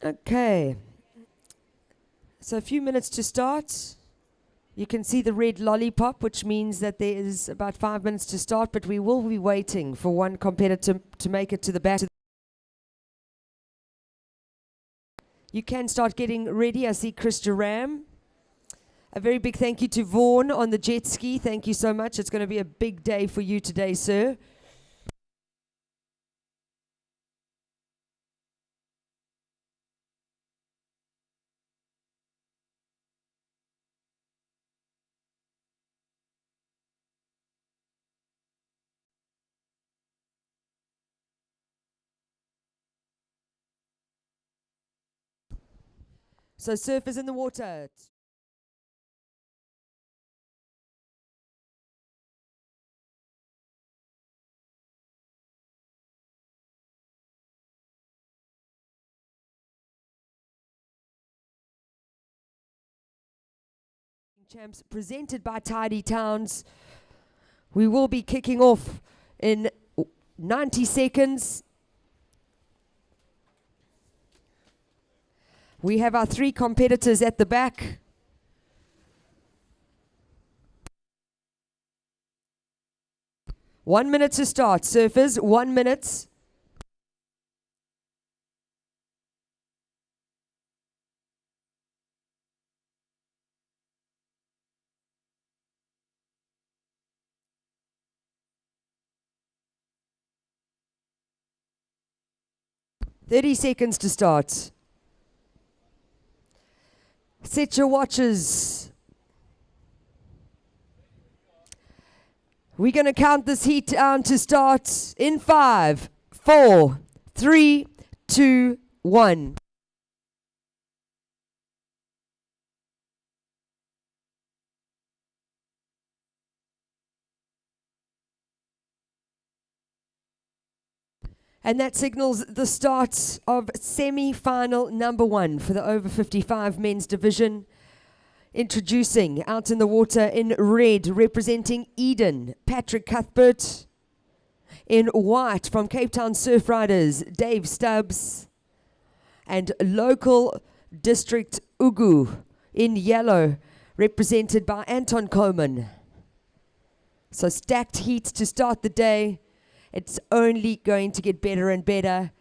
Okay. So a few minutes to start. You can see the red lollipop, which means that there is about 5 minutes to start, but we will be waiting for one competitor to make it to the back. You can start getting ready. I see Chris Duram. A very big thank you to Vaughan on the jet ski. Thank you so much. It's going to be a big day for you today, sir. So surfers in the water. Champs presented by Tidy Towns. We will be kicking off in 90 seconds. We have our 3 competitors at the back. One minute to start, surfers, 1 minute. Thirty seconds to start. Set your watches. We're going to count this heat down to start in 5, 4, 3, 2, 1. And that signals the start of semi-final number 1 for the over 55 men's division. Introducing out in the water in red, representing Eden, Patrick Cuthbert. In white, from Cape Town Surf Riders, Dave Stubbs. And local district Ugu in yellow, represented by Anton Coman. So stacked heats to start the day. It's only going to get better and better.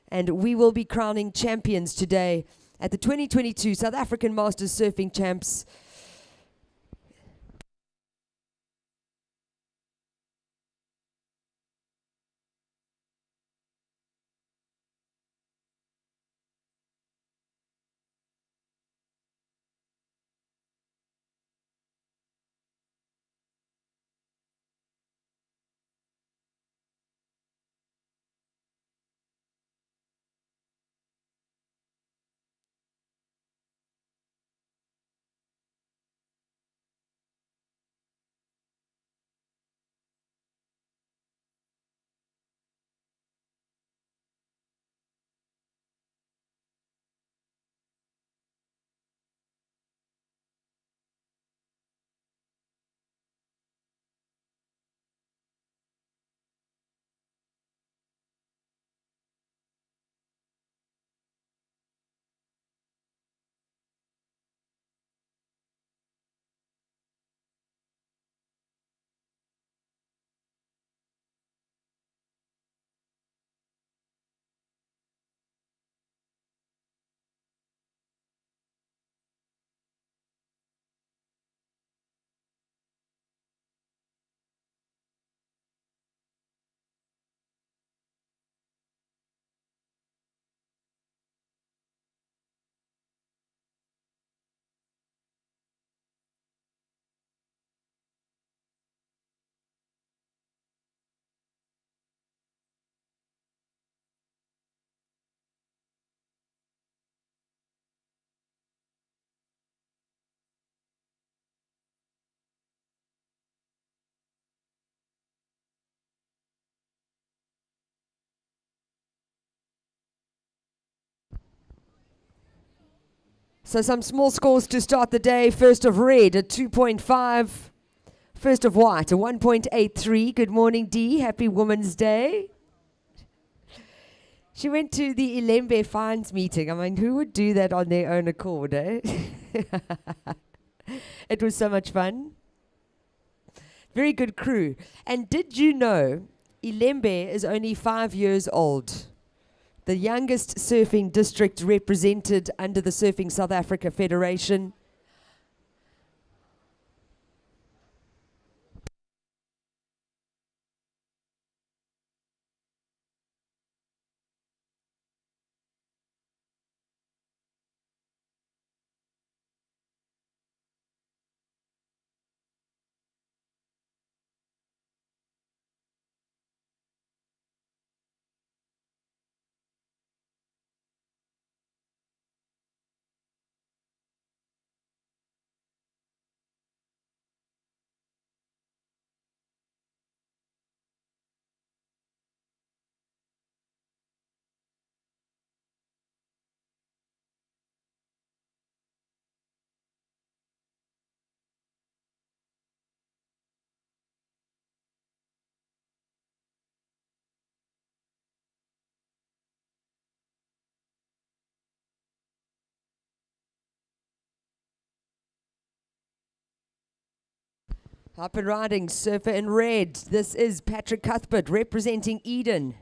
And we will be crowning champions today at the 2022 South African Masters Surfing Champs. So some small scores to start the day. First of red, a 2.5. First of white, a 1.83. Good morning, Dee. Happy Women's Day. She went to the Ilembe Fines meeting. I mean, who would do that on their own accord, eh? It was so much fun. Very good crew. And did you know Ilembe is only 5 years old? The youngest surfing district represented under the Surfing South Africa Federation. Up and riding, surfer in red. This is Patrick Cuthbert representing Eden.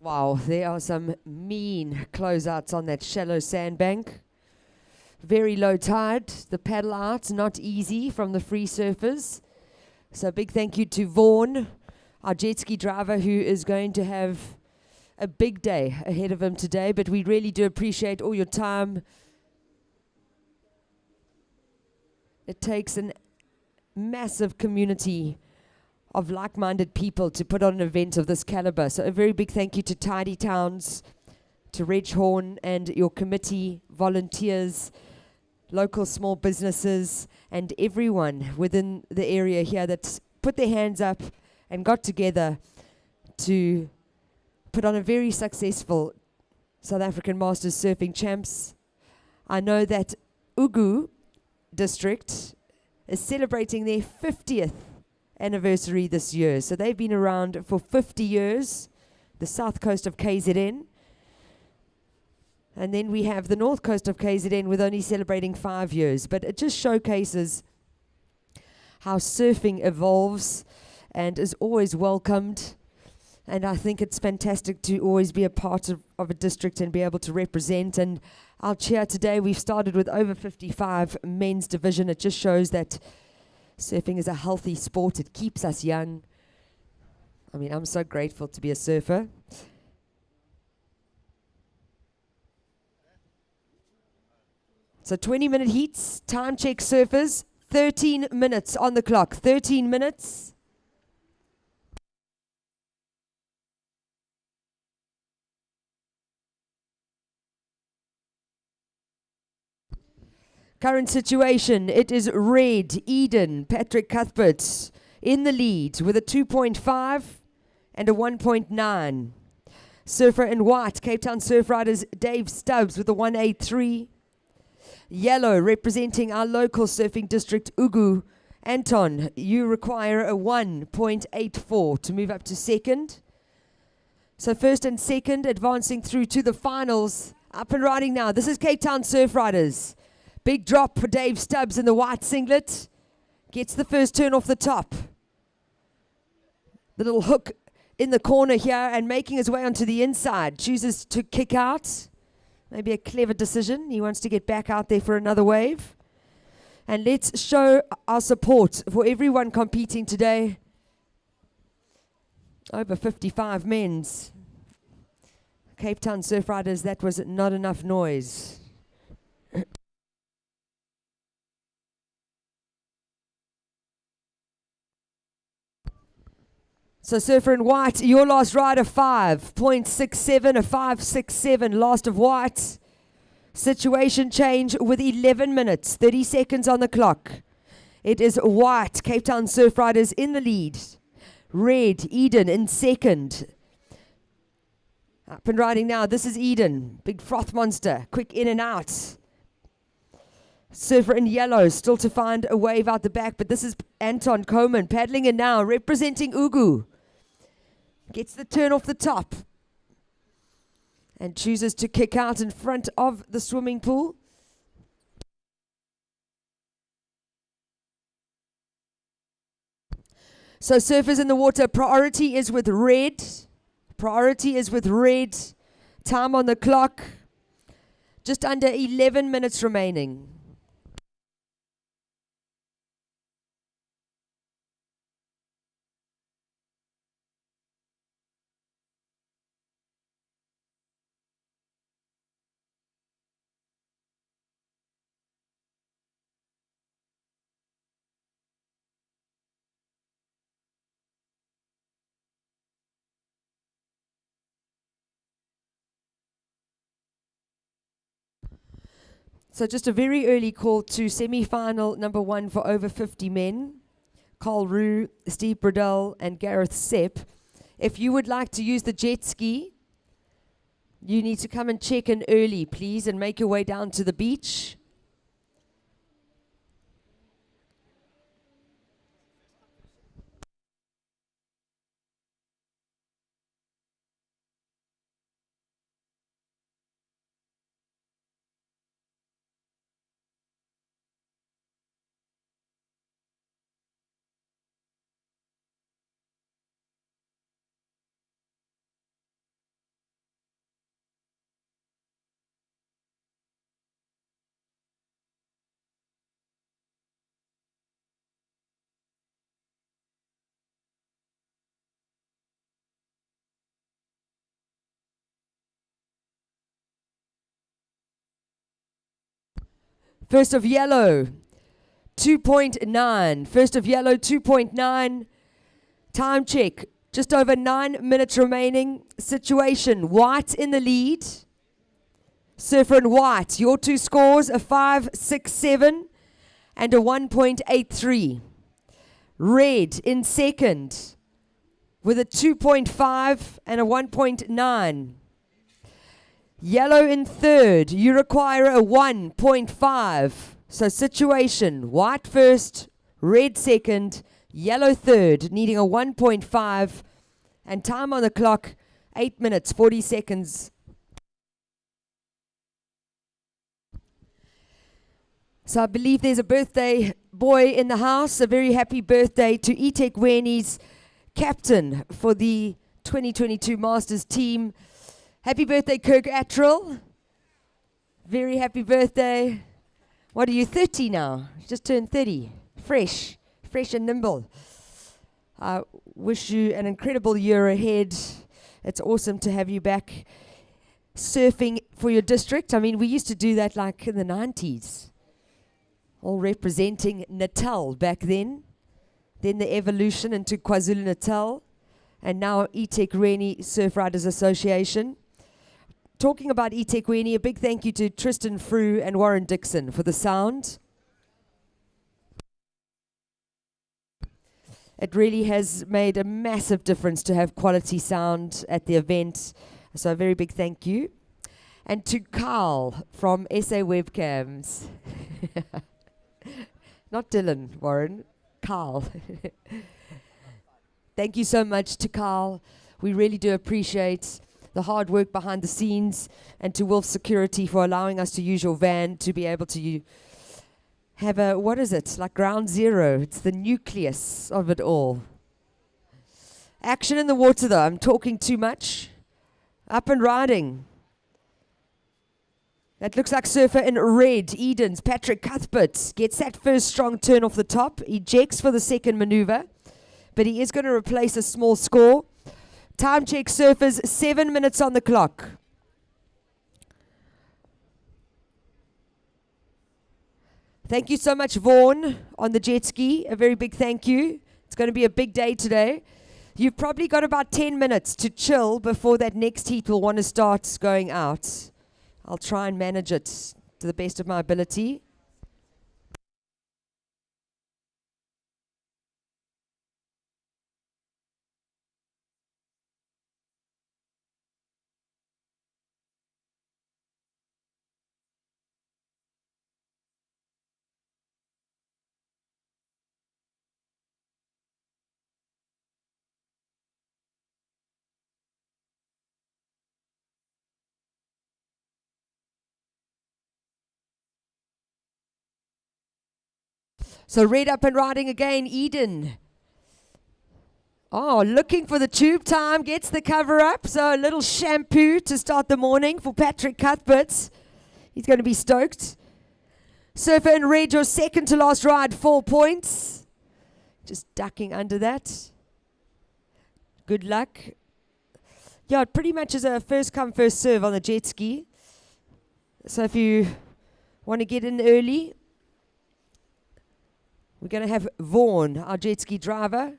Wow, there are some mean closeouts on that shallow sandbank. Very low tide. The paddle out, not easy from the free surfers. So a big thank you to Vaughan, our jet ski driver, who is going to have a big day ahead of him today. But we really do appreciate all your time. It takes a massive community of like-minded people to put on an event of this caliber. So a very big thank you to Tidy Towns, to Reg Horn and your committee, volunteers, local small businesses, and everyone within the area here that's put their hands up and got together to put on a very successful South African Masters Surfing Champs. I know that Ugu district is celebrating their 50th anniversary this year. So they've been around for 50 years, the south coast of KZN. And then we have the north coast of KZN with only celebrating 5 years. But it just showcases how surfing evolves and is always welcomed. And I think it's fantastic to always be a part of a district and be able to represent. And our chair today, we've started with over 55 men's division. It just shows that surfing is a healthy sport. It keeps us young. I mean, I'm so grateful to be a surfer. So 20-minute heats, time check surfers, 13 minutes on the clock, 13 minutes. Current situation, it is red, Eden, Patrick Cuthbert in the lead with a 2.5 and a 1.9. Surfer in white, Cape Town Surf Riders, Dave Stubbs with a 183. Yellow, representing our local surfing district, Ugu. Anton, you require a 1.84 to move up to second. So first and second, advancing through to the finals. Up and riding now. This is Cape Town Surf Riders. Big drop for Dave Stubbs in the white singlet. Gets the first turn off the top. The little hook in the corner here and making his way onto the inside. Chooses to kick out. Maybe a clever decision. He wants to get back out there for another wave. And let's show our support for everyone competing today. Over 55 men's. Cape Town Surf Riders, that was not enough noise. So surfer in white, your last rider 5.67, a 5.67 last of white. Situation change with 11 minutes, 30 seconds on the clock. It is white, Cape Town Surf Riders in the lead. Red, Eden in second. Up and riding now, this is Eden, big froth monster, quick in and out. Surfer in yellow, still to find a wave out the back, but this is Anton Coman paddling in now, representing Ugu. Gets the turn off the top and chooses to kick out in front of the swimming pool. So surfers in the water, priority is with red. Priority is with red. Time on the clock, just under 11 minutes remaining. So just a very early call to semi-final number 1 for over 50 men. Carl Rue, Steve Bradell and Gareth Sepp. If you would like to use the jet ski, you need to come and check in early, please, and make your way down to the beach. First of yellow, 2.9. First of yellow, 2.9. Time check, just over 9 minutes remaining. Situation, white in the lead. Surfer in white, your two scores, a 5.67 and a 1.83. Red in second with a 2.5 and a 1.9. Yellow in third, you require a 1.5. So situation, white first, red second, yellow third, needing a 1.5. And time on the clock, 8 minutes, 40 seconds. So I believe there's a birthday boy in the house. A very happy birthday to eThekwini's captain for the 2022 Masters team. Happy birthday, Kirk Attrell. Very happy birthday. What are you, 30 now? Just turned 30. Fresh and nimble. I wish you an incredible year ahead. It's awesome to have you back surfing for your district. I mean, we used to do that like in the 90s. All representing Natal back then. Then the evolution into KwaZulu-Natal. And now eThekwini Surf Riders Association. Talking about eThekwini, a big thank you to Tristan Frew and Warren Dixon for the sound. It really has made a massive difference to have quality sound at the event. So a very big thank you. And to Carl from SA Webcams. Not Dylan, Warren. Carl. Thank you so much to Carl. We really do appreciate the hard work behind the scenes, and to Wolf Security for allowing us to use your van to be able to have a, what is it, like ground zero. It's the nucleus of it all. Action in the water though. I'm talking too much. Up and riding. That looks like surfer in red. Eden's Patrick Cuthbert gets that first strong turn off the top. Ejects for the second maneuver, but he is going to replace a small score. Time check, surfers, 7 minutes on the clock. Thank you so much, Vaughan, on the jet ski. A very big thank you. It's going to be a big day today. You've probably got about 10 minutes to chill before that next heat will want to start going out. I'll try and manage it to the best of my ability. So red up and riding again, Eden. Oh, looking for the tube time, gets the cover up. So a little shampoo to start the morning for Patrick Cuthbert. He's going to be stoked. Surfer in red, your second to last ride, 4 points. Just ducking under that. Good luck. Yeah, it pretty much is a first come, first serve on the jet ski. So if you want to get in early, we're going to have Vaughan, our jet ski driver.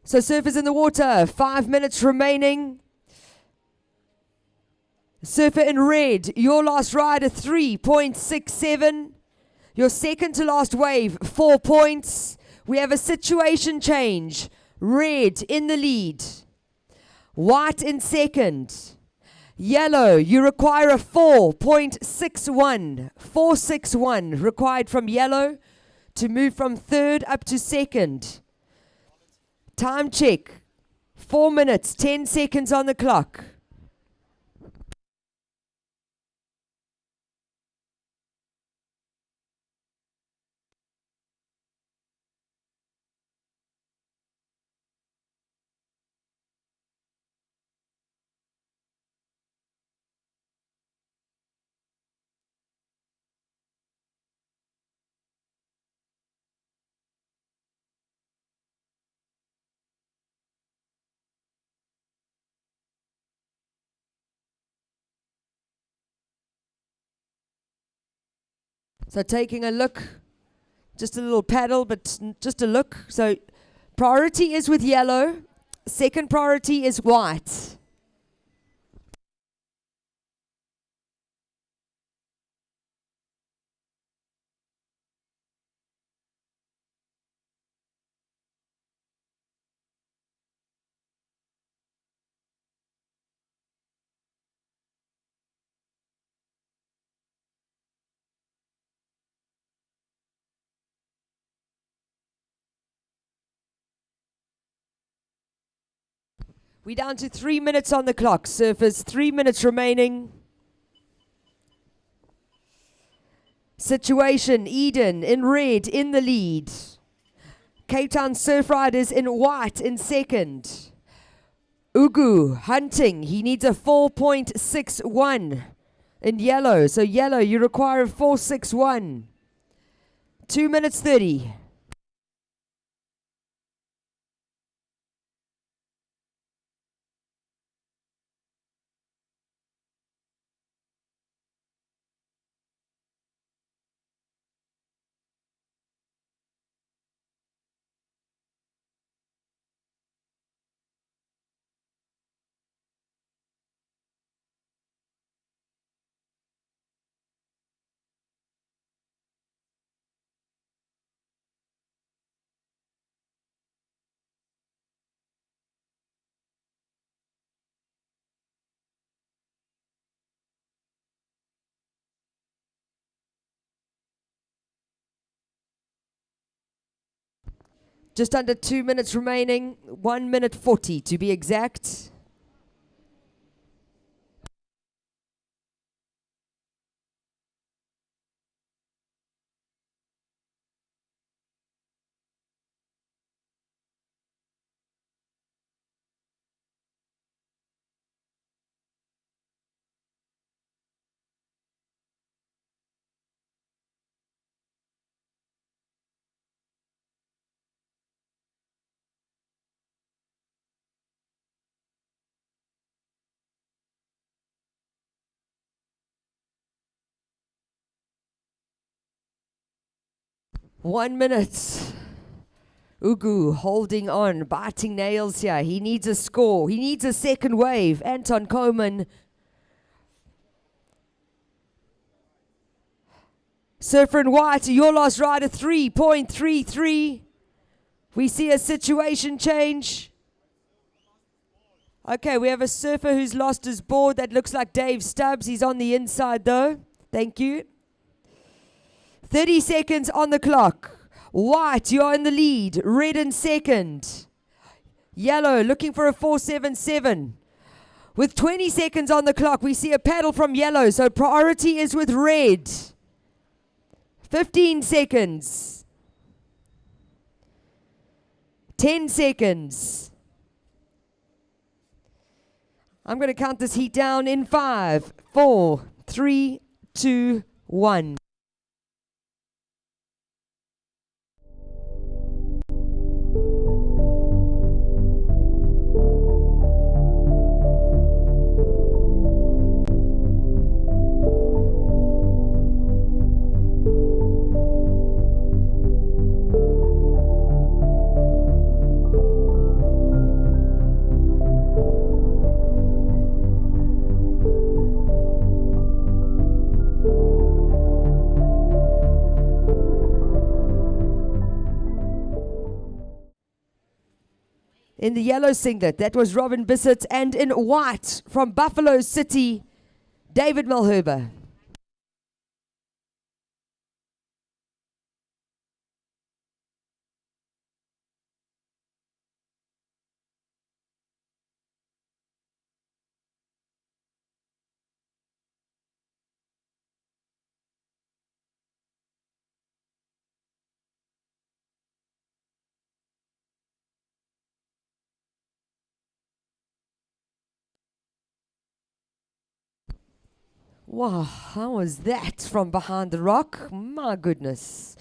So surfers in the water, 5 minutes remaining. Surfer in red, your last ride, a 3.67. Your second to last wave, 4 points. We have a situation change. Red in the lead. White in second. Yellow, you require a 4.61. 4.61 required from yellow to move from third up to second. Time check. 4 minutes, 10 seconds on the clock. So taking a look, just a little paddle, but just a look. So priority is with yellow. Second priority is white. We're down to 3 minutes on the clock. Surfers, 3 minutes remaining. Situation, Eden in red in the lead. Cape Town Surf Riders in white in second. Ugu hunting, he needs a 4.61 in yellow. So yellow, you require a 4.61. 2 minutes 30. Just under 2 minutes remaining, 1 minute 40 to be exact. One minute. Ugu holding on, biting nails here. He needs a score. He needs a second wave. Anton Coman. Surfer in white, your last rider, 3.33. We see a situation change. Okay, we have a surfer who's lost his board. That looks like Dave Stubbs. He's on the inside though. Thank you. 30 seconds on the clock. White, you're in the lead. Red in second. Yellow looking for a 4.77. With 20 seconds on the clock, we see a paddle from yellow, so priority is with red. 15 seconds. 10 seconds. I'm going to count this heat down in 5, 4, 3, 2, 1. In the yellow singlet, that was Robin Bissett, and in white from Buffalo City, David Malherbe. Wow, how was that from behind the rock? My goodness.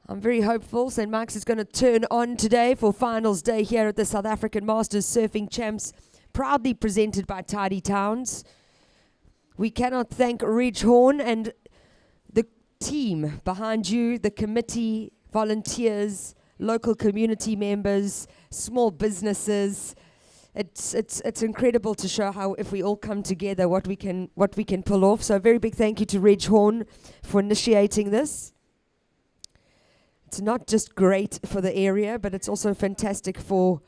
I'm very hopeful St. Mark's is going to turn on today for finals day here at the South African Masters Surfing Champs, proudly presented by Tidy Towns. We cannot thank Reg Horn and the team behind you, the committee, volunteers, local community members, small businesses. It's incredible to show how if we all come together what we can pull off. So a very big thank you to Reg Horn for initiating this. It's not just great for the area, but it's also fantastic for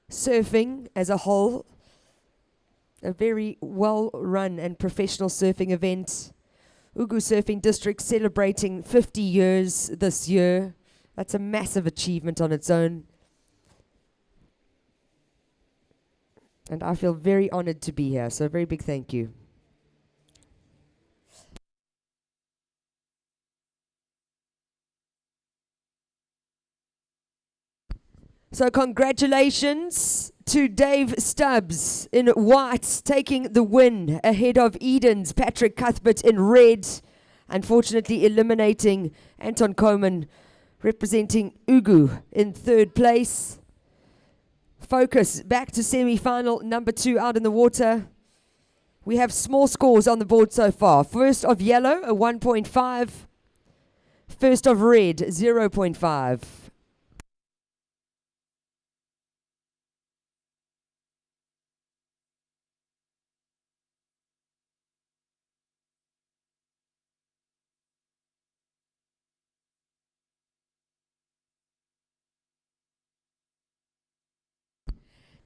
surfing as a whole. A very well run and professional surfing event. Ugu Surfing District celebrating 50 years this year. That's a massive achievement on its own. And I feel very honored to be here, so a very big thank you. So congratulations to Dave Stubbs in white, taking the win ahead of Eden's Patrick Cuthbert in red, unfortunately eliminating Anton Coman, representing Ugu in third place. Focus back to semi-final number 2 out in the water. We have small scores on the board so far. First of yellow, a 1.5. First of red, 0.5.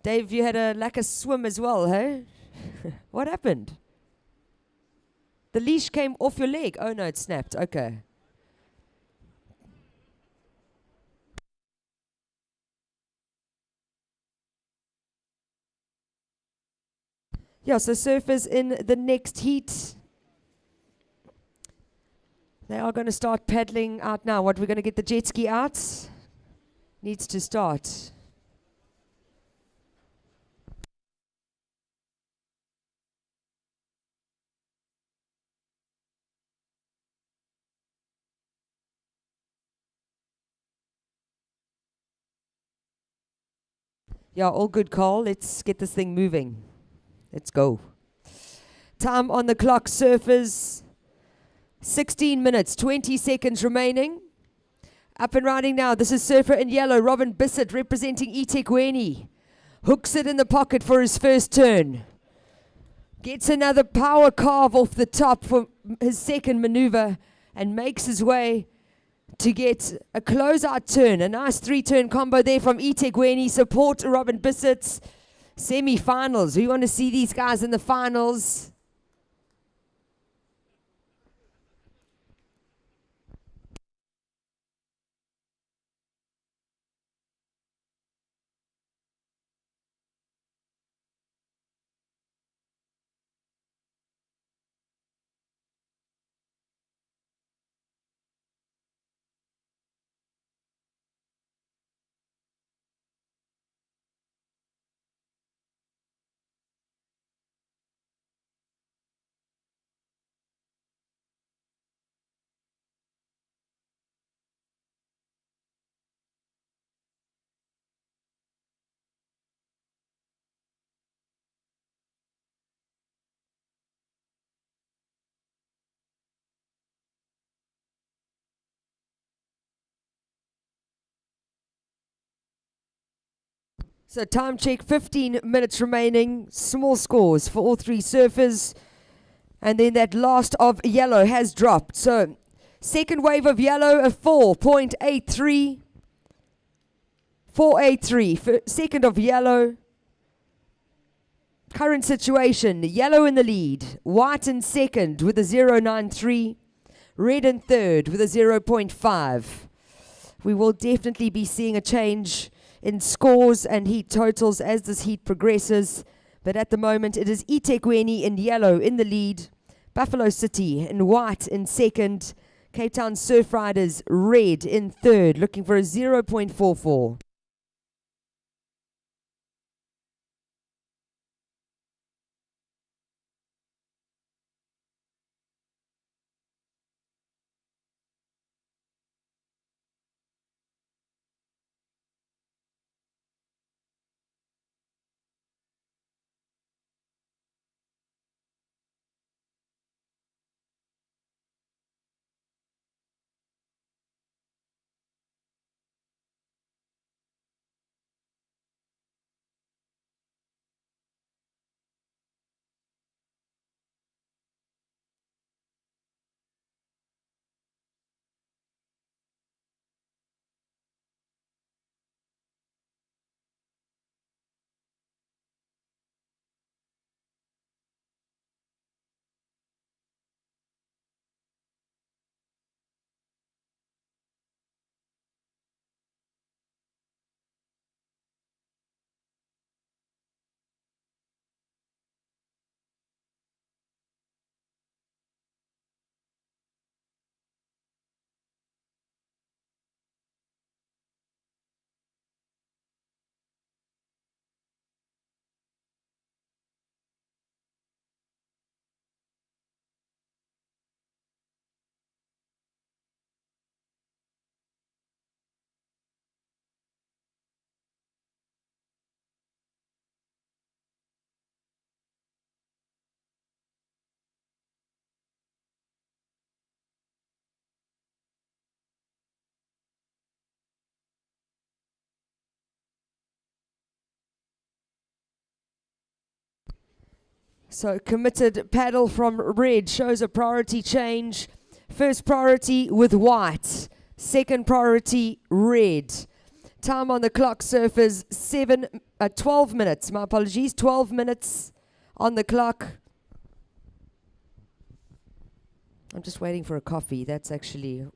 Dave, you had a lack of swim as well, hey? What happened? The leash came off your leg. Oh no, it snapped. Okay. Yeah, so surfers in the next heat. They are going to start paddling out now. What, we're going to get the jet ski out? Needs to start. Yeah, all good, Carl. Let's get this thing moving. Let's go. Time on the clock, surfers. 16 minutes, 20 seconds remaining. Up and riding now. This is surfer in yellow, Robin Bissett, representing eThekwini. Hooks it in the pocket for his first turn. Gets another power carve off the top for his second maneuver and makes his way to get a closeout turn. A nice three-turn combo there from eThekwini. Support Robin Bissett's semi-finals. We want to see these guys in the finals. So time check, 15 minutes remaining. Small scores for all three surfers. And then that last of yellow has dropped. So second wave of yellow, a 4.83. 483. Second of yellow. Current situation, yellow in the lead. White in second with a 0.93. Red in third with a 0.5. We will definitely be seeing a change in scores and heat totals as this heat progresses. But at the moment, it is eThekwini in yellow in the lead. Buffalo City in white in second. Cape Town Surf Riders red in third, looking for a 0.44. So committed paddle from red shows a priority change. First priority with white. Second priority red. Time on the clock, surfers, 12 minutes. My apologies, 12 minutes on the clock. I'm just waiting for a coffee. That's actually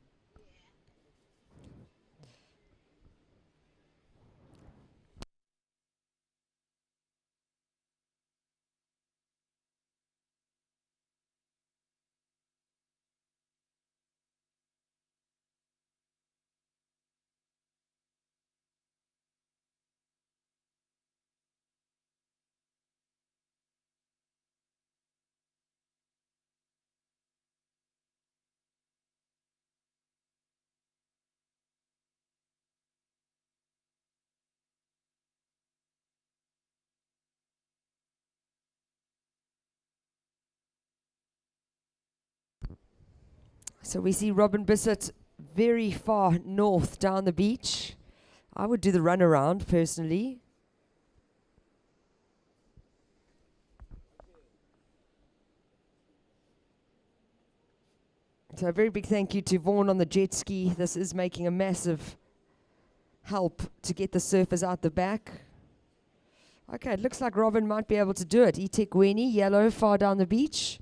So we see Robin Bissett very far north down the beach. I would do the run around personally. So a very big thank you to Vaughan on the jet ski. This is making a massive help to get the surfers out the back. Okay, it looks like Robin might be able to do it. eThekwini, yellow, far down the beach.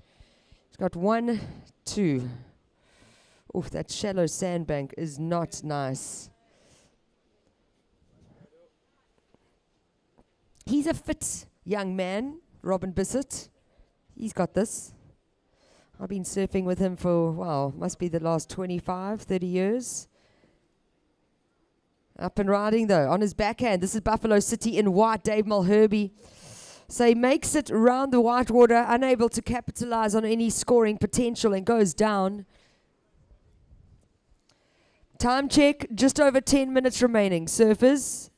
He's got 1, 2. Oof, that shallow sandbank is not nice. He's a fit young man, Robin Bissett. He's got this. I've been surfing with him for, wow, must be the last 25, 30 years. Up and riding though, on his backhand. This is Buffalo City in white, Dave Mulherby. So he makes it round the white water, unable to capitalize on any scoring potential and goes down. Time check, just over 10 minutes remaining. Surfers.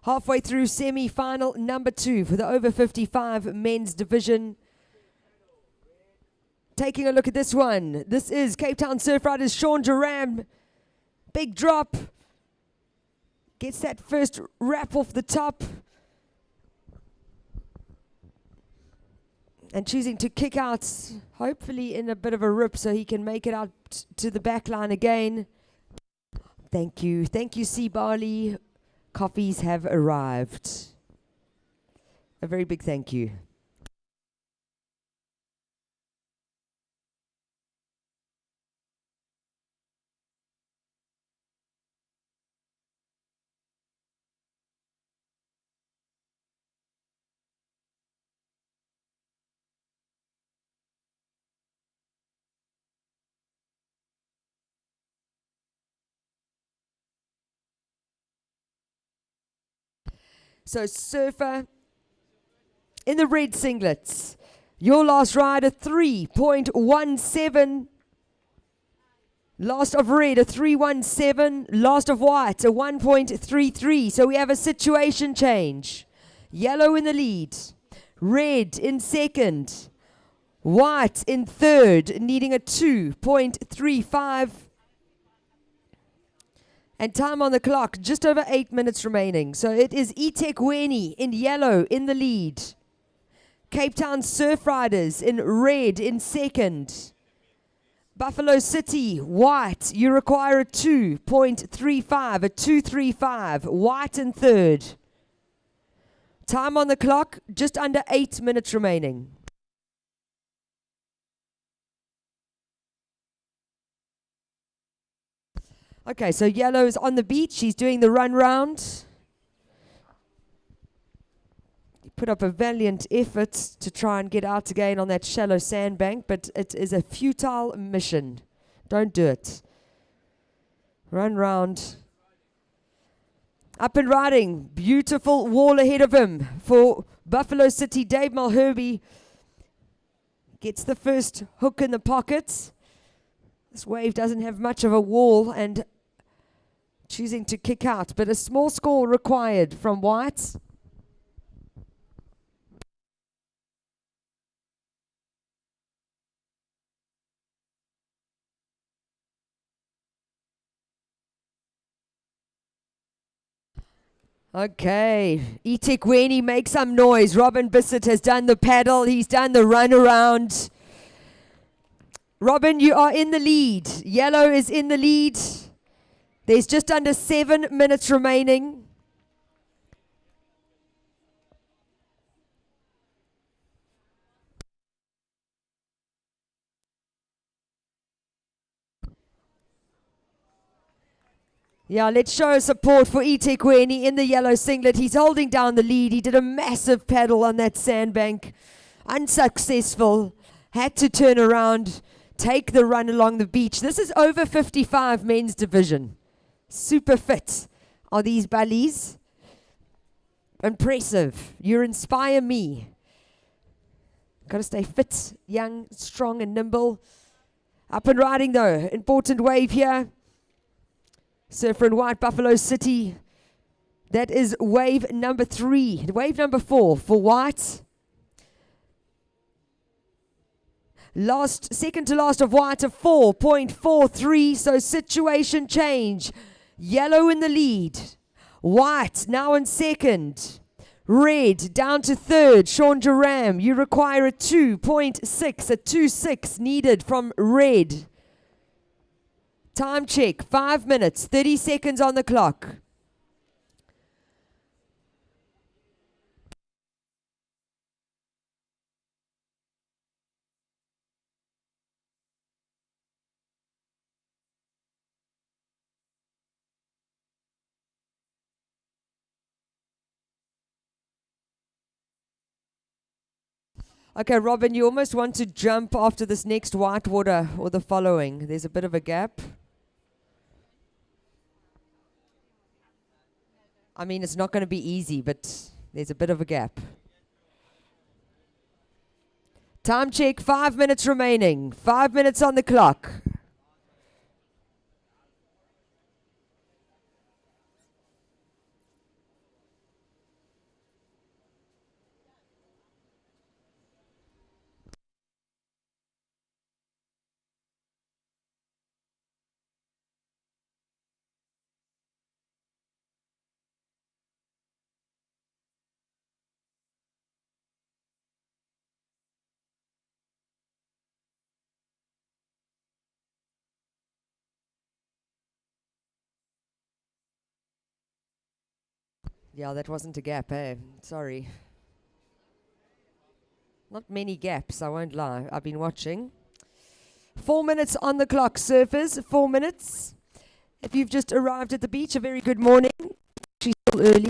Halfway through semi-final number 2 for the over 55 men's division. Taking a look at this one. This is Cape Town Surf Riders Sean Duram. Big drop. Gets that first wrap off the top. And choosing to kick out, hopefully in a bit of a rip so he can make it out to the back line again. Thank you. Thank you, C. Barley. Coffees have arrived. A very big thank you. So surfer in the red singlets. Your last ride a 3.17. Last of red a 3.17. Last of white a 1.33. So we have a situation change. Yellow in the lead. Red in second. White in third, needing a 2.35. And time on the clock, just over 8 minutes remaining. So it is eThekwini in yellow in the lead. Cape Town Surf Riders in red in second. Buffalo City, white, you require a 2.35, a 2.35. White in third. Time on the clock, just under 8 minutes remaining. Okay, so yellow is on the beach. He's doing the run round. He put up a valiant effort to try and get out again on that shallow sandbank, but it is a futile mission. Don't do it. Run round. Up and riding. Beautiful wall ahead of him for Buffalo City. Dave Mulherby gets the first hook in the pocket. This wave doesn't have much of a wall and choosing to kick out, but a small score required from white. Okay, eThekwini, make some noise. Robin Bissett has done the paddle. He's done the run around. Robin, you are in the lead. Yellow is in the lead. There's just under 7 minutes remaining. Yeah, let's show support for eThekwini in the yellow singlet. He's holding down the lead. He did a massive paddle on that sandbank. Unsuccessful. Had to turn around, take the run along the beach. This is over 55 men's division. Super fit are these bullies. Impressive. You inspire me. Got to stay fit, young, strong, and nimble. Up and riding though. Important wave here. Surfer in white, Buffalo City. That is wave number 3. Wave number 4 for white. Second to last of white of 4.43. So situation change. Yellow in the lead. White now in second. Red down to third. Sean Duram, you require a 2.6, a 2.6 needed from red. Time check, 5 minutes, 30 seconds on the clock. Okay, Robin, you almost want to jump after this next whitewater or the following. There's a bit of a gap. I mean, it's not going to be easy, but there's a bit of a gap. Time check, 5 minutes remaining. 5 minutes on the clock. Yeah, that wasn't a gap, eh? Sorry. Not many gaps, I won't lie. I've been watching. 4 minutes on the clock, surfers. 4 minutes. If you've just arrived at the beach, a very good morning. She's still early.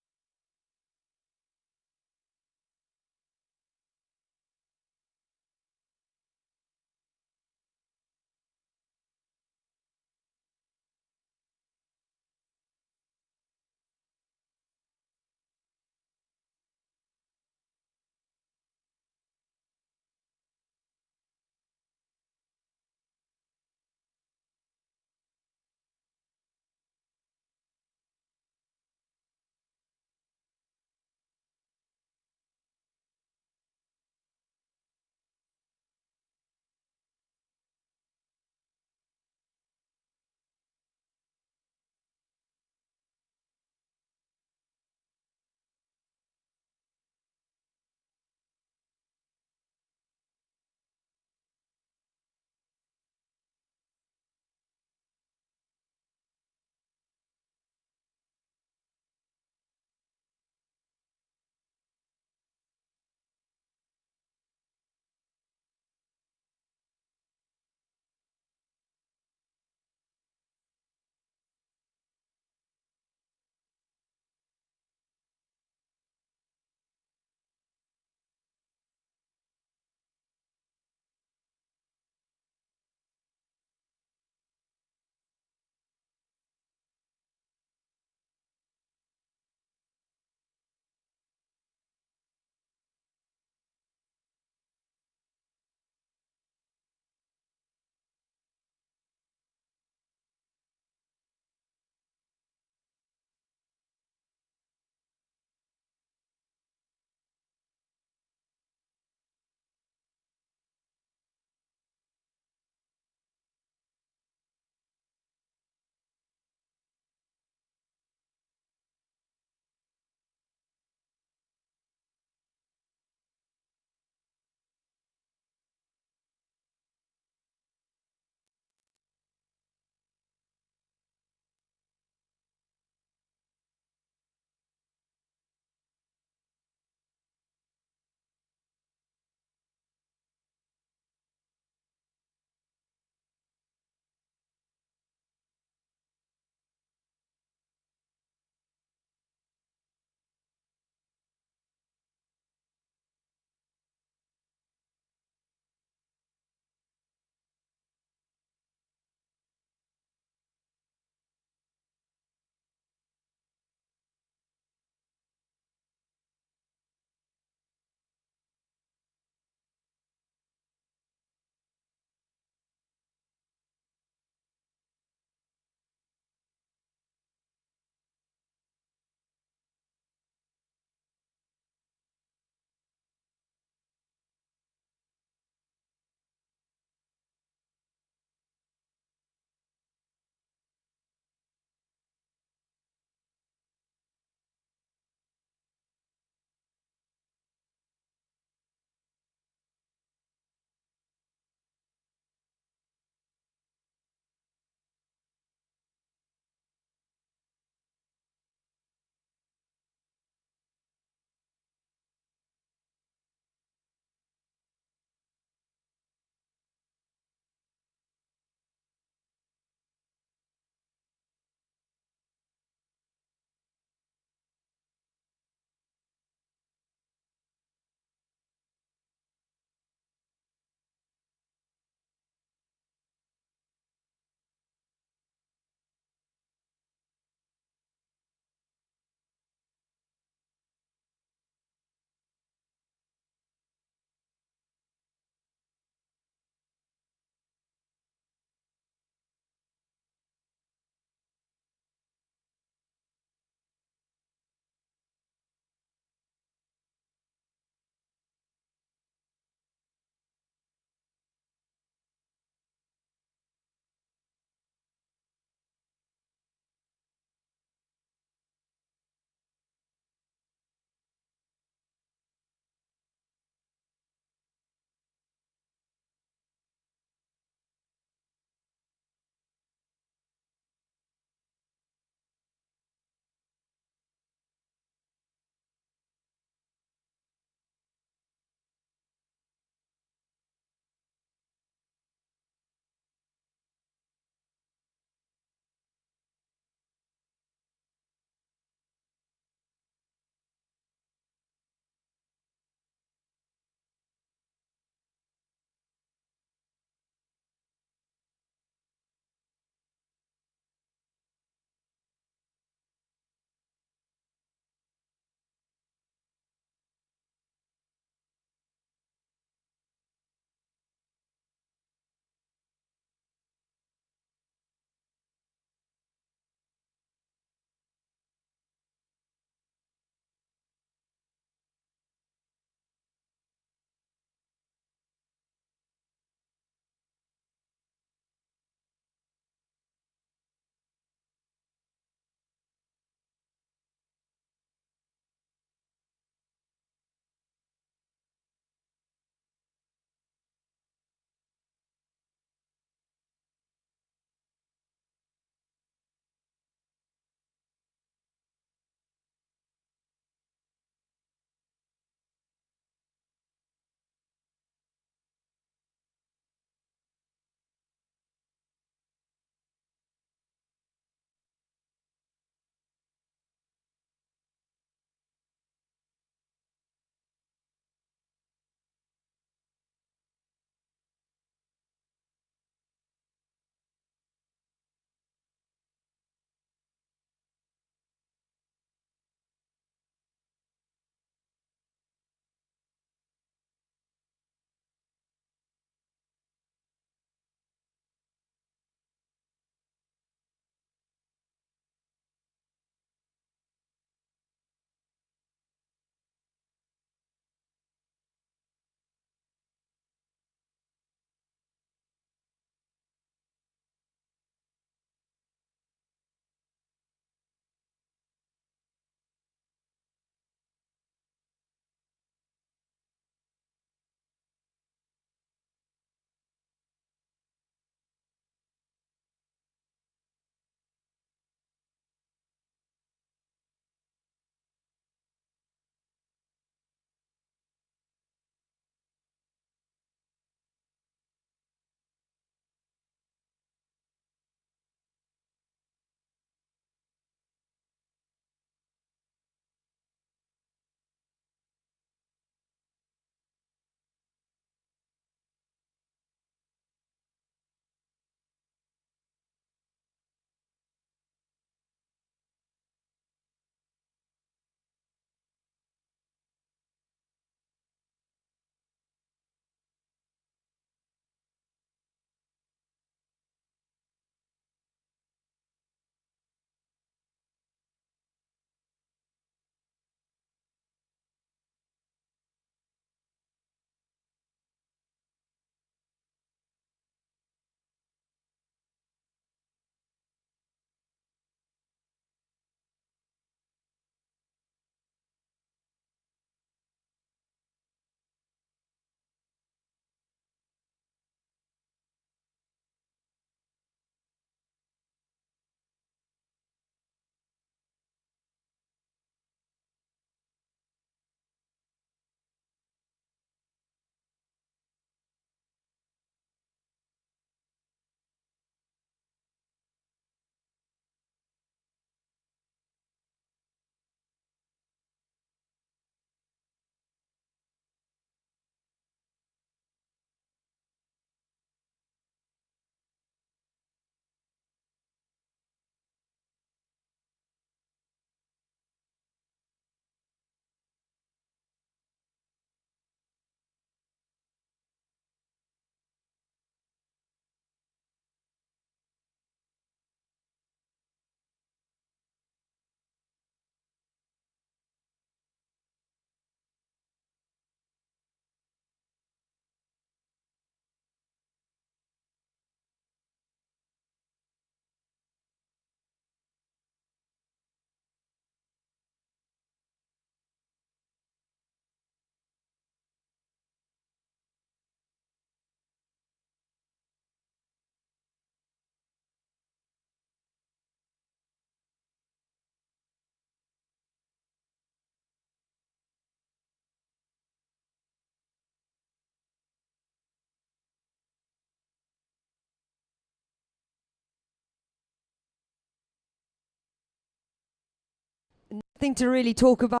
nothing to really talk about.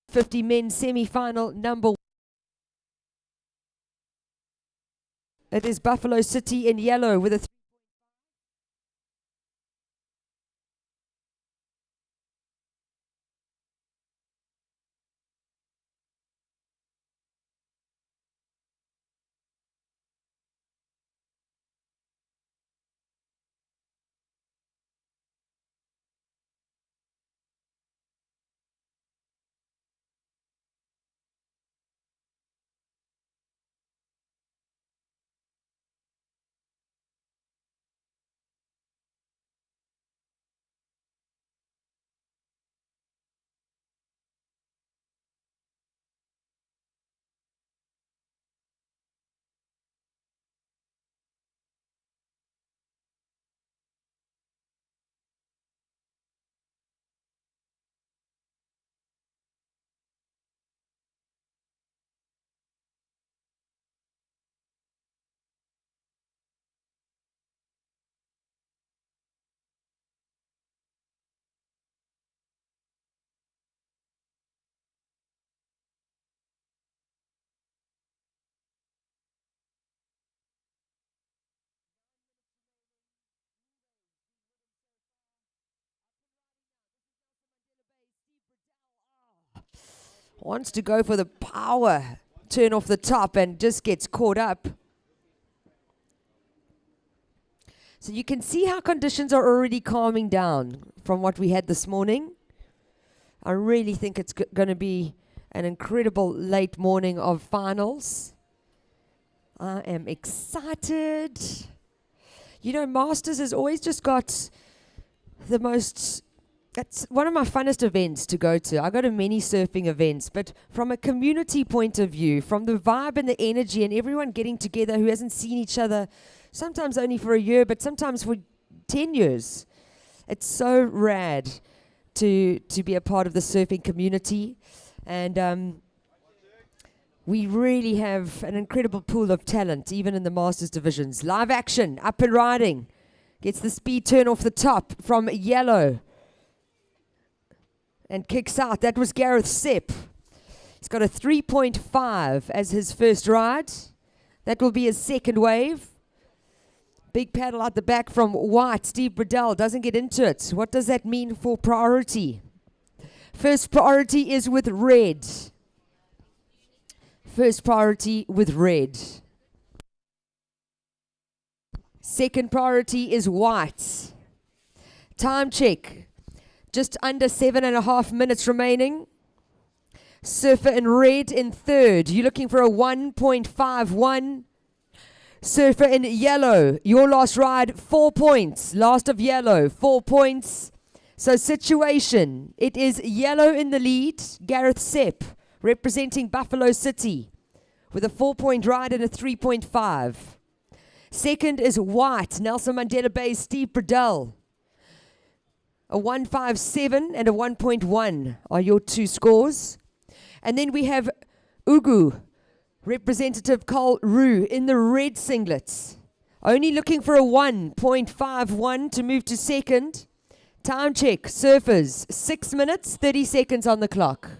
50 men semi-final number 1. It is Buffalo City in yellow with a wants to go for the power turn off the top and just gets caught up. So you can see how conditions are already calming down from what we had this morning. I really think it's going to be an incredible late morning of finals. I am excited. You know, Masters has always just got the most... It's one of my funnest events to go to. I go to many surfing events, but from a community point of view, from the vibe and the energy and everyone getting together who hasn't seen each other, sometimes only for a year, but sometimes for 10 years. It's so rad to be a part of the surfing community. And we really have an incredible pool of talent, even in the Masters divisions. Live action, up and riding. Gets the speed turn off the top from yellow. And kicks out. That was Gareth Sepp. He's got a 3.5 as his first ride. That will be his second wave. Big paddle out the back from white. Steve Bradell doesn't get into it. What does that mean for priority? First priority is with red. First priority with red. Second priority is white. Time check. Just under 7.5 minutes remaining. Surfer in red in third. You're looking for a 1.51. Surfer in yellow. Your last ride, 4 points. Last of yellow, 4 points. So situation, it is yellow in the lead. Gareth Sepp representing Buffalo City with a 4-point ride and a 3.5. Second is white. Nelson Mandela Bay's Steve Bradell. A 1.57 and a 1.1 are your two scores. And then we have Ugu, representative Carl Rue in the red singlets. Only looking for a 1.51 to move to second. Time check, surfers, 6 minutes, 30 seconds on the clock.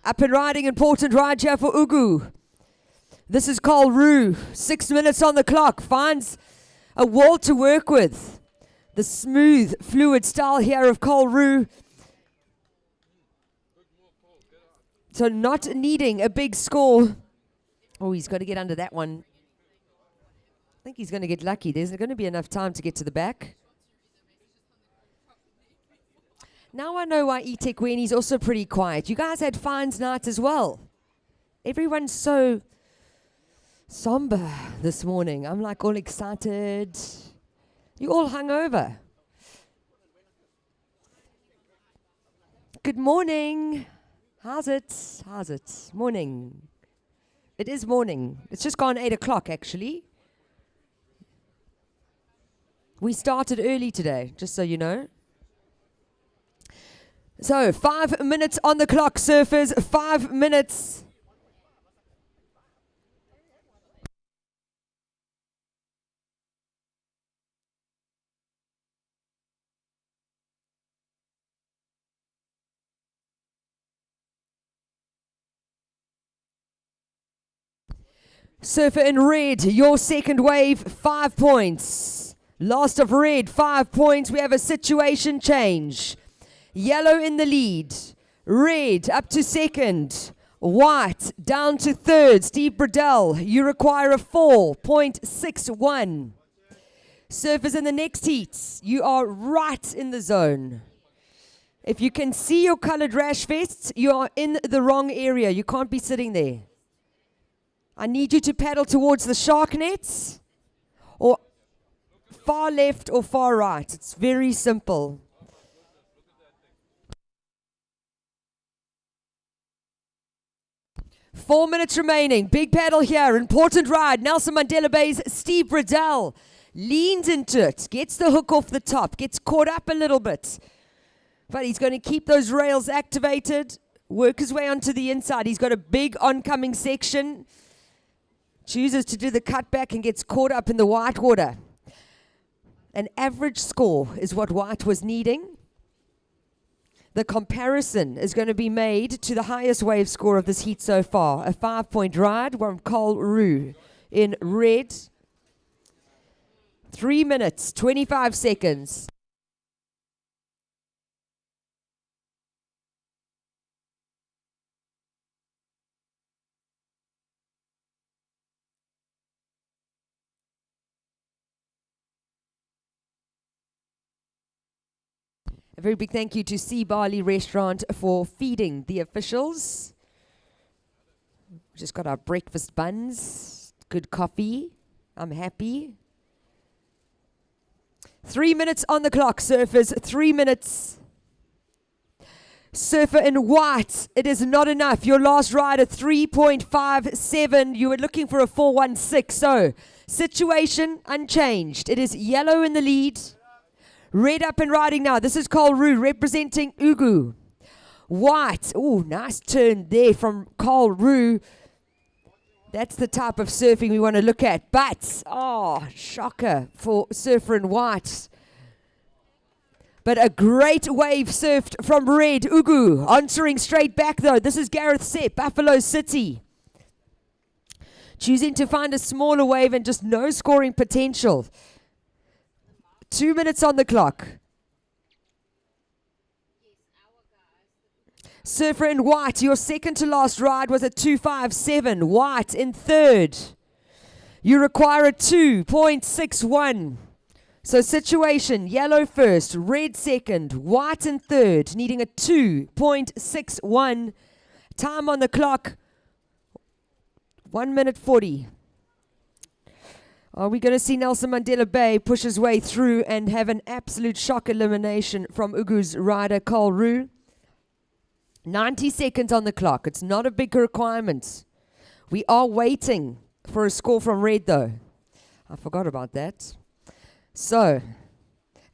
Up and riding, important ride here for Ugu. This is Carl Rue, 6 minutes on the clock, finds a wall to work with. The smooth, fluid style here of Carl Rue. So not needing a big score. Oh, he's got to get under that one. I think he's going to get lucky. There's going to be enough time to get to the back. Now I know why eThekwini's also pretty quiet. You guys had Fines night as well. Everyone's so somber this morning. I'm like all excited. You all hungover. good morning. How's it? How's it? Morning. It is morning. It's just gone 8 o'clock, actually. We started early today, just so you know. So, 5 minutes on the clock, surfers. 5 minutes. Surfer in red, your second wave, 5 points. Last of red, 5 points. We have a situation change. Yellow in the lead. Red up to second. White down to third. Steve Bradell, you require a 4.61. Surfers in the next heats, you are right in the zone. If you can see your colored rash vests, you are in the wrong area. You can't be sitting there. I need you to paddle towards the shark nets, or far left or far right. It's very simple. Four minutes remaining. Big paddle here. Important ride. Nelson Mandela Bay's Steve Bradell leans into it, gets the hook off the top, gets caught up a little bit. But he's going to keep those rails activated, work his way onto the inside. He's got a big oncoming section. Chooses to do the cutback and gets caught up in the white water. An average score is what White was needing. The comparison is going to be made to the highest wave score of this heat so far. A 5-point ride from Cole Rue in red. 3 minutes, 25 seconds. A very big thank you to Sea Barley Restaurant for feeding the officials. Just got our breakfast buns, good coffee. I'm happy. 3 minutes on the clock, surfers. 3 minutes. Surfer in white, it is not enough. Your last ride, a 3.57. You were looking for a 4.16. So, situation unchanged. It is yellow in the lead. Red up and riding now. This is Cole Rue representing Ugu. White. Oh, nice turn there from Cole Rue. That's the type of surfing we want to look at. But, oh, shocker for surfer in white. But a great wave surfed from red. Ugu answering straight back though. This is Gareth Sepp, Buffalo City. Choosing to find a smaller wave and just no scoring potential. 2 minutes on the clock. Surfer in white, your second to last ride was a 2.57. White in third. You require a 2.61. So situation, yellow first, red second, white in third, needing a 2.61. Time on the clock, 1 minute 40. Are we going to see Nelson Mandela Bay push his way through and have an absolute shock elimination from Ugu's rider, Cole Rue? 90 seconds on the clock. It's not a big requirement. We are waiting for a score from red, though. I forgot about that. So,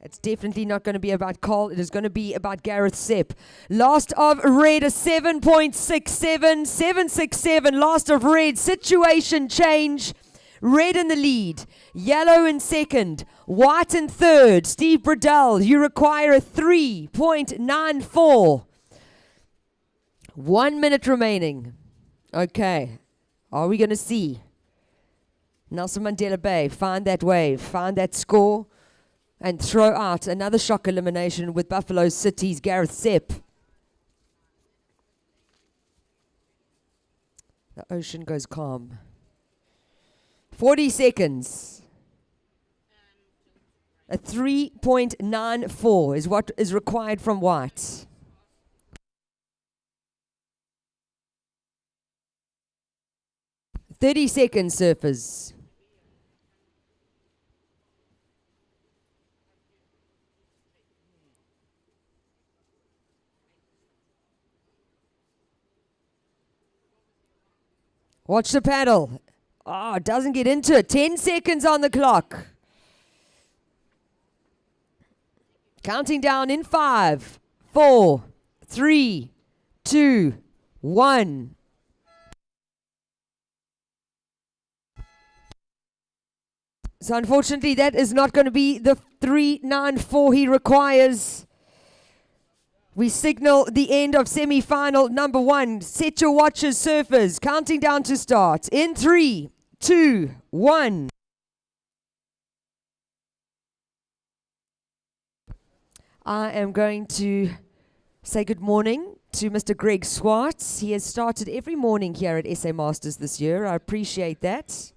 it's definitely not going to be about Cole. It is going to be about Gareth Sepp. Last of red, a 7.67. 7.67. Last of red. Situation change. Red in the lead, yellow in second, white in third. Steve Bradell, you require a 3.94. 1 minute remaining. Okay, are we going to see Nelson Mandela Bay find that wave, find that score, and throw out another shock elimination with Buffalo City's Gareth Sepp? The ocean goes calm. 40 seconds. A 3.94 is what is required from white. Thirty seconds, surfers. Watch the paddle. Oh, doesn't get into it. 10 seconds on the clock. Counting down in 5, 4, 3, 2, 1. So unfortunately, that is not going to be the 394 he requires. We signal the end of semi-final number 1. Set your watches, surfers. Counting down to start. In 3, 2, 1. I am going to say good morning to Mr. Greg Swartz. He has started every morning here at SA Masters this year. I appreciate that.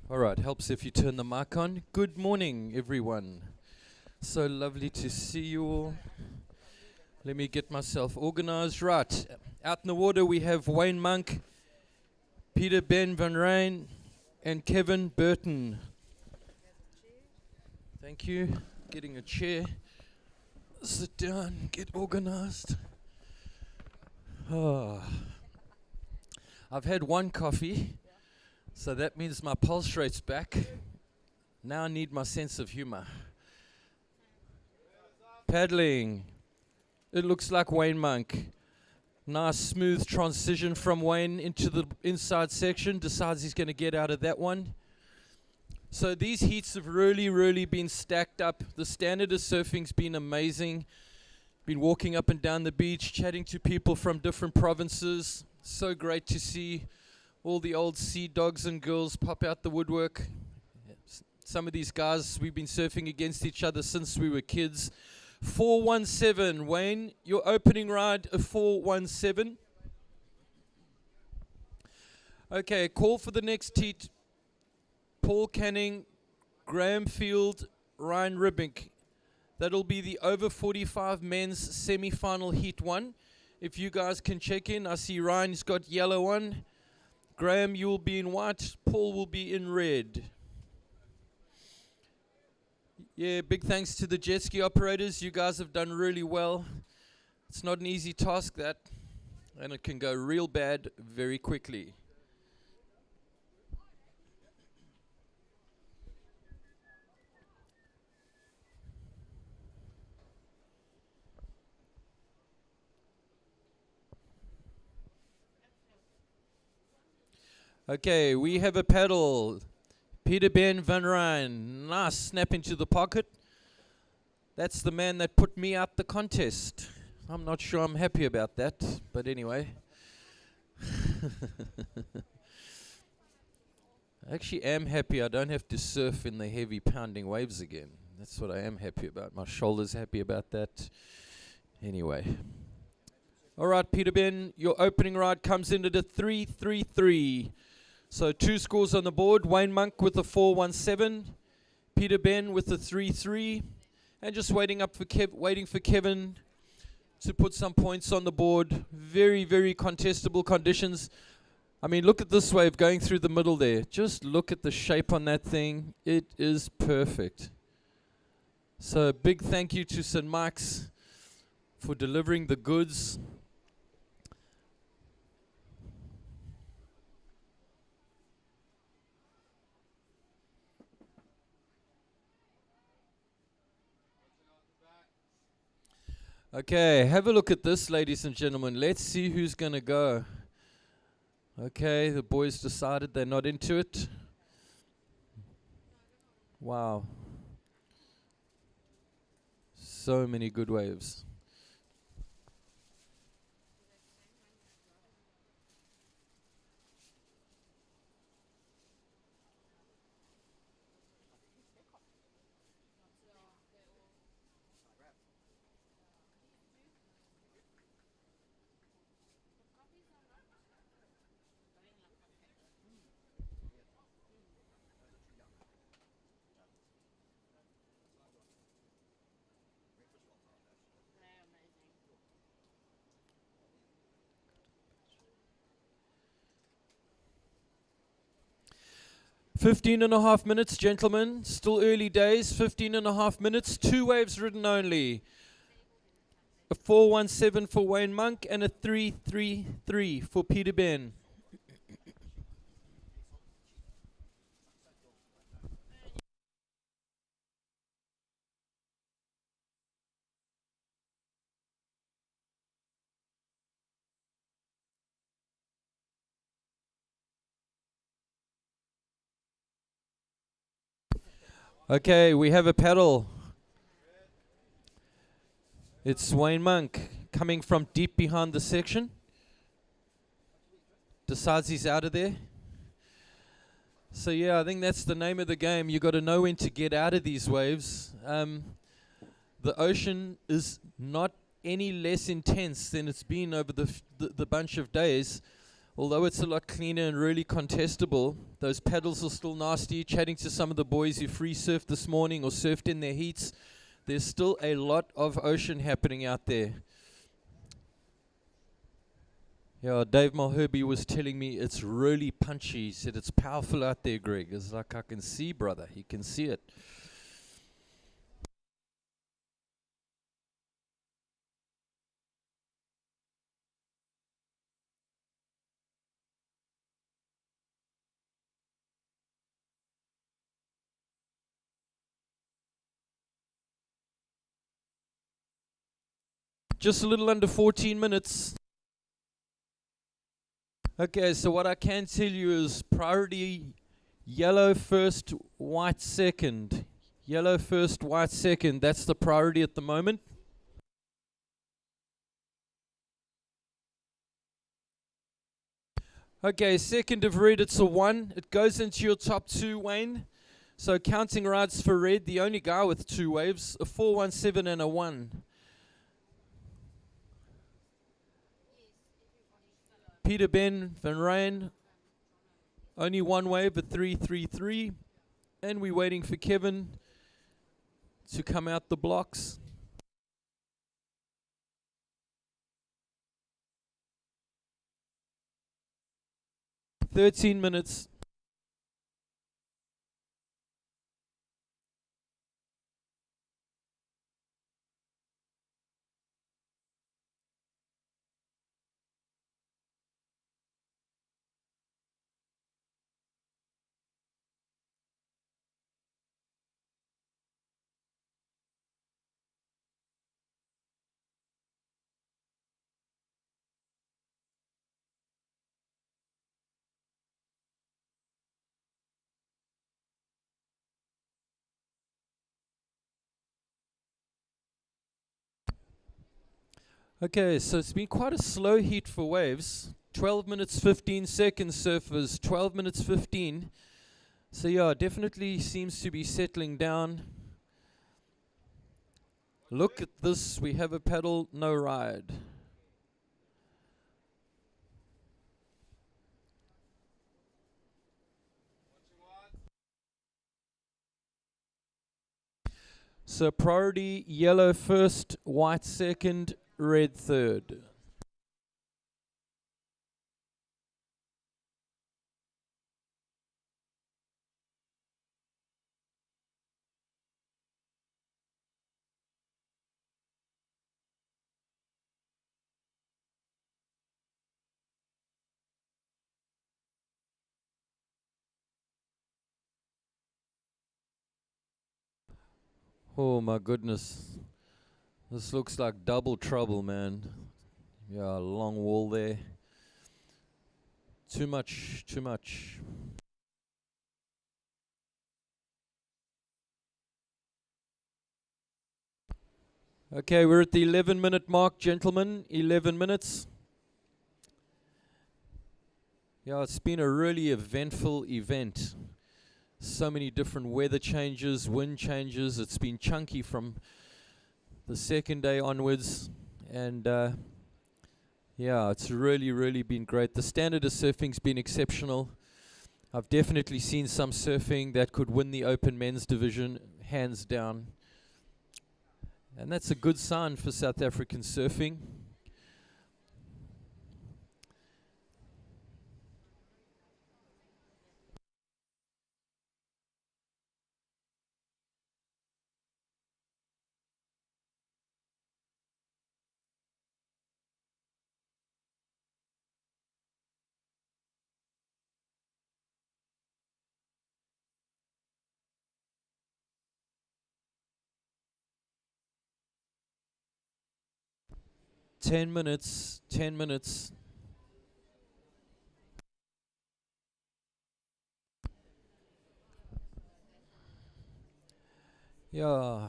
All right, helps if you turn the mic on. Good morning, everyone. So lovely to see you all. Let me get myself organized. Right, out in the water we have Wayne Monk, Peter Ben Van Rijn, and Kevin Burton. Thank you. Getting a chair. Sit down, get organized. Oh. I've had one coffee. So that means my pulse rate's back. Now I need my sense of humor. Paddling. It looks like Wayne Monk. Nice smooth transition from Wayne into the inside section. Decides he's going to get out of that one. So these heats have really been stacked up. The standard of surfing's been amazing. Been walking up and down the beach, chatting to people from different provinces. So great to see all the old sea dogs and girls pop out the woodwork. Some of these guys, we've been surfing against each other since we were kids. 417, Wayne, your opening ride, a 417. Okay, call for the next heat. Paul Canning, Graham Field, Ryan Ribbink. That'll be the over 45 men's semi-final heat 1. If you guys can check in, I see Ryan's got yellow on. Graham, you will be in white. Paul will be in red. Yeah, big thanks to the jet ski operators. You guys have done really well. It's not an easy task, that. And it can go real bad very quickly. Okay, we have a paddle. Peter Ben Van Rijn. Nice snap into the pocket. That's the man that put me out the contest. I'm not sure I'm happy about that, but anyway. I actually am happy I don't have to surf in the heavy pounding waves again. That's what I am happy about. My shoulder's happy about that. Anyway. All right, Peter Ben, your opening ride comes in at a 3-3-3. So 2 scores on the board. Wayne Monk with a 4-1-7. Peter Ben with a 3-3. And just waiting for Kevin to put some points on the board. Very contestable conditions. I mean, look at this wave going through the middle there. Just look at the shape on that thing. It is perfect. So big thank you to St. Mike's for delivering the goods. Okay, have a look at this, ladies and gentlemen. Let's see who's going to go. Okay, the boys decided they're not into it. Wow. So many good waves. 15.5 minutes, gentlemen. Still early days. 15.5 minutes. 2 waves ridden only. A 417 for Wayne Monk and a 333 for Peter Ben. Okay, we have a paddle. It's Wayne Monk coming from deep behind the section. Decides he's out of there. So yeah, I think that's the name of the game. You got to know when to get out of these waves. The ocean is not any less intense than it's been over the bunch of days. Although it's a lot cleaner and really contestable, those paddles are still nasty. Chatting to some of the boys who free surfed this morning or surfed in their heats, there's still a lot of ocean happening out there. Yeah, Dave Malherbe was telling me it's really punchy. He said it's powerful out there, Greg. It's like, I can see, brother. He can see it. Just a little under 14 minutes. Okay, so what I can tell you is priority yellow first, white second. Yellow first, white second. That's the priority at the moment. Okay, second of red, it's a 1. It goes into your top 2, Wayne. So counting rides for red, the only guy with 2 waves, a 417 and a 1. Peter Ben Van Ryn, only 1 wave, a 333. And we're waiting for Kevin to come out the blocks. "13 minutes. Okay, so it's been quite a slow heat for waves. 12 minutes 15 seconds, surfers. 12 minutes 15. So yeah, definitely seems to be settling down. Look at this. We have a paddle, no ride. So priority yellow first, white second, red third. Oh my goodness. This looks like double trouble, man. Yeah, long wall there. Too much, too much. Okay, we're at the 11-minute mark, gentlemen. 11 minutes. Yeah, it's been a really eventful event. So many different weather changes, wind changes. It's been chunky from the second day onwards. And yeah, it's really, really been great. The standard of surfing's been exceptional. I've definitely seen some surfing that could win the Open Men's Division, hands down. And that's a good sign for South African surfing. 10 minutes, 10 minutes. Yeah.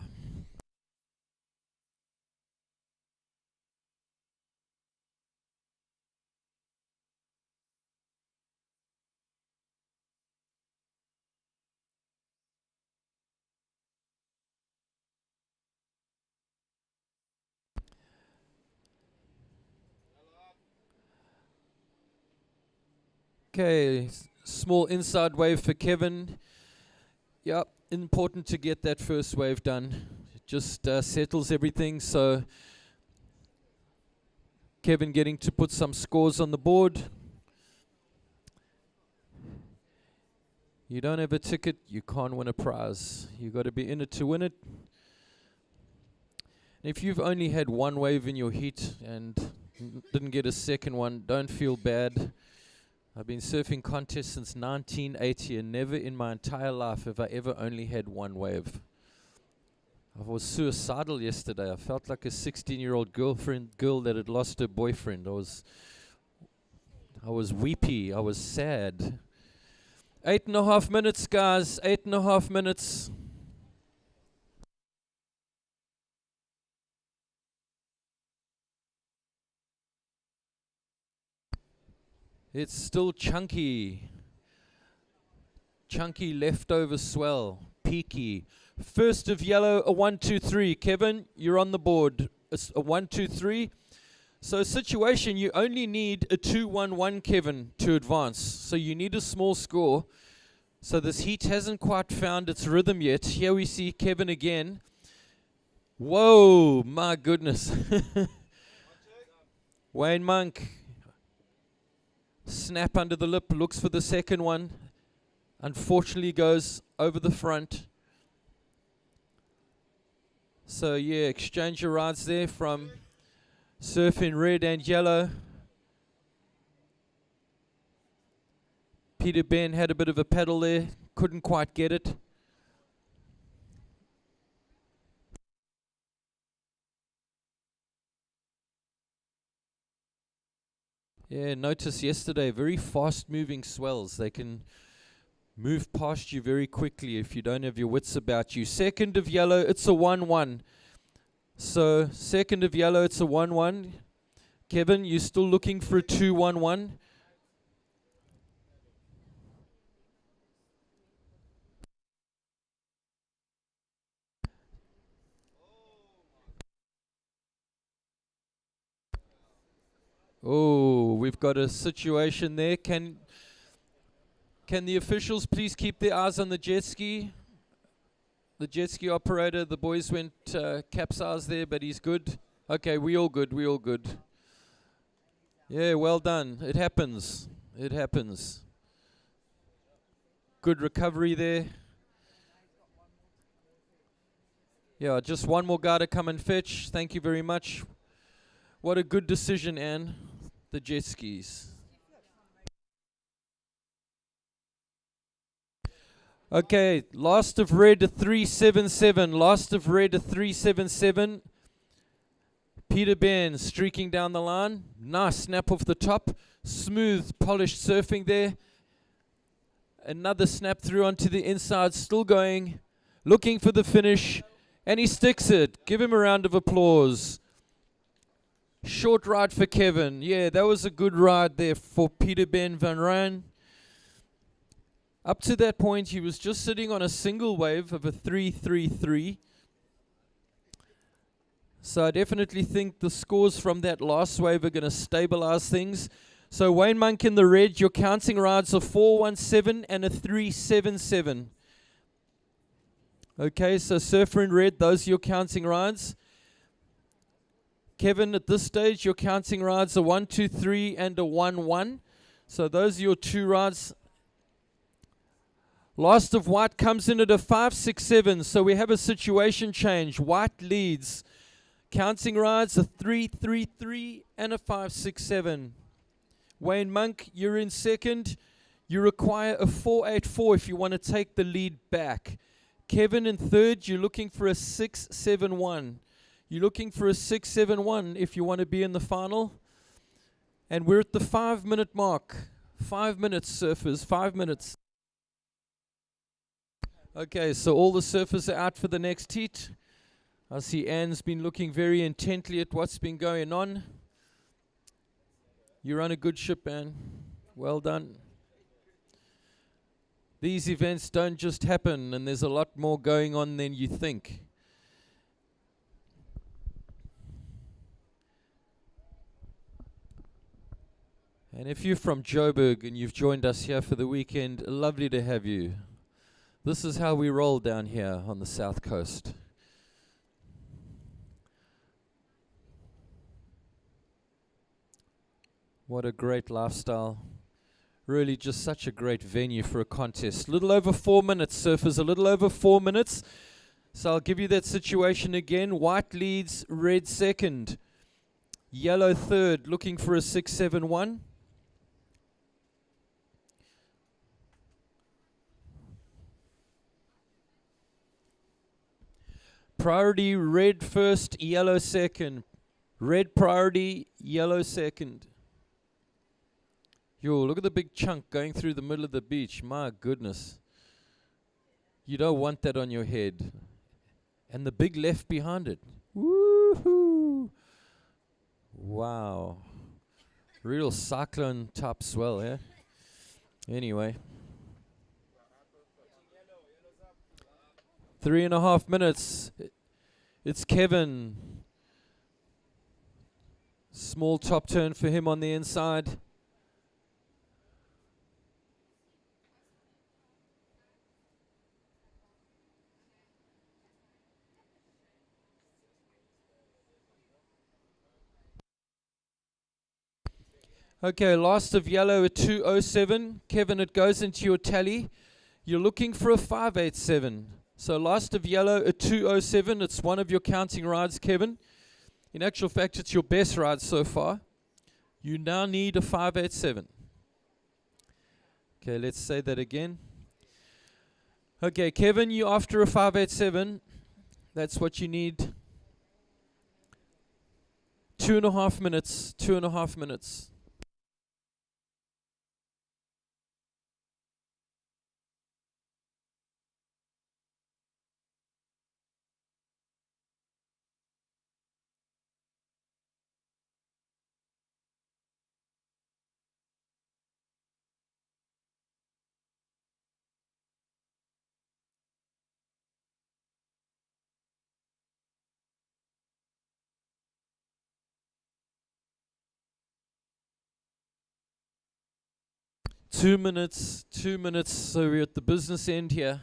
Okay, small inside wave for Kevin. Yep, important to get that first wave done. It just settles everything, so Kevin getting to put some scores on the board. You don't have a ticket, you can't win a prize. You got to be in it to win it. If you've only had one wave in your heat and didn't get a second one, don't feel bad. I've been surfing contests since 1980 and never in my entire life have I ever only had one wave. I was suicidal yesterday. I felt like a 16-year-old girl that had lost her boyfriend. I was weepy. I was sad. 8.5 minutes, guys. 8.5 minutes. It's still chunky. Chunky leftover swell. Peaky. First of yellow, a 1, 2, 3. Kevin, you're on the board. It's a 1, 2, 3. So situation, you only need a 2, 1, 1, Kevin, to advance. So you need a small score. So this heat hasn't quite found its rhythm yet. Here we see Kevin again. Whoa, my goodness. Wayne Monk. Snap under the lip, looks for the second one. Unfortunately goes over the front. So yeah, exchange your rides there from surf in red and yellow. Peter Ben had a bit of a paddle there, couldn't quite get it. Yeah, notice yesterday, very fast moving swells. They can move past you very quickly if you don't have your wits about you. Second of yellow, it's a 1-1. So, second of yellow, it's a 1-1. Kevin, you still looking for a 2-1-1? Oh, we've got a situation there. Can the officials please keep their eyes on the jet ski? The jet ski operator, the boys went capsized there, but he's good. Okay, we all good, we all good. Yeah, well done. It happens. It happens. Good recovery there. Yeah, just one more guy to come and fetch. Thank you very much. What a good decision, Anne. The jet skis. Okay, last of red, a 377. Last of red, a 377. Peter Ben streaking down the line. Nice snap off the top. Smooth, polished surfing there. Another snap through onto the inside, still going. Looking for the finish. And he sticks it. Give him a round of applause. Short ride for Kevin. Yeah, that was a good ride there for Peter Ben van Rijn. Up to that point, he was just sitting on a single wave of a 333. So I definitely think the scores from that last wave are going to stabilize things. So Wayne Monk in the red, your counting rides are 417 and a 377. Okay, so Surfer in red, those are your counting rides. Kevin, at this stage, your counting rides are 1, 2, 3 and a 1, 1. So those are your two rides. Last of white comes in at a 5, 6, 7. So we have a situation change. White leads. Counting rides a 3, 3, 3 and a 5, 6, 7. Wayne Monk, you're in second. You require a 4, 8, 4 if you want to take the lead back. Kevin in third, you're looking for a 6, 7, 1. You're looking for a 6-7-1 if you want to be in the final. And we're at the 5-minute mark. 5 minutes, surfers, 5 minutes. Okay, so all the surfers are out for the next heat. I see Anne's been looking very intently at what's been going on. You run a good ship, Anne. Well done. These events don't just happen, and there's a lot more going on than you think. And if you're from Joburg and you've joined us here for the weekend, lovely to have you. This is how we roll down here on the South Coast. What a great lifestyle. Really just such a great venue for a contest. Little over 4 minutes, surfers, a little over 4 minutes. So I'll give you that situation again. White leads, red second. Yellow third, looking for a 6-7-1. Priority, red first, yellow second. Red priority, yellow second. Yo, look at the big chunk going through the middle of the beach. My goodness. You don't want that on your head. And the big left behind it. Woohoo! Wow. Real cyclone type swell, yeah? Anyway. 3.5 minutes. It's Kevin. Small top turn for him on the inside. Okay, last of yellow at 2:07. Kevin, it goes into your tally. You're looking for a 5.87. So last of yellow at 2:07. It's one of your counting rides, Kevin. In actual fact, it's your best ride so far. You now need a 5.87. Okay, let's say that again. Okay, Kevin, you're after a 5.87. That's what you need. 2.5 minutes. 2.5 minutes. Two minutes, so we're at the business end here.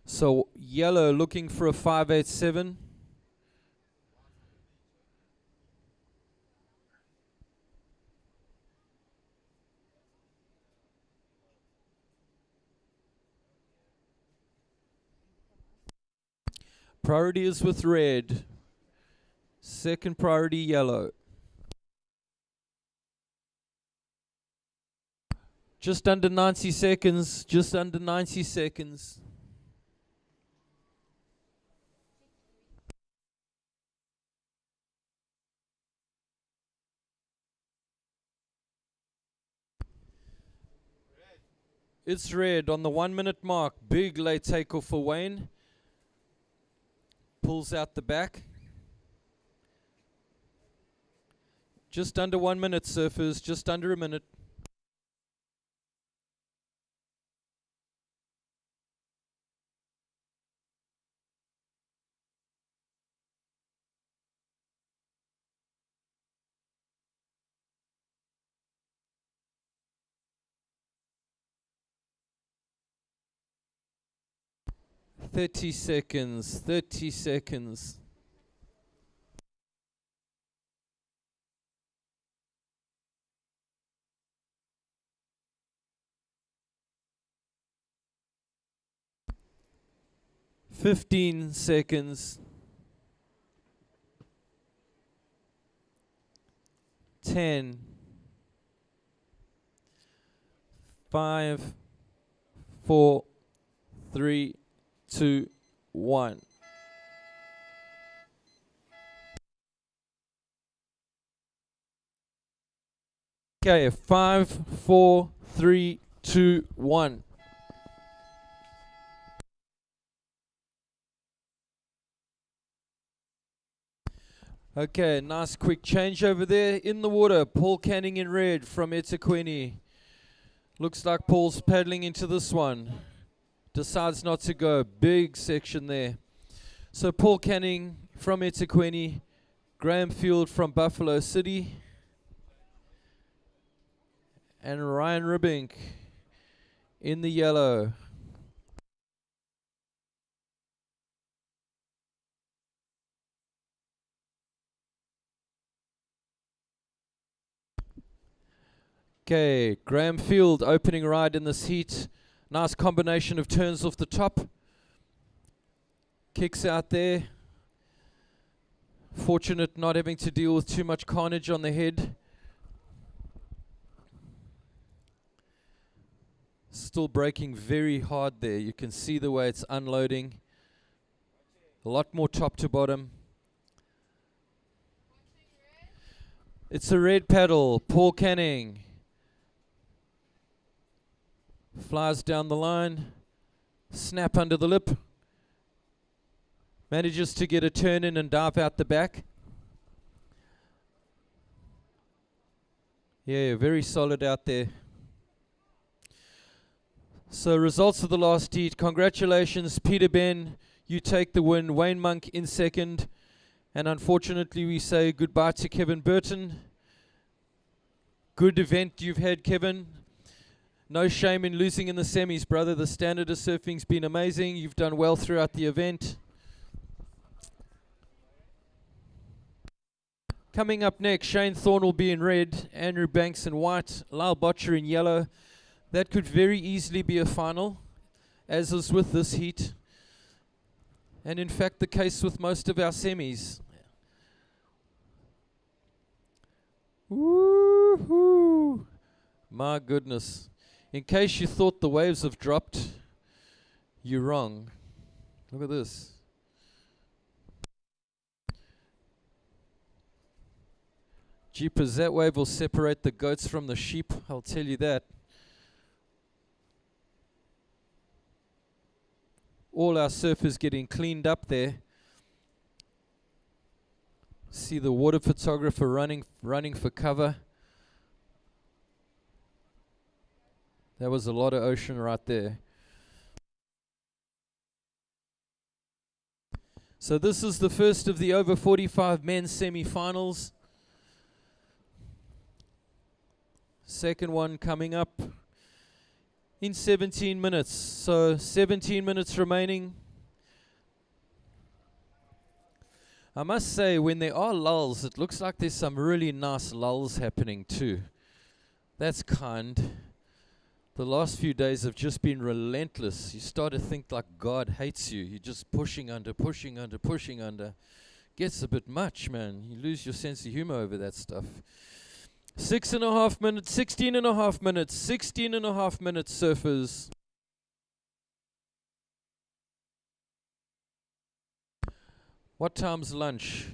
So yellow looking for a 5.87. Priority is with red. Second priority, yellow. Just under 90 seconds, just under 90 seconds. It's red on the 1 minute mark. Big late takeoff for Wayne. Pulls out the back. Just under 1 minute, surfers, just under a minute. Thirty seconds. Fifteen seconds. 10. 5, 4, 3, 2, 1. Okay, 5, 4, 3, 2, 1. Okay, nice quick change over there. In the water, Paul Canning in red from eThekwini. Looks like Paul's paddling into this one. Decides not to go. Big section there. So Paul Canning from eThekwini, Graham Field from Buffalo City, and Ryan Ribbink in the yellow. Okay, Graham Field opening ride in this heat. Nice combination of turns off the top. Kicks out there. Fortunate not having to deal with too much carnage on the head. Still braking very hard there. You can see the way it's unloading. A lot more top to bottom. It's a red paddle. Paul Canning flies down the line. Snap under the lip. Manages to get a turn in and dive out the back. Yeah, very solid out there. So results of the last heat. Congratulations, Peter Ben. You take the win. Wayne Monk in second. And unfortunately, we say goodbye to Kevin Burton. Good event you've had, Kevin. No shame in losing in the semis, brother. The standard of surfing's been amazing. You've done well throughout the event. Coming up next, Shane Thorne will be in red, Andrew Banks in white, Lyle Botcher in yellow. That could very easily be a final, as is with this heat. And in fact, the case with most of our semis. Woohoo! My goodness. In case you thought the waves have dropped, you're wrong. Look at this. Jeepers, that wave will separate the goats from the sheep, I'll tell you that. All our surfers getting cleaned up there. See the water photographer running for cover. That was a lot of ocean right there. So this is the first of the over 45 men's semi-finals. Second one coming up in 17 minutes. So 17 minutes remaining. I must say, when there are lulls, it looks like there's some really nice lulls happening too. That's kind. The last few days have just been relentless. You start to think like God hates you. You're just pushing under. Gets a bit much, man. You lose your sense of humor over that stuff. 6.5 minutes, 16.5 minutes, 16.5 minutes, surfers. What time's lunch?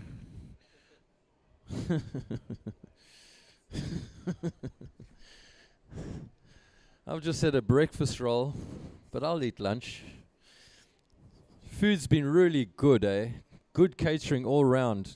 I've just had a breakfast roll, but I'll eat lunch. Food's been really good, eh? Good catering all round.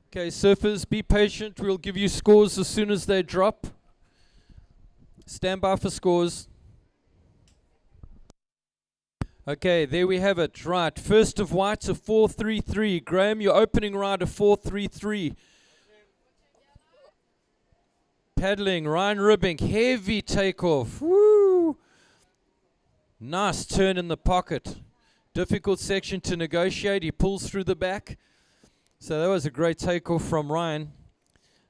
Okay, surfers, be patient. We'll give you scores as soon as they drop. Stand by for scores. Okay, there we have it. Right, first of white, a 4.33. Graham, your opening ride, a 4.33. Paddling, Ryan Ribbink, heavy takeoff. Woo! Nice turn in the pocket. Difficult section to negotiate. He pulls through the back. So that was a great takeoff from Ryan.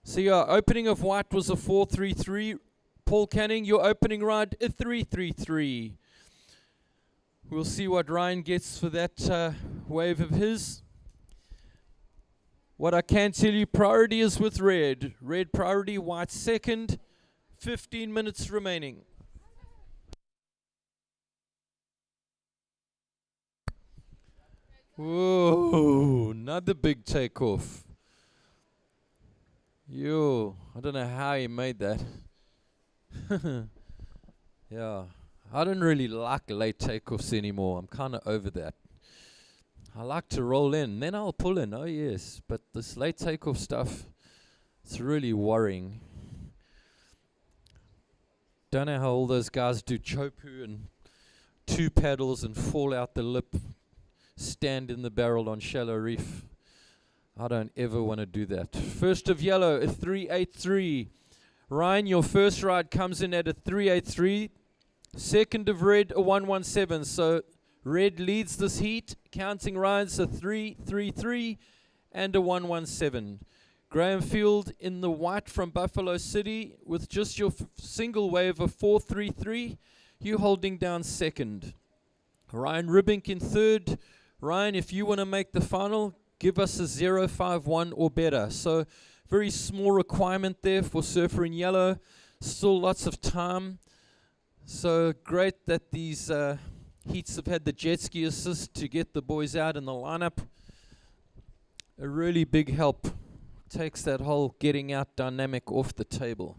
So your opening of white was a 4.33. Graham, your opening ride, a 4.33. Paddling, Ryan Ribbink, heavy takeoff. Woo! Nice turn in the pocket. Difficult section to negotiate. He pulls through the back. So that was a great takeoff from Ryan. See our opening of white was a 4.33. Paul Canning, your opening ride, a 333. We'll see what Ryan gets for that wave of his. What I can tell you, priority is with red. Red priority, white second. 15 minutes remaining. Whoa, another big takeoff. Yo, I don't know how he made that. Yeah, I don't really like late takeoffs anymore. I'm kind of over that. I like to roll in, then I'll pull in, oh yes. But this late takeoff stuff, it's really worrying. Don't know how all those guys do chopu and 2 paddles and fall out the lip, stand in the barrel on shallow reef. I don't ever want to do that. First of yellow, a 383. Ryan, your first ride comes in at a 383. Second of red, a 117. So red leads this heat, counting rides a 333 and a 117. Graham Field in the white from Buffalo City with just your single wave of 433. You holding down second. Ryan Ribink in third. Ryan, if you want to make the final, give us a 051 or better. So very small requirement there for Surfer in Yellow. Still lots of time. So great that these heats have had the jet ski assist to get the boys out in the lineup. A really big help. Takes that whole getting out dynamic off the table.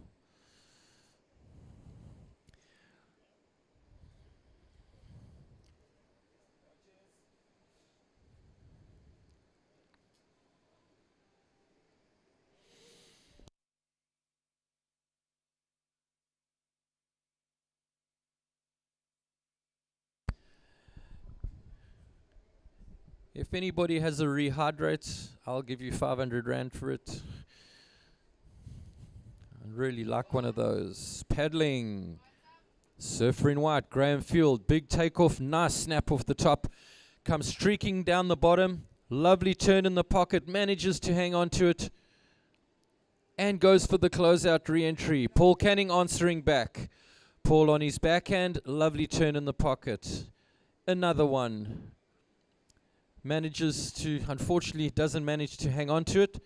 If anybody has a rehydrate, I'll give you 500 Rand for it. I'd really like one of those. Paddling. Surfer in white, Graham Field. Big takeoff, nice snap off the top. Comes streaking down the bottom. Lovely turn in the pocket, manages to hang on to it. And goes for the closeout re-entry. Paul Canning answering back. Paul on his backhand, lovely turn in the pocket. Another one. Manages to, unfortunately, doesn't manage to hang on to it.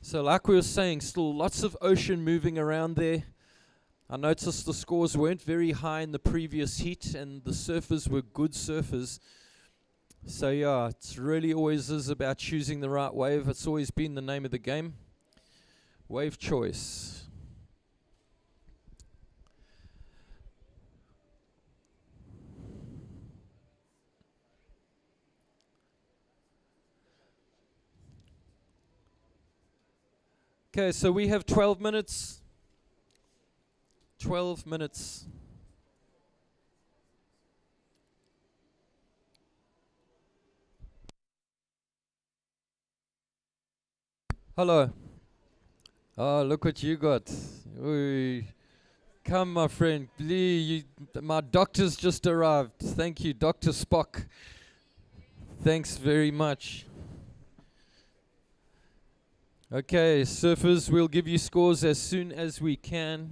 So like we were saying, still lots of ocean moving around there. I noticed the scores weren't very high in the previous heat, and the surfers were good surfers. So yeah, it's really always is about choosing the right wave. It's always been the name of the game. Wave choice. Okay, so we have 12 minutes. 12 minutes. Hello. Oh, look what you got. Oy. Come, my friend. My doctor's just arrived. Thank you, Dr. Spock. Thanks very much. Okay, surfers, we'll give you scores as soon as we can.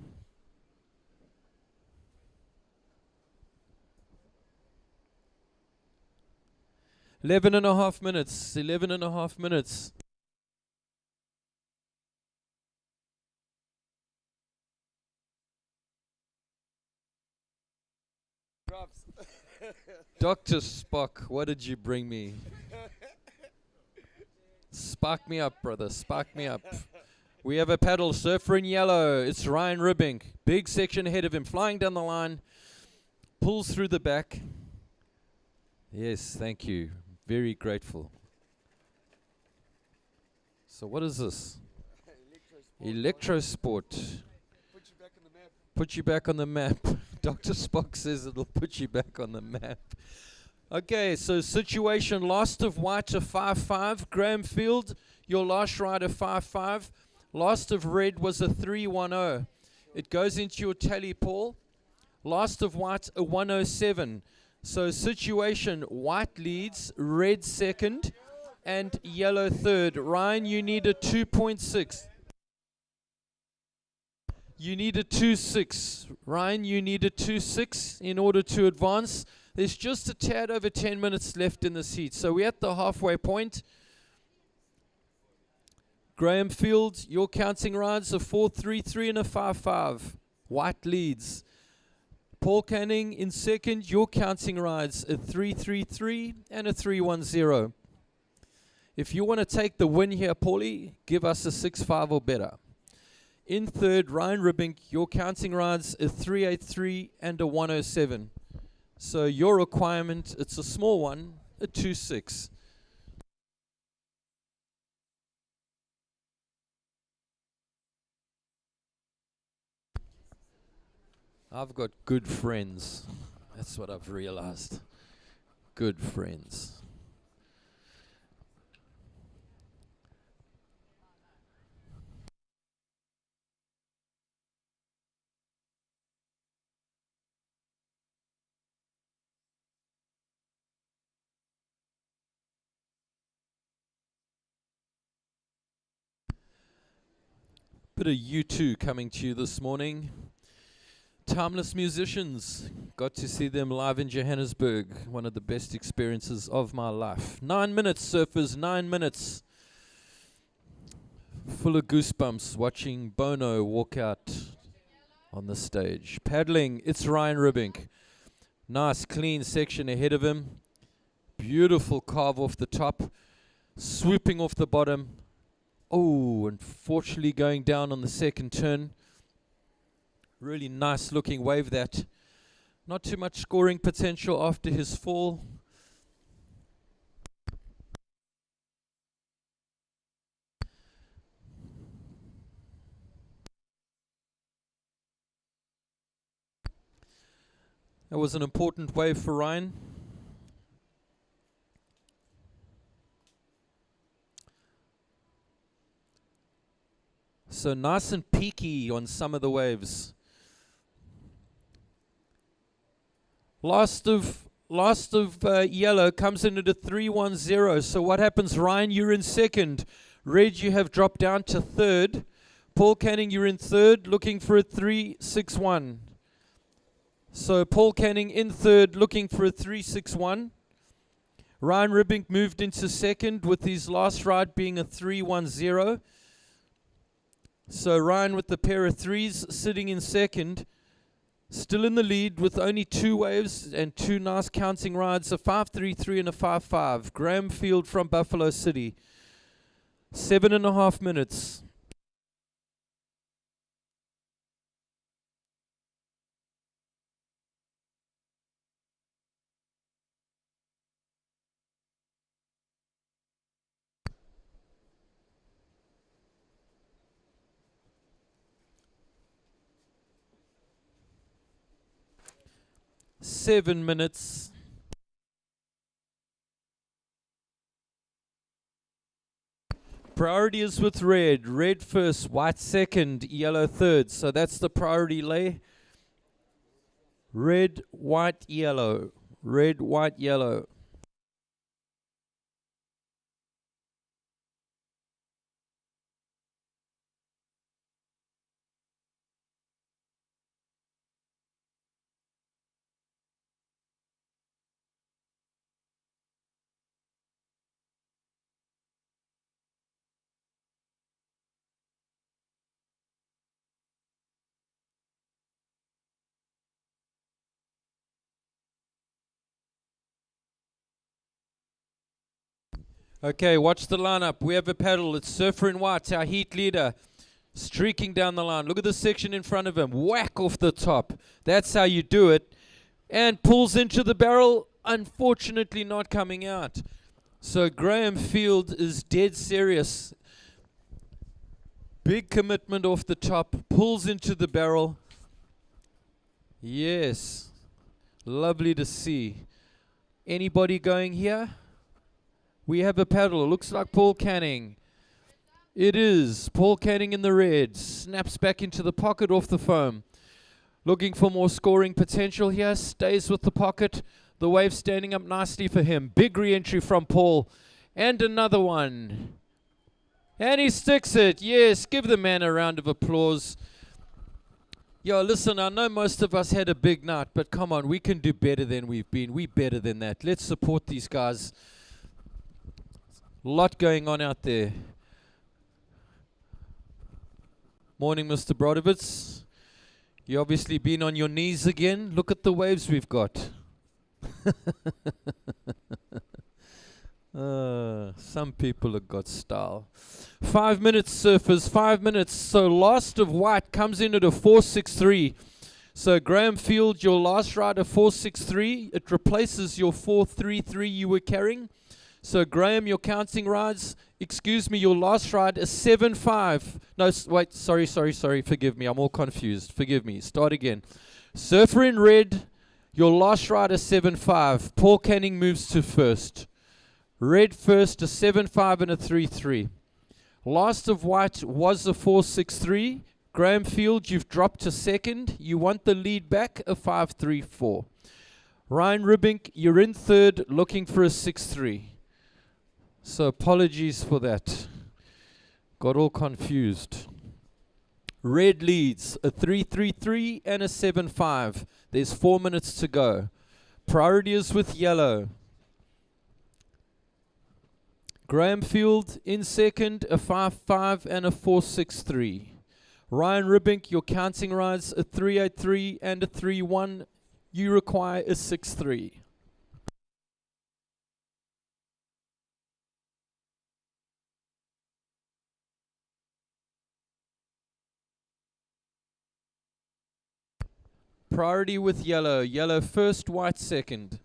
Eleven and a half minutes. Dr. Spock, what did you bring me? Spark me up, brother. Spark me up. We have a paddle. Surfer in yellow. It's Ryan Ribink. Big section ahead of him. Flying down the line. Pulls through the back. Yes, thank you. Very grateful. So what is this? Electrosport. Put you back on the map. Dr. Spock says it'll put you back on the map. Okay, so situation, last of white a 5-5. Graham Field, your last ride a 5-5. Last of red was a 3-1-0. It goes into your tally, Paul. Last of white a 107. So situation, white leads, red second, and yellow third. Ryan, you need a 2.6. You need a 2-6. Ryan, you need a 2-6 in order to advance. There's just a tad over 10 minutes left in this heat. So we're at the halfway point. Graham Field, your counting rides, a 4.33 and a 5.5. White leads. Paul Canning in second, your counting rides, a 3.33 and a 3.10. If you want to take the win here, Paulie, give us a 6.5 or better. In third, Ryan Ribbink, your counting rides, a 3.83 and a 1.07. So your requirement, it's a small one, a 2.6. I've got good friends. That's what I've realized. Good friends. Bit of U2 coming to you this morning. Timeless Musicians. Got to see them live in Johannesburg. One of the best experiences of my life. 9 minutes, surfers, 9 minutes. Full of goosebumps watching Bono walk out on the stage. Paddling, it's Ryan Ribbink. Nice, clean section ahead of him. Beautiful carve off the top. Swooping off the bottom. Oh, unfortunately going down on the second turn. Really nice looking wave that. Not too much scoring potential after his fall. That was an important wave for Ryan. So nice and peaky on some of the waves. Last of yellow comes in at a 3.10. So what happens, Ryan? You're in second. Red, you have dropped down to third. Paul Canning, you're in third, looking for a 3.61. So Paul Canning in third, looking for a 3.61. Ryan Ribbink moved into second with his last ride being a 3.10. So Ryan with the pair of threes sitting in second. Still in the lead with only 2 waves and 2 nice counting rides, a 5.33 and a 5.5. Graham Field from Buffalo City. 7.5 minutes. Seven minutes. Priority is with red. Red first, white second, yellow third. So that's the priority lay. Red, white, yellow. Red, white, yellow. Okay, watch the lineup. We have a paddle. It's Surfer in White, our heat leader, streaking down the line. Look at the section in front of him. Whack off the top. That's how you do it. And pulls into the barrel. Unfortunately not coming out. So Graham Field is dead serious. Big commitment off the top. Pulls into the barrel. Yes. Lovely to see. Anybody going here? We have a paddle. It looks like Paul Canning. It is. Paul Canning in the red. Snaps back into the pocket off the foam. Looking for more scoring potential here. Stays with the pocket. The wave standing up nicely for him. Big re-entry from Paul. And another one. And he sticks it. Yes, give the man a round of applause. Yo, listen, I know most of us had a big night, but come on, we can do better than we've been. We better than that. Let's support these guys. A lot going on out there. Morning, Mr. Brodovitz. You obviously been on your knees again. Look at the waves we've got. Some people have got style. 5 minutes, surfers, 5 minutes. So last of white comes in at a 4.63. So Graham Field, your last ride a 4.63. It replaces your 4.33 you were carrying. So Graham, your counting rides, excuse me, your last ride a 7.5. No, wait, sorry, forgive me, I'm all confused. Forgive me, start again. Surfer in red, your last ride a 7.5. Paul Canning moves to first. Red first, a 7.5 and a 3.3. Last of white was a 4.63. Graham Field, you've dropped to second. You want the lead back, a 5.34. Ryan Ribink, you're in third, looking for a 6.3. So apologies for that. Got all confused. Red leads, a 3.33 and a 7.5. There's 4 minutes to go. Priority is with yellow. Graham Field in second, a 5.5 and a 4.63. Ryan Ribink, your counting rides, a 3.83 and a 3.1. You require a 6.3. Priority with yellow. Yellow first, white second.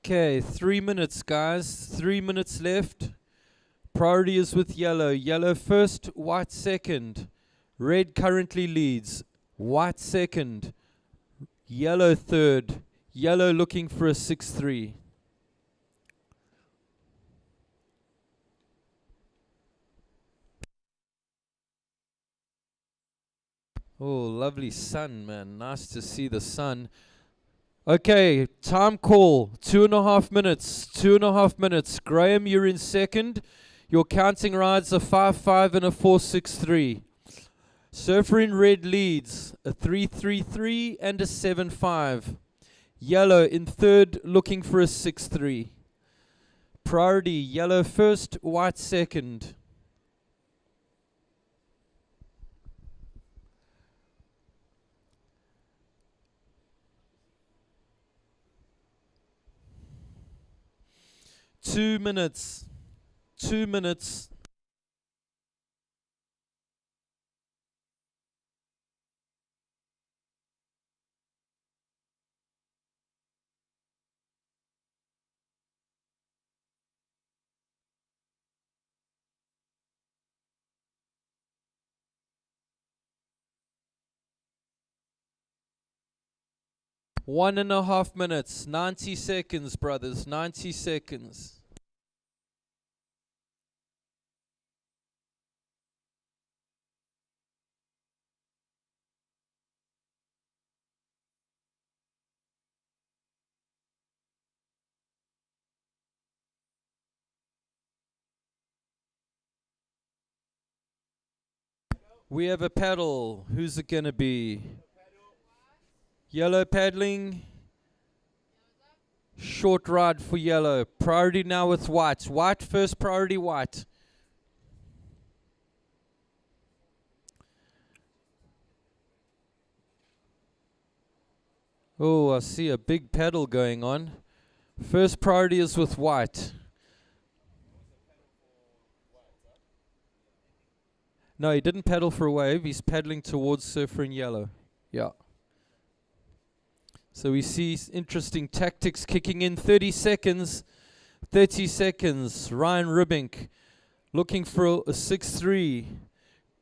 Okay, 3 minutes, guys. 3 minutes left. Priority is with yellow. Yellow first, white second. Red currently leads. White second. Yellow third. Yellow looking for a 6.3. Oh, lovely sun, man. Nice to see the sun. Okay, time call. 2.5 minutes. 2.5 minutes. Graham, you're in second. Your counting rides a 5.5 and a 4.63. Surfer in red leads, a 3.33 and a 7.5. Yellow in third, looking for a 6.3. Priority, yellow first, white second. Two minutes. 2 minutes. One and a half minutes. 90 seconds, brothers. 90 seconds. We have a paddle. Who's it going to be? Yellow paddling. Short ride for yellow. Priority now with white. White first, priority white. Oh, I see a big paddle going on. First priority is with white. No, he didn't paddle for a wave. He's paddling towards surfer in yellow. Yeah. So we see interesting tactics kicking in. 30 seconds. 30 seconds. Ryan Ribink looking for a 6.3.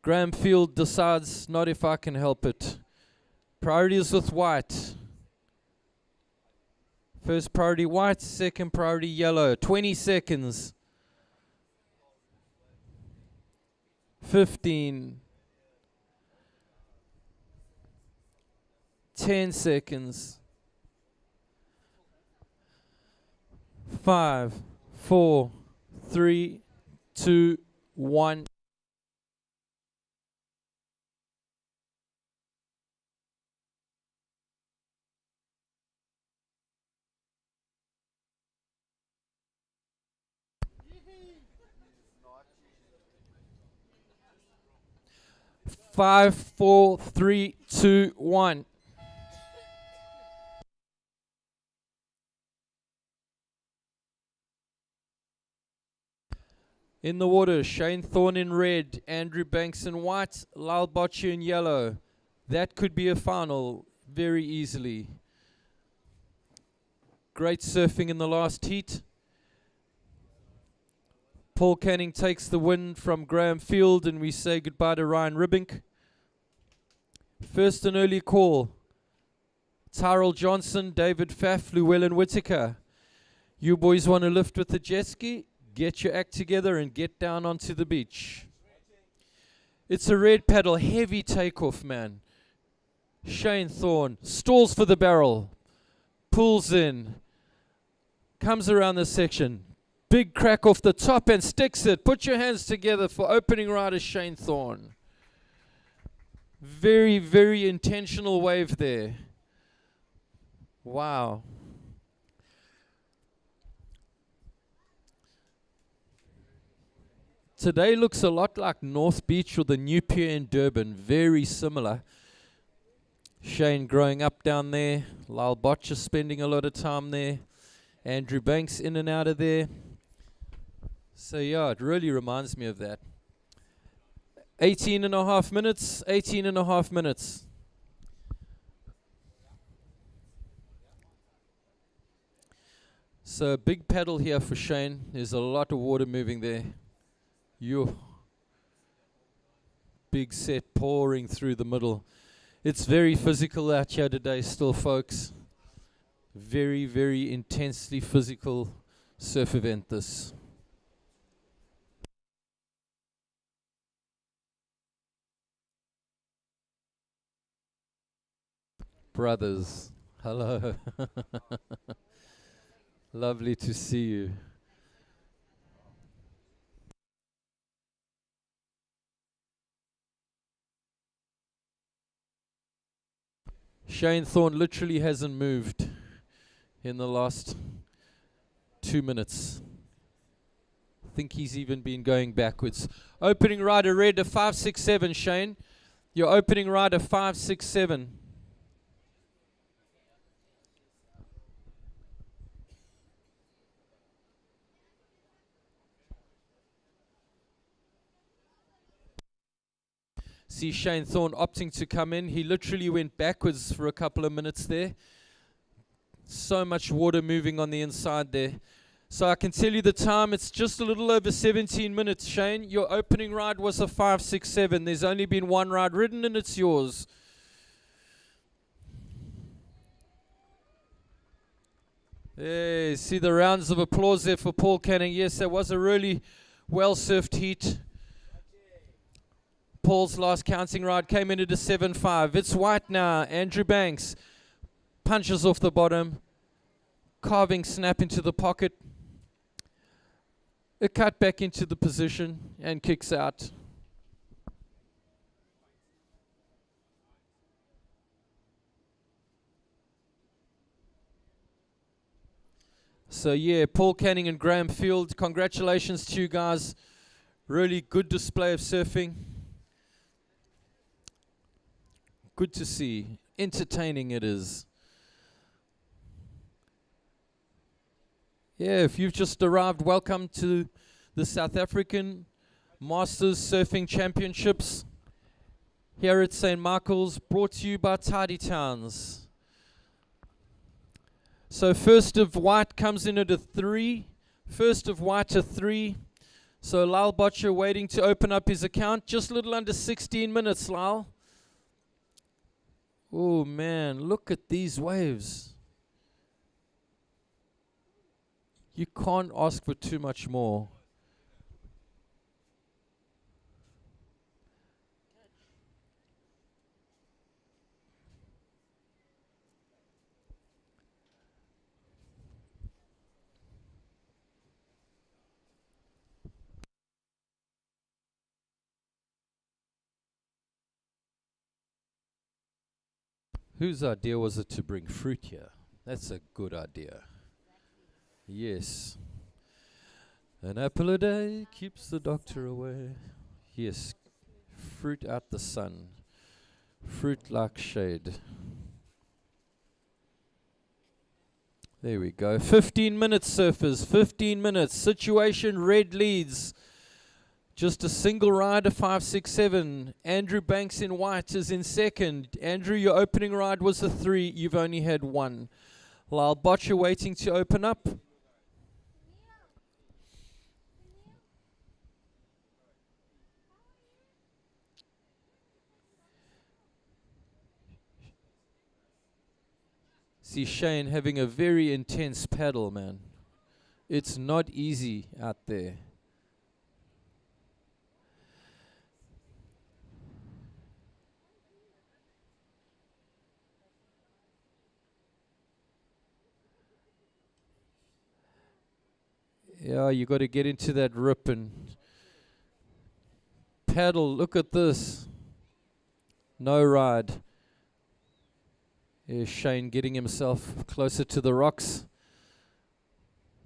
Graham Field decides, not if I can help it. Priority is with white. First priority white, second priority yellow. 20 seconds. 15. 10 seconds. 5, 4, 3, 2, 1. Five, four, three, two, one. In the water, Shane Thorne in red, Andrew Banks in white, Lal Boccia in yellow. That could be a final very easily. Great surfing in the last heat. Paul Canning takes the win from Graham Field, and we say goodbye to Ryan Ribbink. First an early call. Tyrell Johnson, David Pfaff, Llewellyn Whittaker. You boys want to lift with the jet ski? Get your act together and get down onto the beach. It's a red paddle, heavy takeoff, man. Shane Thorne stalls for the barrel, pulls in, comes around the section. Big crack off the top and sticks it. Put your hands together for opening rider Shane Thorne. Very, very intentional wave there. Wow. Today looks a lot like North Beach or the New Pier in Durban. Very similar. Shane growing up down there. Lal Boccia spending a lot of time there. Andrew Banks in and out of there. So yeah, it really reminds me of that. 18 and a half minutes, 18 and a half minutes. So big paddle here for Shane. There's a lot of water moving there. Big set pouring through the middle. It's very physical out here today still, folks. Very, very intensely physical surf event this. Brothers, hello. Lovely to see you. Shane Thorne literally hasn't moved in the last 2 minutes. I think he's even been going backwards. Opening rider red, a 5.67, Shane. Your opening rider 5.67. See Shane Thorne opting to come in. He literally went backwards for a couple of minutes there. So much water moving on the inside there. So I can tell you the time, it's just a little over 17 minutes, Shane. Your opening ride was a 5.67. There's only been one ride ridden and it's yours. Hey, see the rounds of applause there for Paul Canning. Yes, that was a really well-surfed heat. Paul's last counting ride came in at a 7.5. It's white now. Andrew Banks punches off the bottom. Carving snap into the pocket. A cut back into the position and kicks out. So yeah, Paul Canning and Graham Field, congratulations to you guys. Really good display of surfing. Good to see. Entertaining it is. Yeah, if you've just arrived, welcome to the South African Masters Surfing Championships here at St. Michael's, brought to you by Tidy Towns. So first of white comes in at a 3. First of white a 3. So Lal Boccia waiting to open up his account. Just a little under 16 minutes, Lal. Oh man, look at these waves. You can't ask for too much more. Whose idea was it to bring fruit here? That's a good idea. Yes. An apple a day keeps the doctor away. Yes. Fruit out the sun. Fruit like shade. There we go. 15 minutes, surfers. 15 minutes. Situation, red leads. Just a single rider, 5, 6, 7. Andrew Banks in white is in second. Andrew, your opening ride was a 3. You've only had 1. Lyle Botcher waiting to open up. See Shane having a very intense paddle, man. It's not easy out there. Yeah, you got to get into that rip and paddle. Look at this. No ride. Here's Shane getting himself closer to the rocks.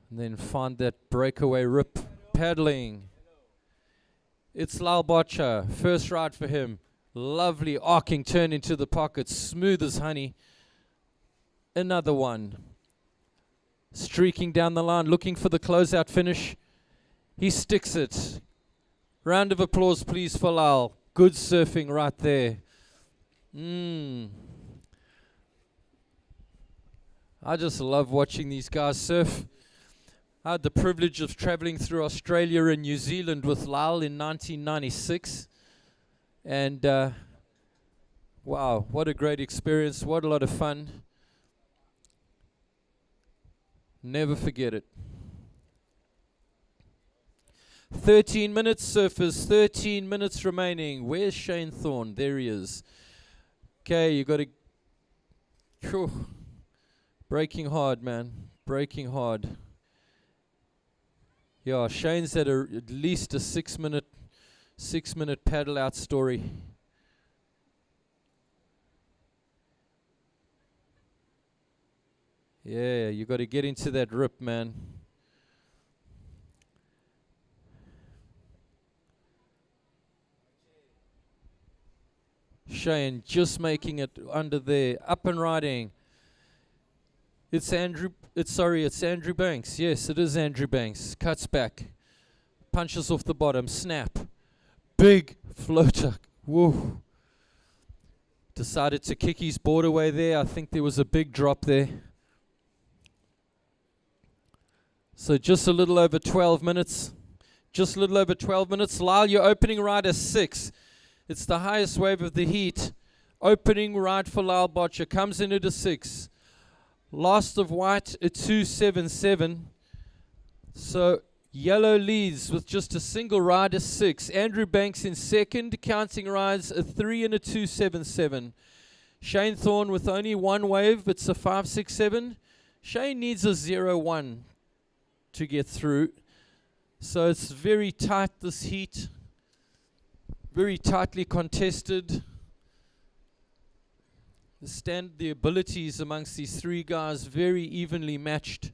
And then find that breakaway rip. Paddling. It's Lyle Botcher. First ride for him. Lovely arcing turn into the pocket. Smooth as honey. Another one. Streaking down the line, looking for the closeout finish. He sticks it. Round of applause, please, for Lyle. Good surfing right there. I just love watching these guys surf. I had the privilege of traveling through Australia and New Zealand with Lyle in 1996. And wow, what a great experience. What a lot of fun. Never forget it. 13 minutes, surfers. 13 minutes remaining. Where's Shane Thorne? There he is. Okay, you got to... Braking hard, man. Braking hard. Yeah, Shane's had at least a 6 minute paddle out story. Yeah, you got to get into that rip, man. Shane just making it under there, up and riding. It's Andrew Banks. Yes, it is Andrew Banks. Cuts back, punches off the bottom, snap. Big floater. Whoa. Decided to kick his board away there. I think there was a big drop there. So just a little over 12 minutes. Just a little over 12 minutes. Lyle, your opening ride is 6. It's the highest wave of the heat. Opening ride for Lyle Botcher. Comes in at a 6. Last of white, a 2.77. So yellow leads with just a single ride, a 6. Andrew Banks in second. Counting rides, a 3 and a 2.77. Shane Thorne with only 1 wave. It's a 5.67. Shane needs a 0.1 to get through. So it's very tight, this heat. Very tightly contested. The abilities amongst these 3 guys very evenly matched.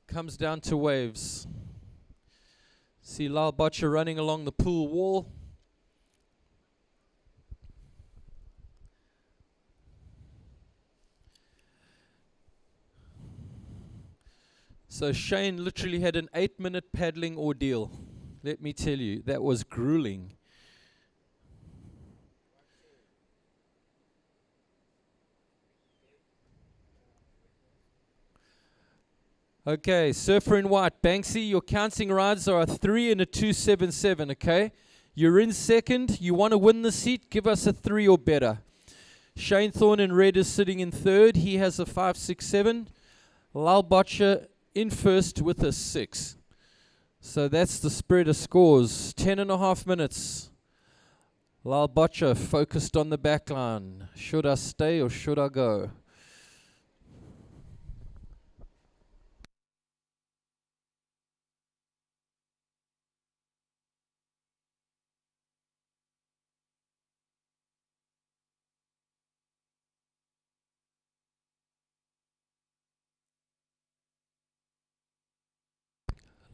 Comes down to waves. See Lyle Botcher running along the pool wall. So Shane literally had an 8-minute paddling ordeal. Let me tell you, that was grueling. Okay, surfer in white. Banksy, your counting rides are a 3 and a 2.77, okay? You're in second. You want to win the seat? Give us a 3 or better. Shane Thorne in red is sitting in third. He has a 5.67. Lyle Botcher in first with a 6. So that's the spread of scores. 10.5 minutes. Lal Botcha focused on the back line. Should I stay or should I go?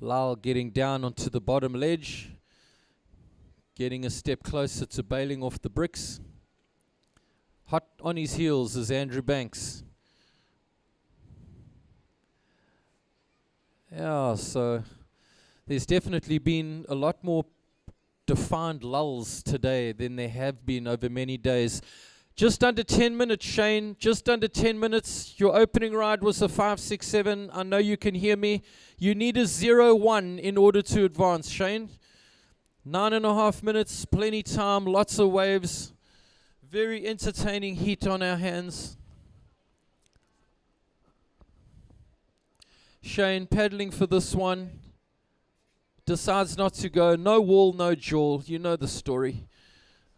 Lal getting down onto the bottom ledge, getting a step closer to bailing off the bricks. Hot on his heels is Andrew Banks. Yeah, so there's definitely been a lot more defined lulls today than there have been over many days. Just under 10 minutes, Shane. Just under 10 minutes. Your opening ride was a 5.67. I know you can hear me. You need a 0.1 in order to advance, Shane. 9.5 minutes, plenty time, lots of waves. Very entertaining heat on our hands. Shane paddling for this one. Decides not to go. No wall, no jaw. You know the story.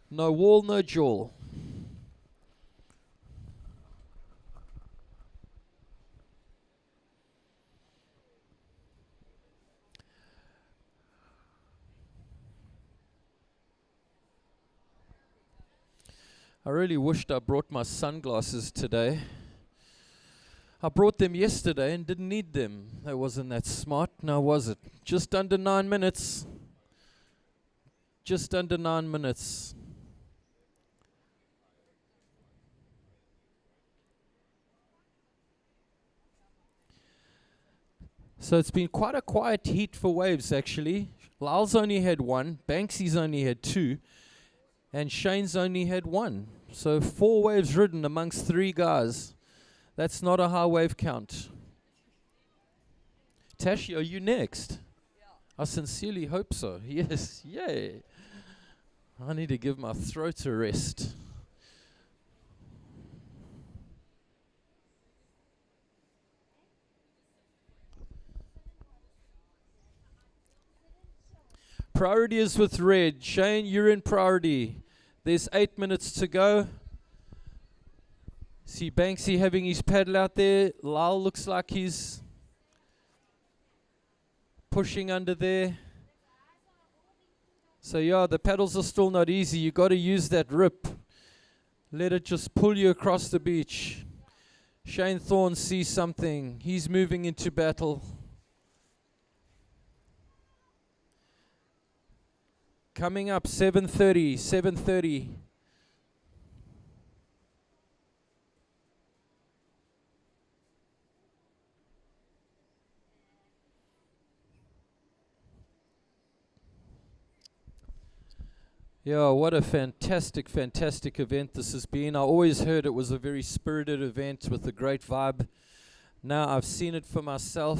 No wall, no jaw. I really wished I brought my sunglasses today. I brought them yesterday and didn't need them. That wasn't that smart, now was it? Just under 9 minutes. Just under 9 minutes. So it's been quite a quiet heat for waves, actually. Lal's only had 1, Banksy's only had 2, and Shane's only had 1. So 4 waves ridden amongst 3 guys. That's not a high wave count. Tashi, are you next? Yeah. I sincerely hope so. Yes, yay. I need to give my throat a rest. Priority is with red. Shane, you're in priority. There's 8 minutes to go. See Banksy having his paddle out there. Lal looks like he's pushing under there. So yeah, the paddles are still not easy. You got to use that rip. Let it just pull you across the beach. Shane Thorne sees something. He's moving into battle. Coming up, 7:30, 7:30. Yeah, what a fantastic, fantastic event this has been. I always heard it was a very spirited event with a great vibe. Now I've seen it for myself.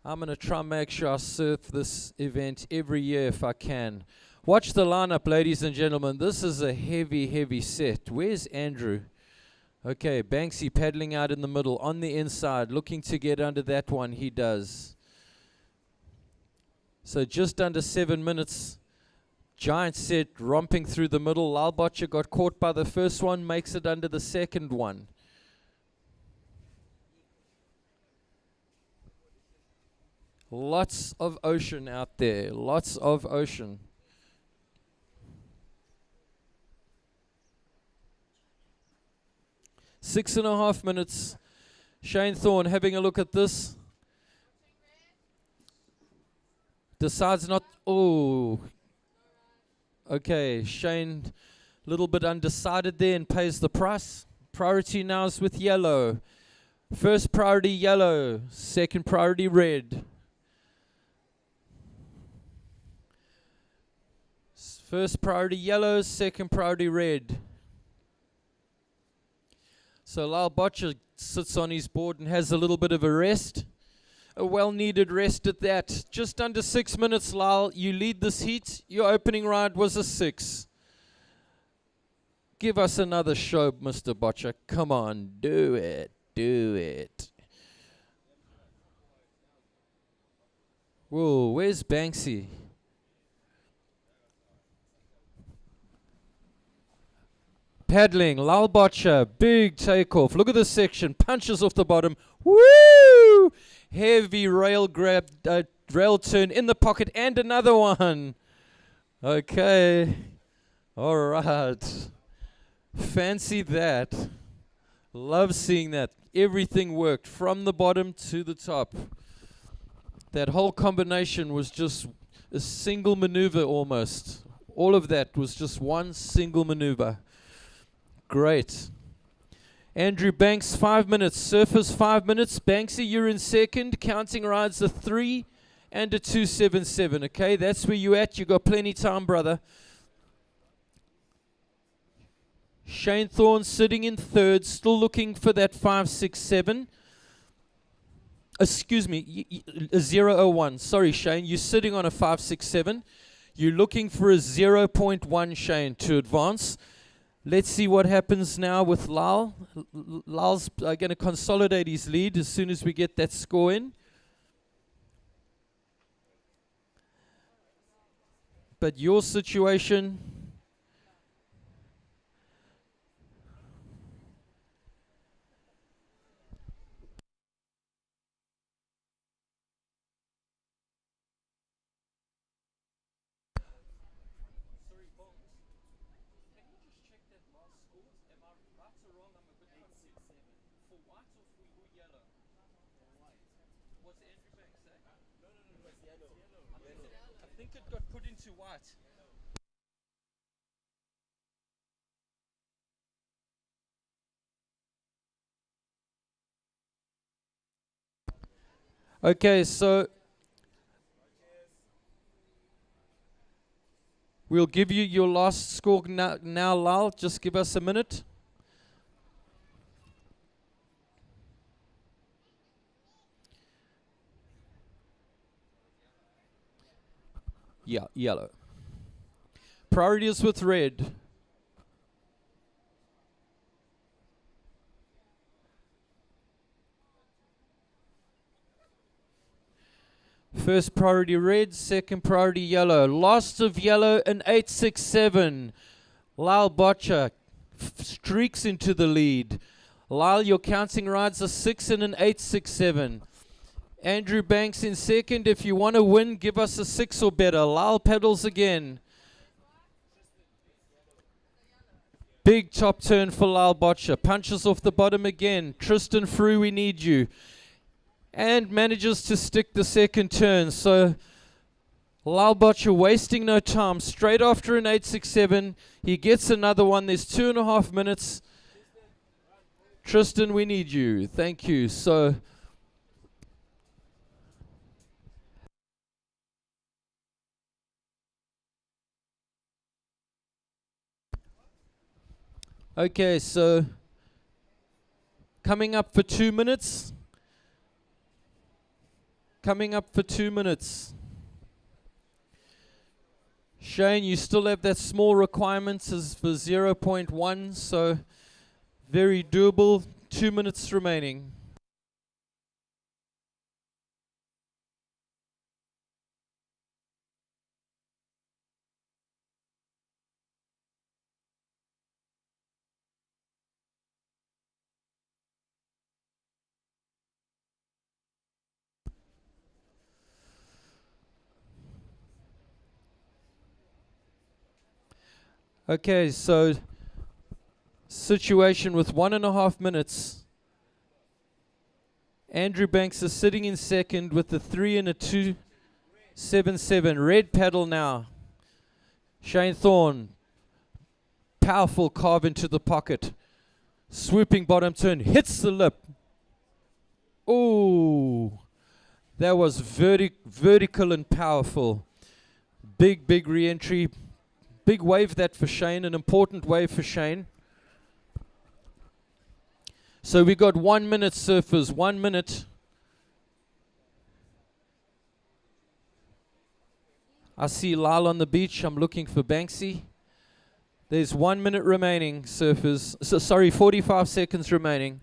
I'm going to try and make sure I surf this event every year if I can. Watch the lineup, ladies and gentlemen. This is a heavy, heavy set. Where's Andrew? Okay, Banksy paddling out in the middle, on the inside, looking to get under that one. He does. So just under 7 minutes. Giant set romping through the middle. Lal Botcha got caught by the first one, makes it under the second one. Lots of ocean out there. Lots of ocean. Six and a half minutes. Shane Thorne having a look at this. Decides not. Oh. Okay, Shane a little bit undecided there and pays the price. Priority now is with yellow. First priority yellow. Second priority red. First priority yellow, second priority red. So Lal Botcha sits on his board and has a little bit of a rest. A well-needed rest at that. Just under 6 minutes, Lal. You lead this heat. Your opening ride was a 6. Give us another show, Mr. Botcha. Come on, do it. Do it. Whoa, where's Banksy? Paddling, Lal Botcha, big takeoff. Look at this section, punches off the bottom. Woo! Heavy rail grab, rail turn in the pocket, and another one. Okay. All right. Fancy that. Love seeing that. Everything worked from the bottom to the top. That whole combination was just a single maneuver almost. All of that was just one single maneuver. Great. Andrew Banks, 5 minutes. Surfers, 5 minutes. Banksy, you're in second. Counting rides a 3 and a 277. Okay, that's where you at. You got plenty time, brother. Shane Thorne sitting in third, still looking for that 567. Excuse me, a 001. Sorry, Shane, you're sitting on a 567. You're looking for a 0.1, Shane, to advance. Let's see what happens now with Lal. Lal's going to consolidate his lead as soon as we get that score in. But your situation... I think it got put into white. Okay, so we'll give you your last score now, Lal. Just give us a minute. Yeah, yellow. Priority is with red. First priority red, second priority yellow. Last of yellow, an 867. Lal Botcha streaks into the lead. Lal, your counting rides a 6 and an 867. Andrew Banks in second. If you want to win, give us a 6 or better. Lal pedals again. Big top turn for Lal Botcha. Punches off the bottom again. Tristan Frew, we need you. And manages to stick the second turn. So Lal Botcha wasting no time. Straight after an 867, he gets another one. There's 2.5 minutes. Tristan, we need you. Thank you. So okay, so coming up for 2 minutes. Coming up for 2 minutes. Shane, you still have that small requirement as for 0.1, so very doable. 2 minutes remaining. Okay, so situation with 1.5 minutes. Andrew Banks is sitting in second with the 3 and a 277. Red paddle now. Shane Thorne, powerful carve into the pocket. Swooping bottom turn, hits the lip. Oh, that was vertical and powerful. Big re-entry. Big wave that for Shane, an important wave for Shane. So we got 1 minute, surfers, 1 minute. I see Lal on the beach. I'm looking for Banksy. There's 1 minute remaining, surfers. So, sorry, 45 seconds remaining.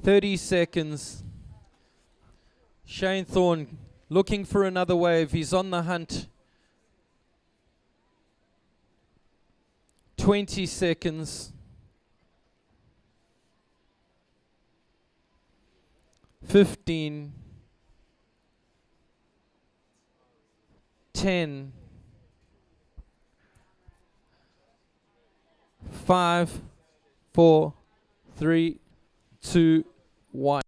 30 seconds. Shane Thorne looking for another wave. He's on the hunt. 20 seconds. 15. 10. 5, 4, 3, 2, 1.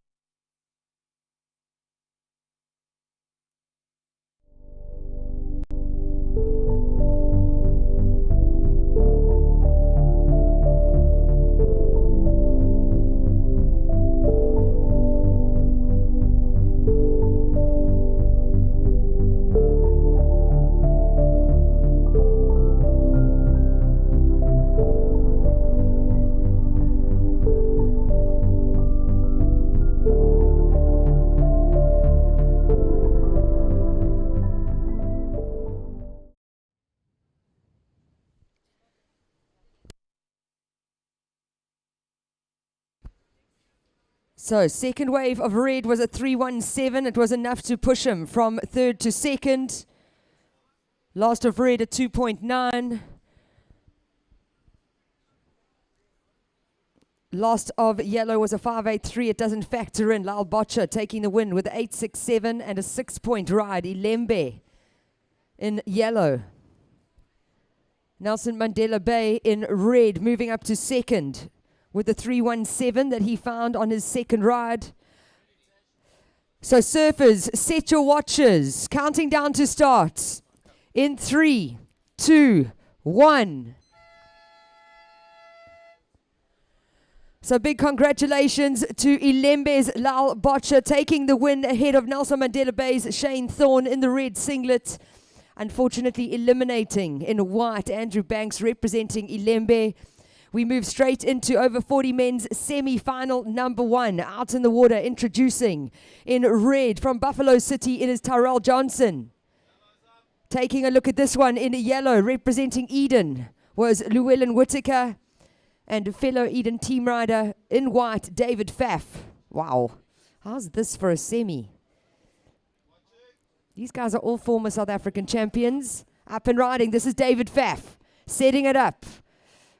So second wave of red was a 317. It was enough to push him from third to second. Last of red at 2.9. Last of yellow was a 583. It doesn't factor in. Lal Botcha taking the win with 867 and a 6-point ride. Ilembe in yellow. Nelson Mandela Bay in red, moving up to second with the 317 that he found on his second ride. So surfers, set your watches. Counting down to start. In 3, 2, 1. So big congratulations to Ilembe's Lal Botcha taking the win ahead of Nelson Mandela Bay's Shane Thorne in the red singlet. Unfortunately eliminating in white Andrew Banks representing Ilembe. We move straight into over 40 men's semi-final number 1. Out in the water, introducing in red from Buffalo City, it is Tyrell Johnson. Taking a look at this one in yellow, representing Eden, was Llewellyn Whitaker. And fellow Eden team rider in white, David Pfaff. Wow, how's this for a semi? These guys are all former South African champions. Up and riding, this is David Pfaff, setting it up.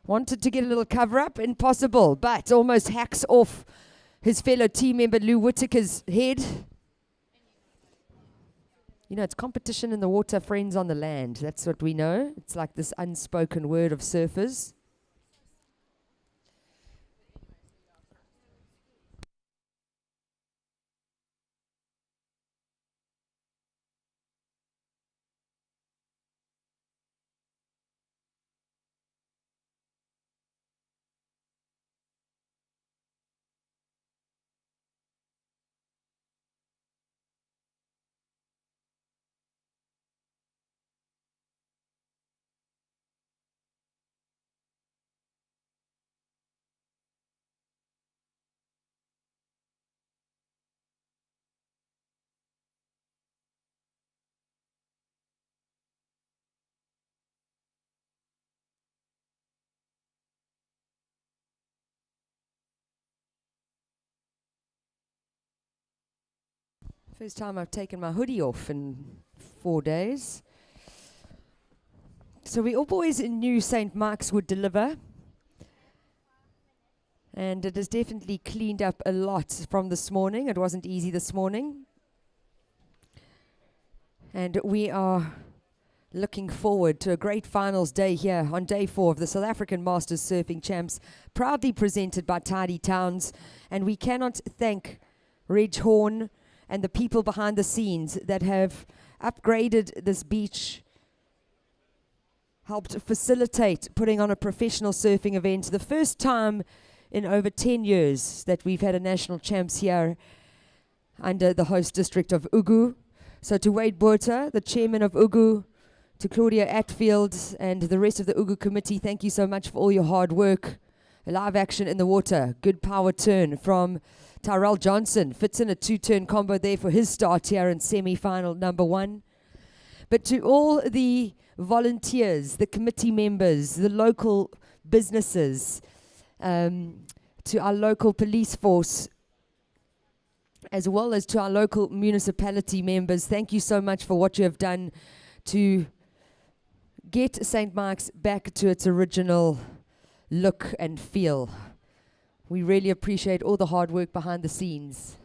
Wanted to get a little cover up, impossible, but almost hacks off his fellow team member Lou Whitaker's head. You know, it's competition in the water, friends on the land. That's what we know. It's like this unspoken word of surfers. First time I've taken my hoodie off in 4 days. So we always knew St. Mark's would deliver. And it has definitely cleaned up a lot from this morning. It wasn't easy this morning. And we are looking forward to a great finals day here on day 4 of the South African Masters Surfing Champs, proudly presented by Tidy Towns. And we cannot thank Reg Horn and the people behind the scenes that have upgraded this beach, helped facilitate putting on a professional surfing event. The first time in over 10 years that we've had a national champs here under the host district of Ugu. So to Wade Botha, the chairman of Ugu, to Claudia Atfield and the rest of the Ugu committee, thank you so much for all your hard work. Live action in the water, good power turn from Tyrell Johnson, fits in a 2-turn combo there for his start here in semi-final number 1. But to all the volunteers, the committee members, the local businesses, to our local police force, as well as to our local municipality members. Thank you so much for what you have done to get St. Mark's back to its original look and feel. We really appreciate all the hard work behind the scenes.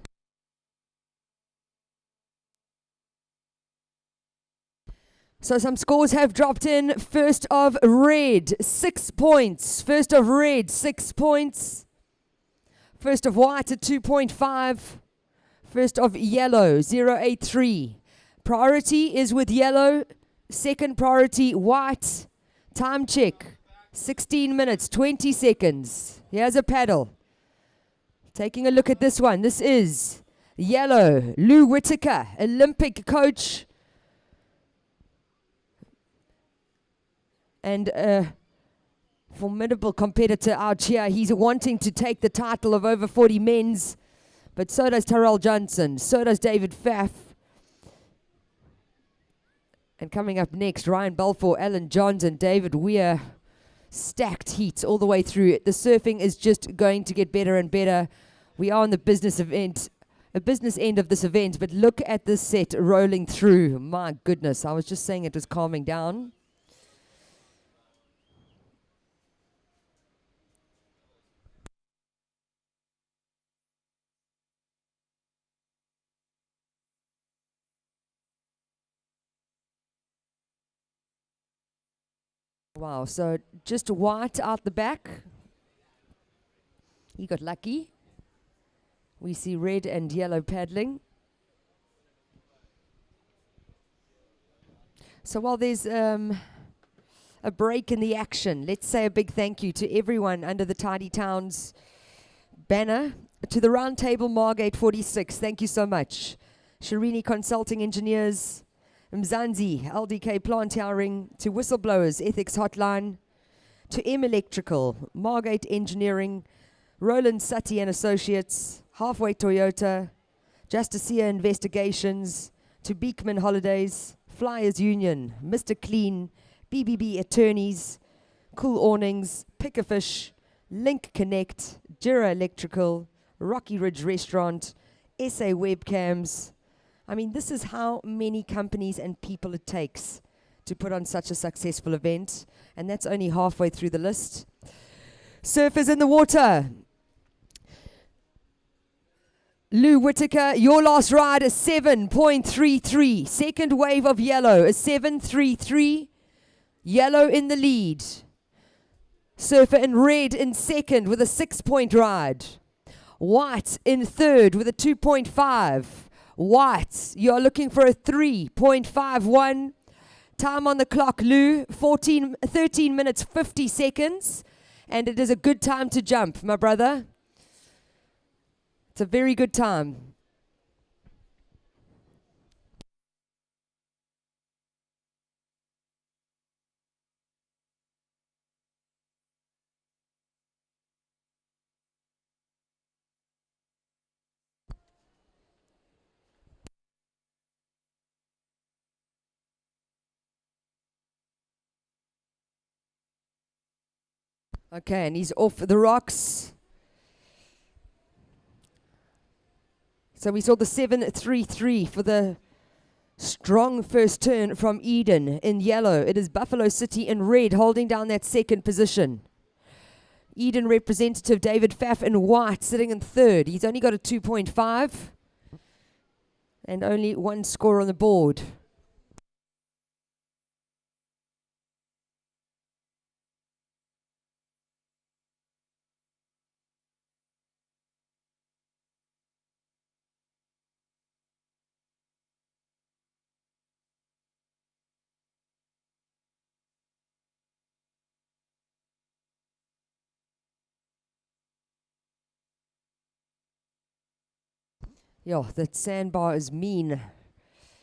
So some scores have dropped in. First of red, 6 points. First of red, 6 points. First of white at 2.5. First of yellow, 0.83. Priority is with yellow. Second priority, white. Time check, 16 minutes, 20 seconds. Here's a paddle. Taking a look at this one. This is yellow, Lou Whitaker, Olympic coach. And a formidable competitor out here. He's wanting to take the title of over 40 men's, but so does Terrell Johnson, so does David Pfaff. And coming up next, Ryan Balfour, Alan Johns, and David Weir. Stacked heats all the way through. The surfing is just going to get better and better. We are on the business end of this event, but look at this set rolling through. My goodness, I was just saying it was calming down. Wow, so just white out the back. He got lucky. We see red and yellow paddling. So while there's a break in the action, let's say a big thank you to everyone under the Tidy Towns banner. To the Round Table Margate 46, thank you so much. Sharini Consulting Engineers, Mzansi, LDK Plant Hiring, to Whistleblowers Ethics Hotline, to M Electrical, Margate Engineering, Roland Sutty and Associates, Halfway Toyota, Justicia Investigations, to Beekman Holidays, Flyers Union, Mr. Clean, BBB Attorneys, Cool Awnings, Pick a Fish, Link Connect, Jira Electrical, Rocky Ridge Restaurant, SA Webcams. I mean, this is how many companies and people it takes to put on such a successful event, and that's only halfway through the list. Surfers in the water. Lou Whitaker, your last ride, a 7.33. Second wave of yellow, a 7.33. Yellow in the lead. Surfer in red in second with a 6-point ride. White in third with a 2.5. White, you're looking for a 3.51. Time on the clock, Lou, 13 minutes 50 seconds. And it is a good time to jump, my brother. It's a very good time. Okay, and he's off the rocks. So we saw the 7.33 for the strong first turn from Eden in yellow. It is Buffalo City in red holding down that second position. Eden representative David Pfaff in white sitting in third. He's only got a 2.5 and only one score on the board. Yeah, that sandbar is mean.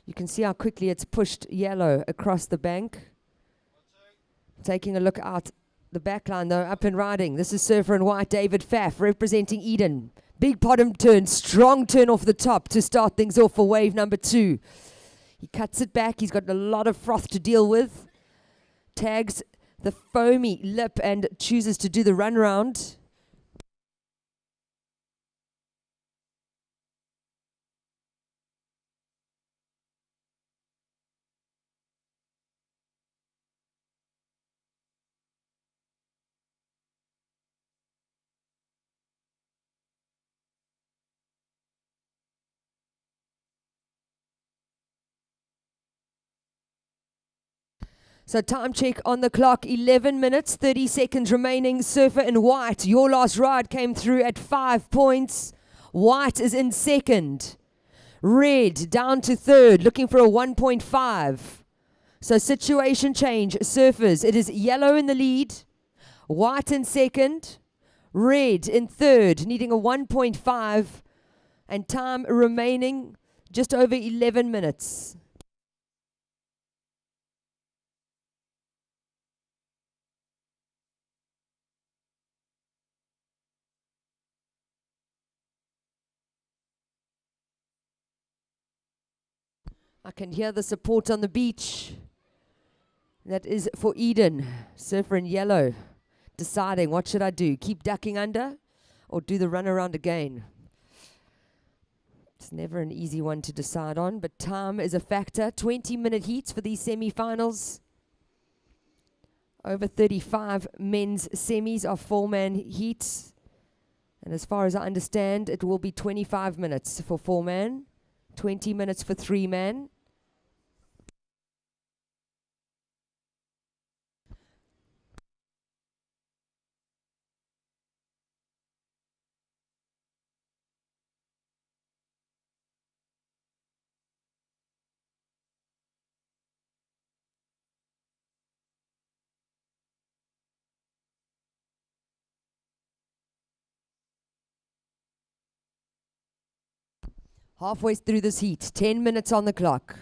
You can see how quickly it's pushed yellow across the bank. Taking a look out the back line, though, up and riding. This is surfer in white, David Pfaff, representing Eden. Big bottom turn, strong turn off the top to start things off for wave number 2. He cuts it back. He's got a lot of froth to deal with. Tags the foamy lip and chooses to do the run round. So time check on the clock, 11 minutes, 30 seconds remaining. Surfer in white, your last ride came through at 5 points. White is in second. Red down to third, looking for a 1.5. So situation change, surfers. It is yellow in the lead, white in second, red in third, needing a 1.5, and time remaining just over 11 minutes. I can hear the support on the beach. That is for Eden, surfer in yellow, deciding what should I do, keep ducking under or do the run around again. It's never an easy one to decide on, but time is a factor. 20-minute heats for these semi-finals. Over 35 men's semis are 4-man heats. And as far as I understand, it will be 25 minutes for 4-man, 20 minutes for 3-man. Halfway through this heat, 10 minutes on the clock.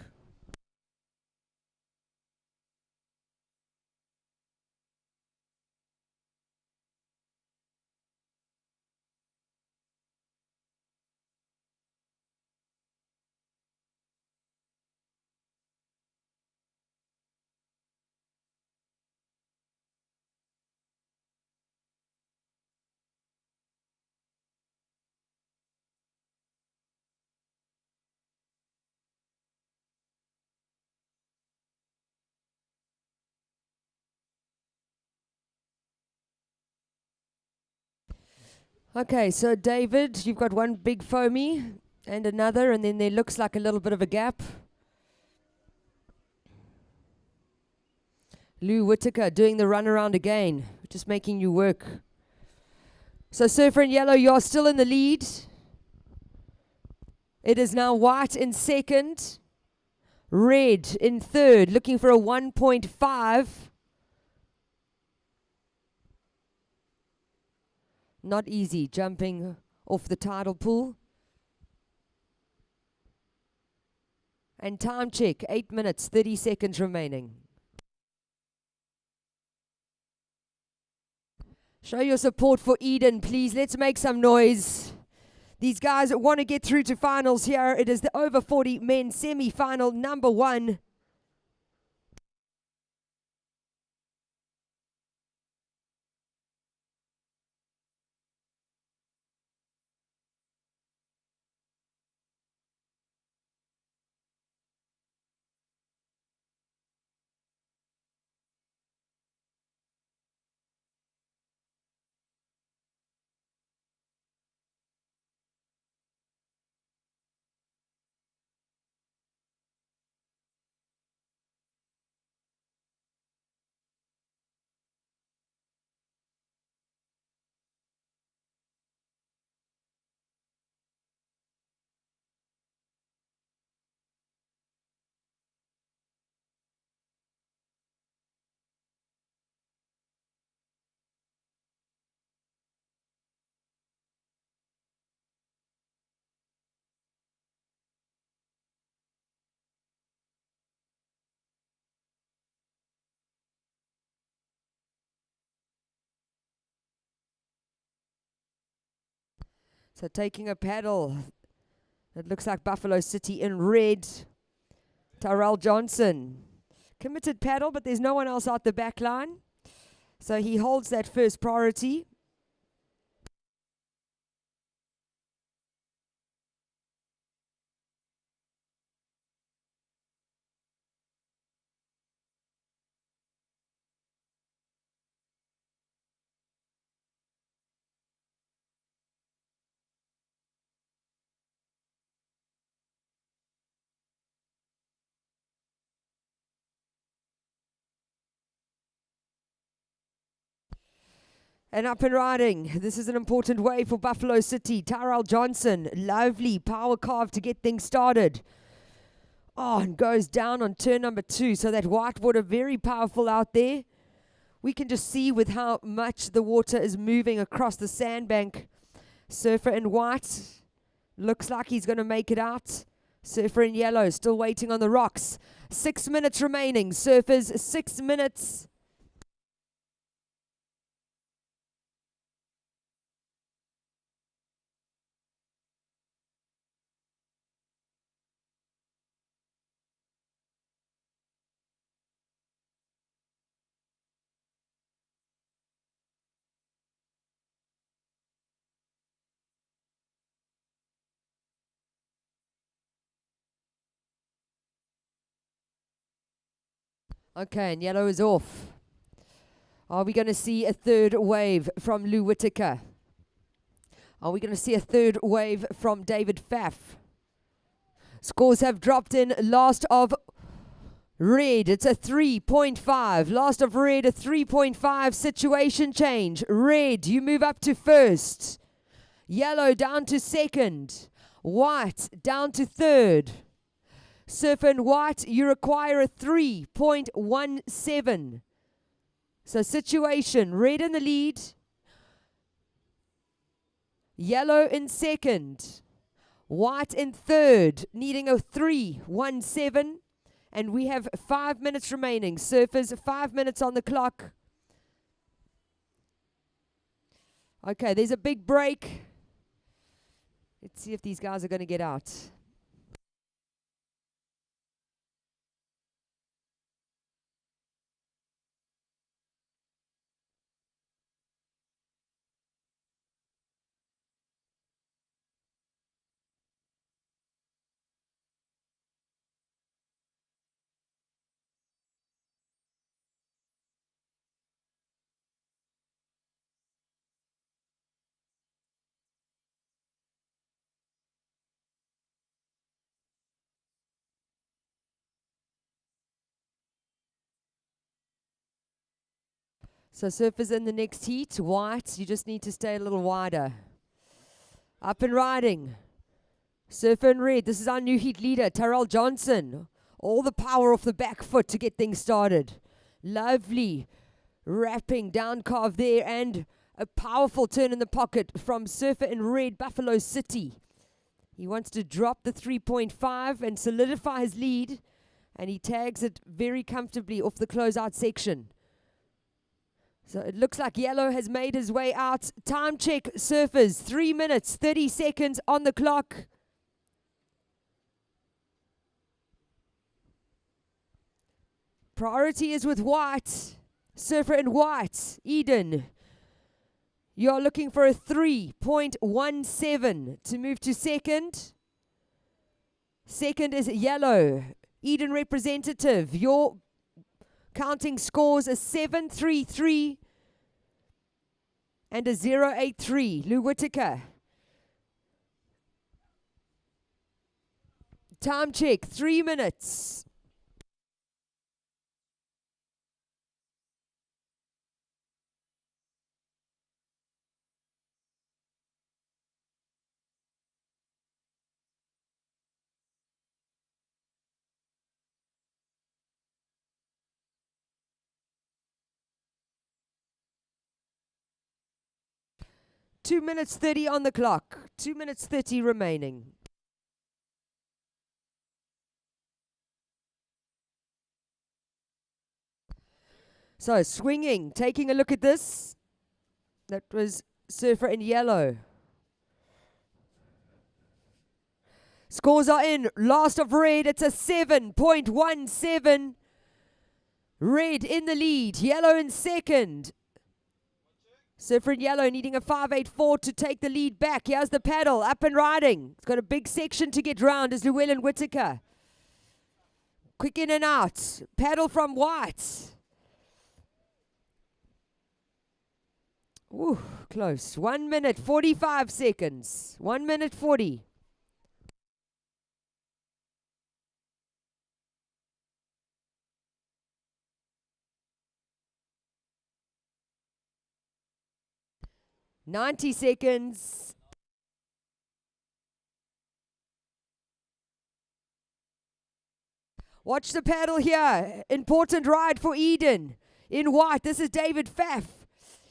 Okay, so David, you've got one big foamy and another, and then there looks like a little bit of a gap. Lou Whittaker doing the run around again, just making you work. So surfer in yellow, you're still in the lead. It is now white in second, red in third, looking for a 1.5. Not easy jumping off the tidal pool. And time check, 8 minutes, 30 seconds remaining. Show your support for Eden, please. Let's make some noise. These guys want to get through to finals here. It is the over 40 men semi-final number 1. So taking a paddle, it looks like Buffalo City in red. Tyrell Johnson, committed paddle, but there's no one else out the back line. So he holds that first priority. And up and riding. This is an important wave for Buffalo City. Tyrell Johnson, lovely power carve to get things started. Oh, and goes down on turn number 2. So that white water, very powerful out there. We can just see with how much the water is moving across the sandbank. Surfer in white, looks like he's going to make it out. Surfer in yellow, still waiting on the rocks. 6 minutes remaining. Surfers, 6 minutes. Okay, and yellow is off. Are we going to see a third wave from Lou Whitaker? Are we going to see a third wave from David Pfaff? Scores have dropped in. Last of red, it's a 3.5. Last of red, a 3.5. Situation change. Red, you move up to first. Yellow down to second. White down to third. Surfer in white, you require a 3.17. So situation, red in the lead. Yellow in second. White in third, needing a 3.17. And we have 5 minutes remaining. Surfers, 5 minutes on the clock. Okay, there's a big break. Let's see if these guys are going to get out. So surfers in the next heat, white, you just need to stay a little wider. Up and riding. Surfer in red, this is our new heat leader, Tyrell Johnson. All the power off the back foot to get things started. Lovely wrapping down carve there and a powerful turn in the pocket from surfer in red, Buffalo City. He wants to drop the 3.5 and solidify his lead, and he tags it very comfortably off the closeout section. So it looks like yellow has made his way out. Time check, surfers. 3 minutes, 30 seconds on the clock. Priority is with white. Surfer in white, Eden. You're looking for a 3.17 to move to second. Second is yellow. Eden representative. Your counting scores a 7.33 and a 0.83. Lou Whitaker. Time check, 3 minutes. Two minutes 30 on the clock. 2 minutes 30 remaining. So swinging, taking a look at this. That was surfer in yellow. Scores are in. Last of red, it's a 7.17. Red in the lead, yellow in second. Surfer in yellow needing a 5.84 to take the lead back. Here's the paddle, up and riding. It's got a big section to get round as Llewellyn Whitaker. Quick in and out. Paddle from white. Ooh, close. 1 minute, 45 seconds. 1 minute, 40. 90 seconds. Watch the paddle here. Important ride for Eden. In white, this is David Pfaff.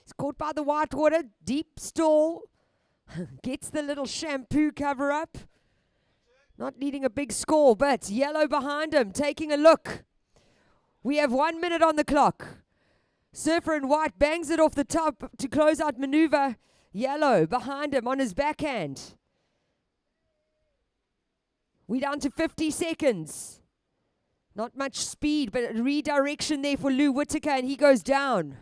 He's caught by the white water. Deep stall. Gets the little shampoo cover up. Not needing a big score, but yellow behind him. Taking a look. We have 1 minute on the clock. Surfer in white bangs it off the top to close out maneuver. Yellow behind him on his backhand. We down to 50 seconds. Not much speed, but a redirection there for Lou Whitaker, and he goes down.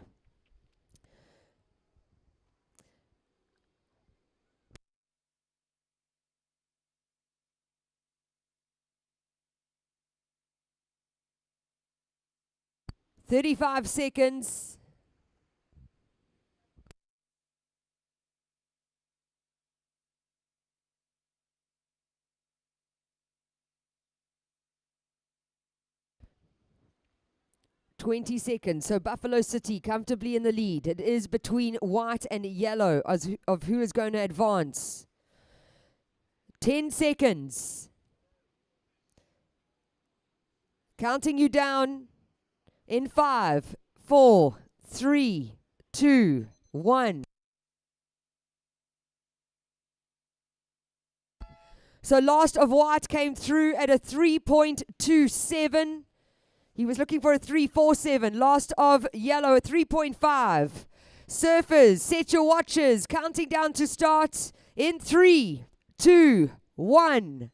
"35 seconds. "20 seconds. So Buffalo City comfortably in the lead. It is between white and yellow of who is going to advance. 10 seconds. Counting you down in 5, 4, 3, 2, 1. So last of white came through at a 3.27. He was looking for a 3.47. Last of yellow, a 3.5. Surfers, set your watches. Counting down to start in 3, 2, 1.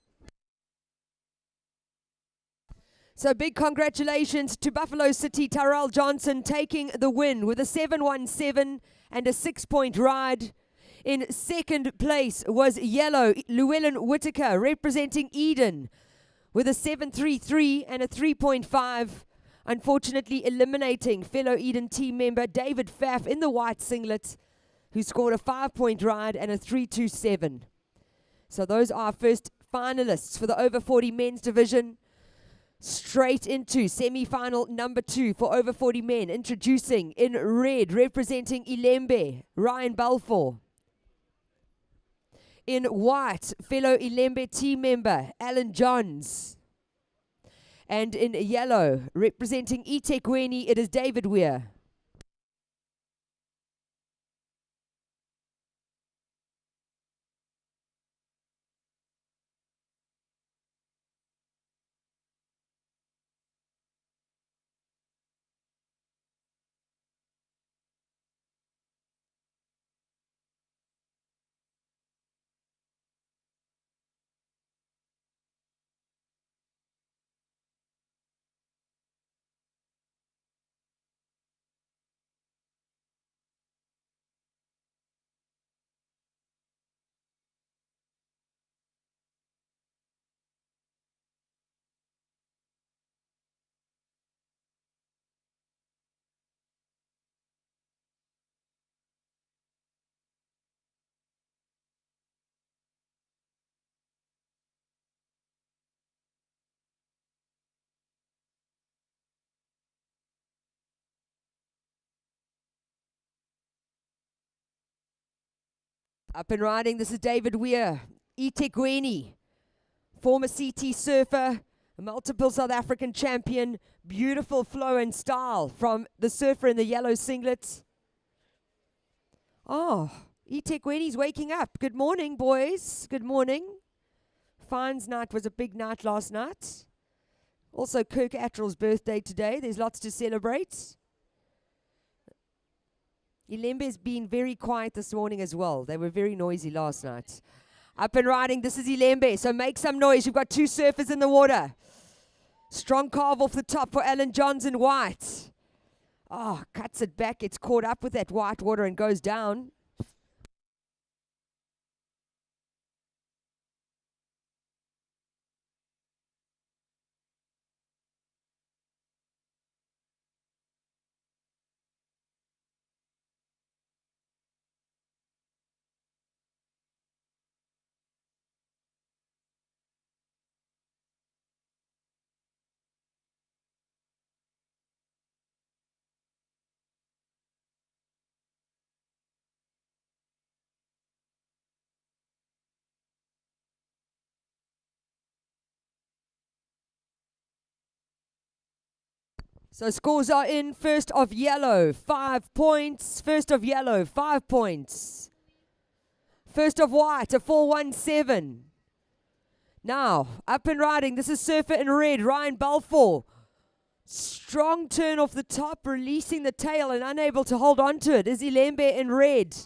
So big congratulations to Buffalo City. Tyrell Johnson taking the win with a 7.17 and a 6-point ride. In second place was yellow, Llewellyn Whitaker, representing Eden, with a 7.33 and a 3.5, unfortunately eliminating fellow Eden team member David Pfaff in the white singlet, who scored a 5-point ride and a 3.27. So those are our first finalists for the over 40 men's division. Straight into semi-final number 2 for over 40 men. Introducing in red, representing Ilembe, Ryan Balfour. In white, fellow Ilembe team member, Alan Johns. And in yellow, representing eThekwini, it is David Weir. Up and riding, this is David Weir, eThekwini, former CT surfer, a multiple South African champion. Beautiful flow and style from the surfer in the yellow singlet. Oh, eThekwini's waking up. Good morning, boys. Good morning. Fines night was a big night last night. Also Kirk Attrell's birthday today. There's lots to celebrate. Ilembe's been very quiet this morning as well. They were very noisy last night. Up and riding, this is Ilembe, so make some noise. You've got 2 surfers in the water. Strong carve off the top for Alan Johns in white. Oh, cuts it back. It's caught up with that white water and goes down. So scores are in. First of yellow, 5 points. First of yellow, 5 points. First of white, a 4-1-7. Now, up and riding. This is Surfer in red, Ryan Balfour. Strong turn off the top, releasing the tail and unable to hold on to it is Ilembe in red.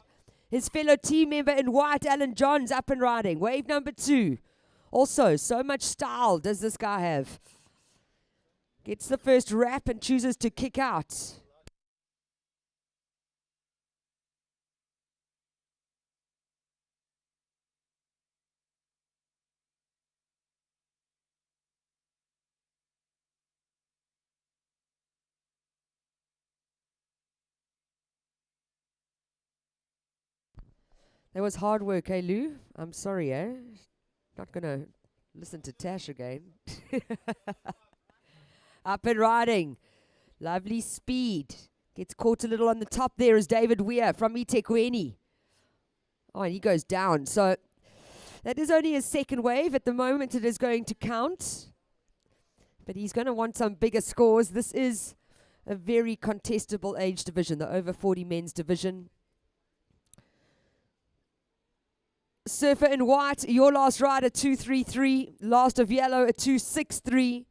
His fellow team member in white, Alan Johns, up and riding. Wave number 2. Also, so much style does this guy have. Gets the first wrap and chooses to kick out. That was hard work, eh, Lou? I'm sorry, eh? Not going to listen to Tash again. Up and riding. Lovely speed. Gets caught a little on the top there is David Weir from eThekwini. Oh, and he goes down. So that is only his second wave. At the moment, it is going to count. But he's going to want some bigger scores. This is a very contestable age division, the over 40 men's division. Surfer in white, your last rider, 233. Last of yellow, a 263.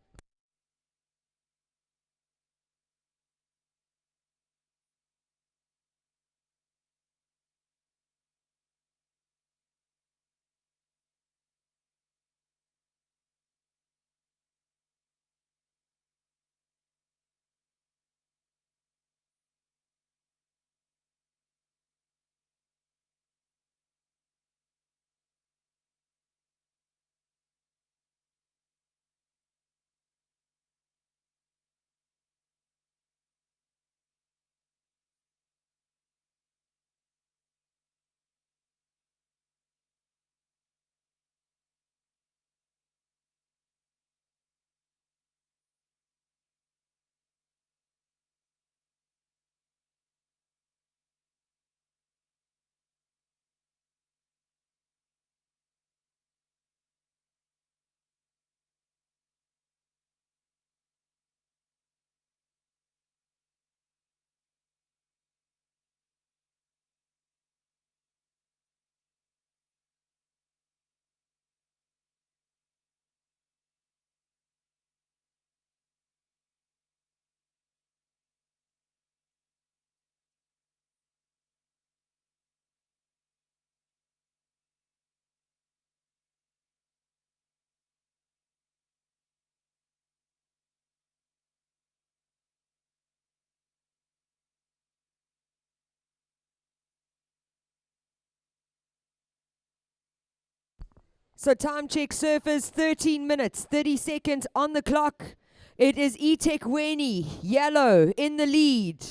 So time check, surfers, 13 minutes, 30 seconds on the clock. It is eThekwini, yellow, in the lead.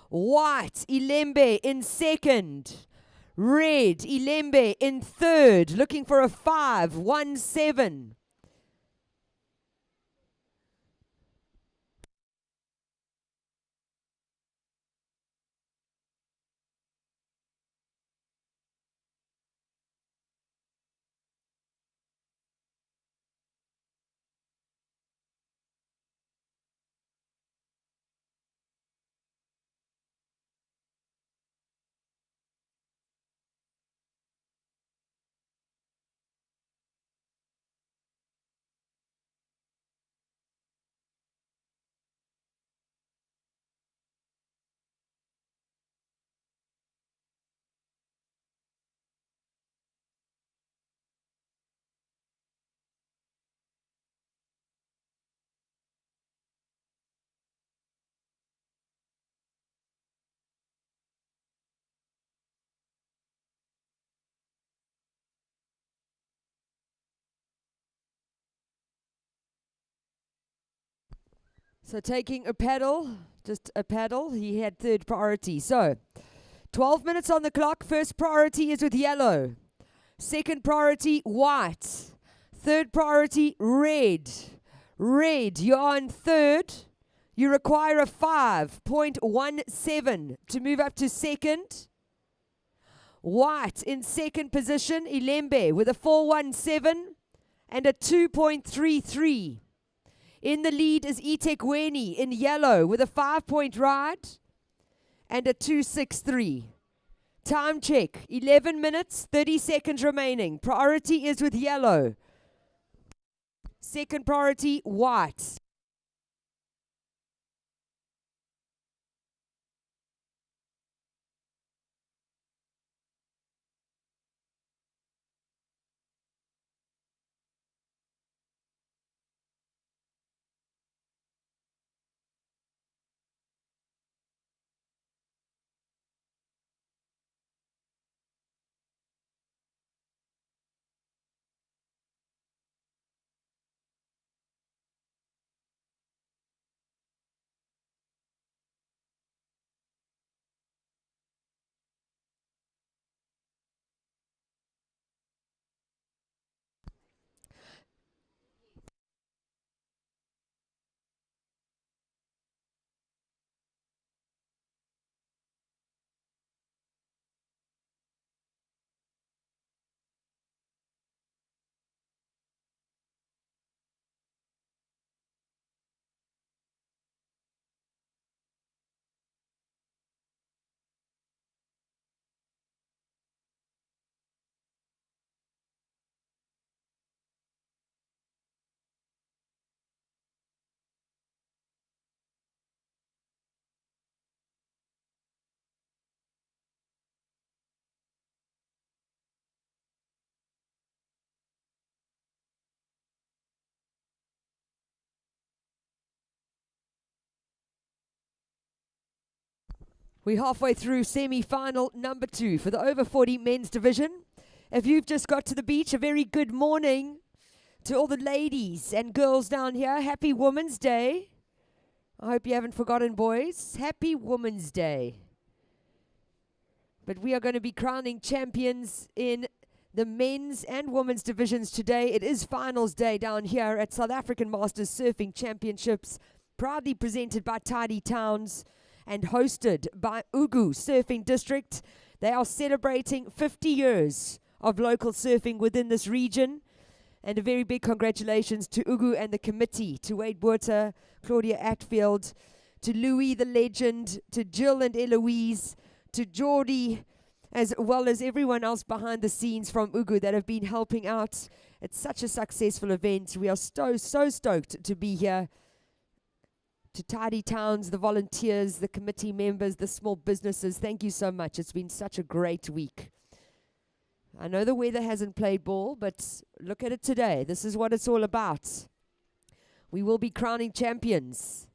White, Ilembe in second. Red, Ilembe in third, looking for a 5-1-7. So taking a paddle, just a paddle, he had third priority. So 12 minutes on the clock. First priority is with yellow. Second priority, white. Third priority, red. Red, you're on third. You require a 5.17 to move up to second. White in second position, Ilembe with a 4.17 and a 2.33. In the lead is eThekwini in yellow with a 5-point ride and a 2:63. Time check, 11 minutes, 30 seconds remaining. Priority is with yellow. Second priority, white. We're halfway through semi-final number 2 for the over 40 men's division. If you've just got to the beach, a very good morning to all the ladies and girls down here. Happy Women's Day. I hope you haven't forgotten, boys. Happy Women's Day. But we are going to be crowning champions in the men's and women's divisions today. It is finals day down here at South African Masters Surfing Championships, proudly presented by Tidy Towns and hosted by Ugu Surfing District. They are celebrating 50 years of local surfing within this region. And a very big congratulations to Ugu and the committee, to Wade Buerta, Claudia Atfield, to Louis the legend, to Jill and Eloise, to Geordie, as well as everyone else behind the scenes from Ugu that have been helping out. It's such a successful event. We are so stoked to be here. To Tidy Towns, the volunteers, the committee members, the small businesses, thank you so much. It's been such a great week. I know the weather hasn't played ball, but look at it today. This is what it's all about. We will be crowning champions.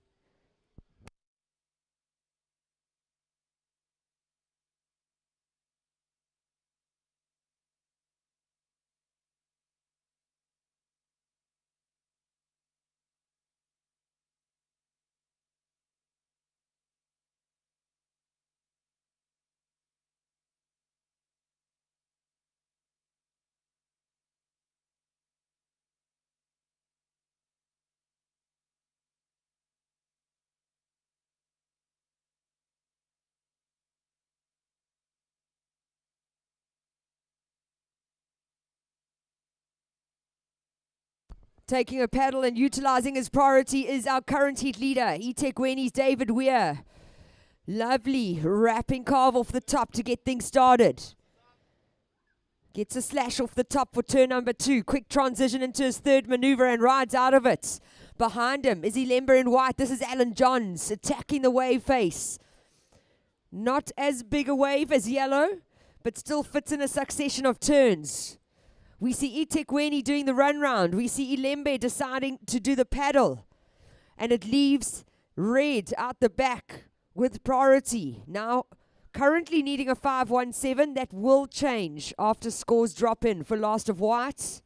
Taking a paddle and utilizing his priority is our current heat leader, eThekwini's David Weir. Lovely wrapping carve off the top to get things started. Gets a slash off the top for turn number 2. Quick transition into his third maneuver and rides out of it. Behind him is Ilemba in white. This is Alan Johns attacking the wave face. Not as big a wave as yellow, but still fits in a succession of turns. We see eThekwini doing the run round. We see Ilembe deciding to do the paddle. And it leaves red out the back with priority. Now, currently needing a 517. That will change after scores drop in for last of white.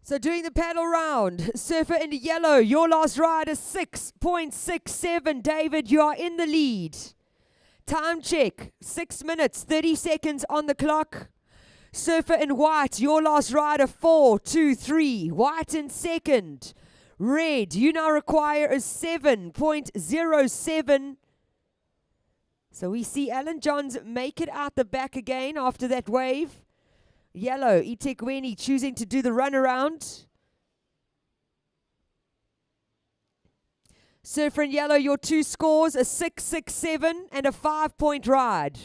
So doing the paddle round, surfer in yellow, your last ride is 6.67. David, you are in the lead. Time check, 6 minutes, 30 seconds on the clock. Surfer in white, your last ride of 4.23. White in second. Red, you now require a 7.07. So we see Alan Johns make it out the back again after that wave. Yellow, eThekwini choosing to do the runaround. Surfer in yellow, your two scores, a 6.67 and a 5-point ride.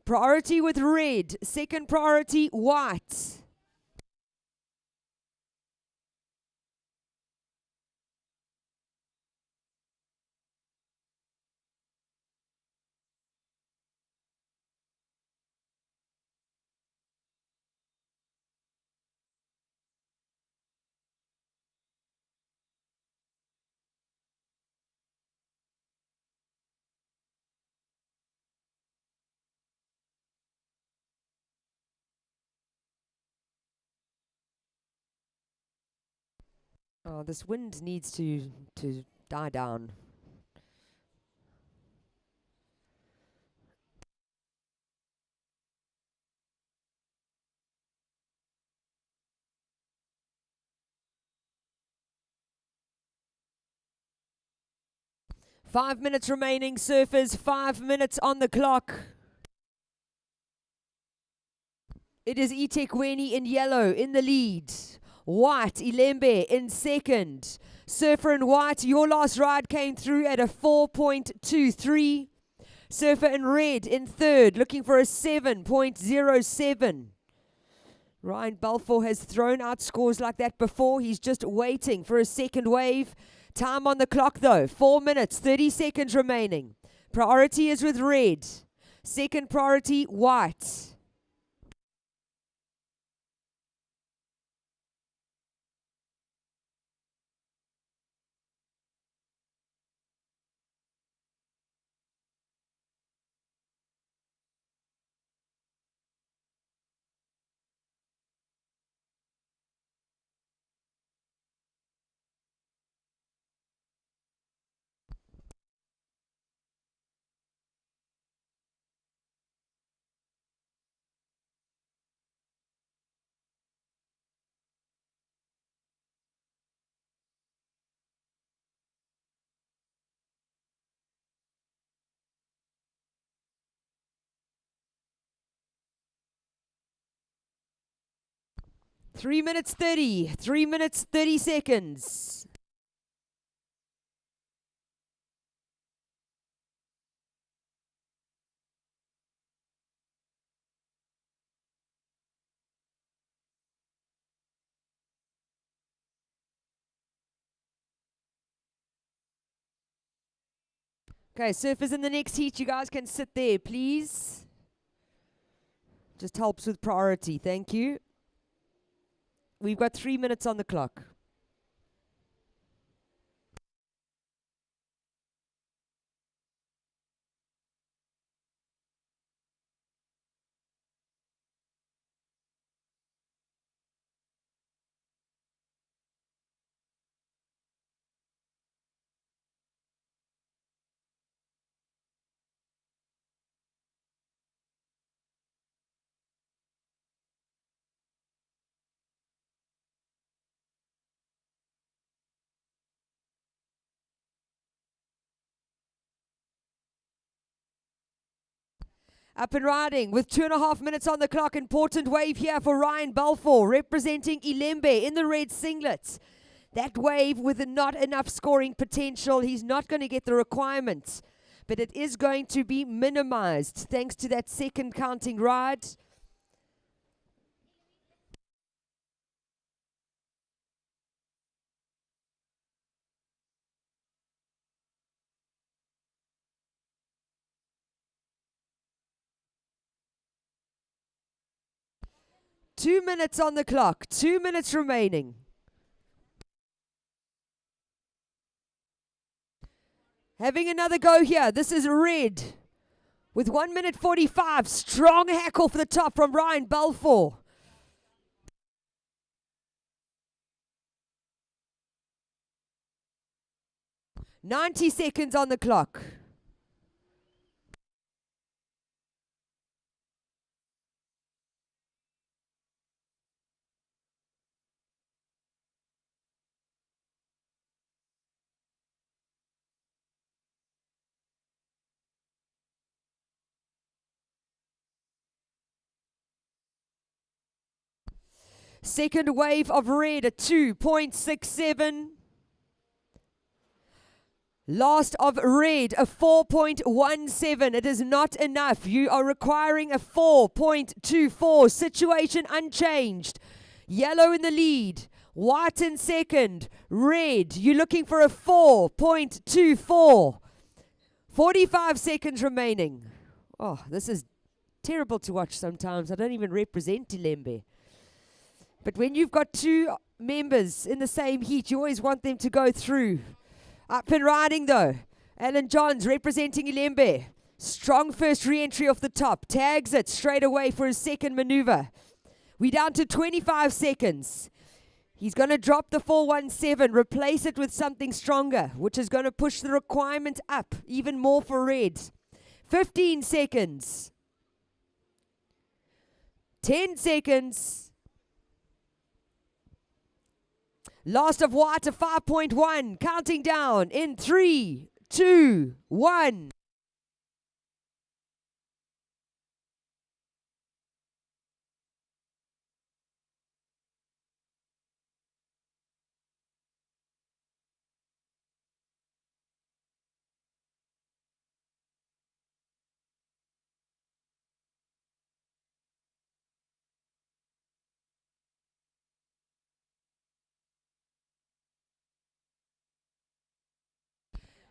Priority with red, second priority white. Oh, this wind needs to die down. Five minutes remaining, surfers, 5 minutes on the clock. It is eThekwini in yellow in the lead. White, Ilembe in second. Surfer in white, your last ride came through at a 4.23. Surfer in red in third, looking for a 7.07. Ryan Balfour has thrown out scores like that before. He's just waiting for a second wave. Time on the clock though, 4 minutes, 30 seconds remaining. Priority is with red. Second priority, white. Three minutes 30 seconds. Okay, surfers in the next heat, you guys can sit there, please. Just helps with priority, thank you. We've got 3 minutes on the clock. Up and riding with 2.5 minutes on the clock. Important wave here for Ryan Balfour, representing Ilembe in the red singlets. That wave with not enough scoring potential. He's not going to get the requirements, but it is going to be minimized thanks to that second counting ride. Two minutes on the clock, 2 minutes remaining. Having another go here. This is red. With 1 minute 45, strong hackle for the top from Ryan Balfour. "90 seconds on the clock. Second wave of red at 2.67. Last of red, a 4.17. It is not enough. You are requiring a 4.24. Situation unchanged. Yellow in the lead. White in second. Red, you're looking for a 4.24. 45 seconds remaining. Oh, this is terrible to watch sometimes. I don't even represent Ilembe. But when you've got two members in the same heat, you always want them to go through. Up and riding though. Alan Johns representing Ilembe. Strong first re-entry off the top. Tags it straight away for his second maneuver. We're down to 25 seconds. He's going to drop the 417, replace it with something stronger, which is going to push the requirement up even more for red. 15 seconds. 10 seconds. Last of white, a 5.1. Counting down in 3, 2, 1.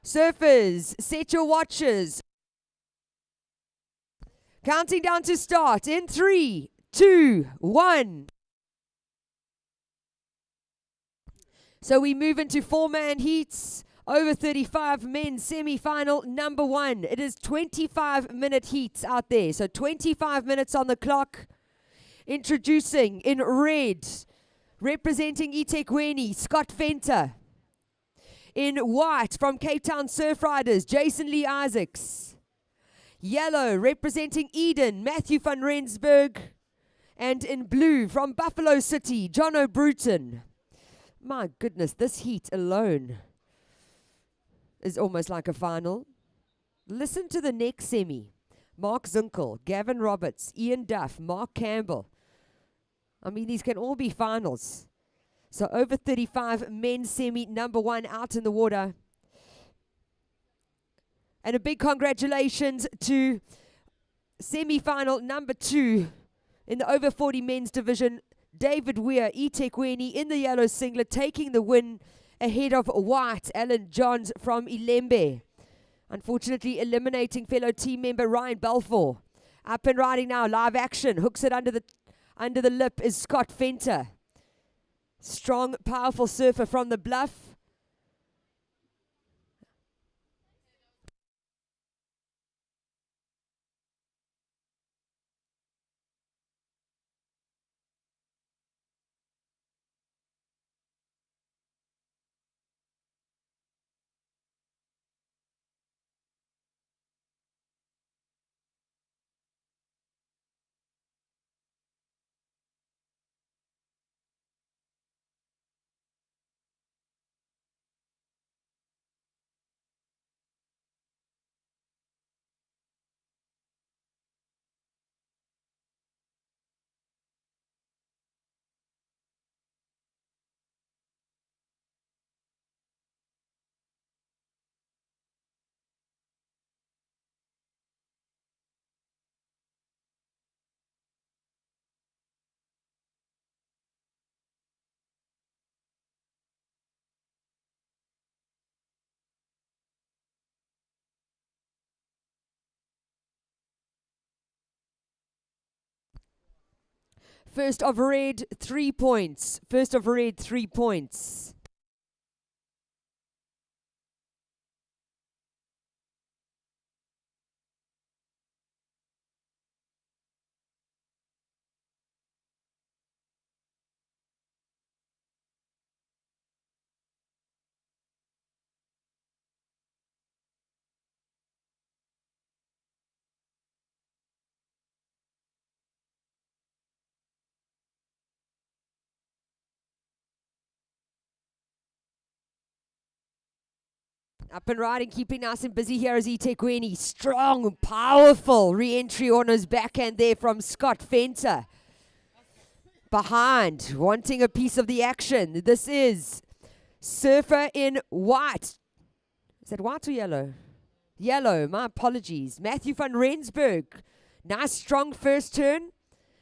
Surfers, set your watches. Counting down to start in 3, 2, 1. So we move into 4-man heats. Over 35 men semi-final number 1. It is 25-minute heats out there. So 25 minutes on the clock. Introducing in red, representing eThekwini, Scott Venter. In white, from Cape Town Surf Riders, Jason Lee Isaacs. Yellow, representing Eden, Matthew van Rensburg. And in blue, from Buffalo City, Jono Bruton. My goodness, this heat alone is almost like a final. Listen to the next semi. Mark Zinkel, Gavin Roberts, Ian Duff, Mark Campbell. I mean, these can all be finals. So over 35 men's semi number 1 out in the water. And a big congratulations to semi-final number 2 in the over 40 men's division. David Weir, eThekwini in the yellow singlet, taking the win ahead of white Alan Johns from Ilembe. Unfortunately eliminating fellow team member Ryan Balfour. Up and riding now, live action. Hooks it under the lip is Scott Venter. Strong, powerful surfer from the Bluff. First of red, 3 points. First of red, 3 points. Up and riding, keeping nice and busy here is eThekwini. Strong, powerful re-entry on his backhand there from Scott Fenter. Behind, wanting a piece of the action. This is Surfer in white. Is that white or yellow? Yellow, my apologies. Matthew van Rensburg. Nice, strong first turn.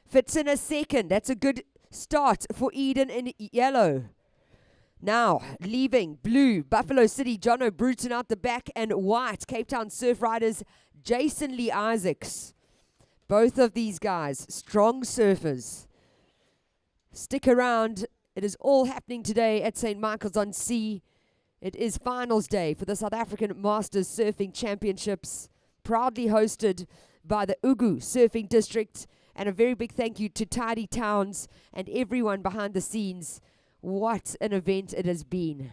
Fits in a second. That's a good start for Eden in yellow. Now, leaving blue, Buffalo City, Jono Bruton out the back, and white, Cape Town Surf Riders, Jason Lee Isaacs. Both of these guys, strong surfers. Stick around. It is all happening today at St. Michael's on Sea. It is finals day for the South African Masters Surfing Championships, proudly hosted by the Ugu Surfing District. And a very big thank you to Tidy Towns and everyone behind the scenes. What an event it has been.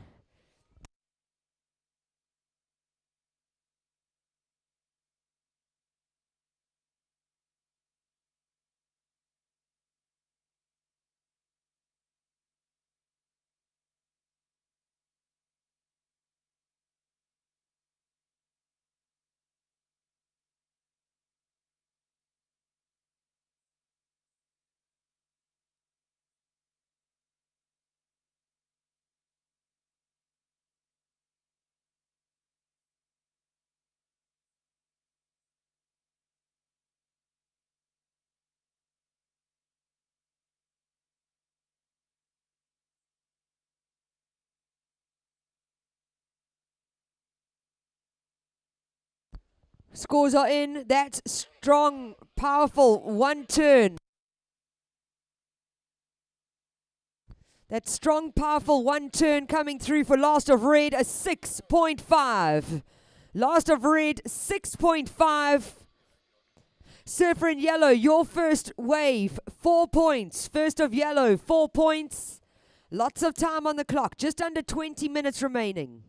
Scores are in. That strong, powerful one turn. That strong, powerful one turn coming through for Last of Red, a 6.5. Last of Red, 6.5. Surfer in yellow, your first wave, 4 points. First of yellow, 4 points. Lots of time on the clock, just under 20 minutes remaining.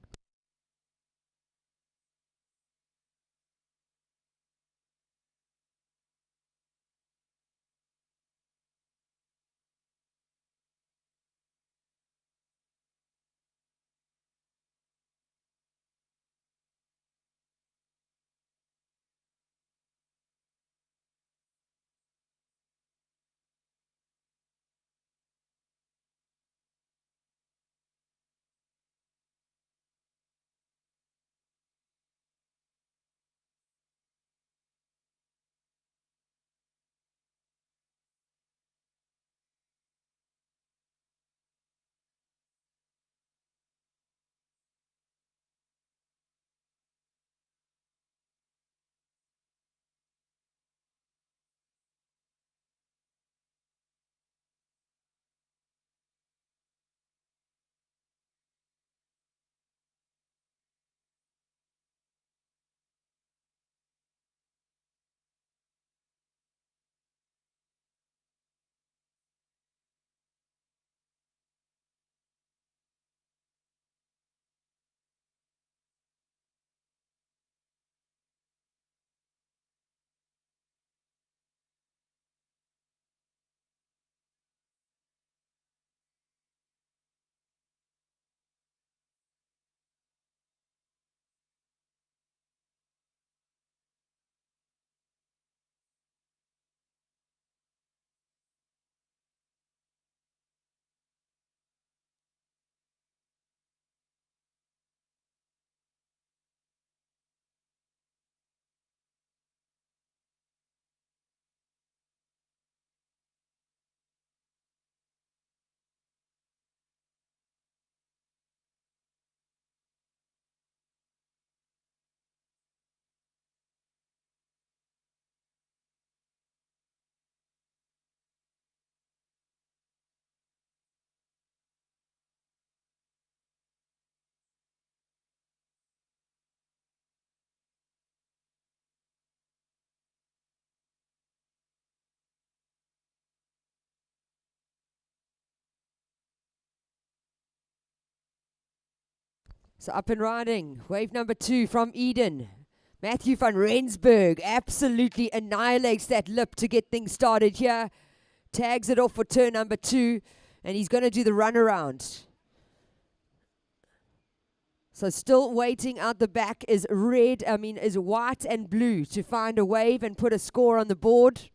So up and riding, wave number 2 from Eden. Matthew van Rensburg absolutely annihilates that lip to get things started here. Tags it off for turn number 2, and he's going to do the runaround. So still waiting out the back is white and blue to find a wave and put a score on the board.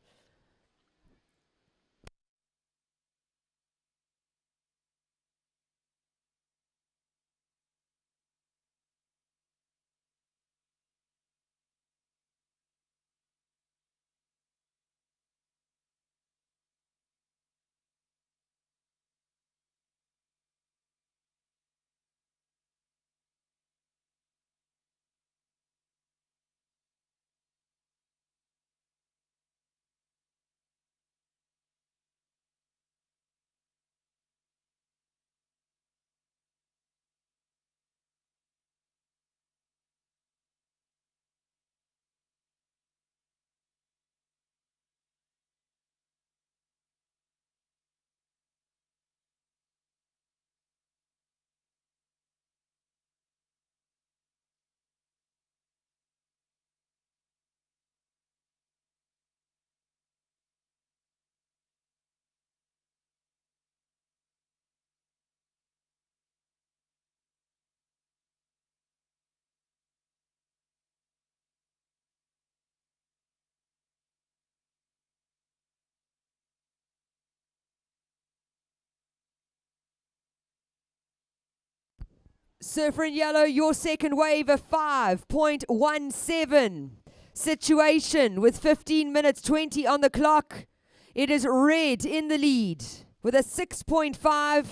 Surfer in yellow, your second wave, a 5.17 situation with 15 minutes 20 on the clock. It is red in the lead with a 6.5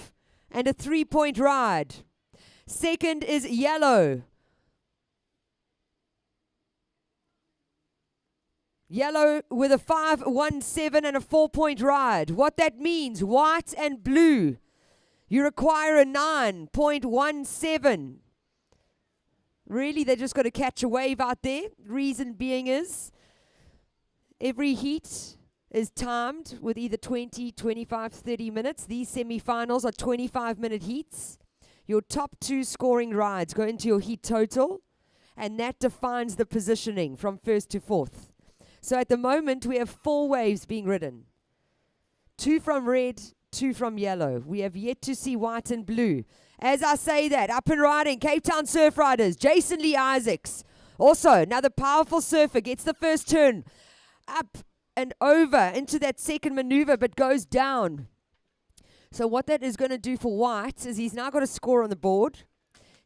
and a 3-point ride. Second is yellow. Yellow with a 5.17 and a 4-point ride. What that means, white and blue, you require a 9.17. Really, they just got to catch a wave out there. Reason being is every heat is timed with either 20, 25, 30 minutes. These semi-finals are 25-minute heats. Your top two scoring rides go into your heat total, and that defines the positioning from first to fourth. So at the moment, we have 4 waves being ridden. 2 from red, 2 from yellow. We have yet to see white and blue. As I say that, up and riding, Cape Town Surf Riders, Jason Lee Isaacs. Also, another powerful surfer gets the first turn up and over into that second maneuver, but goes down. So what that is going to do for white is he's now got a score on the board.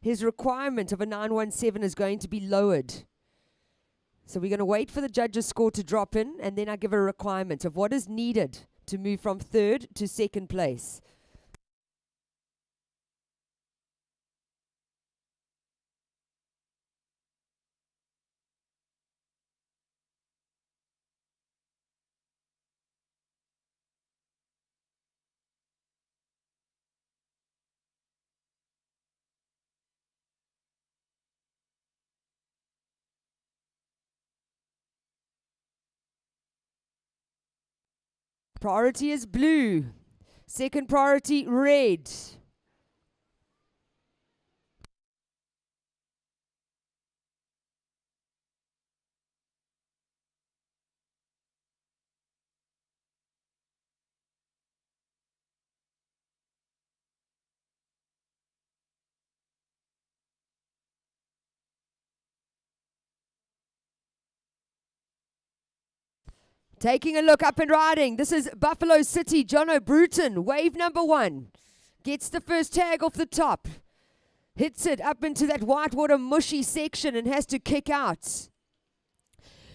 His requirement of a 917 is going to be lowered. So we're going to wait for the judge's score to drop in, and then I give a requirement of what is needed to move from third to second place. Priority is blue. Second priority, red. Taking a look up and riding. This is Buffalo City, Jono Bruton, wave number 1. Gets the first tag off the top. Hits it up into that whitewater mushy section and has to kick out.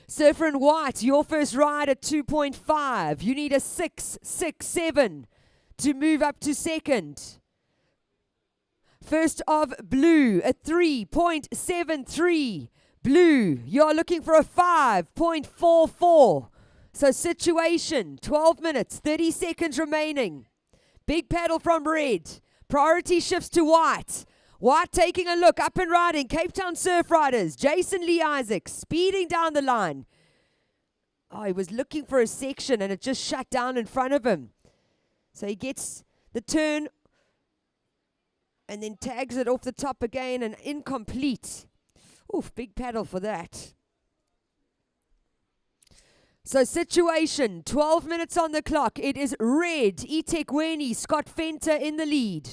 Surfer in white, your first ride at 2.5. You need a 6.67 to move up to second. First of blue, a 3.73. Blue, you're looking for a 5.44. So situation, 12 minutes, 30 seconds remaining. Big paddle from red. Priority shifts to white. White taking a look, up and riding. Cape Town Surf Riders, Jason Lee Isaacs, speeding down the line. Oh, he was looking for a section and it just shut down in front of him. So he gets the turn and then tags it off the top again and incomplete. Oof, big paddle for that. So situation, 12 minutes on the clock. It is red, eThekwini, Scott Venter in the lead.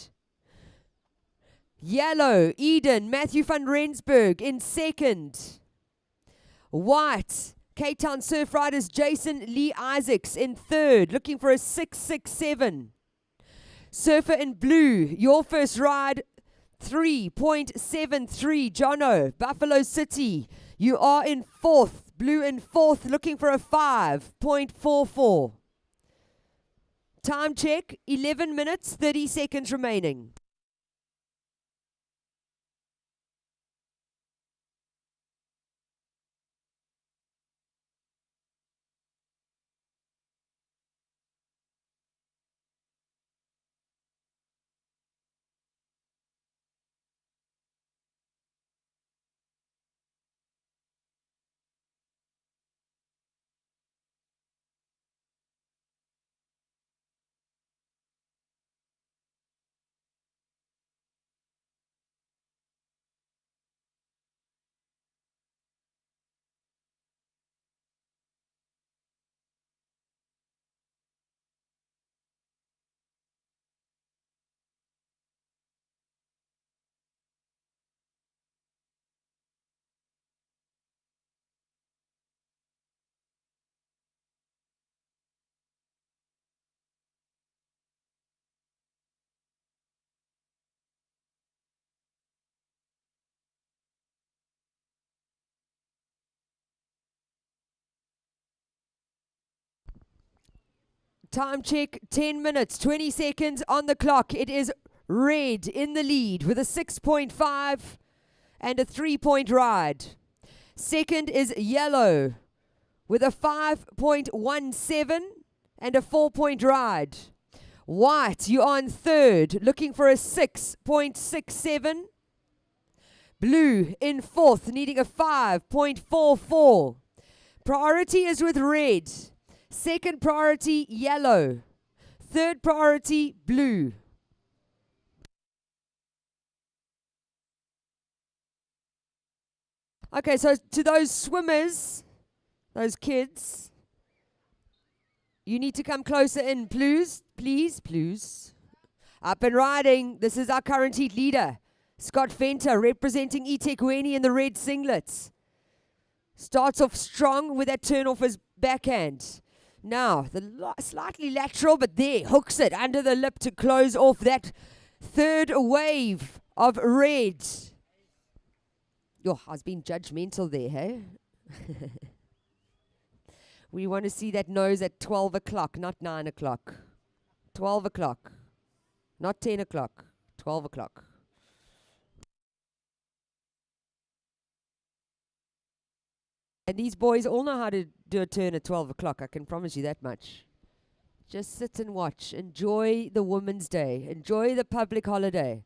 Yellow, Eden, Matthew van Rensburg in second. White, Cape Town Surf Riders, Jason Lee Isaacs in third, looking for a 6.67. Surfer in blue, your first ride, 3.73. Jono, Buffalo City, you are in fourth. Blue in fourth, looking for a 5.44. Time check, 11 minutes, 30 seconds remaining. Time check, 10 minutes, 20 seconds on the clock. It is red in the lead with a 6.5 and a 3-point ride. Second is yellow with a 5.17 and a 4-point ride. White, you are in third, looking for a 6.67. Blue in fourth, needing a 5.44. Priority is with red. Second priority, yellow. Third priority, blue. Okay, so to those swimmers, those kids, you need to come closer in, please, please, please. Up and riding, this is our current heat leader, Scott Venter, representing eThekwini in the red singlets. Starts off strong with that turn off his backhand. Now, the slightly lateral, but there, hooks it under the lip to close off that third wave of red. Yo, I was being judgmental there, hey? We want to see that nose at 12 o'clock, not 9 o'clock. 12 o'clock. Not 10 o'clock. 12 o'clock. And these boys all know how to do a turn at 12 o'clock, I can promise you that much. Just sit and watch. Enjoy the Women's Day. Enjoy the public holiday.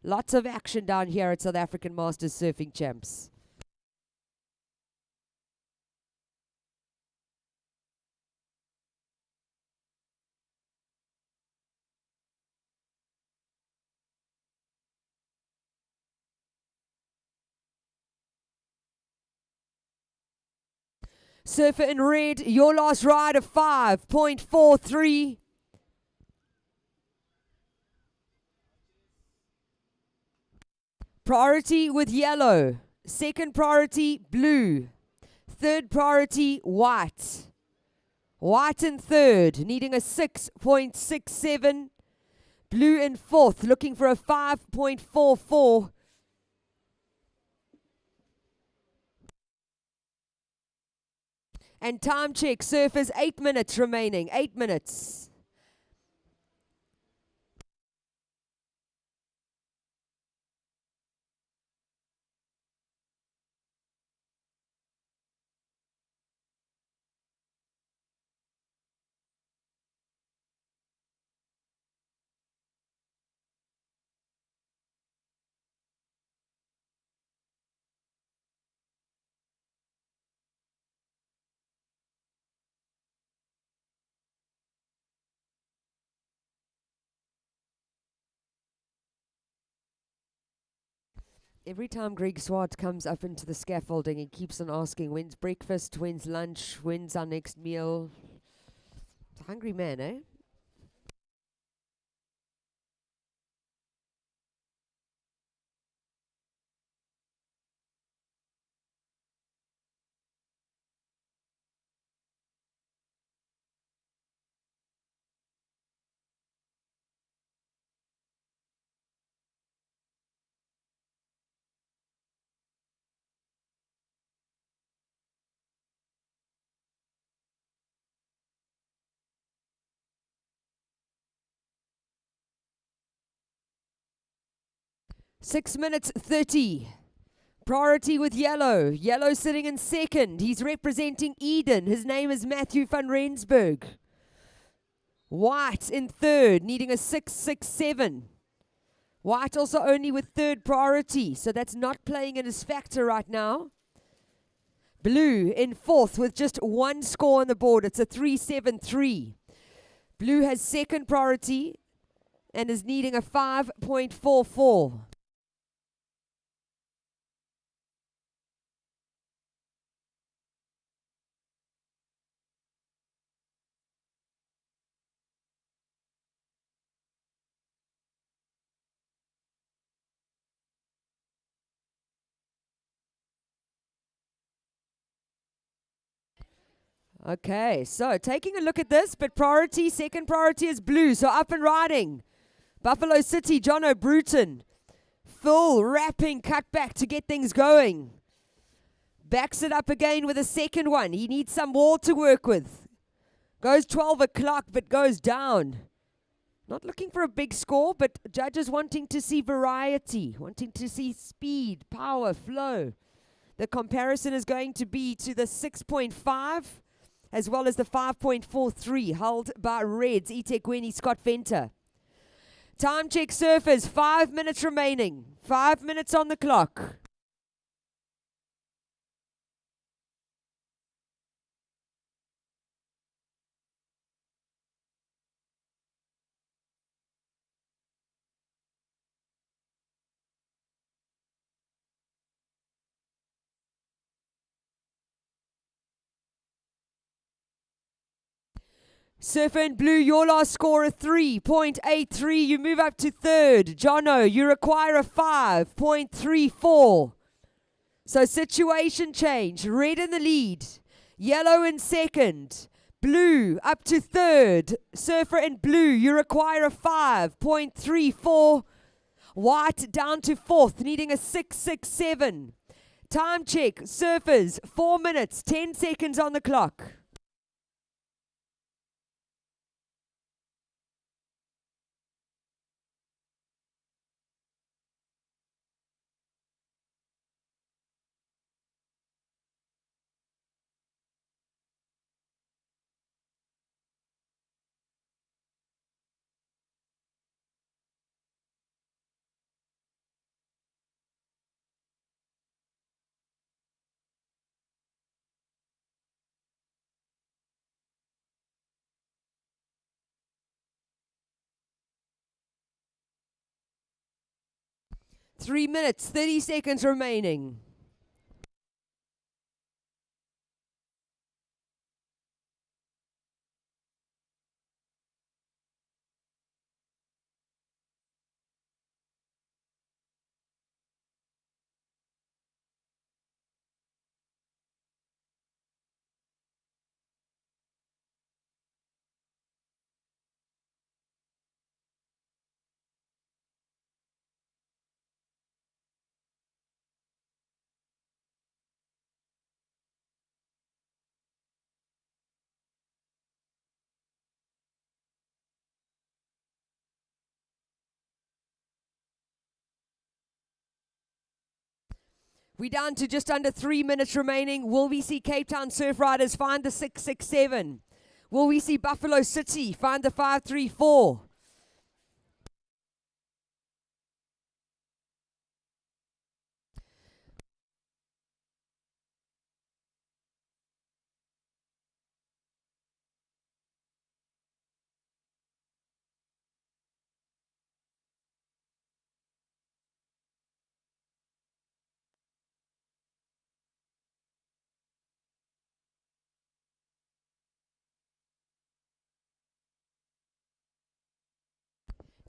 Lots of action down here at South African Masters Surfing Champs. Surfer in red, your last ride of 5.43. Priority with yellow. Second priority, blue. Third priority, white. White in third, needing a 6.67. Blue in fourth, looking for a 5.44. And time check, surfers, 8 minutes remaining, 8 minutes. Every time Greg Swart comes up into the scaffolding, he keeps on asking, when's breakfast, when's lunch, when's our next meal? It's a hungry man, eh? 6 minutes 30. Priority with yellow. Yellow sitting in second. He's representing Eden. His name is Matthew van Rensburg. White in third, needing a 6.67. White also only with third priority, so that's not playing in his factor right now. Blue in fourth with just one score on the board. It's a 3.73. Blue has second priority and is needing a 5.44. Okay, so taking a look at this, but priority, second priority is blue, so up and riding. Buffalo City, Jono Bruton. Full wrapping cutback to get things going. Backs it up again with a second one. He needs some wall to work with. Goes 12 o'clock, but goes down. Not looking for a big score, but judges wanting to see variety, wanting to see speed, power, flow. The comparison is going to be to the 6.5 as well as the 5.43 held by Reds, Itegweni, Scott Venter. Time check surfers, 5 minutes remaining. 5 minutes on the clock. Surfer in blue, your last score a 3.83. You move up to third. Jono, you require a 5.34. So situation change. Red in the lead. Yellow in second. Blue up to third. Surfer in blue, you require a 5.34. White down to fourth, needing a 6.67. Time check. Surfers, 4 minutes, 10 seconds on the clock. Three minutes, 30 seconds remaining. We're down to just under 3 minutes remaining. Will we see Cape Town Surf Riders find the 6.67? Will we see Buffalo City find the 5.34?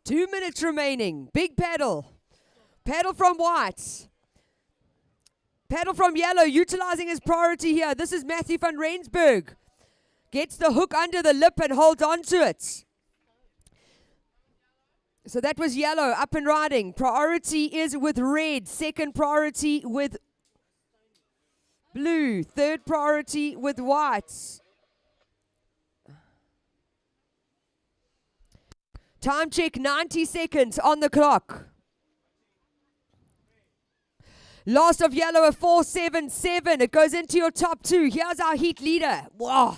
Two minutes remaining. Big paddle. Paddle from white. Paddle from yellow, utilizing his priority here. This is Matthew van Rensburg. Gets the hook under the lip and holds on to it. So that was yellow, up and riding. Priority is with red. Second priority with blue. Third priority with white. Time check, 90 seconds on the clock. Last of yellow, a 4.77. It goes into your top two. Here's our heat leader. Wow,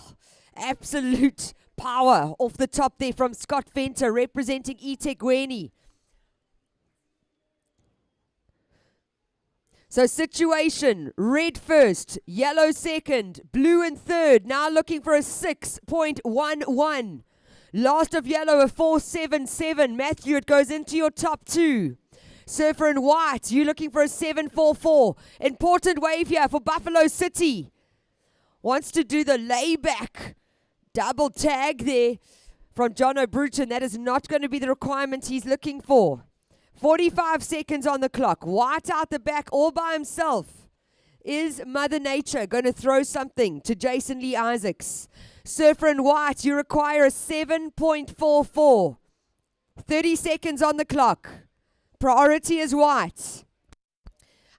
absolute power off the top there from Scott Venter representing eThekwini. So situation, red first, yellow second, blue in third, now looking for a 6.11. Last of yellow, a 4.77. Matthew, it goes into your top two. Surfer in white, you looking for a 7.44. Important wave here for Buffalo City. Wants to do the layback. Double tag there from John O'Bruton. That is not going to be the requirement he's looking for. 45 seconds on the clock. White out the back all by himself. Is Mother Nature going to throw something to Jason Lee Isaacs? Surfer in white, you require a 7.44. 30 seconds on the clock. Priority is white.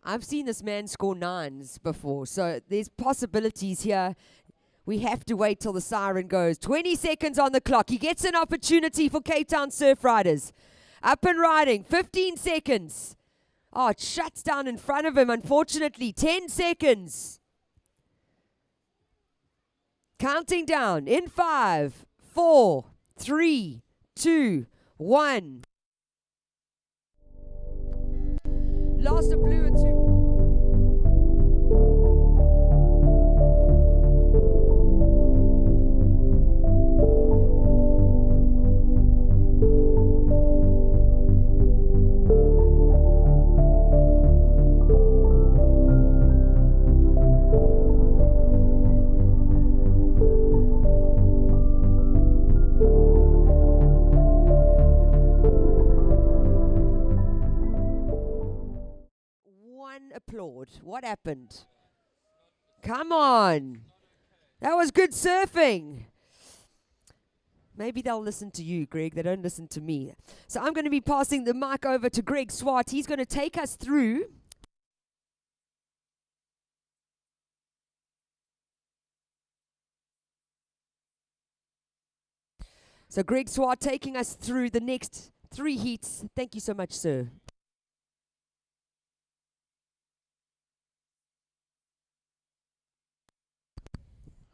I've seen this man score nines before, so there's possibilities here. We have to wait till the siren goes. 20 seconds on the clock. He gets an opportunity for Cape Town Surf Riders. Up and riding, 15 seconds. Oh, it shuts down in front of him, unfortunately. 10 seconds. Counting down in 5, 4, 3, 2, 1. Last of blue and two. Applaud. What happened? Come on. That was good surfing. Maybe they'll listen to you, Greg. They don't listen to me. So I'm going to be passing the mic over to Greg Swart. He's going to take us through. So Greg Swart taking us through the next 3 heats. Thank you so much, sir.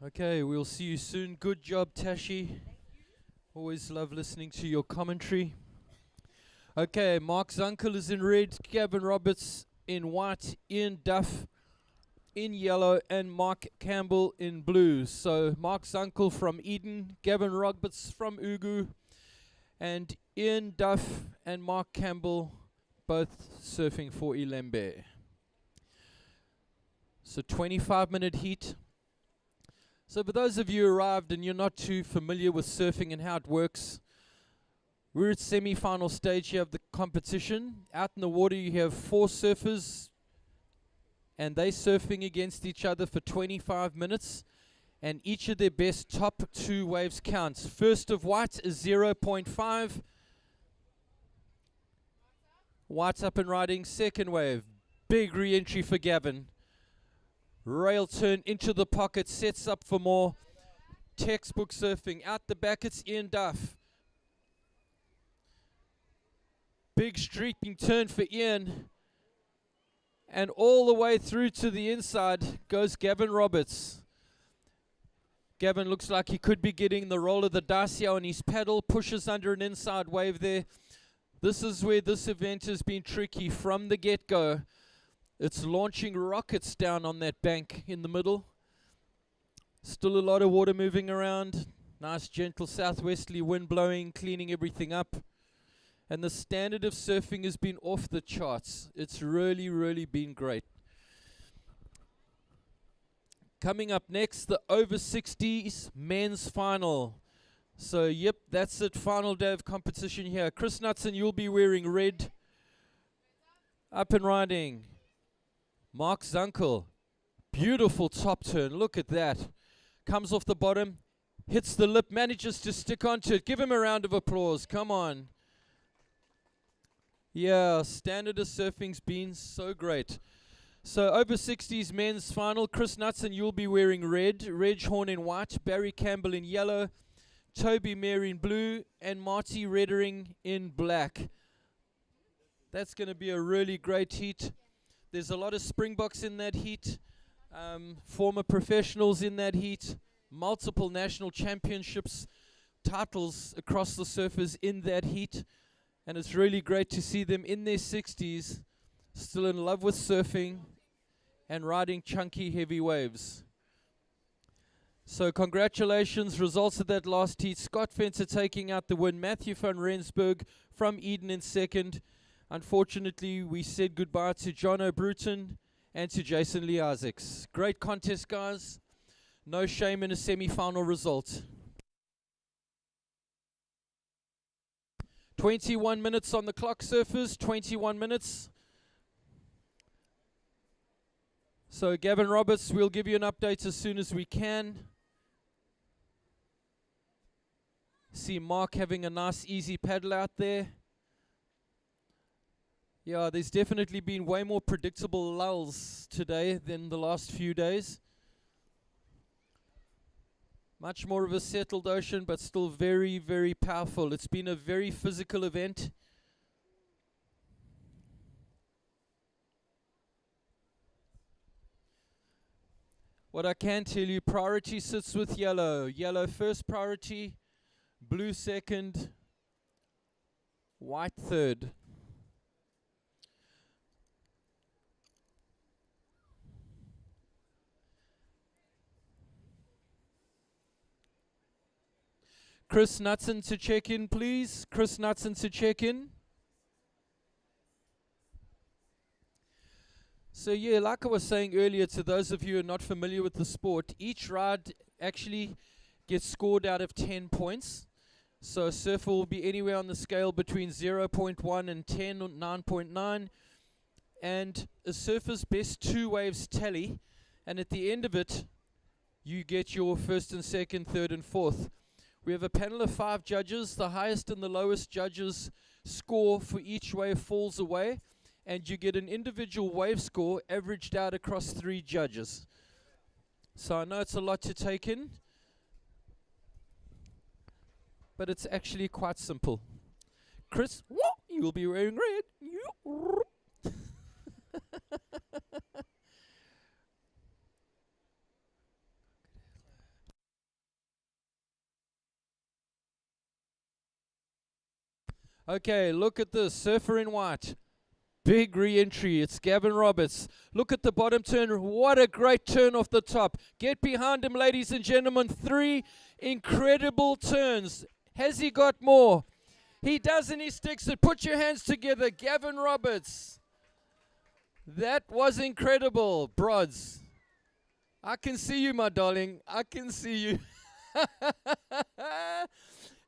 Okay, we'll see you soon. Good job, Tashi. Always love listening to your commentary. Okay, Mark Zunkel is in red, Gavin Roberts in white, Ian Duff in yellow, and Mark Campbell in blue. So Mark Zunkel from Eden, Gavin Roberts from Ugu, and Ian Duff and Mark Campbell both surfing for Ilembe. So 25-minute heat. So for those of you who arrived and you're not too familiar with surfing and how it works, we're at semi-final stage here of the competition. Out in the water you have 4 surfers and they surfing against each other for 25 minutes, and each of their best top 2 waves counts. First of white is 0.5. White's up and riding. Second wave, big re-entry for Gavin. Rail turn into the pocket, sets up for more. Textbook surfing. Out the back, it's Ian Duff. Big streaking turn for Ian. And all the way through to the inside goes Gavin Roberts. Gavin looks like he could be getting the roll of the dice here on his paddle. Pushes under an inside wave there. This is where this event has been tricky from the get-go. It's launching rockets down on that bank in the middle. Still a lot of water moving around. Nice gentle southwesterly wind blowing, cleaning everything up. And the standard of surfing has been off the charts. It's really, really been great. Coming up next, the over 60s men's final. So, yep, that's it. Final day of competition here. Chris Knudsen, you'll be wearing red. Up and riding. Mark Zunkel, beautiful top turn, look at that. Comes off the bottom, hits the lip, manages to stick onto it. Give him a round of applause, come on. Yeah, standard of surfing's been so great. So over 60s men's final, Chris Knudsen, you'll be wearing red, Reg Horn in white, Barry Campbell in yellow, Toby Mayer in blue, and Marty Reddering in black. That's going to be a really great heat. There's a lot of Springboks in that heat, former professionals in that heat, multiple national championships, titles across the surfers in that heat. And it's really great to see them in their 60s, still in love with surfing and riding chunky, heavy waves. So congratulations, results of that last heat. Scott Fencer taking out the win. Matthew van Rensburg from Eden in second. Unfortunately, we said goodbye to John O'Bruton and to Jason Lee Isaacs. Great contest, guys. No shame in a semi-final result. 21 minutes on the clock, surfers. 21 minutes. So Gavin Roberts, we'll give you an update as soon as we can. See Mark having a nice easy paddle out there. Yeah, there's definitely been way more predictable lulls today than the last few days. Much more of a settled ocean, but still very, very powerful. It's been a very physical event. What I can tell you, priority sits with yellow. Yellow first priority, blue second, white third. Chris Knutson to check in, please. Chris Knutson to check in. So yeah, like I was saying earlier, to those of you who are not familiar with the sport, each ride actually gets scored out of 10 points. So a surfer will be anywhere on the scale between 0.1 and 10 or 9.9. And a surfer's best two waves tally. And at the end of it, you get your first and second, third and fourth. We have a panel of 5 judges. The highest and the lowest judges score for each wave falls away. And you get an individual wave score averaged out across 3 judges. So I know it's a lot to take in, but it's actually quite simple. Chris, you'll be wearing red. Okay, look at this. Surfer in white. Big re-entry. It's Gavin Roberts. Look at the bottom turn. What a great turn off the top. Get behind him, ladies and gentlemen. 3 incredible turns. Has he got more? He does, and he sticks it. Put your hands together. Gavin Roberts. That was incredible, Brods. I can see you, my darling. I can see you.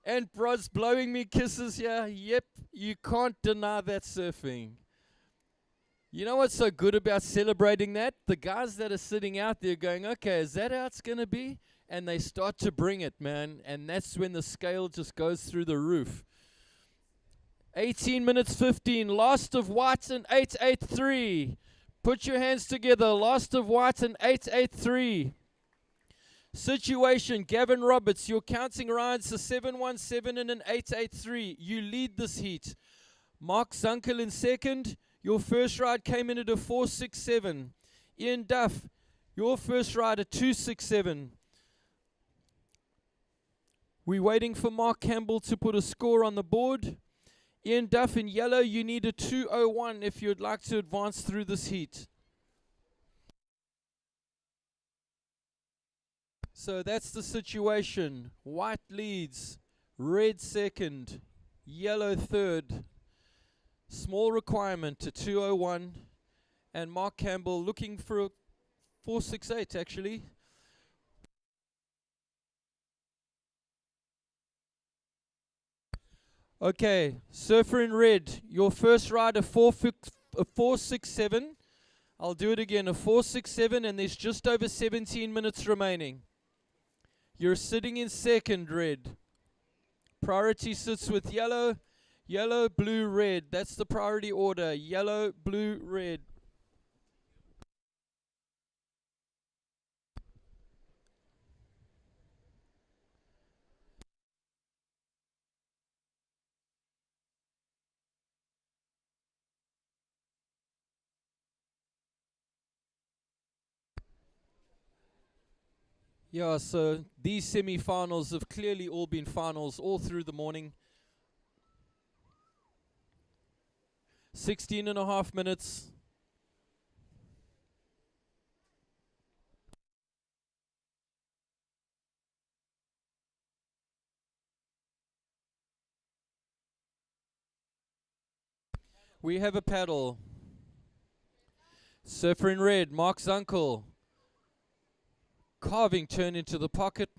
And Brods blowing me kisses here. Yep, you can't deny that surfing. You know what's so good about celebrating that? The guys that are sitting out there going, okay, is that how it's going to be? And they start to bring it, man. And that's when the scale just goes through the roof. 18 minutes 15. Last of White and 883. Put your hands together. Last of White and 883. Situation, Gavin Roberts, your counting rides a 717 and an 883. You lead this heat. Mark Zunkel in second. Your first ride came in at a 467. Ian Duff, your first ride a 267. We're waiting for Mark Campbell to put a score on the board. Ian Duff in yellow, you need a 201 if you'd like to advance through this heat. So that's the situation. White leads, red second, yellow third. Small requirement to 201. And Mark Campbell looking for a 468 actually. Okay, surfer in red. Your first ride a 467. I'll do it again, a 467, and there's just over 17 minutes remaining. You're sitting in second, red. Priority sits with yellow. Yellow, blue, red. That's the priority order. Yellow, blue, red. Yeah, so these semi-finals have clearly all been finals all through the morning. 16.5 minutes. We have a paddle. Surfer in red, Mark Zunkel. Carving turn into the pocket.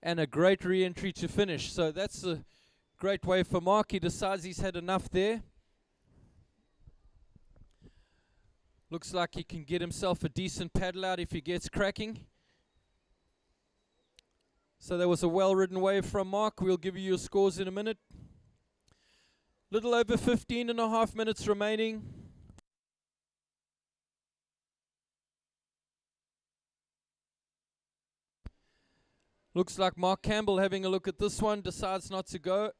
And a great re-entry to finish. So that's a great way for Mark. He decides he's had enough there. Looks like he can get himself a decent paddle out if he gets cracking. So that was a well-ridden wave from Mark. We'll give you your scores in a minute. Little over 15.5 minutes remaining. Looks like Mark Campbell having a look at this one, decides not to go.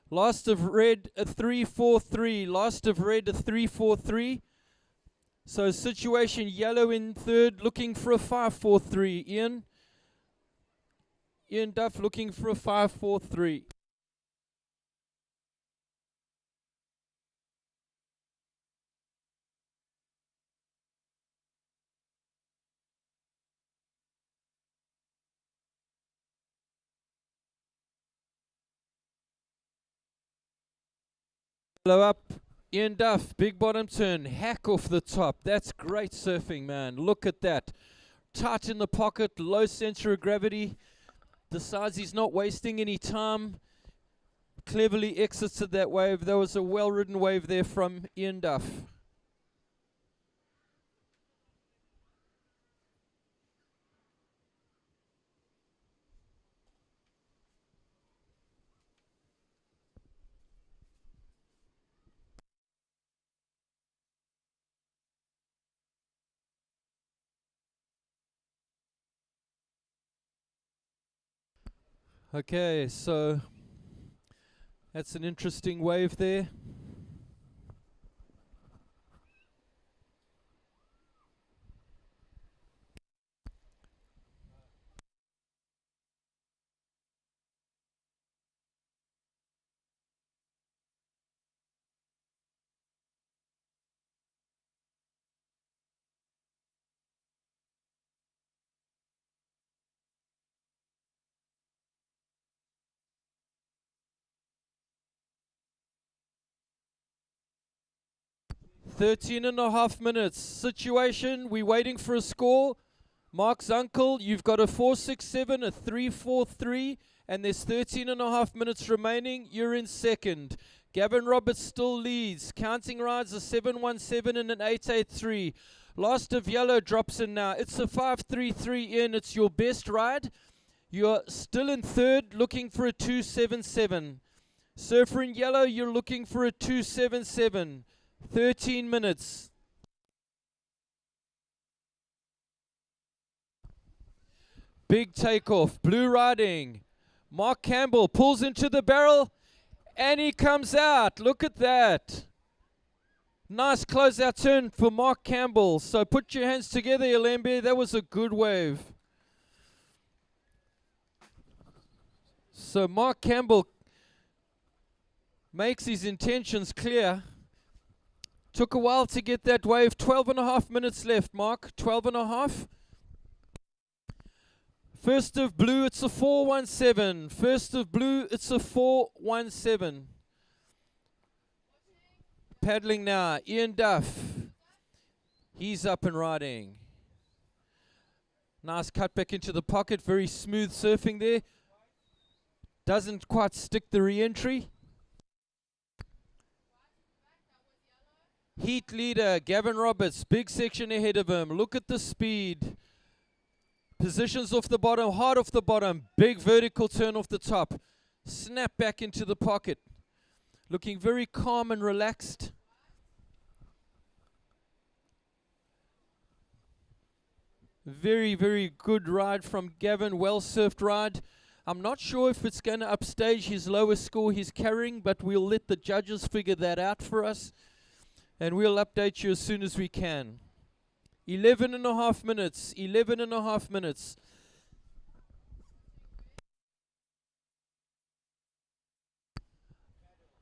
Last of red, a 3-4-3. Last of red, a 3-4-3. So situation yellow in third, looking for a 5-4-3. Ian Duff looking for a 5-4-3. Blow up. Ian Duff, big bottom turn, hack off the top. That's great surfing, man. Look at that. Tight in the pocket, low center of gravity. Decides he's not wasting any time. Cleverly exited that wave. There was a well-ridden wave there from Ian Duff. Okay, so that's an interesting wave there. Thirteen and a half minutes. Situation, we waiting for a score. Mark's uncle, you've got a 4-6-7, a 3-4-3, and there's 13.5 minutes remaining. You're in second. Gavin Roberts still leads. Counting rides a 7-1-7 and an 8-8-3. Last of yellow drops in now. It's a 5-3-3 in. It's your best ride. You're still in third, looking for a 2-7-7. Surfer in yellow, you're looking for a 2-7-7. 13 minutes. Big takeoff. Blue riding. Mark Campbell pulls into the barrel and he comes out. Look at that. Nice closeout turn for Mark Campbell. So put your hands together, Yalembe. That was a good wave. So Mark Campbell makes his intentions clear. Took a while to get that wave. 12.5 minutes left, Mark. 12.5. First of blue, it's a 4-1-7. First of blue, it's a 4-1-7. Paddling now, Ian Duff. He's up and riding. Nice cut back into the pocket. Very smooth surfing there. Doesn't quite stick the re-entry. Heat leader, Gavin Roberts, big section ahead of him. Look at the speed. Positions off the bottom, hard off the bottom. Big vertical turn off the top. Snap back into the pocket. Looking very calm and relaxed. Very, very good ride from Gavin. Well surfed ride. I'm not sure if it's going to upstage his lowest score he's carrying, but we'll let the judges figure that out for us, and we'll update you as soon as we can. 11 and a half minutes. 11 and a half minutes.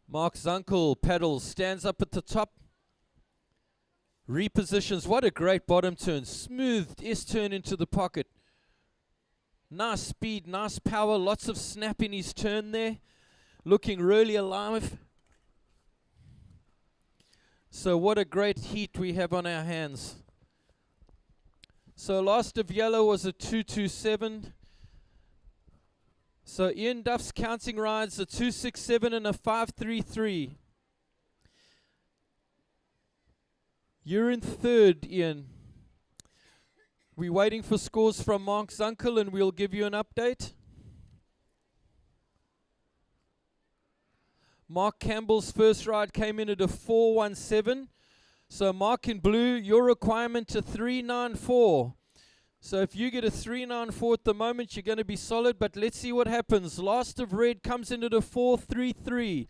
Mark Zunkel paddles, stands up at the top, repositions. What a great bottom turn. Smoothed S-turn into the pocket. Nice speed, nice power, lots of snap in his turn there. Looking really alive. So what a great heat we have on our hands. So last of yellow was a 227. So Ian Duff's counting rides a 267 and a 533. You're in third, Ian. We're waiting for scores from Mark Zunkel, and we'll give you an update. Mark Campbell's first ride came in at a 417. So Mark in blue, your requirement to 394. So if you get a 394 at the moment, you're going to be solid, but let's see what happens. Last of red comes in at a 433.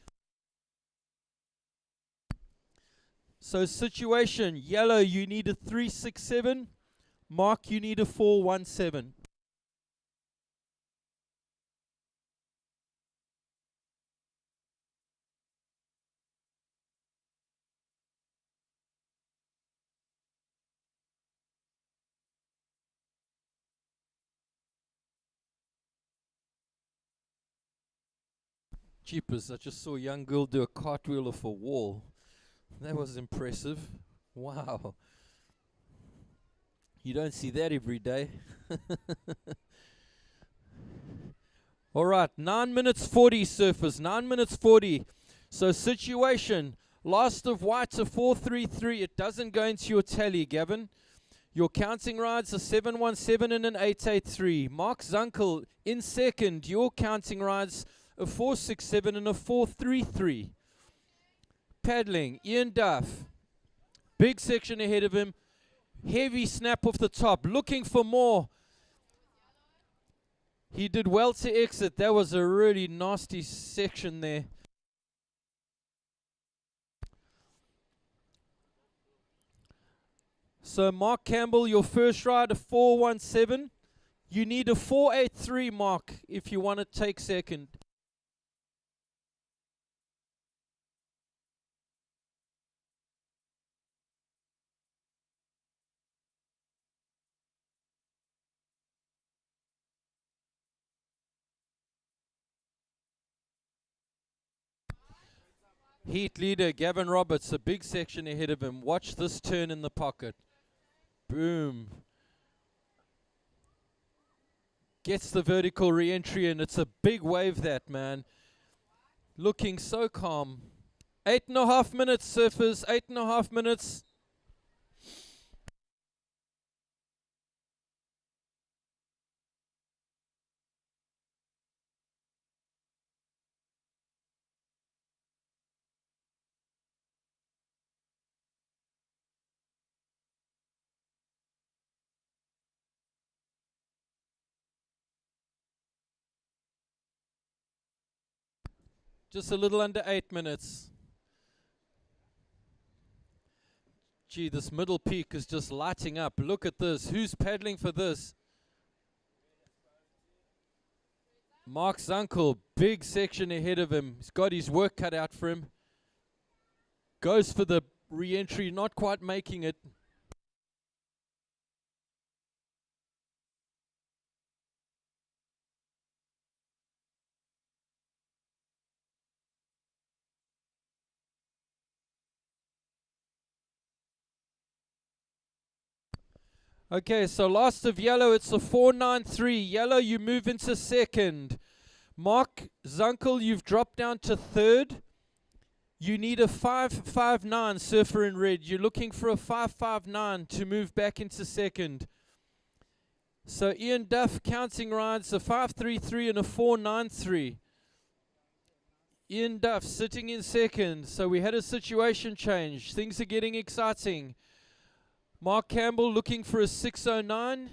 So situation, yellow, you need a 367. Mark, you need a 417. Jeepers, I just saw a young girl do a cartwheel off a wall. That was impressive. Wow. You don't see that every day. All right, 9 minutes 40, surfers. 9 minutes 40. So situation, last of white a 433. It doesn't go into your tally, Gavin. Your counting rides a 717 and an 883. Mark Zunkel in second. Your counting rides a 467 and a 433. Paddling, Ian Duff. Big section ahead of him. Heavy snap off the top. Looking for more. He did well to exit. That was a really nasty section there. So Mark Campbell, your first ride, a 417. You need a 483, Mark, if you want to take second. Heat leader Gavin Roberts, a big section ahead of him. Watch this turn in the pocket. Boom. Gets the vertical re-entry, and it's a big wave, that man. Looking so calm. 8.5 minutes, surfers. 8.5 minutes. Just a little under 8 minutes. Gee, this middle peak is just lighting up. Look at this. Who's paddling for this? Mark Zunkel, big section ahead of him. He's got his work cut out for him. Goes for the re-entry, not quite making it. Okay, so last of yellow, it's a 493. Yellow, you move into second. Mark Zunkel, you've dropped down to third. You need a 559, surfer in red. You're looking for a 559 to move back into second. So Ian Duff counting rides a 533 and a 493. Ian Duff sitting in second. So we had a situation change. Things are getting exciting. Mark Campbell looking for a 609.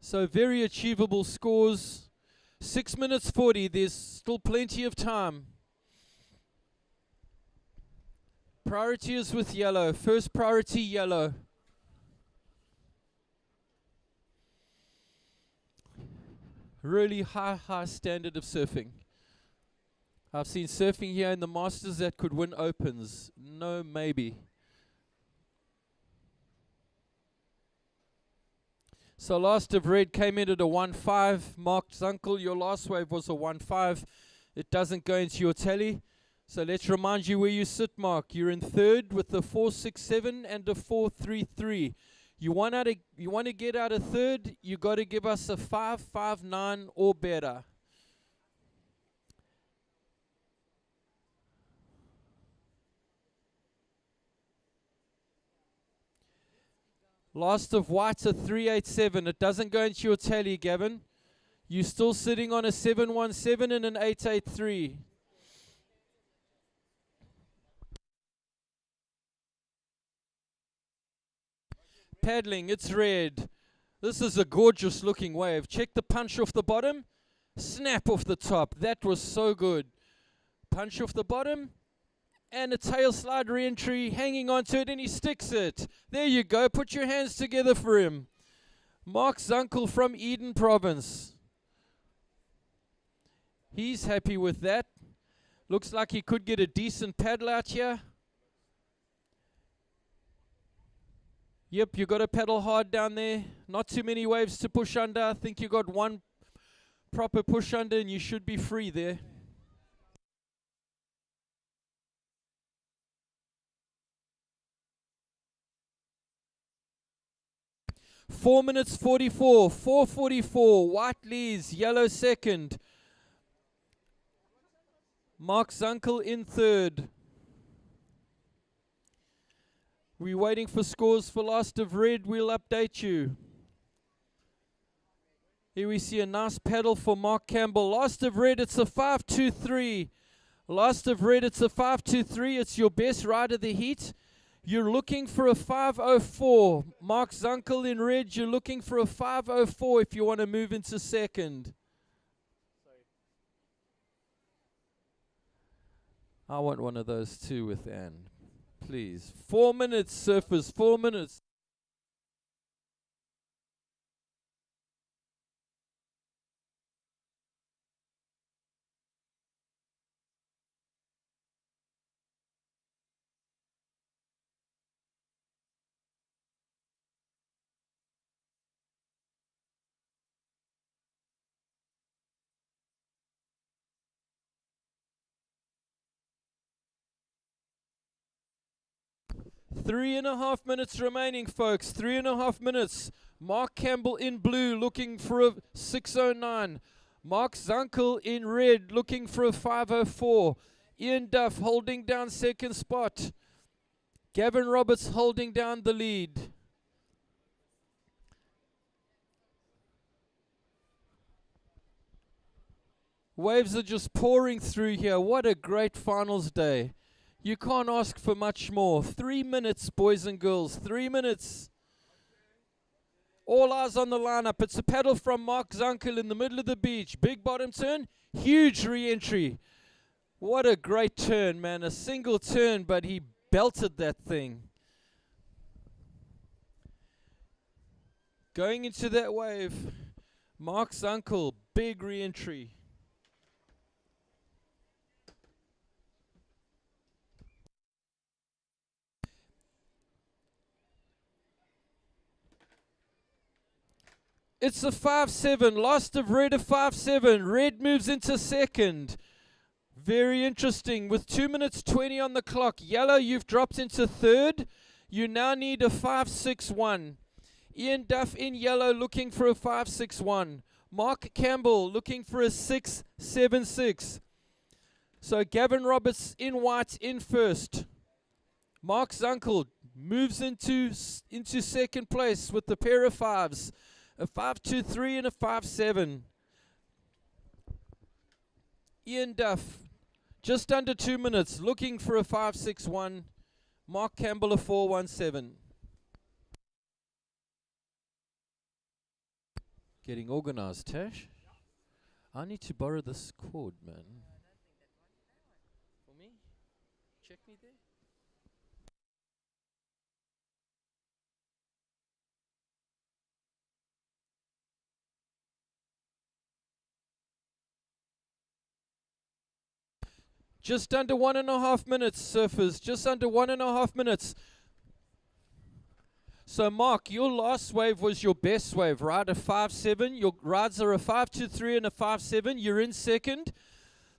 So very achievable scores. 6 minutes 40. There's still plenty of time. Priority is with yellow. First priority, yellow. Really high standard of surfing. I've seen surfing here in the Masters that could win opens. No, maybe. So last of red came in at a 1.5. Mark Zunkel, your last wave was a 1.5. It doesn't go into your tally. So let's remind you where you sit, Mark. You're in third with a 4.67 and a 4.33. You want to get out of third, you got to give us a 5.59 or better. Last of white's a 3.87. It doesn't go into your tally, Gavin. You're still sitting on a 7.17 and an 8.83. Paddling, it's red. This is a gorgeous looking wave. Check the punch off the bottom, snap off the top. That was so good. Punch off the bottom, and a tail slide re-entry, hanging onto it, and he sticks it. There you go. Put your hands together for him. Mark Zunkel from Eden Province. He's happy with that. Looks like he could get a decent paddle out here. Yep, you got to paddle hard down there. Not too many waves to push under. I think you got one proper push under and you should be free there. Four minutes 44, 4:44. White leads, yellow second. Mark Zunkel in third. We're waiting for scores for last of red. We'll update you. Here we see a nice paddle for Mark Campbell. Last of red, it's a 5.23. Last of red, it's a 5.23. It's your best ride of the heat. You're looking for a 5.04. Mark Zunkel in red, you're looking for a 5.04 if you want to move into second. I want one of those too with Anne. Please. 4 minutes, surfers. 4 minutes. Three and a half minutes remaining, folks. 3.5 minutes. Mark Campbell in blue looking for a 6.09. Mark Zunkel in red looking for a 5.04. Ian Duff holding down second spot. Gavin Roberts holding down the lead. Waves are just pouring through here. What a great finals day. You can't ask for much more. 3 minutes, boys and girls. 3 minutes. All eyes on the lineup. It's a paddle from Mark Zunkel in the middle of the beach. Big bottom turn. Huge re-entry. What a great turn, man. A single turn, but he belted that thing. Going into that wave. Mark Zunkel. Big re-entry. It's a 5.7. Last of red a 5.7. Red moves into second. Very interesting. With 2 minutes 20 on the clock. Yellow, you've dropped into third. You now need a 5.61. Ian Duff in yellow looking for a 5.61. Mark Campbell looking for a 6.76. So Gavin Roberts in white in first. Mark Zunkel moves into second place with the pair of fives. A 5.23 and a 5.7. Ian Duff, just under 2 minutes, looking for a 5.61. Mark Campbell, a 4.17. Getting organized, Tash. I need to borrow this cord, man. For me? Check me there. Just under 1.5 minutes, surfers. Just under 1.5 minutes. So, Mark, your last wave was your best wave, right? A 5.7. Your rides are a 5.23 and a 5.7. You're in second.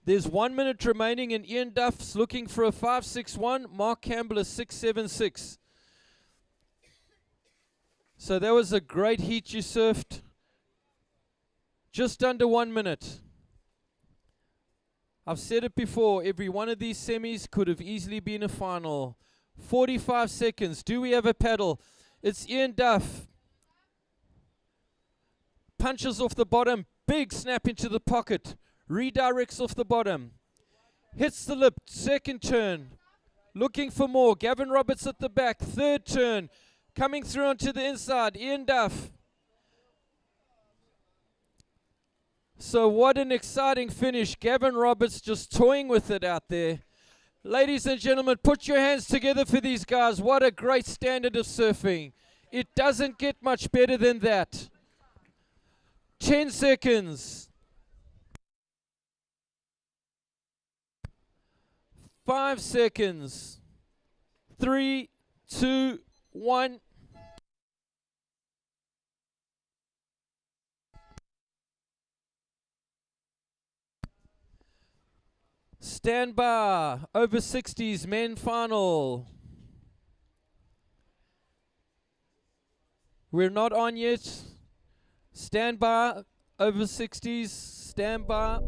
There's 1 minute remaining, and Ian Duff's looking for a 5.61. Mark Campbell a 6.76. So that was a great heat you surfed. Just under 1 minute. I've said it before, every one of these semis could have easily been a final. 45 seconds. Do we have a paddle? It's Ian Duff. Punches off the bottom. Big snap into the pocket. Redirects off the bottom. Hits the lip. Second turn. Looking for more. Gavin Roberts at the back. Third turn. Coming through onto the inside. Ian Duff. So what an exciting finish. Gavin Roberts just toying with it out there. Ladies and gentlemen, put your hands together for these guys. What a great standard of surfing. It doesn't get much better than that. 10 seconds. 5 seconds. 3, 2, 1. Stand by. Over 60s men final. We're not on yet. Stand by. Over 60s. Stand by.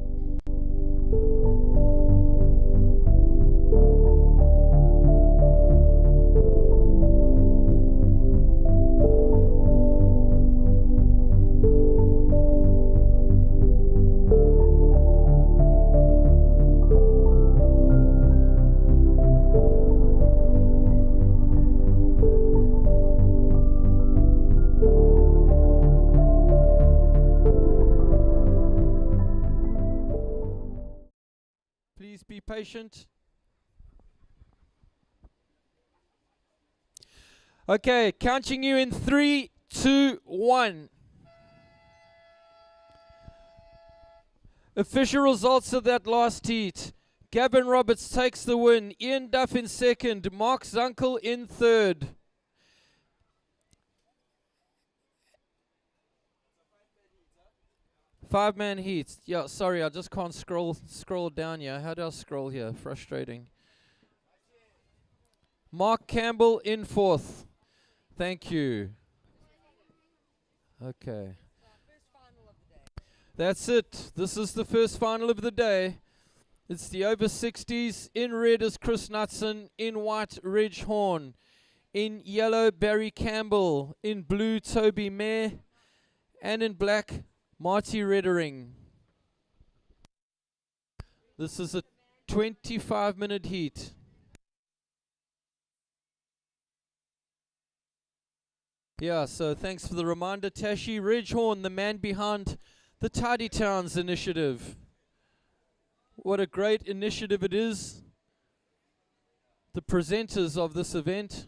Please be patient. Okay, counting you in 3, 2, 1. Official results of that last heat. Gavin Roberts takes the win. Ian Duff in second. Mark Zunkel in third. Five-man heat. Yeah, sorry, I just can't scroll down here. How do I scroll here? Frustrating. Mark Campbell in fourth. Thank you. Okay. That's it. This is the first final of the day. It's the over 60s. In red is Chris Knudsen. In white, Reg Horn. In yellow, Barry Campbell. In blue, Toby Mayer. And in black, Marty Reddering. This is a 25-minute heat. Yeah, so thanks for the reminder, Tashi. Reg Horn, the man behind the Tidy Towns initiative. What a great initiative it is. The presenters of this event.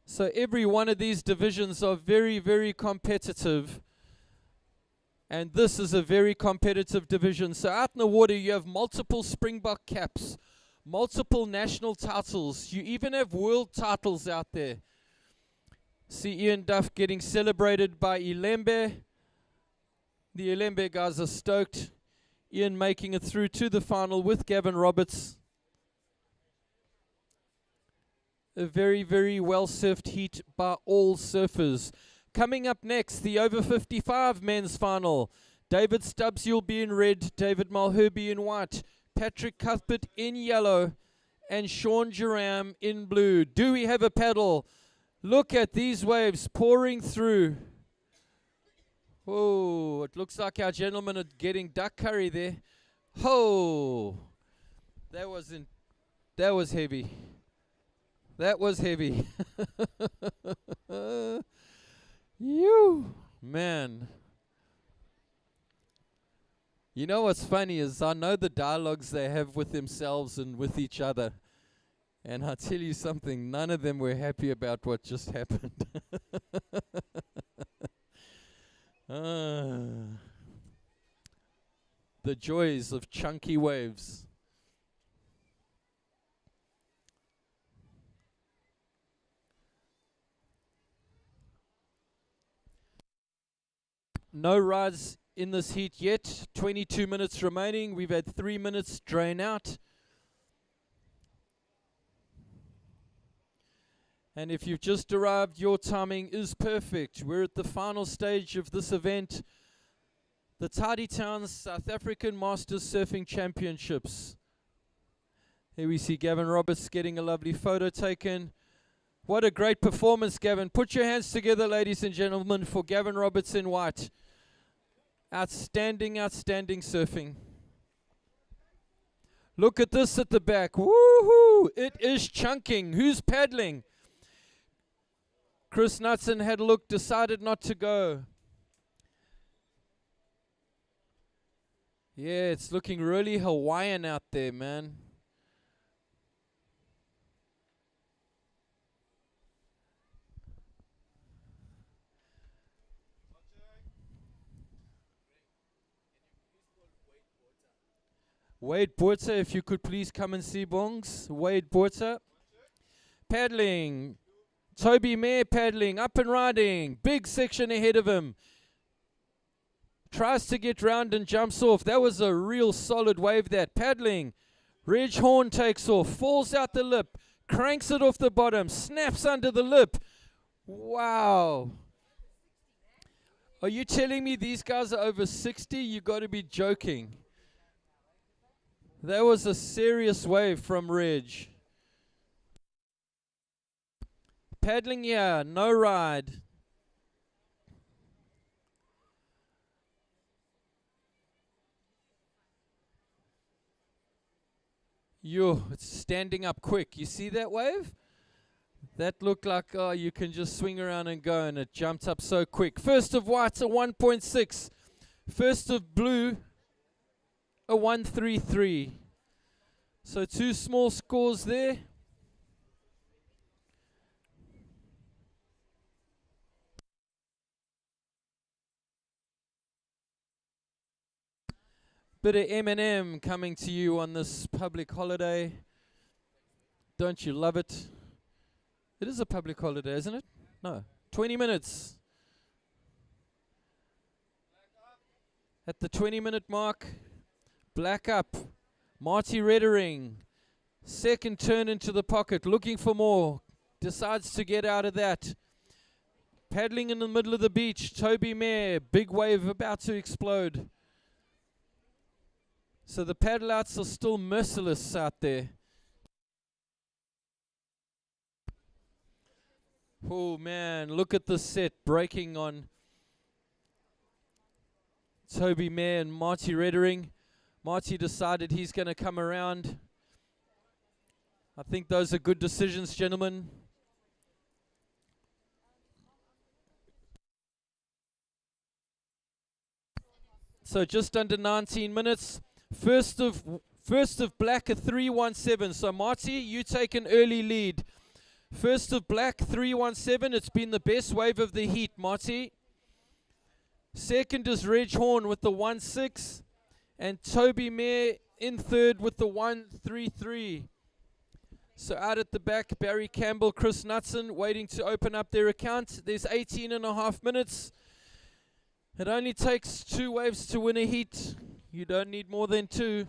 So every one of these divisions are very, very competitive. And this is a very competitive division. So out in the water, you have multiple Springbok caps, multiple national titles. You even have world titles out there. See Ian Duff getting celebrated by Ilembe. The Ilembe guys are stoked. Ian making it through to the final with Gavin Roberts. A very, very well-surfed heat by all surfers. Coming up next, the over 55 men's final. David Stubbs, you'll be in red. David Malherbe in white. Patrick Cuthbert in yellow. And Sean Jerram in blue. Do we have a paddle? Look at these waves pouring through. Oh, it looks like our gentlemen are getting duck curry there. Oh, that was heavy. That was heavy. You, man. You know what's funny is I know the dialogues they have with themselves and with each other. And I'll tell you something, none of them were happy about what just happened. The joys of chunky waves. No rides in this heat yet. 22 minutes remaining. We've had 3 minutes drain out. And if you've just arrived, your timing is perfect. We're at the final stage of this event, the Tidy Towns South African Masters Surfing Championships. Here we see Gavin Roberts getting a lovely photo taken. What a great performance, Gavin. Put your hands together, ladies and gentlemen, for Gavin Roberts in white. Outstanding, outstanding surfing. Look at this at the back. Woohoo! It is chunking. Who's paddling? Chris Knudsen had a look, decided not to go. Yeah, it's looking really Hawaiian out there, man. Wade Borta, if you could please come and see Bongs. Wade Borta. Paddling. Toby Mayer paddling, up and riding. Big section ahead of him. Tries to get round and jumps off. That was a real solid wave, that. Paddling. Reg Horn takes off, falls out the lip, cranks it off the bottom, snaps under the lip. Wow. Are you telling me these guys are over 60? You got to be joking. That was a serious wave from Reg. Paddling here, no ride. Yo, it's standing up quick. You see that wave? That looked like, oh, you can just swing around and go, and it jumped up so quick. First of white's a 1.6. First of blue, a 133. So 2 small scores there. Bit of Eminem coming to you on this public holiday. Don't you love it? It is a public holiday, isn't it? No. 20 minutes. At the 20-minute mark, black up. Marty Reddering. Second turn into the pocket, looking for more. Decides to get out of that. Paddling in the middle of the beach. Toby Mayer, big wave about to explode. So the paddle outs are still merciless out there. Oh man, look at the set breaking on Toby Mayer and Marty Reddering. Marty decided he's going to come around. I think those are good decisions, gentlemen. So just under 19 minutes. First of black, a 317. So Marty, you take an early lead. First of black, 317. It's been the best wave of the heat, Marty. Second is Reg Horn with the 1.6. And Toby Mayer in third with the 1.33. So out at the back, Barry Campbell, Chris Knudsen waiting to open up their account. There's 18.5 minutes. It only takes 2 waves to win a heat. You don't need more than 2.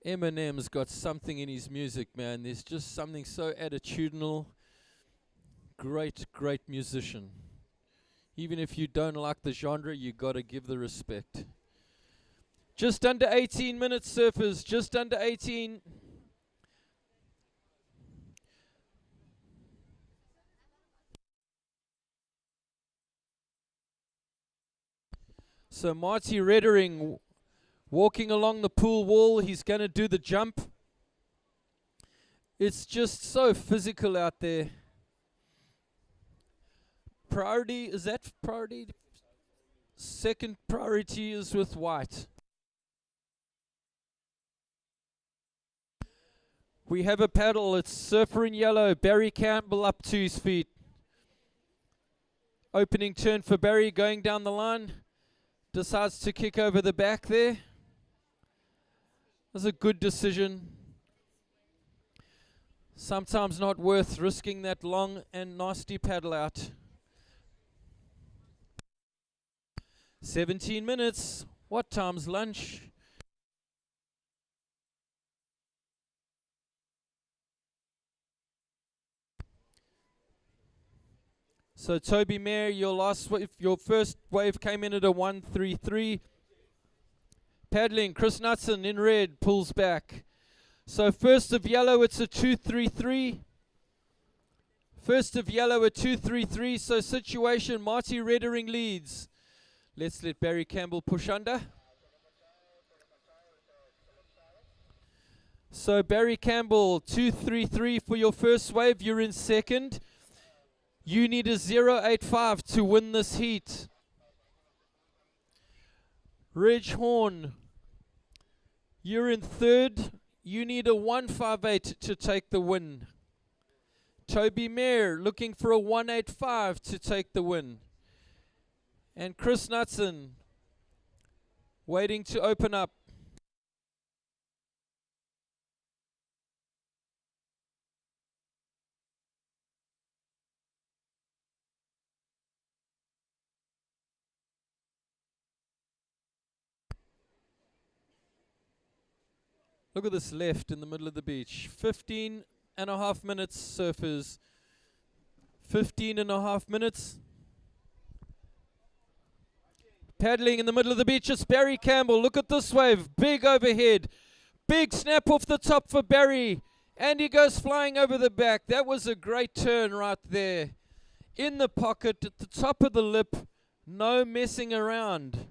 Eminem's got something in his music, man. There's just something so attitudinal. Great, great musician. Even if you don't like the genre, you got to give the respect. Just under 18 minutes, surfers. Just under 18. So Marty Reddering walking along the pool wall. He's going to do the jump. It's just so physical out there. Priority, is that priority? Second priority is with white. We have a paddle. It's surfer in yellow. Barry Campbell up to his feet. Opening turn for Barry, going down the line. Decides to kick over the back there. That's a good decision. Sometimes not worth risking that long and nasty paddle out. 17 minutes. What time's lunch? So Toby Mayer, your first wave came in at a 133. Paddling, Chris Knutson in red pulls back. So first of yellow, it's a 233. First of yellow, a 233. So situation, Marty Reddering leads. Let's let Barry Campbell push under. So Barry Campbell, 233 for your first wave. You're in second. You need a 0.85 to win this heat. Reg Horn, you're in third. You need a 1.58 to take the win. Toby Mayer looking for a 1.85 to take the win. And Chris Knutson waiting to open up. Look at this left in the middle of the beach. 15 and a half minutes, surfers. 15 and a half minutes. Paddling in the middle of the beach, it's Barry Campbell. Look at this wave. Big overhead. Big snap off the top for Barry. And he goes flying over the back. That was a great turn right there. In the pocket, at the top of the lip. No messing around.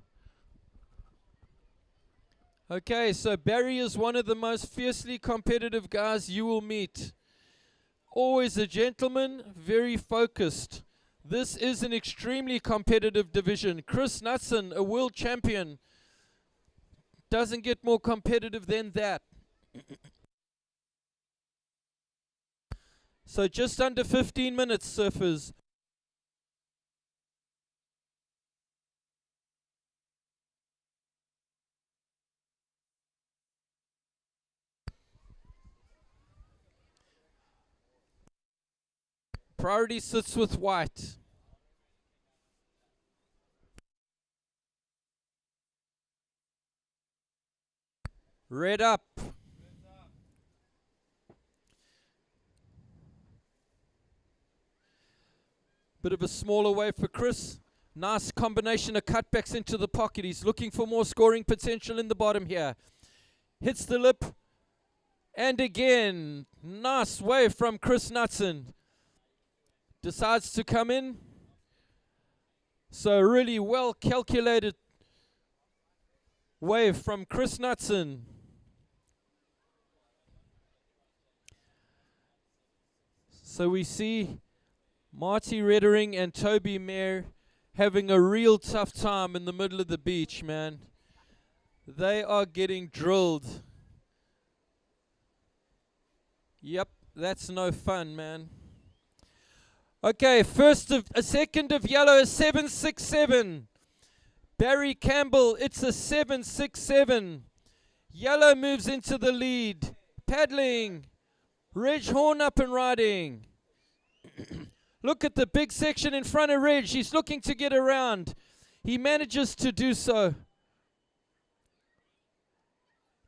Okay, so Barry is one of the most fiercely competitive guys you will meet. Always a gentleman, very focused. This is an extremely competitive division. Chris Knutson, a world champion, doesn't get more competitive than that. So just under 15 minutes, surfers. Priority sits with white. Red up. Bit of a smaller wave for Chris. Nice combination of cutbacks into the pocket. He's looking for more scoring potential in the bottom here. Hits the lip. And again, nice wave from Chris Knutson. Decides to come in. So really well calculated wave from Chris Knutson. So we see Marty Reddering and Toby Mayer having a real tough time in the middle of the beach, man. They are getting drilled. Yep, that's no fun, man. Okay, second of yellow is 7.67. Barry Campbell, it's a 7.67. Yellow moves into the lead. Paddling. Reg Horn up and riding. Look at the big section in front of Reg. He's looking to get around. He manages to do so.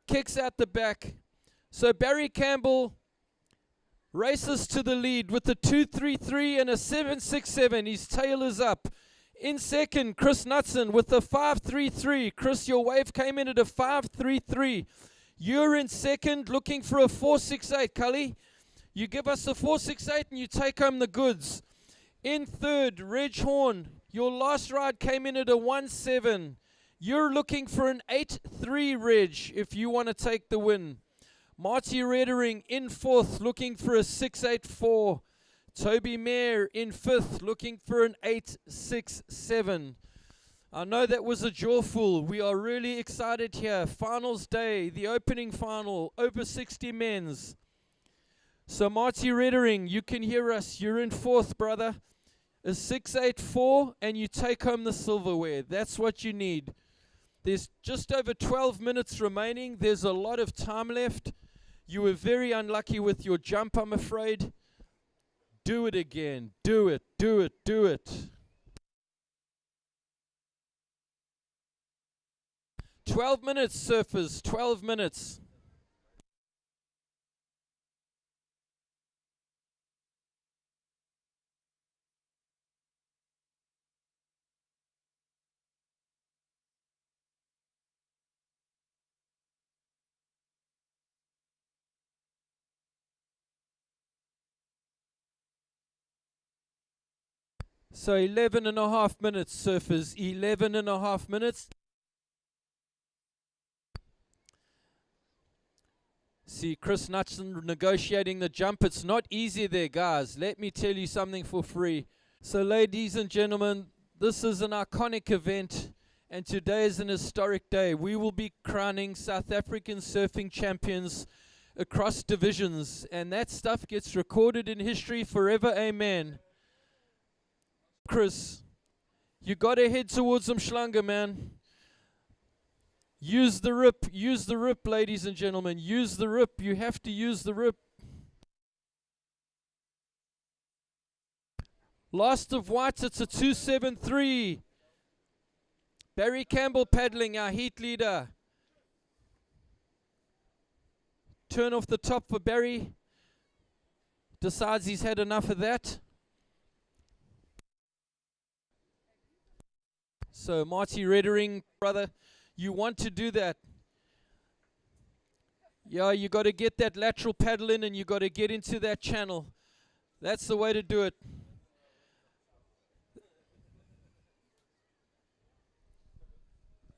Kicks out the back. So Barry Campbell races to the lead with a 2.33 and a 7.67. His tail is up. In second, Chris Knutson with a 5.33. Chris, your wave came in at a 5.33. You're in second, looking for a 4.68, Cully. You give us a 4.68 and you take home the goods. In third, Reg Horn. Your last ride came in at a 1.7. You're looking for an 8-3, Reg, if you want to take the win. Marty Reddering in 4th, looking for a 6-8-4. Toby Mayer in 5th, looking for an 8-6-7. I know that was a jawful. We are really excited here. Finals day, the opening final, over 60 men's. So Marty Reddering, you can hear us. You're in 4th, brother. A 6-8-4, and you take home the silverware. That's what you need. There's just over 12 minutes remaining. There's a lot of time left. You were very unlucky with your jump, I'm afraid. Do it again. Do it, do it, do it. 12 minutes, surfers. 12 minutes. So 11 and a half minutes, surfers. 11 and a half minutes. See Chris Nutson negotiating the jump. It's not easy there, guys. Let me tell you something for free. So ladies and gentlemen, this is an iconic event, and today is an historic day. We will be crowning South African surfing champions across divisions, and that stuff gets recorded in history forever. Amen. Chris, you got to head towards Umhlanga, man. Use the rip, ladies and gentlemen. Use the rip. You have to use the rip. Last of whites, it's a 2-7-3. Barry Campbell paddling, our heat leader. Turn off the top for Barry. Decides he's had enough of that. So Marty Reddering, brother, you want to do that. Yeah, you got to get that lateral paddle in, and you got to get into that channel. That's the way to do it.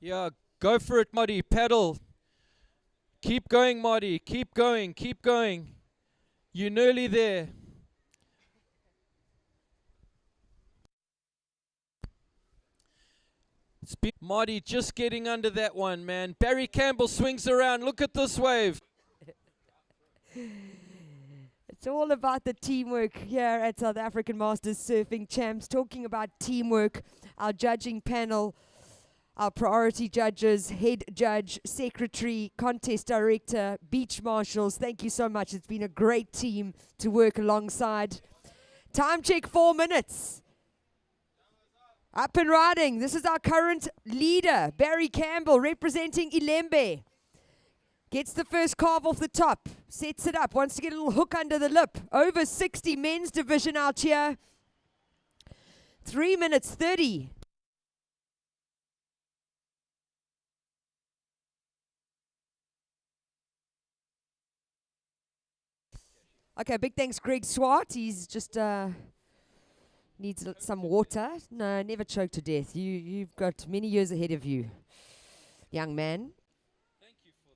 Yeah, go for it, Marty. Paddle. Keep going, Marty. Keep going. Keep going. You're nearly there. Marty just getting under that one, man. Barry Campbell swings around. Look at this wave. It's all about the teamwork here at South African Masters Surfing Champs. Talking about teamwork, our judging panel, our priority judges, head judge, secretary, contest director, beach marshals. Thank you so much. It's been a great team to work alongside. Time check, 4 minutes. Up and riding. This is our current leader, Barry Campbell, representing Ilembe. Gets the first carve off the top. Sets it up. Wants to get a little hook under the lip. Over 60 men's division out here. 3 minutes 30. Okay, big thanks, Greg Swart. He's just needs some water. No, never choke to death. You've got many years ahead of you, young man. Thank you for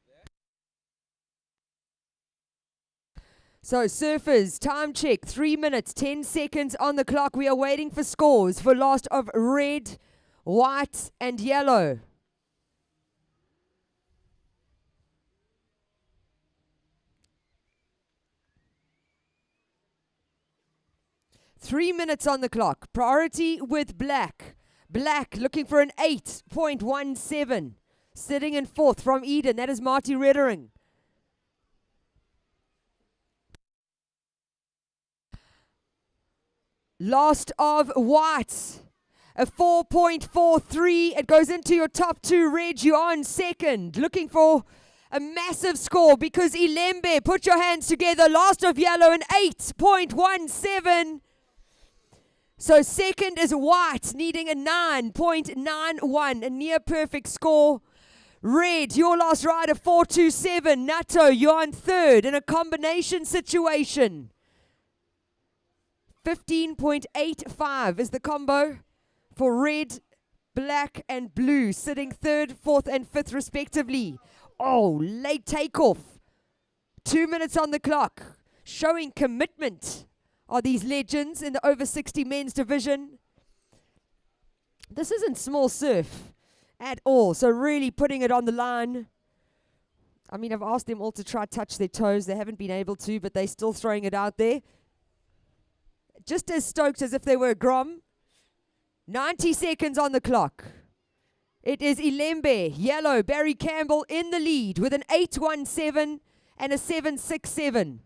that. So, surfers, time check, 3 minutes, 10 seconds on the clock. We are waiting for scores for last of red, white, and yellow. Three minutes on the clock. Priority with black. Black looking for an 8.17. Sitting in 4th from Eden. That is Marty Reddering. Last of white. A 4.43. It goes into your top 2. Reg, you're on 2nd. Looking for a massive score because Ilembe, put your hands together. Last of yellow, an 8.17. So 2nd is white, needing a 9.91, a near perfect score. Red, your last rider, 4.27. Nato, you're on 3rd in a combination situation. 15.85 is the combo for red black and blue, sitting third, fourth, and fifth respectively. Oh, late takeoff. 2 minutes on the clock. Showing commitment are these legends in the over 60 men's division. This isn't small surf at all, so really putting it on the line. I mean, I've asked them all to try touch their toes. They haven't been able to, but they're still throwing it out there. Just as stoked as if they were a Grom. 90 seconds on the clock. It is Ilembe, yellow, Barry Campbell in the lead with an 8.17 and a 7.67.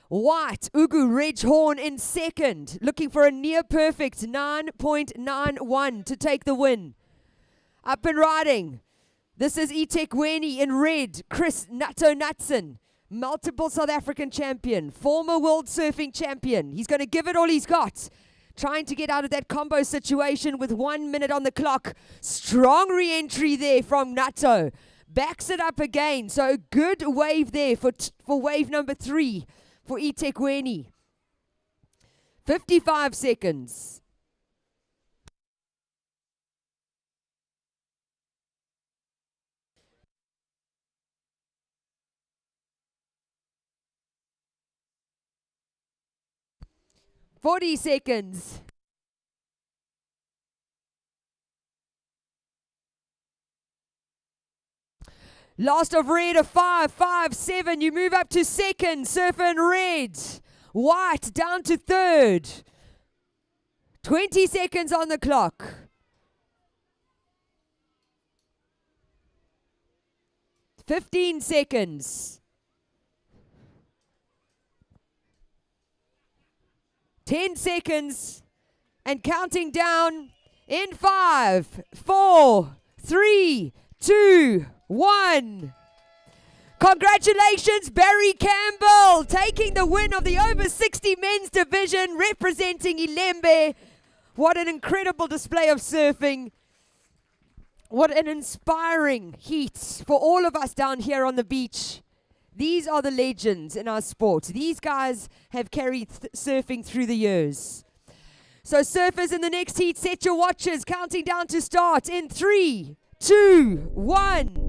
White, Ugu Redhorn in second, looking for a near perfect 9.91 to take the win. Up and riding. This is eThekwini in red, Chris Nato Natson, multiple South African champion, former world surfing champion. He's going to give it all he's got. Trying to get out of that combo situation with 1 minute on the clock. Strong re-entry there from Nato. Backs it up again. So a good wave there for wave number 3 for eThekwini. 55 seconds. Forty seconds. Last of red, a 5.57. You move up to second. Surfer in red. White down to third. 20 seconds on the clock. $15 seconds. 10 seconds. And counting down in 5, 4, 3, 2, 1. Congratulations, Barry Campbell, taking the win of the over 60 men's division, representing Ilembe. What an incredible display of surfing. What an inspiring heat for all of us down here on the beach. These are the legends in our sport. These guys have carried surfing through the years. So surfers in the next heat, set your watches, counting down to start in 3, 2, 1.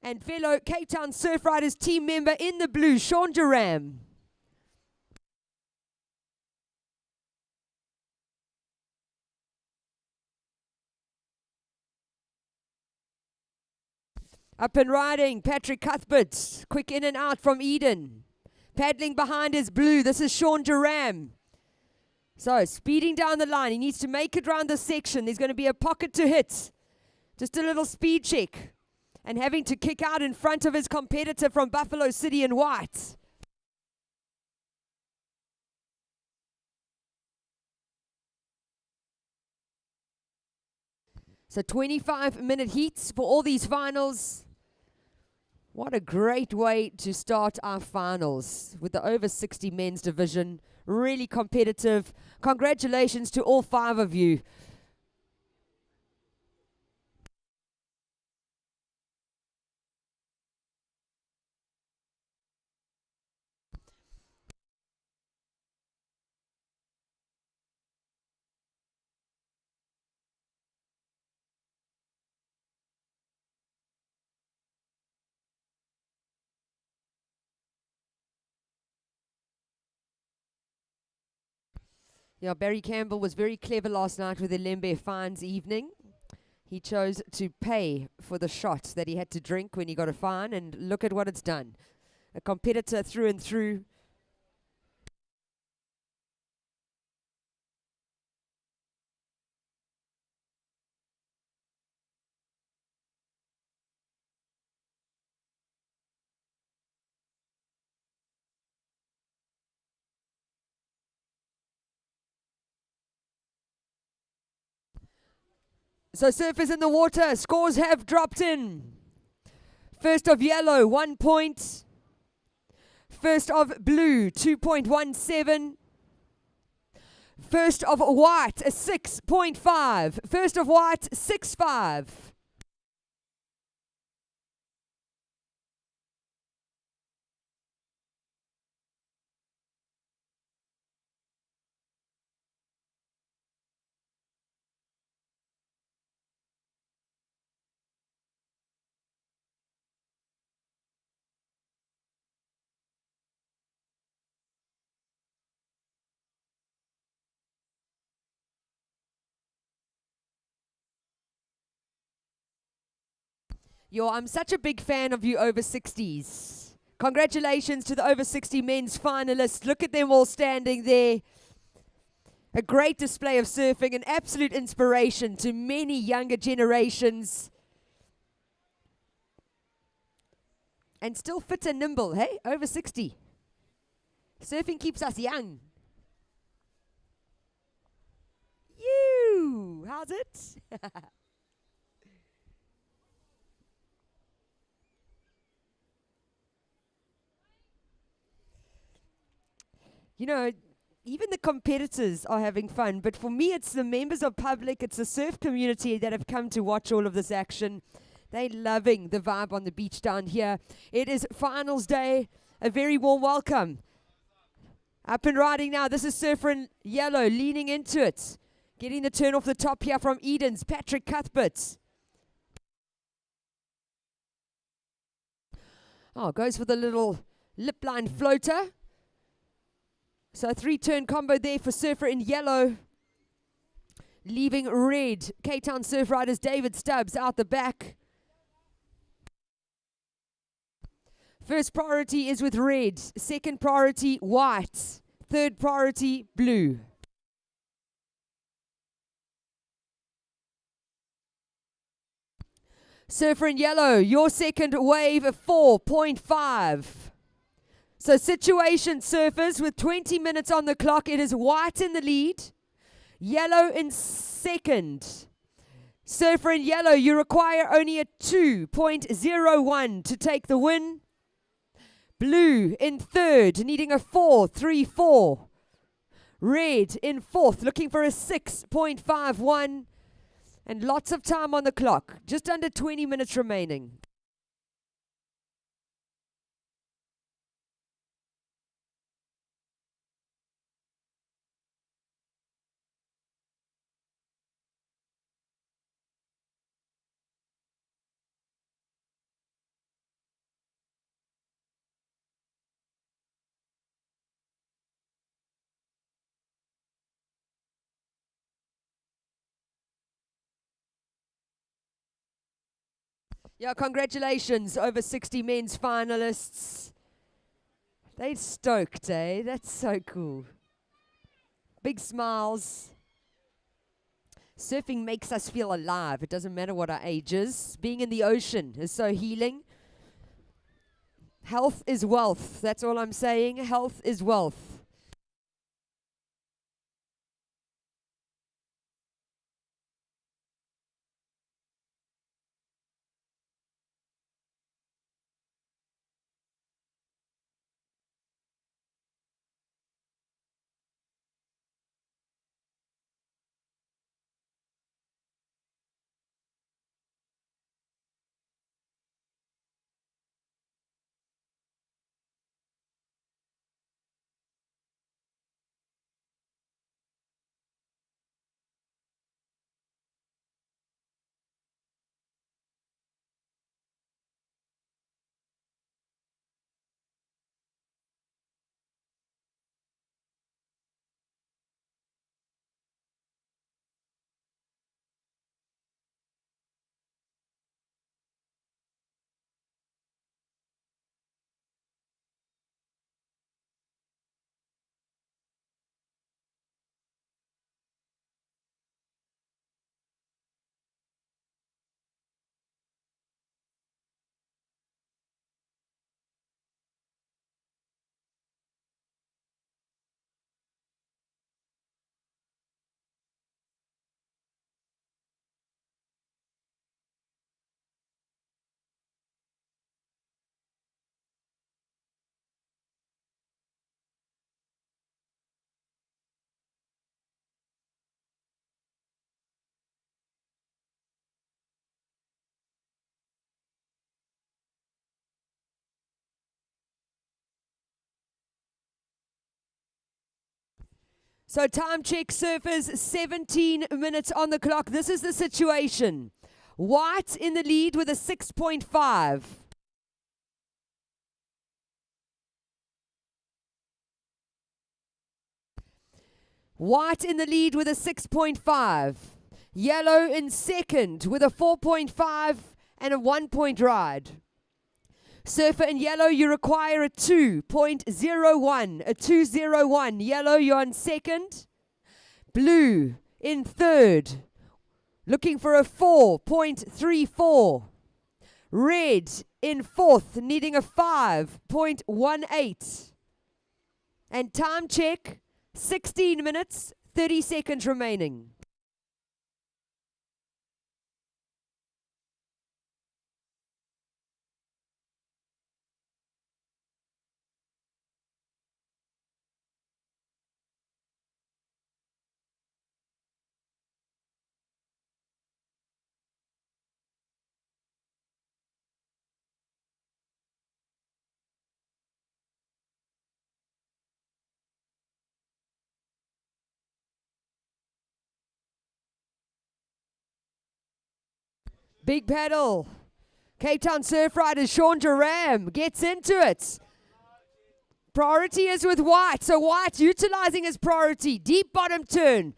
And fellow Cape Town Surf Riders team member in the blue, Sean Duram. Up and riding, Patrick Cuthbert, quick in and out from Eden. Paddling behind his blue, this is Sean Duram. So, speeding down the line, he needs to make it round the section. There's going to be a pocket to hit. Just a little speed check. And having to kick out in front of his competitor from Buffalo City in white. So 25-minute heats for all these finals. What a great way to start our finals with the over 60 men's division. Really competitive. Congratulations to all 5 of you. Yeah, Barry Campbell was very clever last night with the Ilembe fines evening. He chose to pay for the shot that he had to drink when he got a fine, and look at what it's done. A competitor through and through. So surfers in the water, scores have dropped in. First of yellow, 1 point. First of blue, 2.17. First of white, a 6.5. First of white, 6.5. Yo, I'm such a big fan of you over 60s. Congratulations to the over 60 men's finalists. Look at them all standing there. A great display of surfing, an absolute inspiration to many younger generations. And still fit and nimble, hey? Over 60. Surfing keeps us young. You! How's it? You know, even the competitors are having fun, but for me, it's the members of public, it's the surf community that have come to watch all of this action. They're loving the vibe on the beach down here. It is finals day. A very warm welcome. Up and riding now. This is surfer in yellow, leaning into it. Getting the turn off the top here from Eden's Patrick Cuthbert. Oh, goes for the little lip line floater. So a 3-turn combo there for surfer in yellow. Leaving red. K-Town Surf Riders David Stubbs out the back. First priority is with red. Second priority, white. Third priority, blue. Surfer in yellow, your second wave, a 4.5. So situation surfers with 20 minutes on the clock. It is white in the lead, yellow in second. Surfer in yellow, you require only a 2.01 to take the win. Blue in third, needing a 4.34. Red in fourth, looking for a 6.51. And lots of time on the clock, just under 20 minutes remaining. Yeah, congratulations, over 60 men's finalists. They're stoked, eh? That's so cool. Big smiles. Surfing makes us feel alive. It doesn't matter what our age is. Being in the ocean is so healing. Health is wealth. That's all I'm saying. Health is wealth. So time check, surfers, 17 minutes on the clock. This is the situation. White in the lead with a 6.5. White in the lead with a 6.5. Yellow in second with a 4.5 and a 1-point ride. Surfer in yellow, you require a 2.01. A 2.01. Yellow, you're on second. Blue in third, looking for a 4.34. Red in fourth, needing a 5.18. And time check, 16 minutes, 30 seconds remaining. Big paddle. Cape Town Surf Riders, Sean Duram gets into it. Priority is with White. So White utilizing his priority. Deep bottom turn.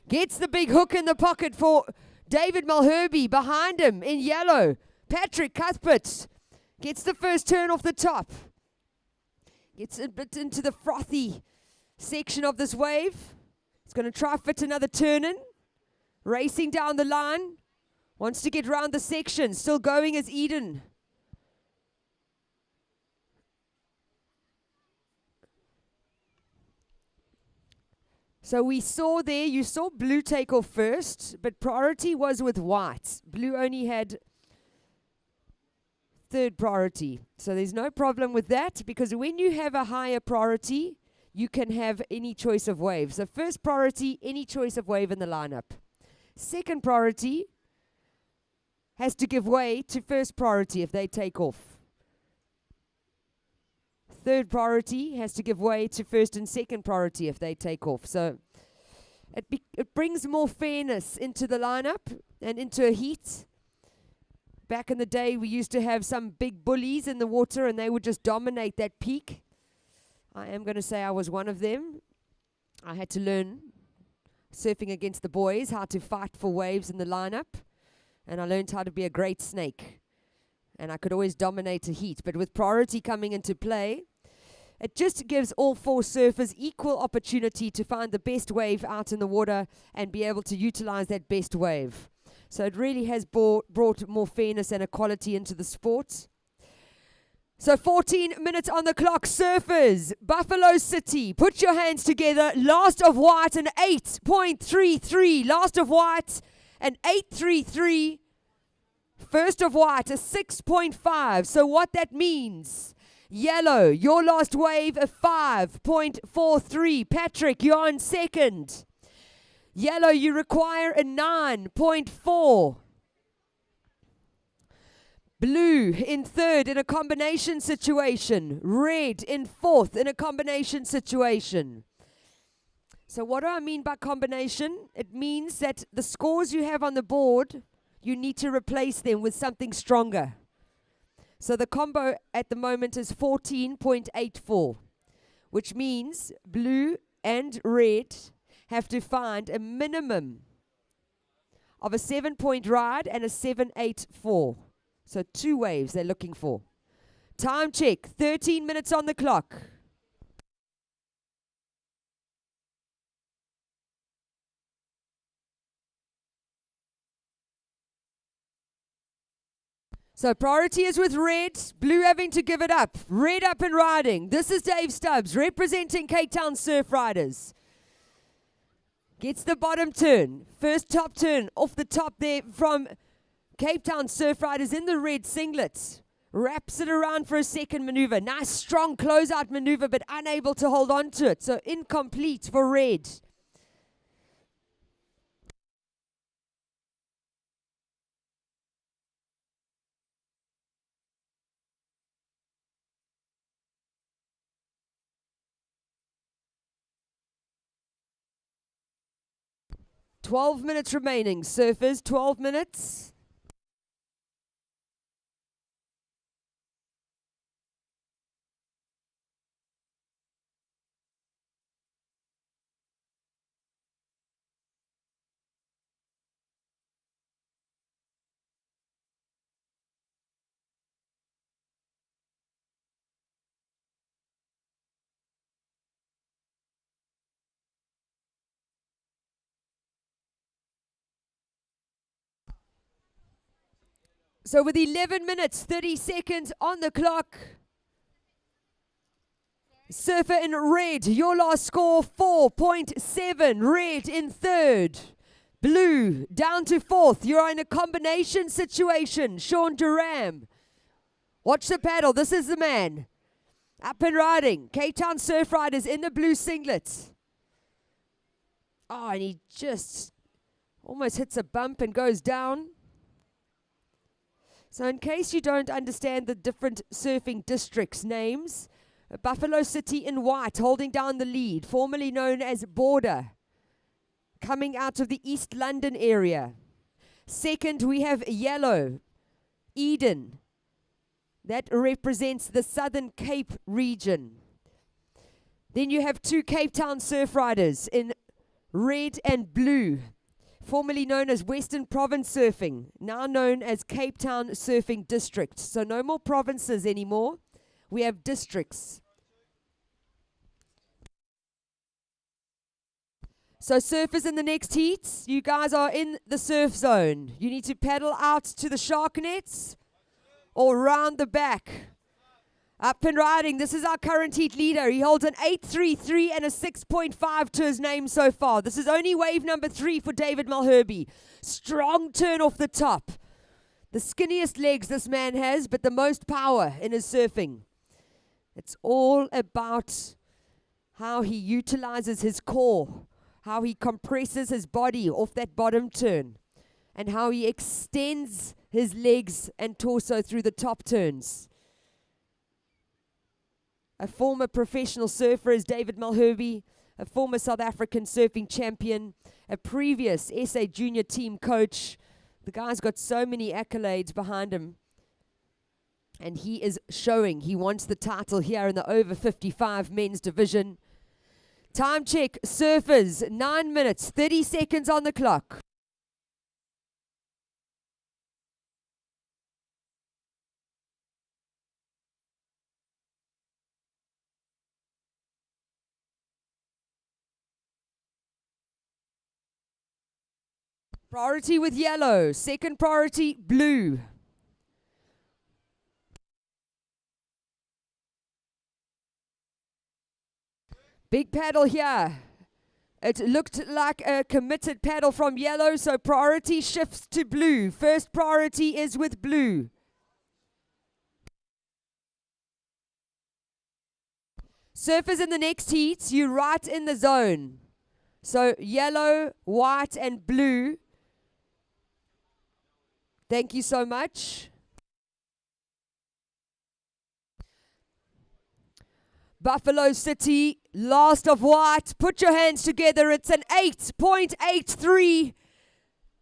Gets the big hook in the pocket for David Malherbe behind him in yellow. Patrick Cuthbert gets the first turn off the top. Gets a bit into the frothy section of this wave. He's going to try fit another turn in. Racing down the line. Wants to get round the section. Still going is Eden. So we saw there, you saw Blue take off first, but priority was with White. Blue only had third priority. So there's no problem with that, because when you have a higher priority, you can have any choice of wave. So first priority, any choice of wave in the lineup. Second priority has to give way to first priority if they take off. Third priority has to give way to first and second priority if they take off. So it brings more fairness into the lineup and into a heat. Back in the day, we used to have some big bullies in the water, and they would just dominate that peak. I am going to say I was one of them. I had to learn, surfing against the boys, how to fight for waves in the lineup. And I learned how to be a great snake. And I could always dominate a heat. But with priority coming into play, it just gives all four surfers equal opportunity to find the best wave out in the water and be able to utilize that best wave. So it really has brought more fairness and equality into the sport. So 14 minutes on the clock, surfers. Buffalo City, put your hands together. Last of White, an 8.33. Last of White, an 8.33. First of White, a 6.5. So what that means, yellow, your last wave, a 5.43. Patrick, you're on second. Yellow, you require a 9.4. Blue in third in a combination situation. Red in fourth in a combination situation. So what do I mean by combination? It means that the scores you have on the board, you need to replace them with something stronger. So the combo at the moment is 14.84, which means blue and red have to find a minimum of a 7-point ride and a 7.84. So 2 waves they're looking for. Time check, 13 minutes on the clock. So priority is with red, blue having to give it up. Red up and riding. This is Dave Stubbs representing Cape Town Surf Riders. Gets the bottom turn. First top turn off the top there from Cape Town Surf Riders in the red singlets. Wraps it around for a second maneuver. Nice strong closeout maneuver, but unable to hold on to it. So incomplete for red. 12 minutes remaining. Surfers, 12 minutes. So with 11 minutes, 30 seconds on the clock, Surfer in red, your last score 4.7. Red in third. Blue down to fourth. You're in a combination situation. Sean Duram. Watch the paddle. This is the man. Up and riding. Cape Town Surf Riders in the blue singlet. Oh, and he just almost hits a bump and goes down. So in case you don't understand the different surfing districts' names, Buffalo City in white holding down the lead, formerly known as Border, coming out of the East London area. Second, we have yellow, Eden. That represents the Southern Cape region. Then you have two Cape Town Surf Riders in red and blue, formerly known as Western Province Surfing, now known as Cape Town Surfing District. So no more provinces anymore. We have districts. So surfers in the next heat, you guys are in the surf zone. You need to paddle out to the shark nets or round the back. Up and riding. This is our current heat leader. He holds an 8.33 and a 6.5 to his name so far. This is only wave number 3 for David Malherbe. Strong turn off the top. The skinniest legs this man has, but the most power in his surfing. It's all about how he utilizes his core, how he compresses his body off that bottom turn, and how he extends his legs and torso through the top turns. A former professional surfer is David Malherbe, a former South African surfing champion, a previous SA junior team coach. The guy's got so many accolades behind him. And he is showing he wants the title here in the over 55 men's division. Time check, surfers, 9 minutes, 30 seconds on the clock. Priority with yellow, second priority blue. Big paddle here. It looked like a committed paddle from yellow, so priority shifts to blue. First priority is with blue. Surfers in the next heat, you right in the zone. So yellow, white, and blue. Thank you so much. Buffalo City, last of white. Put your hands together. It's an 8.83.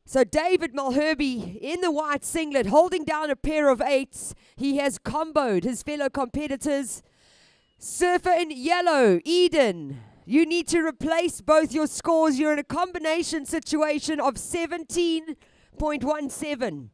So David Malherbe in the white singlet, holding down a pair of 8s. He has comboed his fellow competitors. Surfer in yellow, Eden. You need to replace both your scores. You're in a combination situation of 17.17.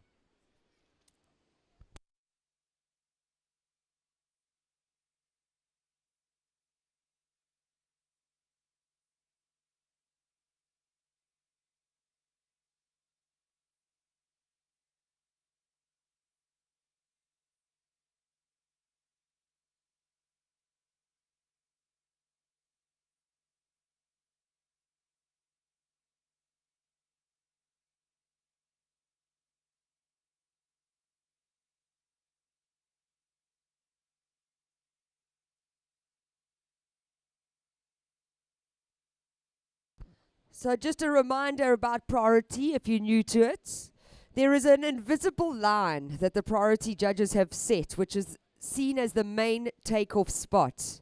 So just a reminder about priority, if you're new to it. There is an invisible line that the priority judges have set, which is seen as the main takeoff spot.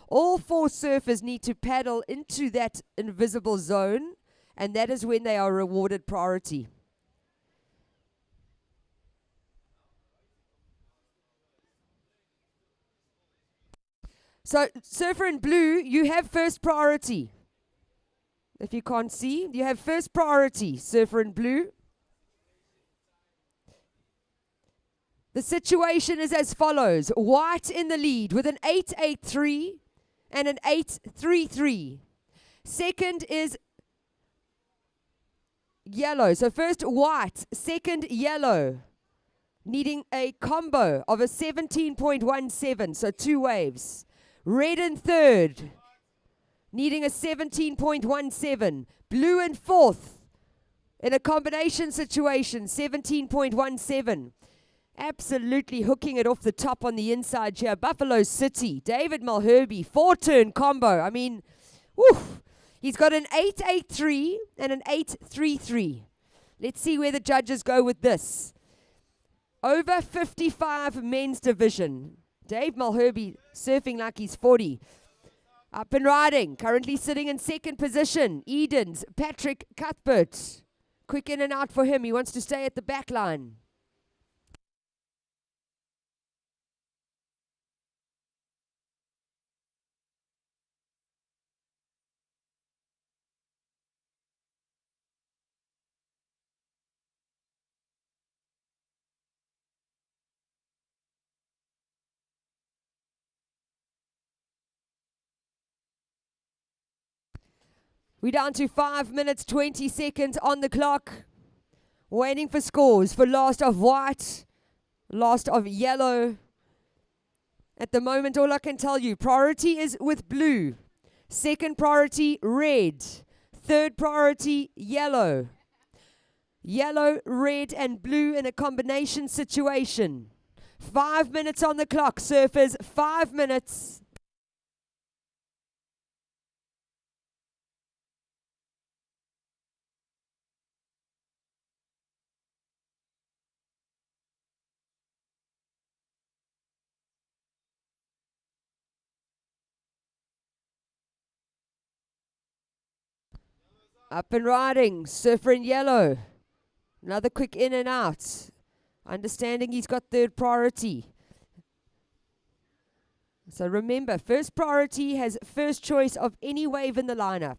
All 4 surfers need to paddle into that invisible zone and that is when they are awarded priority. So, surfer in blue, you have first priority. If you can't see, you have first priority, surfer in blue. The situation is as follows. White in the lead with an 8.83 and an 8.33. Second is yellow. So first white, second yellow, needing a combo of a 17.17, so 2 waves. Red in third, needing a 17.17. Blue in fourth, in a combination situation, 17.17. Absolutely hooking it off the top on the inside here. Buffalo City, David Malherbe, 4-turn combo. I mean, whew, he's got an 8.83 and an 8.33. Let's see where the judges go with this. Over 55 men's division. Dave Malherbe surfing like he's 40. Up and riding, currently sitting in second position. Eden's Patrick Cuthbert. Quick in and out for him. He wants to stay at the back line. We're down to 5 minutes, 20 seconds on the clock. Waiting for scores for last of white, last of yellow. At the moment, all I can tell you, priority is with blue. Second priority, red. Third priority, yellow. Yellow, red, and blue in a combination situation. 5 minutes on the clock, surfers. 5 minutes. Up and riding, surfer in yellow. Another quick in and out. Understanding he's got third priority. So remember, first priority has first choice of any wave in the lineup.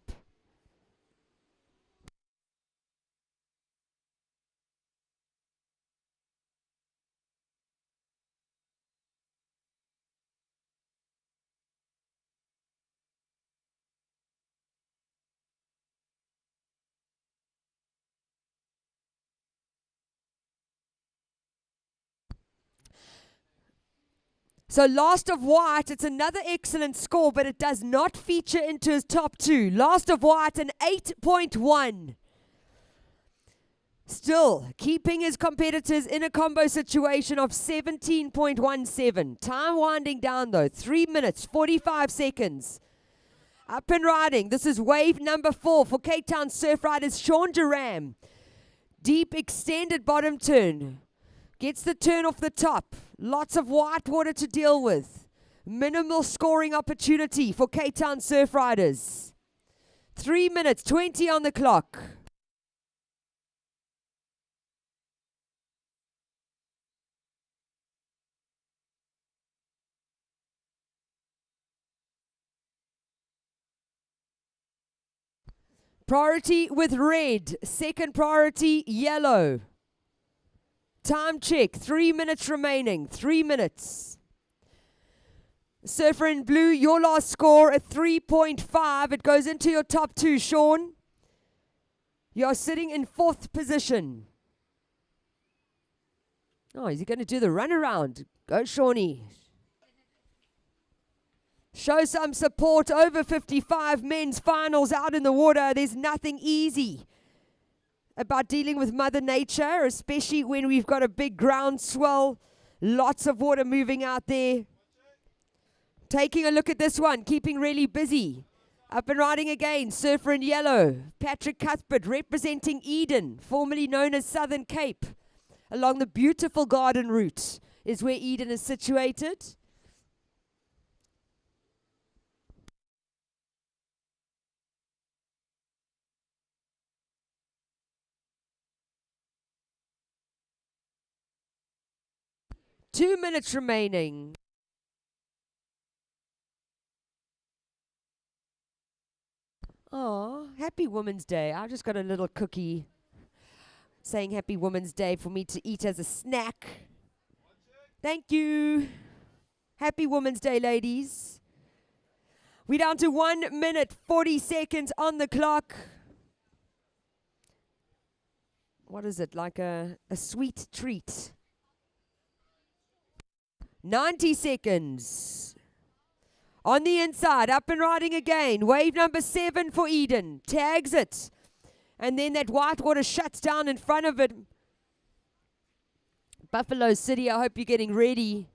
So last of white, it's another excellent score, but it does not feature into his top 2. Last of white, an 8.1. Still keeping his competitors in a combo situation of 17.17. Time winding down though, 3 minutes, 45 seconds. Up and riding. This is wave number 4 for Cape Town surf riders Sean Duram. Deep extended bottom turn. Gets the turn off the top. Lots of white water to deal with. Minimal scoring opportunity for Cape Town surf riders. 3 minutes, 20 on the clock. Priority with red. Second priority, yellow. Time check, 3 minutes remaining, 3 minutes. Surfer in blue, your last score, a 3.5. It goes into your top 2, Sean. You're sitting in 4th position. Oh, is he going to do the runaround? Go, Shawnee. Show some support. Over 55 men's finals out in the water. There's nothing easy about dealing with Mother Nature, especially when we've got a big groundswell, lots of water moving out there. Taking a look at this one, keeping really busy. Up and riding again, surfer in yellow. Patrick Cuthbert representing Eden, formerly known as Southern Cape. Along the beautiful garden route is where Eden is situated. 2 minutes remaining. Oh, happy Women's Day. I just got a little cookie saying happy Women's Day for me to eat as a snack. Thank you. Happy Women's Day, ladies. We're down to 1 minute, 40 seconds on the clock. What is it, like a sweet treat? 90 seconds. On the inside, up and riding again. Wave number 7 for Eden. Tags it. And then that Whitewater shuts down in front of it. Buffalo City, I hope you're getting ready.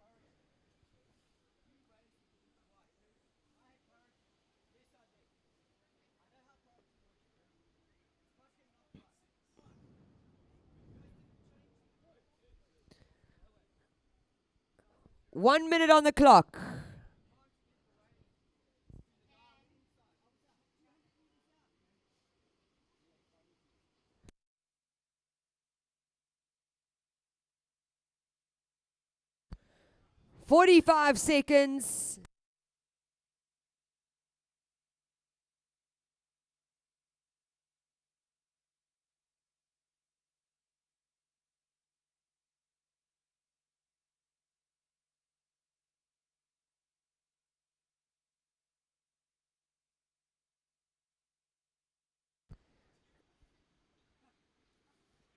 One minute on the clock. "45 seconds.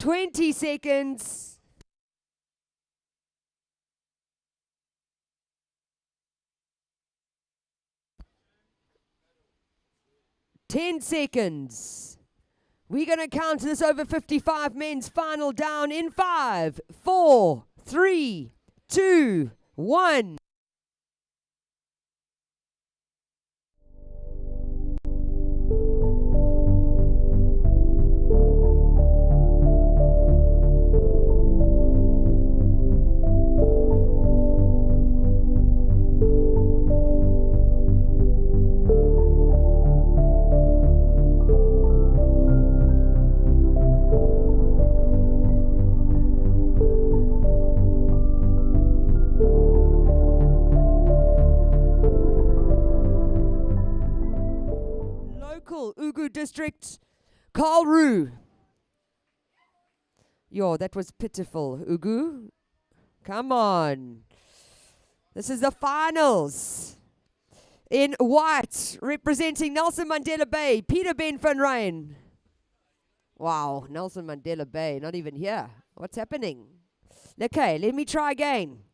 "20 seconds. "10 seconds. We're going to count this over 55 men's final down in 5, 4, 3, 2, 1. Ugu District, Carl Roo. Yo, that was pitiful, Ugu. Come on. This is the finals. In white, representing Nelson Mandela Bay, Peter Ben van Ryn. Wow, Nelson Mandela Bay, not even here. What's happening? Okay, let me try again.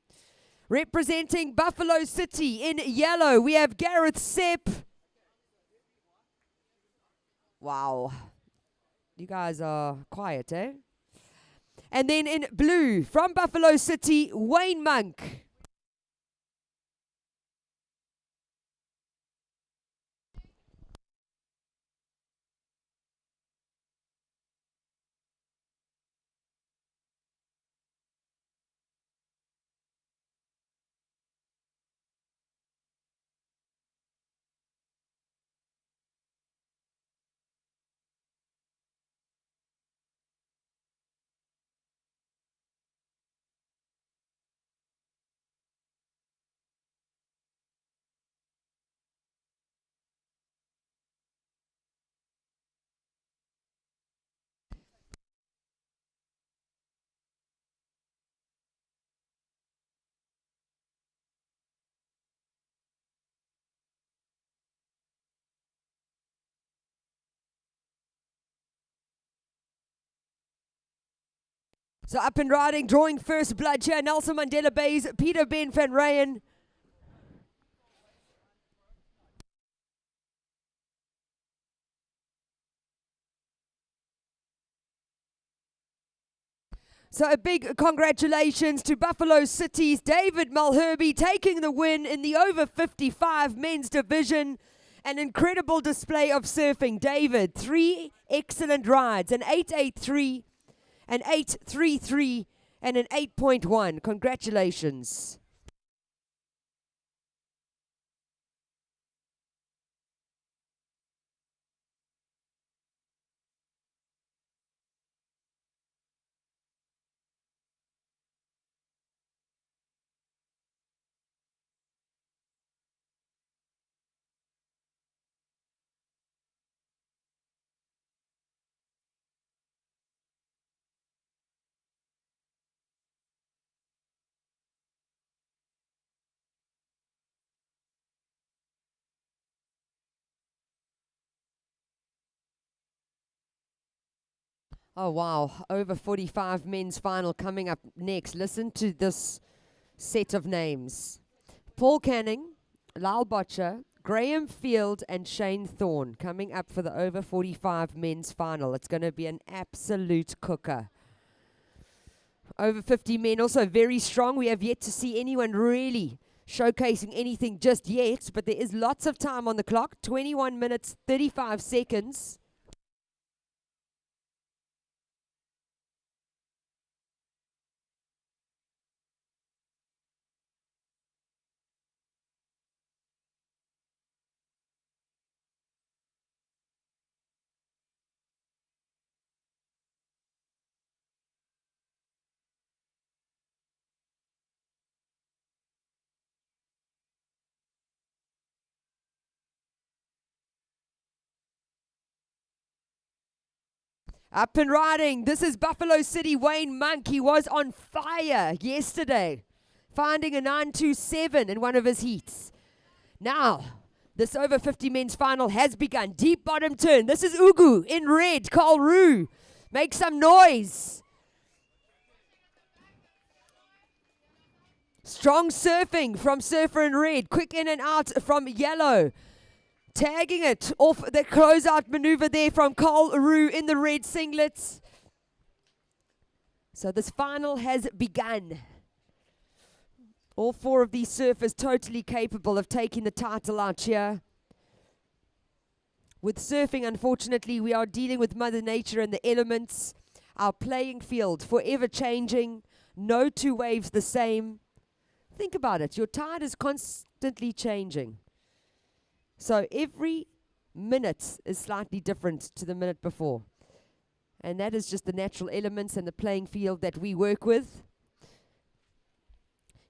Representing Buffalo City in yellow, we have Gareth Sepp. Wow. You guys are quiet, eh? And then in blue, from Buffalo City, Wayne Monk. So up and riding, drawing first blood here, Nelson Mandela Bay's Peter Ben van Ryn. So a big congratulations to Buffalo City's David Malherbe taking the win in the over 55 men's division. An incredible display of surfing. David, 3 excellent rides, an 883, an 833, and an 8.1. Congratulations. Oh, wow. Over 45 men's final coming up next. Listen to this set of names. Paul Canning, Lyle Botcher, Graham Field, and Shane Thorne coming up for the over 45 men's final. It's going to be an absolute cooker. Over 50 men also very strong. We have yet to see anyone really showcasing anything just yet, but there is lots of time on the clock. 21 minutes, 35 seconds. Up and riding. This is Buffalo City Wayne Monk. He was on fire yesterday, finding a 9.27 in one of his heats. Now, this over 50 men's final has begun. Deep bottom turn. This is Ugu in red. Carl Roo. Make some noise. Strong surfing from Surfer in red. Quick in and out from yellow. Tagging it off the closeout maneuver there from Carl Roo in the red singlets. So this final has begun. All four of these surfers totally capable of taking the title out here. With surfing, unfortunately, we are dealing with Mother Nature and the elements. Our playing field forever changing. No two waves the same. Think about it. Your tide is constantly changing. So every minute is slightly different to the minute before. And that is just the natural elements and the playing field that we work with.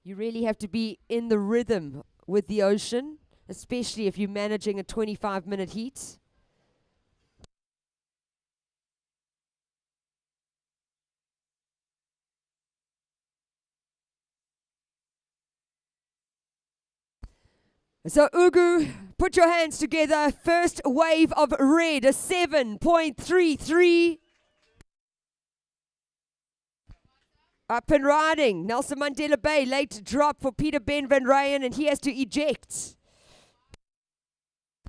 You really have to be in the rhythm with the ocean, especially if you're managing a 25-minute heat. So Ugu, put your hands together. First wave of red, a 7.33. Up and riding. Nelson Mandela Bay, late drop for Peter Ben van Ryan, and he has to eject.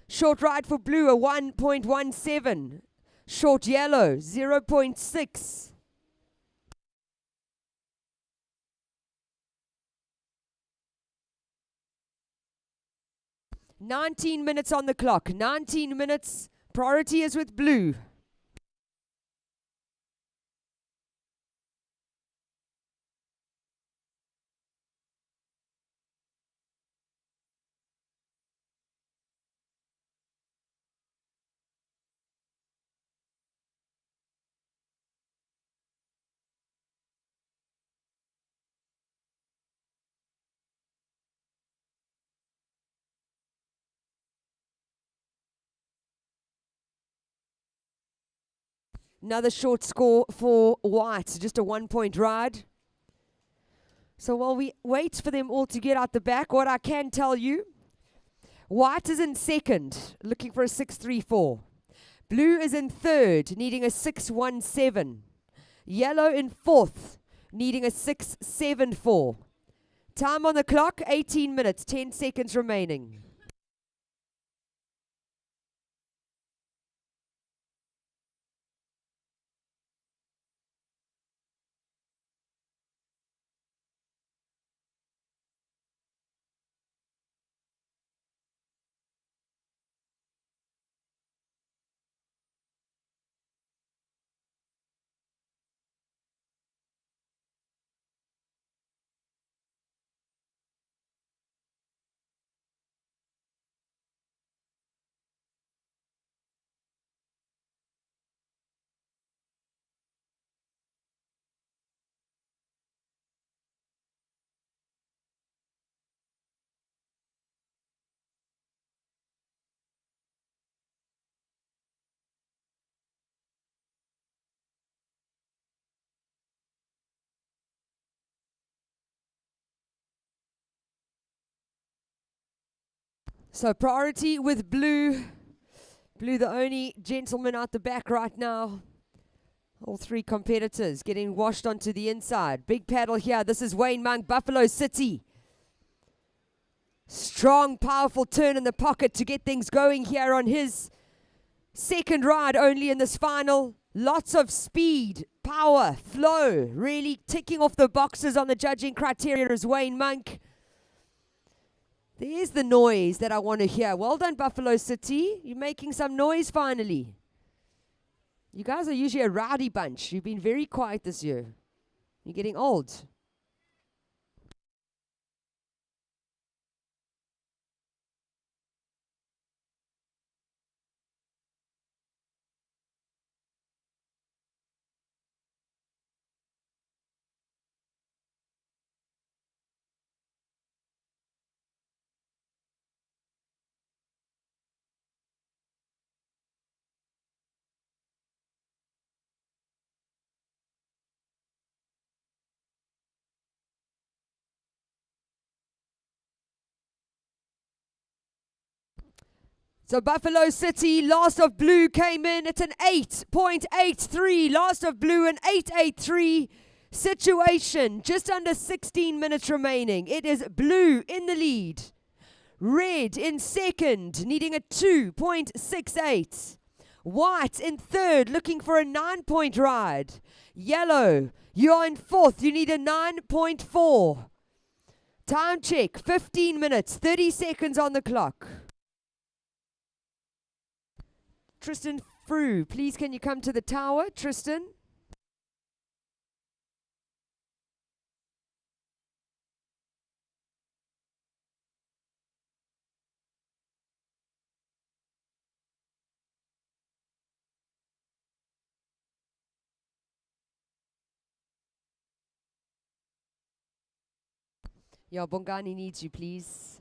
Short ride for blue, a 1.17. Short yellow, 0.6. 19 minutes on the clock. 19 minutes. Priority is with blue. Another short score for White, just a 1-point ride. So while we wait for them all to get out the back, what I can tell you, White is in second, looking for a 6.34. Blue is in third, needing a 6.17. Yellow in fourth, needing a 6.74. Time on the clock, 18 minutes, 10 seconds remaining. So priority with blue. Blue, the only gentleman out the back right now. All three competitors getting washed onto the inside. Big paddle here. This is Wayne Monk, Buffalo City. Strong, powerful turn in the pocket to get things going here on his second ride only in this final. Lots of speed, power, flow. Really ticking off the boxes on the judging criteria is Wayne Monk. There's the noise that I want to hear. Well done, Buffalo City. You're making some noise finally. You guys are usually a rowdy bunch. You've been very quiet this year. You're getting old. So Buffalo City, last of blue came in at an 8.83. Last of blue, an 8.83 situation. Just under 16 minutes remaining. It is blue in the lead. Red in second, needing a 2.68. White in third, looking for a 9-point ride. Yellow, you're in fourth. You need a 9.4. Time check, 15 minutes, 30 seconds on the clock. Tristan Frew, please can you come to the tower, Tristan? Yeah, Bongani needs you, please.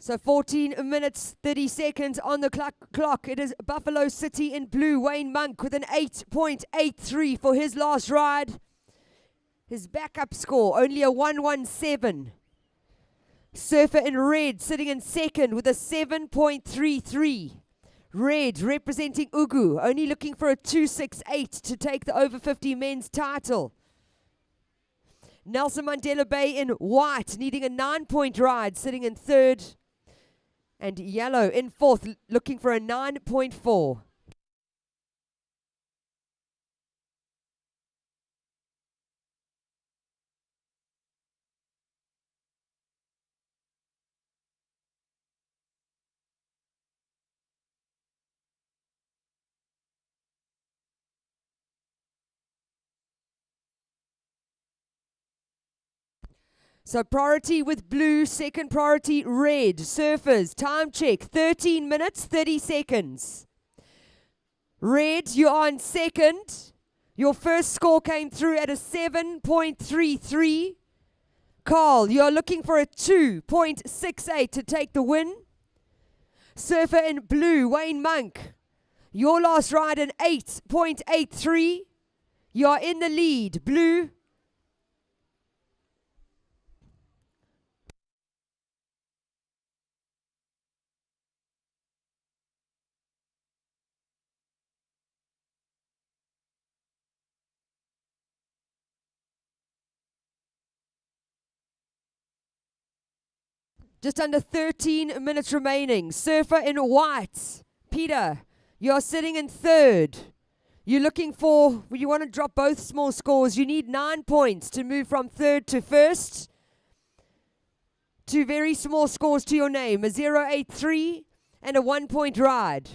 So 14 minutes, 30 seconds on the clock. It is Buffalo City in blue. Wayne Monk with an 8.83 for his last ride. His backup score, only a 117. Surfer in red sitting in second with a 7.33. Red representing Ugu, only looking for a 268 to take the over 50 men's title. Nelson Mandela Bay in white, needing a 9-point ride, sitting in third. And yellow in fourth, looking for a 9.4. So priority with blue, second priority red. Surfers, time check, 13 minutes, 30 seconds. Red, you are in second. Your first score came through at a 7.33. Carl, you are looking for a 2.68 to take the win. Surfer in blue, Wayne Monk. Your last ride an 8.83. You are in the lead, blue. Just under 13 minutes remaining. Surfer in white. Peter, you're sitting in third. You're looking for, you want to drop both small scores. You need 9 points to move from third to first. Two very small scores to your name, a 0.83 and a 1-point ride.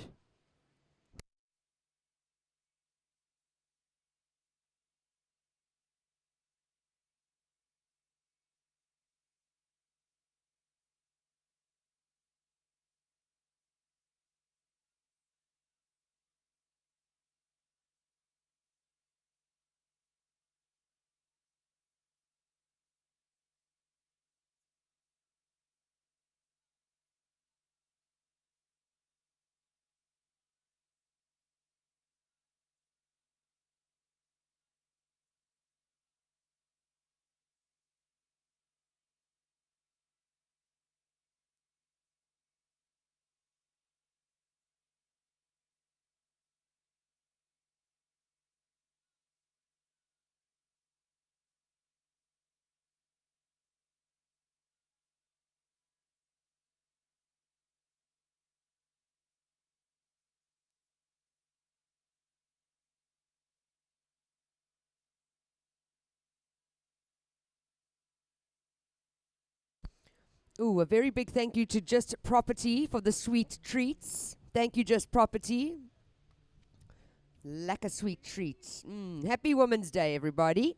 Ooh, a very big thank you to Just Property for the sweet treats. Thank you, Just Property. Like a sweet treat. Happy Women's Day, everybody.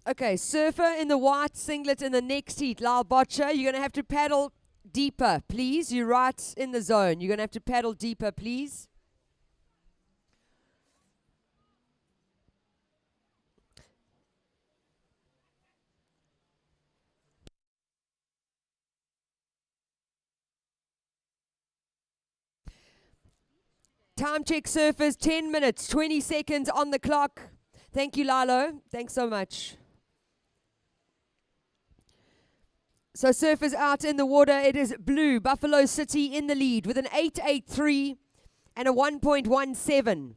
Okay, surfer in the white singlet in the next heat. Lyle Botcher, you're going to have to paddle deeper, please. You're right in the zone. You're going to have to paddle deeper, please. Time check, surfers, 10 minutes, 20 seconds on the clock. Thank you, Lalo. Thanks so much. So surfers out in the water. It is blue. Buffalo City in the lead with an 8.83 and a 1.17.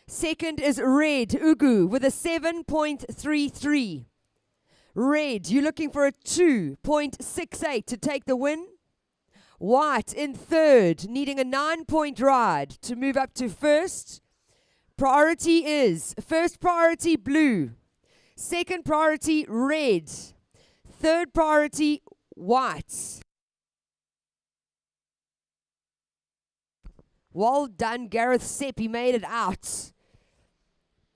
Second is red, Ugu, with a 7.33. Red, you're looking for a 2.68 to take the win. White in third, needing a 9-point ride to move up to first. Priority is first priority blue, second priority red, third priority white. Well done, Gareth Sepp. He made it out.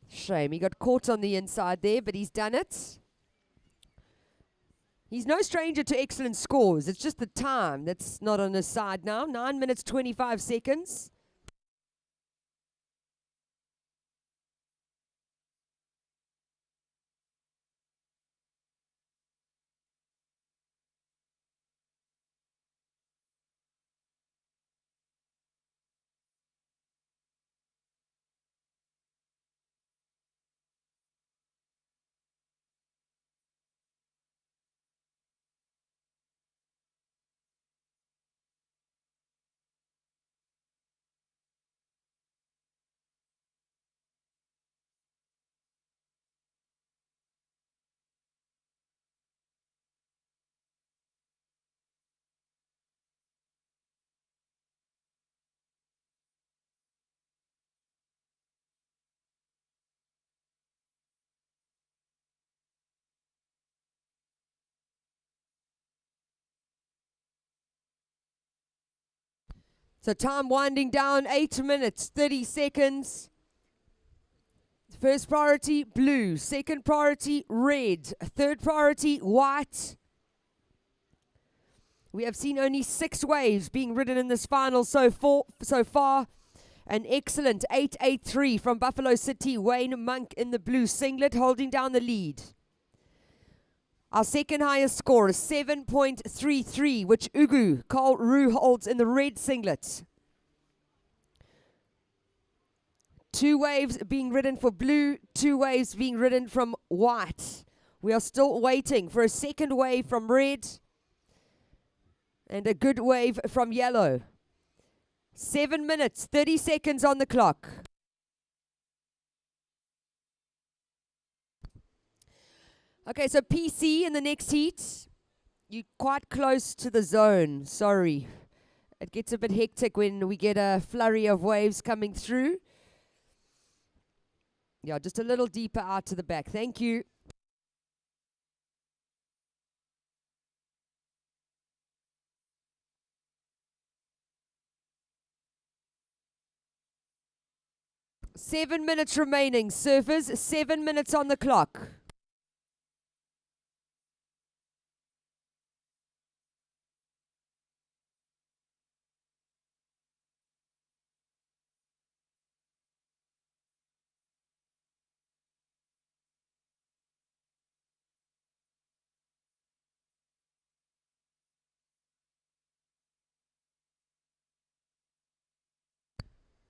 Shame. He got caught on the inside there, but he's done it. He's no stranger to excellent scores. It's just the time that's not on his side now. 9 minutes, 25 seconds. So time winding down, 8 minutes, 30 seconds. First priority, blue. Second priority, red. Third priority, white. We have seen only 6 waves being ridden in this final so far. An excellent 8.83 from Buffalo City. Wayne Monk in the blue singlet holding down the lead. Our second highest score is 7.33, which Ugu Carl Roo holds in the red singlet. 2 waves being ridden for blue, 2 waves being ridden from white. We are still waiting for a second wave from red and a good wave from yellow. 7 minutes, 30 seconds on the clock. Okay, so PC in the next heat. You're quite close to the zone. Sorry. It gets a bit hectic when we get a flurry of waves coming through. Yeah, just a little deeper out to the back. Thank you. Seven minutes remaining. Surfers, 7 minutes on the clock.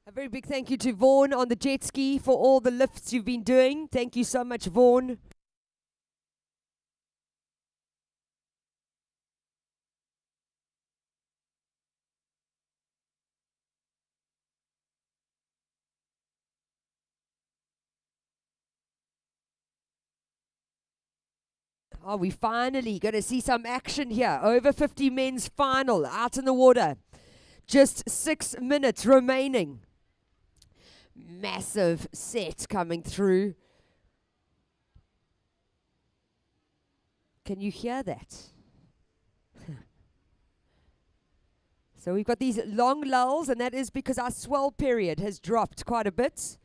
A very big thank you to Vaughan on the jet ski for all the lifts you've been doing. Thank you so much, Vaughan. Oh, we finally going to see some action here. Over 50 men's final out in the water. Just 6 minutes remaining. Massive set coming through. Can you hear that? So we've got these long lulls, and that is because our swell period has dropped quite a bit.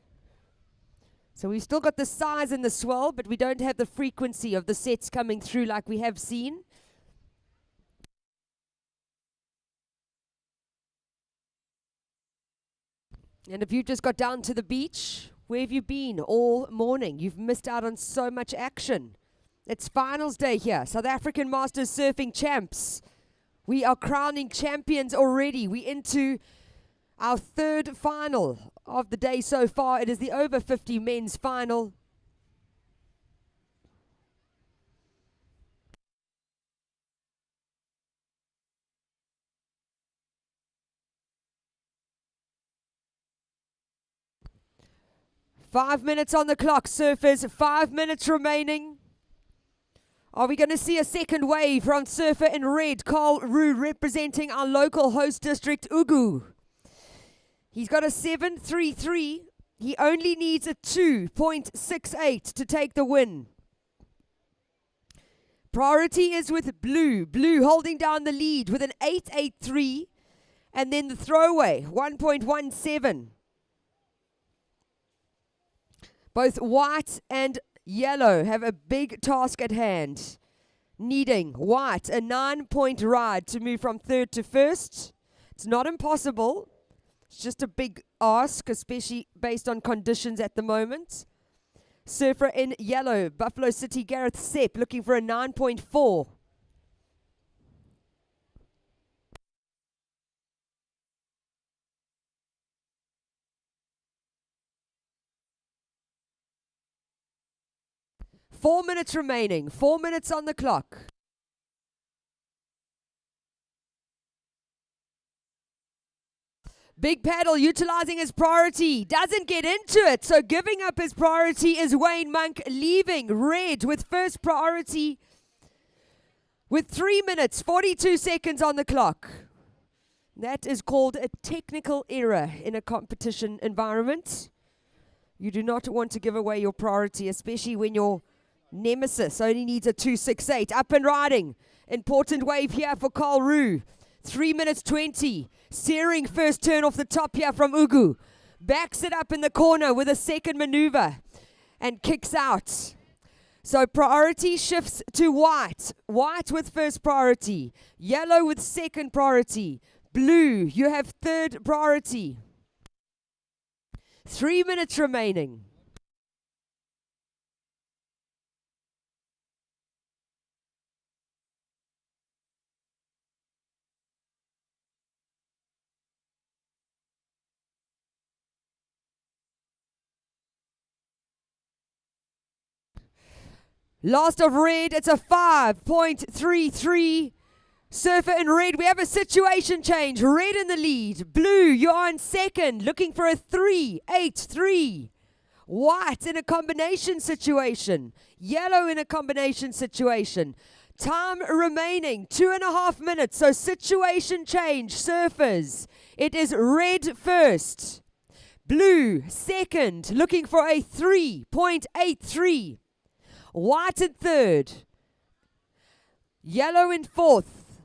So we've still got the size and the swell, but we don't have the frequency of the sets coming through like we have seen. And if you've just got down to the beach, where have you been all morning? You've missed out on so much action. It's finals day here. South African Masters Surfing Champs. We are crowning champions already. We're into our third final of the day so far. It is the over 50 men's final. Five minutes on the clock, surfers. 5 minutes remaining. Are we going to see a second wave from surfer in red, Carl Roo, representing our local host district, Ugu? He's got a 7.33. He only needs a 2.68 to take the win. Priority is with Blue. Blue holding down the lead with an 8.83. And then the throwaway, 1.17. Both white and yellow have a big task at hand, needing white a 9-point ride to move from third to first. It's not impossible. It's just a big ask, especially based on conditions at the moment. Surfer in yellow, Buffalo City, Gareth Sepp, looking for a 9.4. Four minutes remaining. 4 minutes on the clock. Big Paddle utilizing his priority. Doesn't get into it. So giving up his priority is Wayne Monk, leaving red with first priority with 3 minutes, 42 seconds on the clock. That is called a technical error in a competition environment. You do not want to give away your priority, especially when your nemesis only needs a 2.68. Up and riding. Important wave here for Carl Roo. 3 minutes 20. Searing first turn off the top here from Ugu. Backs it up in the corner with a second maneuver and kicks out. So priority shifts to white. White with first priority. Yellow with second priority. Blue, you have third priority. 3 minutes remaining. Last of red, it's a 5.33. Surfer in red, we have a situation change. Red in the lead. Blue, you're in second, looking for a 3.83. White in a combination situation. Yellow in a combination situation. Time remaining, 2.5 minutes. So situation change, surfers. It is red first. Blue second, looking for a 3.83. White in third. Yellow in fourth.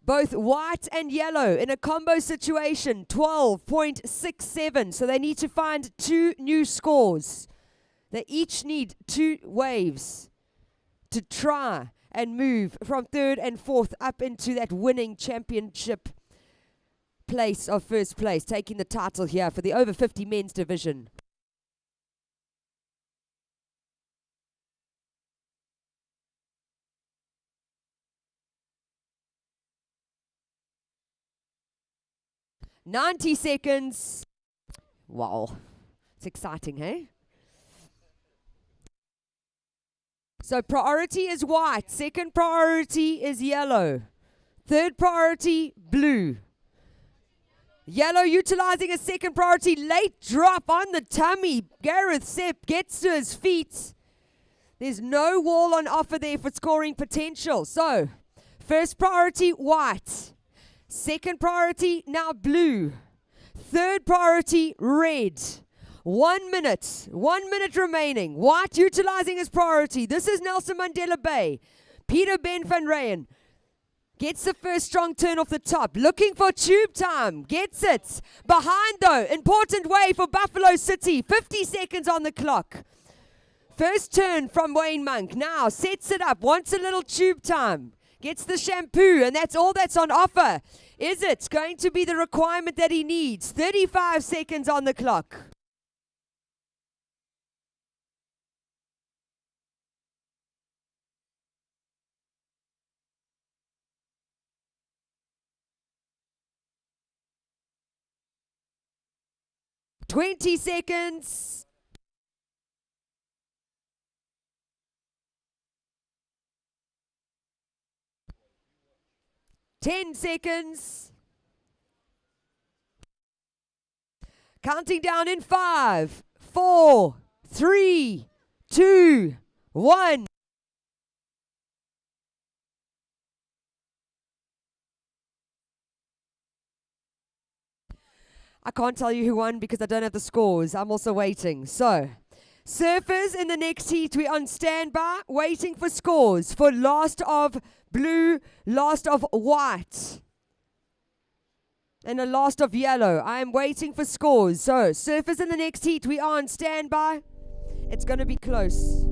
Both white and yellow in a combo situation, 12.67. So they need to find two new scores. They each need 2 waves to try and move from third and fourth up into that winning championship place of first place, taking the title here for the over 50 men's division. "90 seconds. Wow. It's exciting, hey? So priority is white. Second priority is yellow. Third priority, blue. Yellow utilizing a second priority. Late drop on the tummy. Gareth Sepp gets to his feet. There's no wall on offer there for scoring potential. So, first priority, white. Second priority, now blue. Third priority, red. 1 minute. 1 minute remaining. White utilizing his priority. This is Nelson Mandela Bay. Peter Ben van Ryn gets the first strong turn off the top. Looking for tube time. Gets it. Behind though, important way for Buffalo City. 50 seconds on the clock. First turn from Wayne Monk. Now sets it up. Wants a little tube time. Gets the shampoo, and that's all that's on offer. Is it going to be the requirement that he needs? 35 seconds on the clock. Twenty seconds. Ten seconds. Counting down in 5, 4, 3, 2, 1. I can't tell you who won because I don't have the scores. I'm also waiting. So, surfers in the next heat, we're on standby, waiting for scores for last of blue, last of white, and a last of yellow. I am waiting for scores. So, surfers in the next heat, we are on standby. It's going to be close.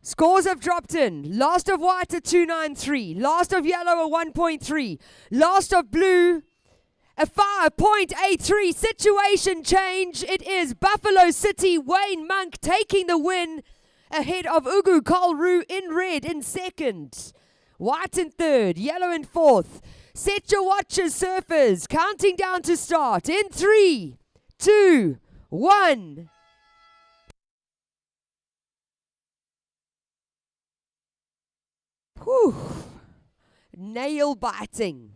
Scores have dropped in. Last of white a 293. Last of yellow a 1.3. Last of blue a 5.83. Situation change. It is Buffalo City Wayne Monk taking the win ahead of Ugu Kolru in red in second. White in third. Yellow in fourth. Set your watches, surfers. Counting down to start in 3, 2, 1. Whew. Nail biting.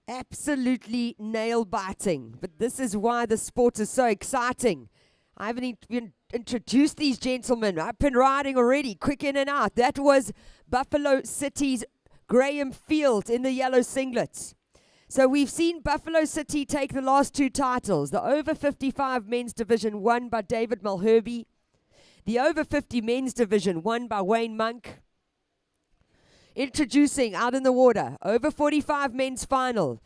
Absolutely nail biting. But this is why the sport is so exciting. I haven't even introduced these gentlemen. I've been riding already, quick in and out. That was Buffalo City's Graham Field in the yellow singlets. So we've seen Buffalo City take the last 2 titles. The over 55 men's division won by David Malherbe. The over 50 men's division won by Wayne Monk. Introducing out in the water, over 45 men's final.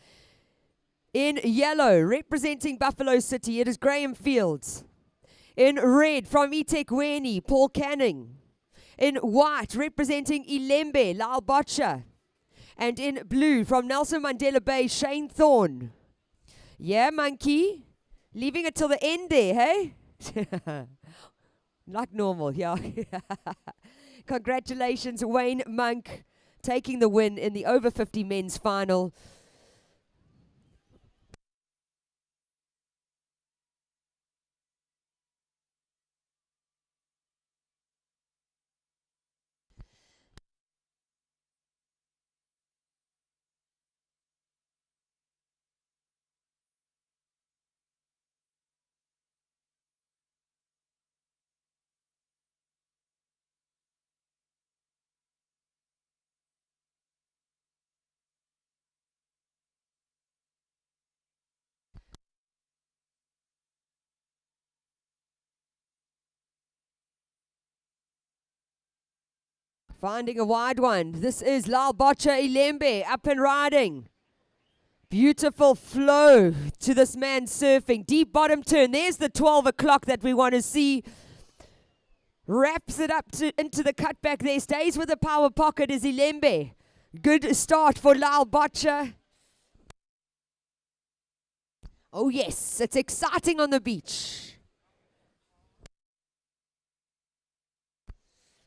In yellow, representing Buffalo City, it is Graham Fields. In red, from eThekwini, Paul Canning. In white, representing Ilembe, Lal Botcha. And in blue, from Nelson Mandela Bay, Shane Thorne. Yeah, monkey. Leaving it till the end there, hey? Like normal, yeah. Congratulations, Wayne Monk, taking the win in the over 50 men's final. Finding a wide one. This is Lal Botcha Ilembe up and riding. Beautiful flow to this man surfing. Deep bottom turn. There's the 12 o'clock that we want to see. Wraps it up into the cutback there. Stays with the power pocket is Ilembe. Good start for Lal Botcha. Oh yes, it's exciting on the beach.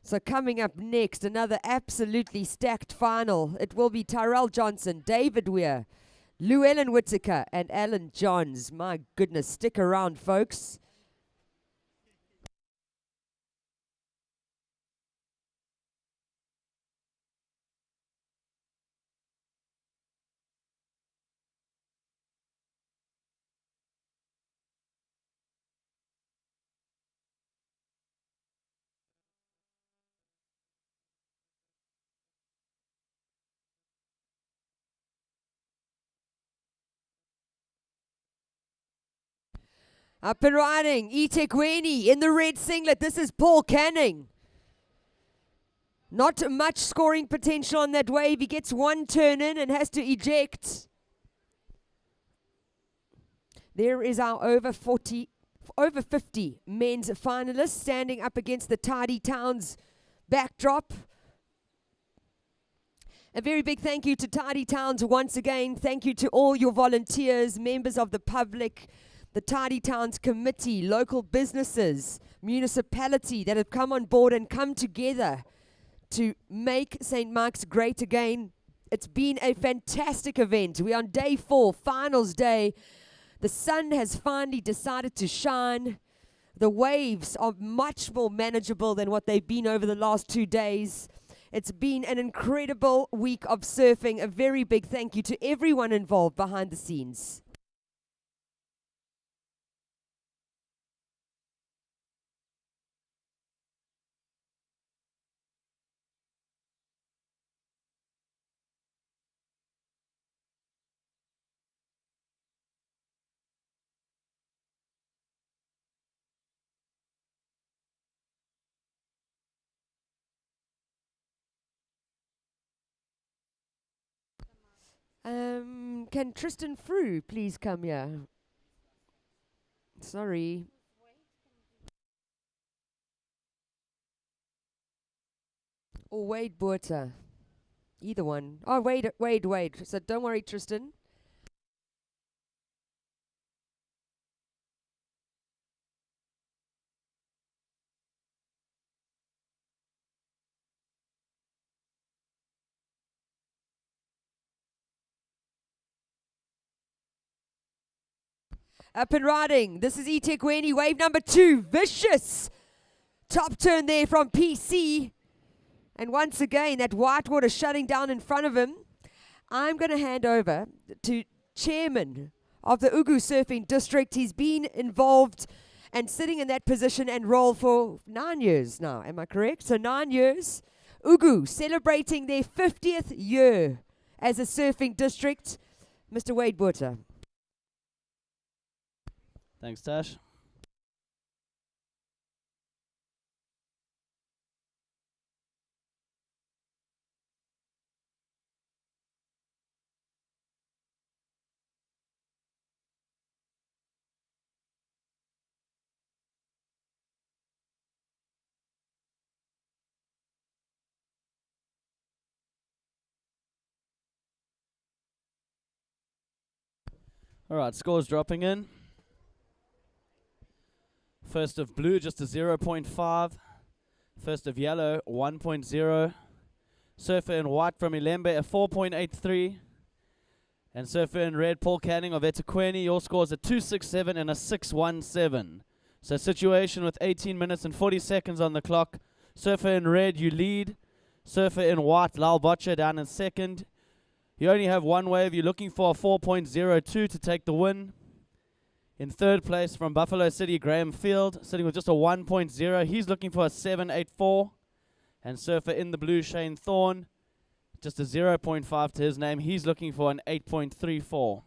So coming up next, another absolutely stacked final. It will be Tyrell Johnson, David Weir, Llewellyn Whittaker, and Alan Johns. My goodness, stick around, folks. Up and riding, eThekwini in the red singlet. This is Paul Canning. Not much scoring potential on that wave. He gets one turn in and has to eject. There is our over 50 men's finalists standing up against the Tidy Towns backdrop. A very big thank you to Tidy Towns once again. Thank you to all your volunteers, members of the public, the Tidy Towns Committee, local businesses, municipality that have come on board and come together to make St. Mark's great again. It's been a fantastic event. We're on day 4, finals day. The sun has finally decided to shine. The waves are much more manageable than what they've been over the last 2 days. It's been an incredible week of surfing. A very big thank you to everyone involved behind the scenes. Can Tristan Frew please come here? Sorry. Or Wade Botha. Either one. Oh, Wade. So don't worry, Tristan. Up and riding. This is eThekwini, wave number 2. Vicious. Top turn there from PC. And once again, that Whitewater shutting down in front of him. I'm going to hand over to Chairman of the Ugu Surfing District. He's been involved and sitting in that position and role for 9 years now. Am I correct? So 9 years. Ugu celebrating their 50th year as a surfing district. Mr. Wade Botha. Thanks, Tash. All right, scores dropping in. First of blue, just a 0.5. First of yellow, 1.0. Surfer in white from Ilembe, a 4.83. And surfer in red, Paul Canning of eThekwini, your scores a 2.67 and a 6.17. So situation with 18 minutes and 40 seconds on the clock. Surfer in red, you lead. Surfer in white, Lal Botcha down in second. You only have one wave. You're looking for a 4.02 to take the win. In third place from Buffalo City, Graham Field, sitting with just a 1.0. He's looking for a 7.84. And surfer in the blue, Shane Thorne, just a 0.5 to his name. He's looking for an 8.34.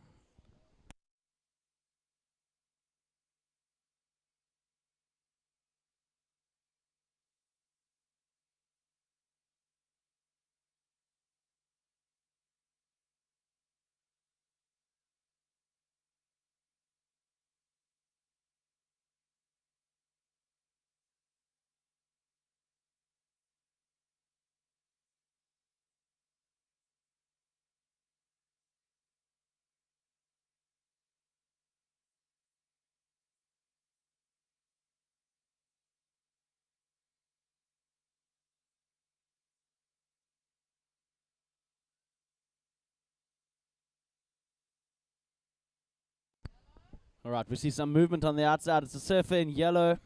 All right, we see some movement on the outside. It's a surfer in yellow.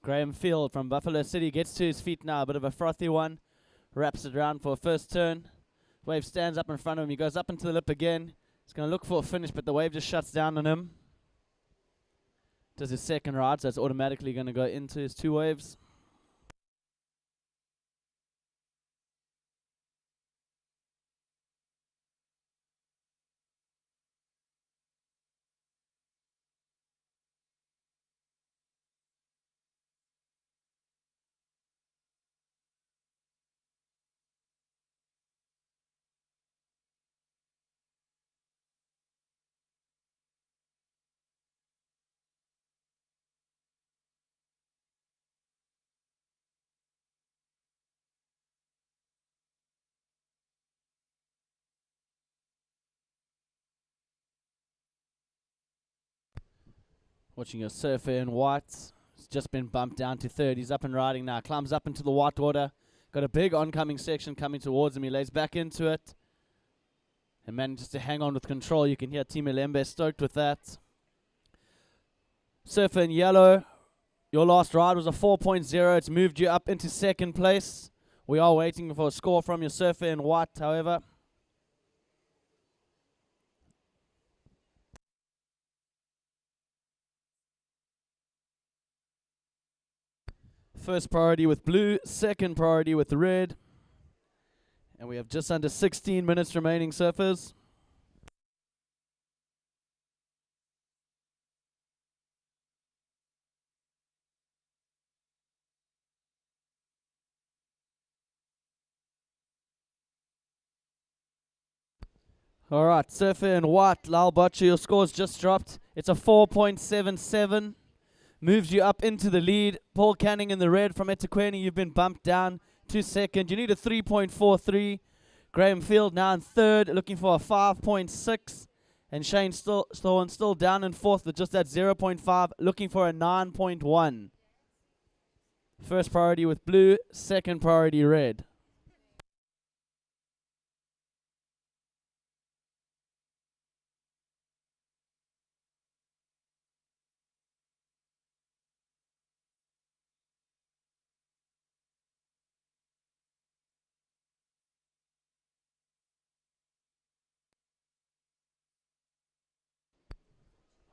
Graham Field from Buffalo City gets to his feet now. A bit of a frothy one. Wraps it around for a first turn. Wave stands up in front of him. He goes up into the lip again. He's going to look for a finish, but the wave just shuts down on him. Does his second ride, so it's automatically going to go into his 2 waves. Watching your surfer in white. He's just been bumped down to third. He's up and riding now. Climbs up into the white water. Got a big oncoming section coming towards him. He lays back into it and manages to hang on with control. You can hear Team Ilembe stoked with that. Surfer in yellow. Your last ride was a 4.0. It's moved you up into second place. We are waiting for a score from your surfer in white, however. First priority with blue, second priority with red. And we have just under 16 minutes remaining, surfers. All right, surfer in white, Lal Butcher, your score's just dropped. It's a 4.77. Moves you up into the lead. Paul Canning in the red from eThekwini. You've been bumped down to second. You need a 3.43. Graham Field now in third, looking for a 5.6. And Shane Thorne still down in fourth with just at 0.5, looking for a 9.1. First priority with blue, second priority red.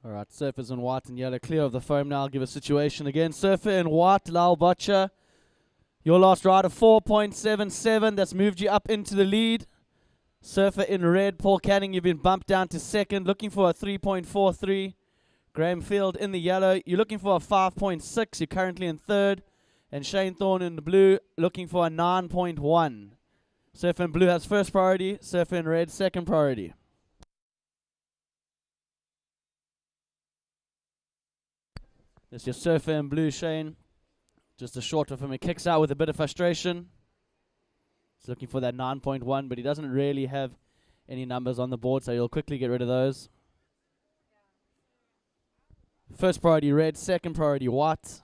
All right, surfers in white and yellow clear of the foam now. I'll give a situation again. Surfer in white, Lal Butcher. Your last ride of 4.77. That's moved you up into the lead. Surfer in red, Paul Canning, you've been bumped down to second, looking for a 3.43. Graham Field in the yellow, you're looking for a 5.6. You're currently in third. And Shane Thorne in the blue, looking for a 9.1. Surfer in blue has first priority. Surfer in red, second priority. There's your surfer in blue, Shane. Just a short of him. He kicks out with a bit of frustration. He's looking for that 9.1, but he doesn't really have any numbers on the board, so he'll quickly get rid of those. First priority red, second priority white.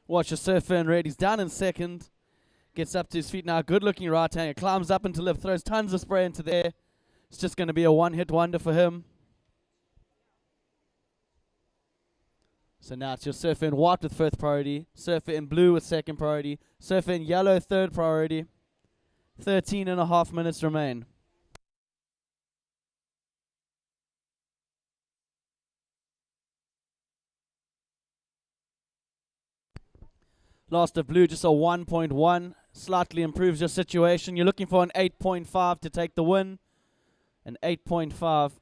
Watch your surfer in red. He's down in second. Gets up to his feet now. Good looking right hanger. Climbs up into lip. Throws tons of spray into the air. It's just going to be a one-hit wonder for him. So now it's your surfer in white with first priority. Surfer in blue with second priority. Surfer in yellow third priority. 13.5 minutes remain. Last of blue, just a 1.1. Slightly improves your situation. You're looking for an 8.5 to take the win. An 8.5.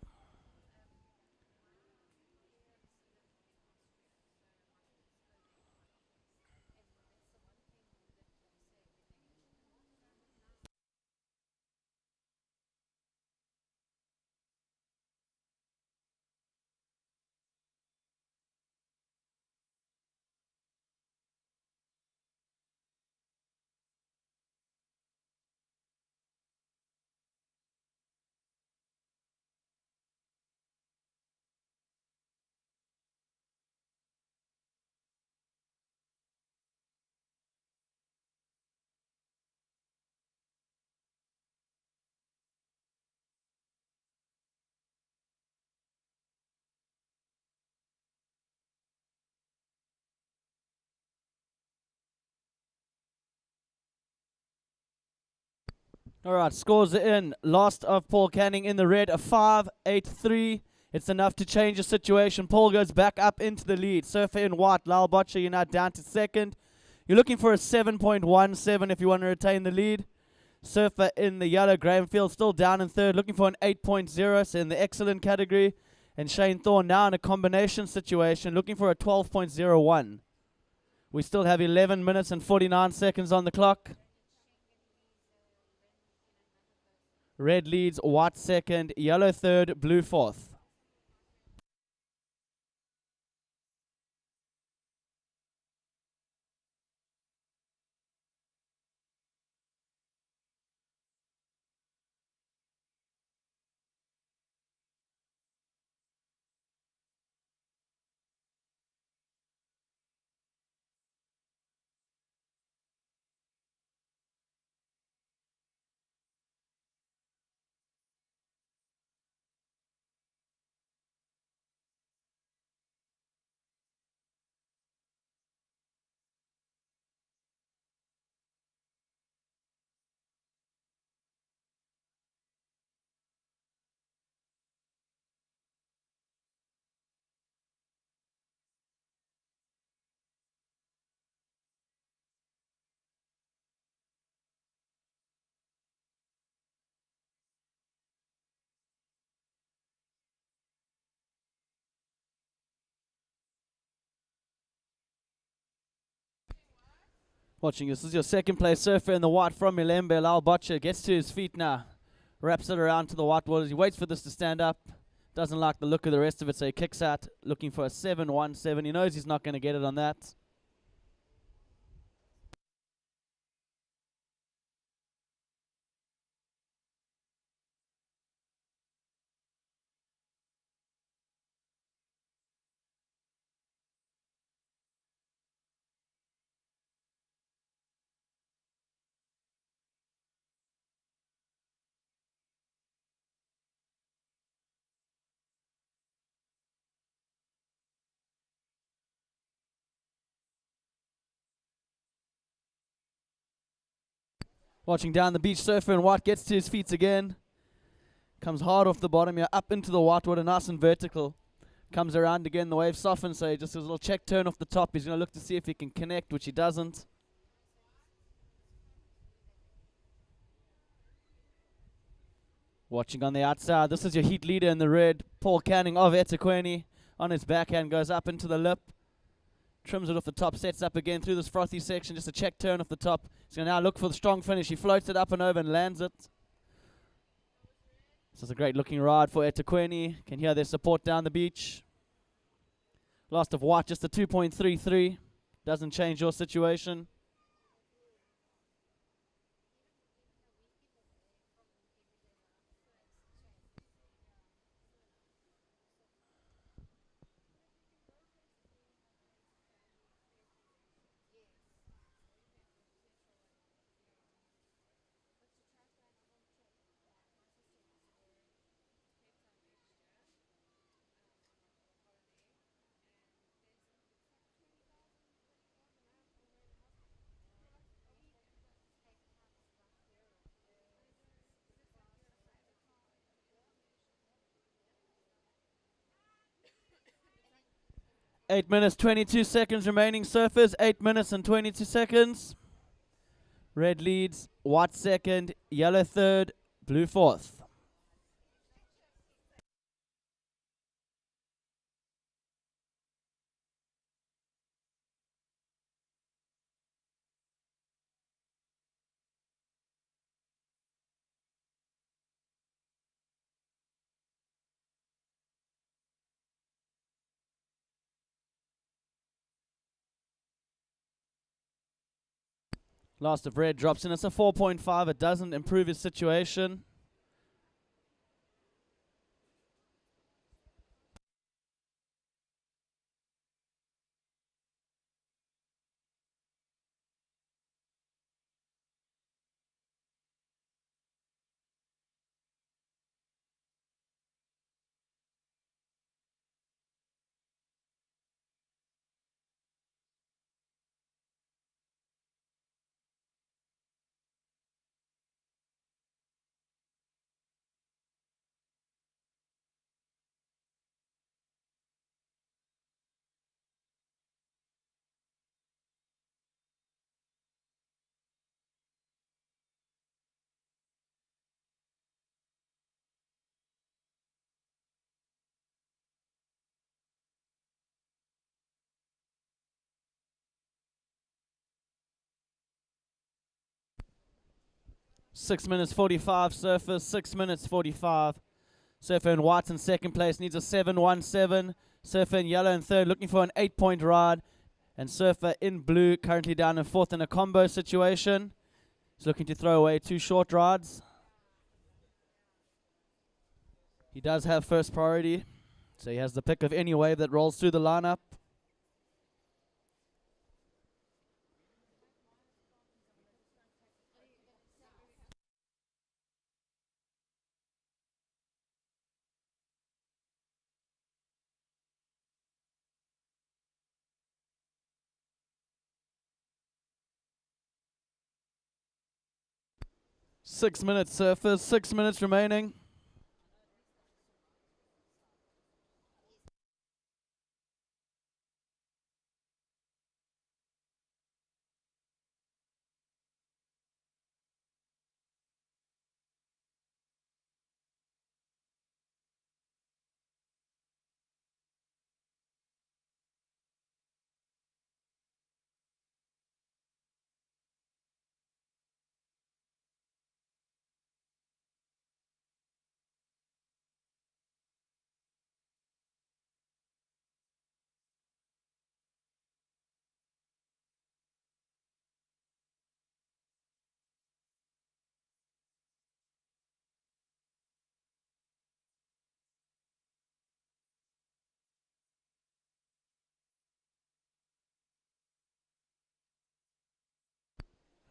All right, scores are in. Last of Paul Canning in the red, a 5-8-3. It's enough to change the situation. Paul goes back up into the lead. Surfer in white, Lyle Botcher, you're now down to second. You're looking for a 7.17 if you want to retain the lead. Surfer in the yellow, Graham Field still down in third, looking for an 8.0, so in the excellent category. And Shane Thorne now in a combination situation, looking for a 12.01. We still have 11 minutes and 49 seconds on the clock. Red leads, white second, yellow third, blue fourth. Watching this is your second place surfer in the white from Milembe. Lyle Botcher gets to his feet now. Wraps it around to the white waters. He waits for this to stand up. Doesn't like the look of the rest of it, so he kicks out looking for a 7.17. He knows he's not going to get it on that. Watching down the beach, surfer in white gets to his feet again. Comes hard off the bottom here, up into the white water, nice and vertical. Comes around again, the wave softens, so he just does a little check turn off the top. He's going to look to see if he can connect, which he doesn't. Watching on the outside, this is your heat leader in the red, Paul Canning of eThekwini. On his backhand, goes up into the lip. Trims it off the top, sets up again through this frothy section, just a check turn off the top. He's going to now look for the strong finish. He floats it up and over and lands it. This is a great looking ride for eThekwini. Can hear their support down the beach. Last of white, just a 2.33. Doesn't change your situation. Eight minutes, 22 seconds remaining. Surfers, 8 minutes and 22 seconds. Red leads, white second, yellow third, blue fourth. Last of red drops in. It's a 4.5. It doesn't improve his situation. 6 minutes 45, Surfer, 6 minutes 45. Surfer in white in second place needs a 7.17. Surfer in yellow in third, looking for an 8-point ride. And Surfer in blue, currently down in fourth in a combo situation. He's looking to throw away 2 short rides. He does have first priority, so he has the pick of any wave that rolls through the lineup. Six minutes, Surfers, 6 minutes remaining.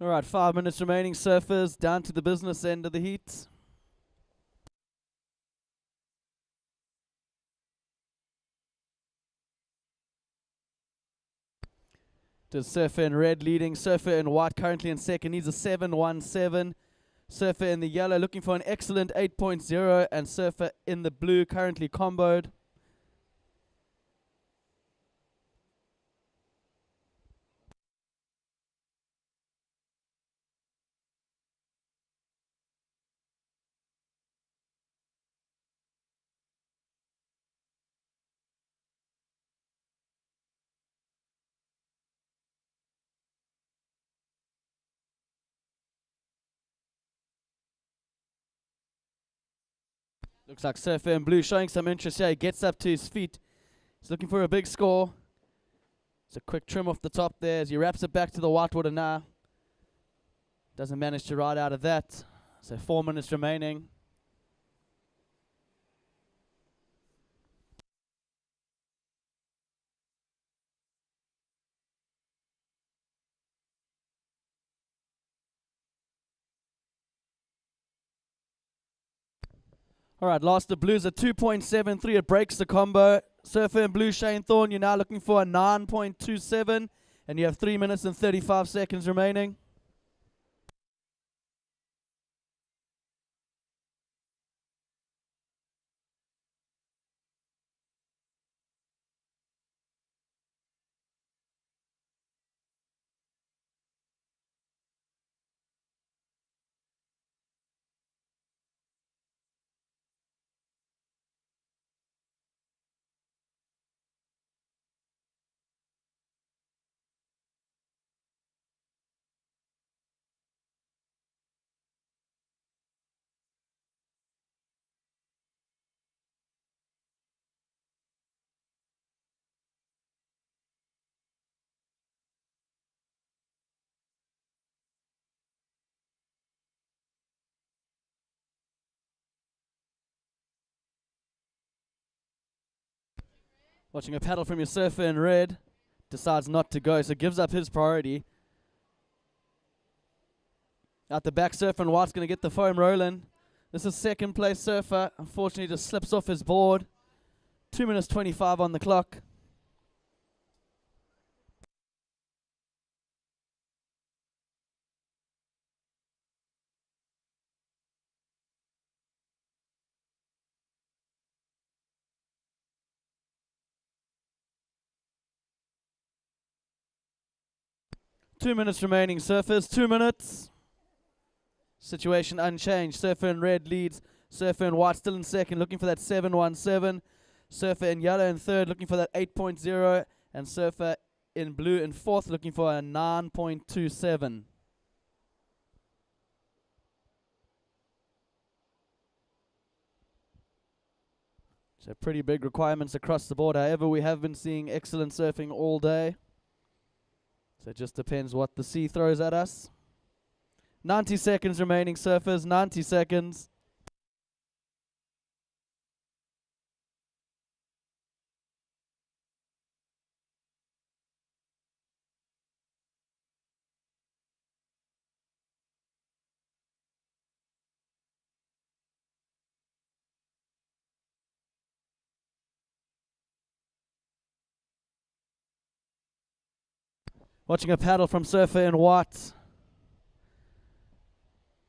All right, 5 minutes remaining, Surfers, down to the business end of the heat. Does Surfer in red leading, Surfer in white currently in second, needs a 7.17. Surfer in the yellow looking for an excellent 8.0, and Surfer in the blue currently comboed. Looks like Surfer in blue showing some interest here. He gets up to his feet. He's looking for a big score. It's a quick trim off the top there as he wraps it back to the whitewater now. Doesn't manage to ride out of that. So 4 minutes remaining. All right, last the blues at 2.73. It breaks the combo. Surfer in blue, Shane Thorne, you're now looking for a 9.27. And you have 3 minutes and 35 seconds remaining. Watching a paddle from your Surfer in red. Decides not to go, so gives up his priority. Out the back, Surfer in white's going to get the foam rolling. This is second place Surfer. Unfortunately, just slips off his board. 2 minutes 25 on the clock. Two minutes remaining, Surfers. 2 minutes. Situation unchanged. Surfer in red leads. Surfer in white still in second, looking for that 7.17. Surfer in yellow in third, looking for that 8.0. And Surfer in blue in fourth, looking for a 9.27. So pretty big requirements across the board. However, we have been seeing excellent surfing all day. So it just depends what the sea throws at us. 90 seconds remaining, surfers. 90 seconds. Watching a paddle from surfer in white.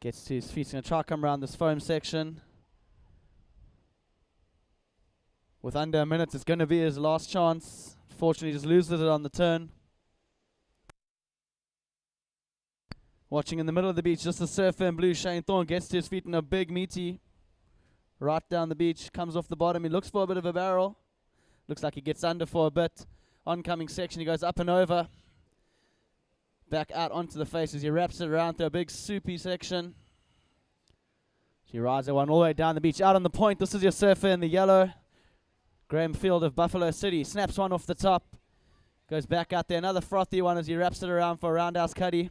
Gets to his feet. He's going to try to come around this foam section. With under a minute, it's going to be his last chance. Fortunately, just loses it on the turn. Watching in the middle of the beach, just a surfer in blue. Shane Thorne gets to his feet in a big meaty. Right down the beach, comes off the bottom. He looks for a bit of a barrel. Looks like he gets under for a bit. Oncoming section, he goes up and over. Back out onto the face as he wraps it around through a big soupy section. He rides that one all the way down the beach. Out on the point, this is your surfer in the yellow. Graham Field of Buffalo City. Snaps one off the top. Goes back out there. Another frothy one as he wraps it around for a roundhouse cuddy.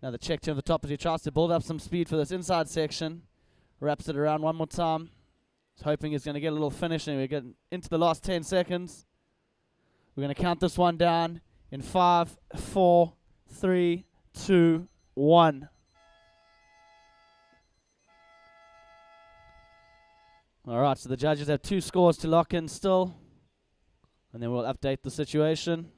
Another check to the top as he tries to build up some speed for this inside section. Wraps it around one more time. He's hoping he's going to get a little finish, and we get into the last 10 seconds. We're going to count this one down in 5, 4, 3, 2, 1. All right, so the judges have 2 scores to lock in still, and then we'll update the situation.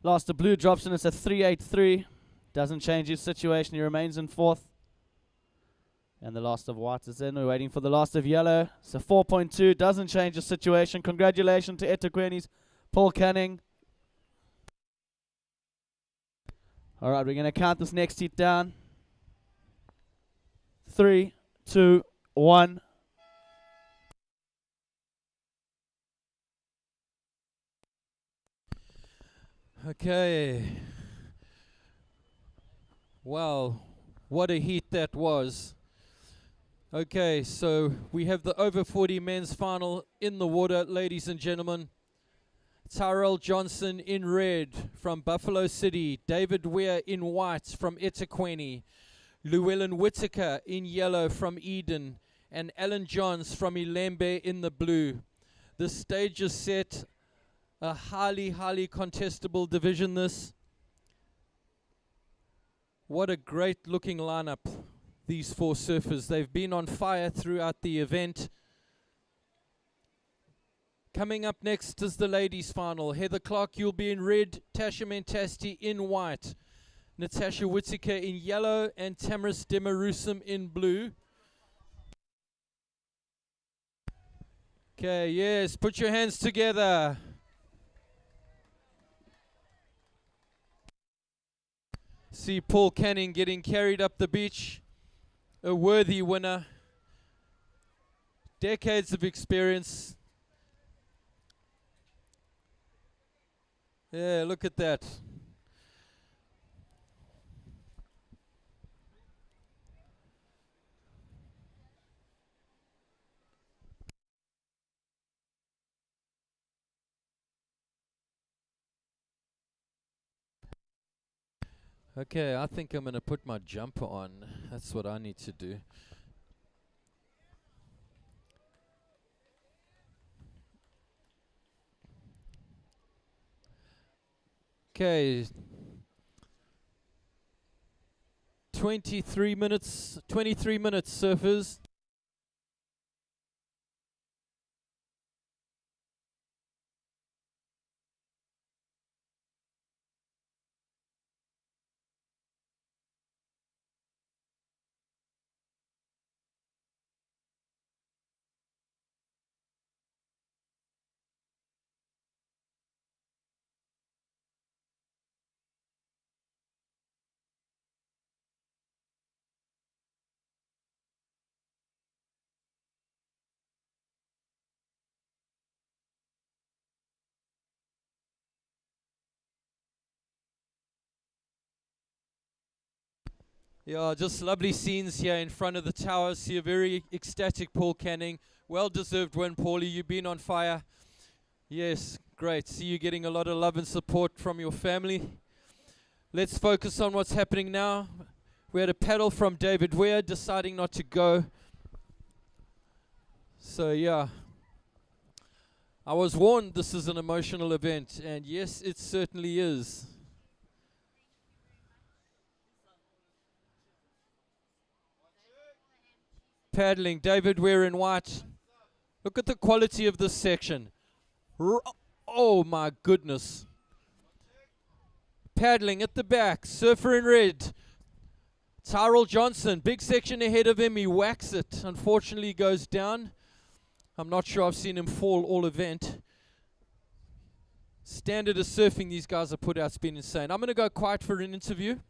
Last of blue drops in, it's a 3-8-3. Doesn't change his situation, he remains in 4th. And the last of white is in. We're waiting for the last of yellow. So 4.2 doesn't change the situation. Congratulations to eThekwini's Paul Canning. All right, we're going to count this next heat down. 3, 2, 1. Okay. Wow, what a heat that was. Okay, so we have the over 40 men's final in the water, ladies and gentlemen. Tyrell Johnson in red from Buffalo City, David Weir in white from eThekwini, Llewellyn Whitaker in yellow from Eden, and Alan Johns from Ilembe in the blue. The stage is set, a highly contestable division this. What a great looking lineup, these 4 surfers. They've been on fire throughout the event. Coming up next is the ladies' final. Heather Clark, you'll be in red, Tasha Mentasti in white, Natasha Whitaker in yellow, and Tamaris Demarusum in blue. Okay, yes, put your hands together. See Paul Canning getting carried up the beach. A worthy winner. Decades of experience. Yeah, look at that. Okay, I think I'm going to put my jumper on. That's what I need to do. Okay. 23 minutes, surfers. Yeah, just lovely scenes here in front of the tower. See a very ecstatic Paul Canning. Well-deserved win, Paulie. You've been on fire. Yes, great. See you getting a lot of love and support from your family. Let's focus on what's happening now. We had a paddle from David Weir deciding not to go. So, yeah. I was warned this is an emotional event, and yes, it certainly is. Paddling, David Weir in white. Look at the quality of this section. Oh my goodness. Paddling at the back, Surfer in red. Tyrell Johnson, big section ahead of him, he whacks it. Unfortunately, he goes down. I'm not sure I've seen him fall all event. Standard of surfing these guys have put out's been insane. I'm going to go quiet for an interview.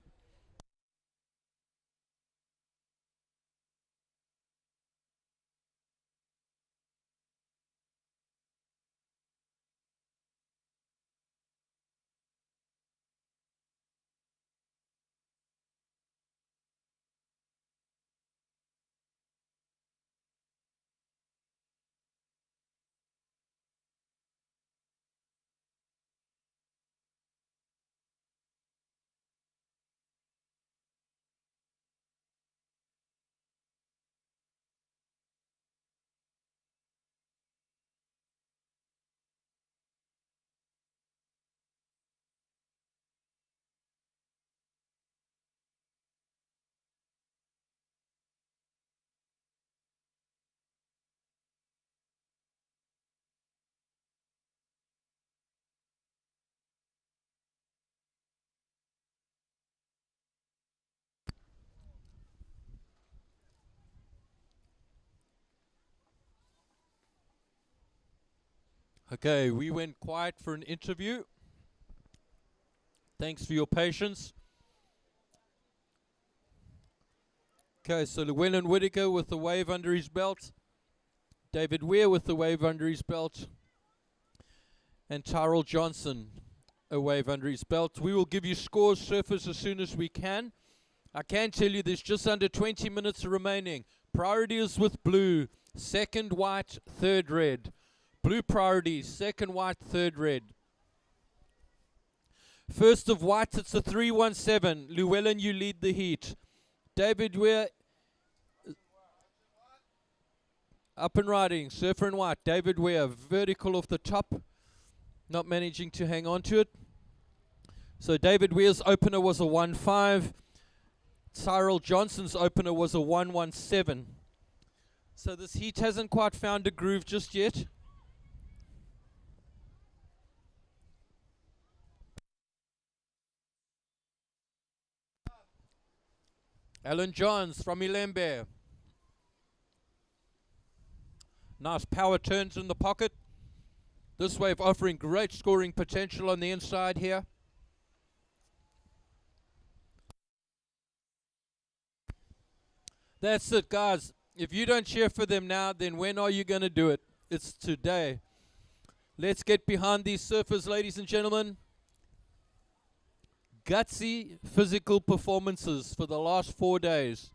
Okay, we went quiet for an interview. Thanks for your patience. Okay, so Llewellyn Whittaker with the wave under his belt. David Weir with the wave under his belt. And Tyrell Johnson, a wave under his belt. We will give you scores, surfers, as soon as we can. I can tell you there's just under 20 minutes remaining. Priority is with blue, second white, third red. Blue priority, second white, third red. First of white, it's a 317. Llewellyn, you lead the heat. David Weir, up and riding, surfer in white. David Weir, vertical off the top, not managing to hang on to it. So David Weir's opener was a 1-5. Tyrell Johnson's opener was a 1-1-7. So this heat hasn't quite found a groove just yet. Alan Johns from Ilembe. Nice power turns in the pocket. This wave offering great scoring potential on the inside here. That's it, guys. If you don't cheer for them now, then when are you going to do it? It's today. Let's get behind these surfers, ladies and gentlemen. Gutsy physical performances for the last 4 days.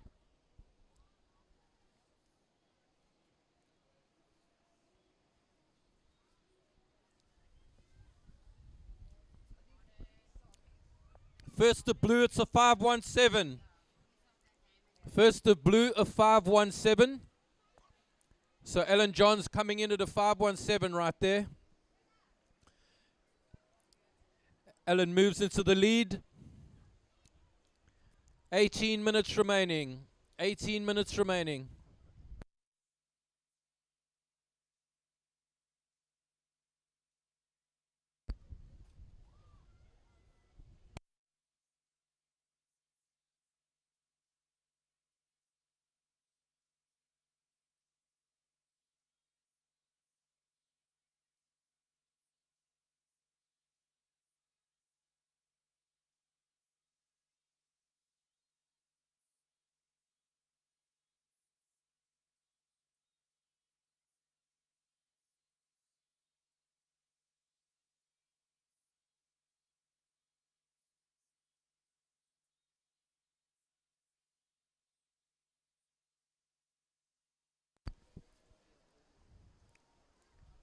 First of blue, it's a 517. First of blue, a 517. So Alan Johns coming in at a 517 right there. Alan moves into the lead. 18 minutes remaining. 18 minutes remaining.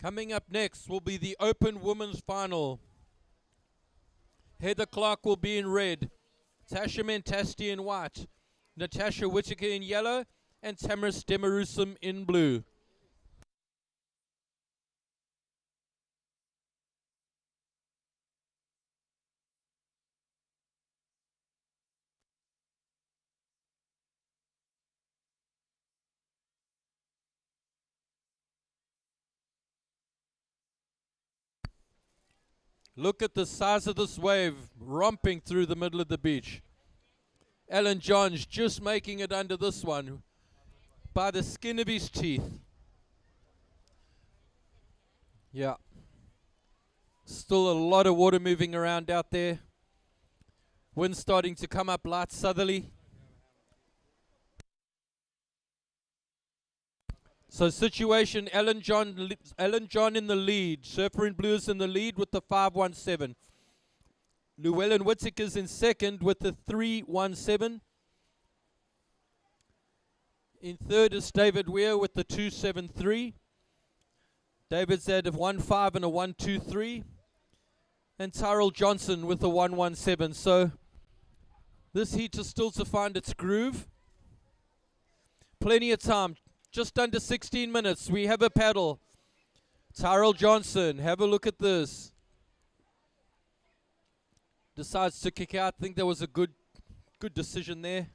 Coming up next will be the Open Women's Final. Heather Clark will be in red, Tasha Mentasti in white, Natasha Whittaker in yellow, and Tamaris Demarusum in blue. Look at the size of this wave romping through the middle of the beach. Alan Johns just making it under this one by the skin of his teeth. Yeah. Still a lot of water moving around out there. Wind starting to come up light southerly. So situation, Alan John in the lead. Surfer in Blue is in the lead with the 517. Llewellyn Whittaker's in second with the 317. In third is David Weir with the 273. David's had a 1-5 and a 1-2-3. And Tyrell Johnson with the 117. So this heat is still to find its groove. Plenty of time. Just under 16 minutes. We have a paddle. Tyrell Johnson, have a look at this. Decides to kick out. I think that was a good decision there.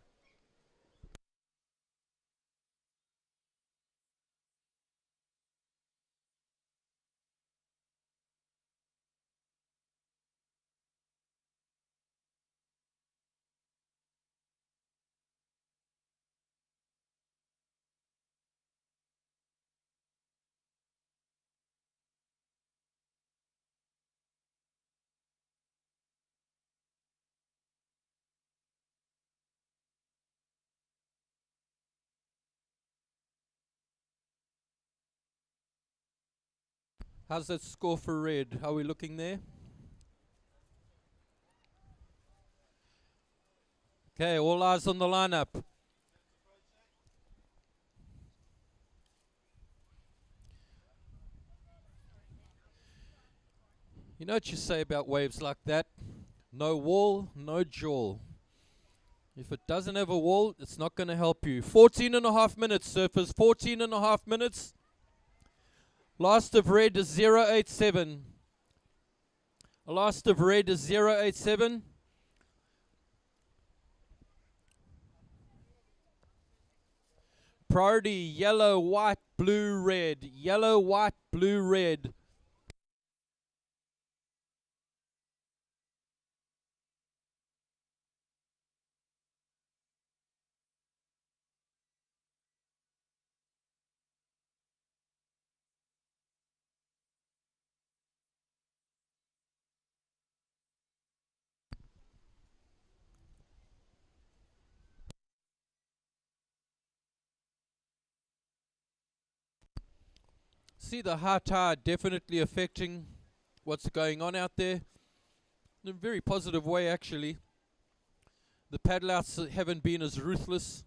How's that score for red? How are we looking there? Okay, all eyes on the lineup. You know what you say about waves like that? No wall, no jaw. If it doesn't have a wall, it's not going to help you. 14 and a half minutes, surfers. 14 and a half minutes. Last of red is 087. Last of red is 087. Priority yellow, white, blue, red. Yellow, white, blue, red. See the high tide definitely affecting what's going on out there in a very positive way, actually. The paddle outs haven't been as ruthless.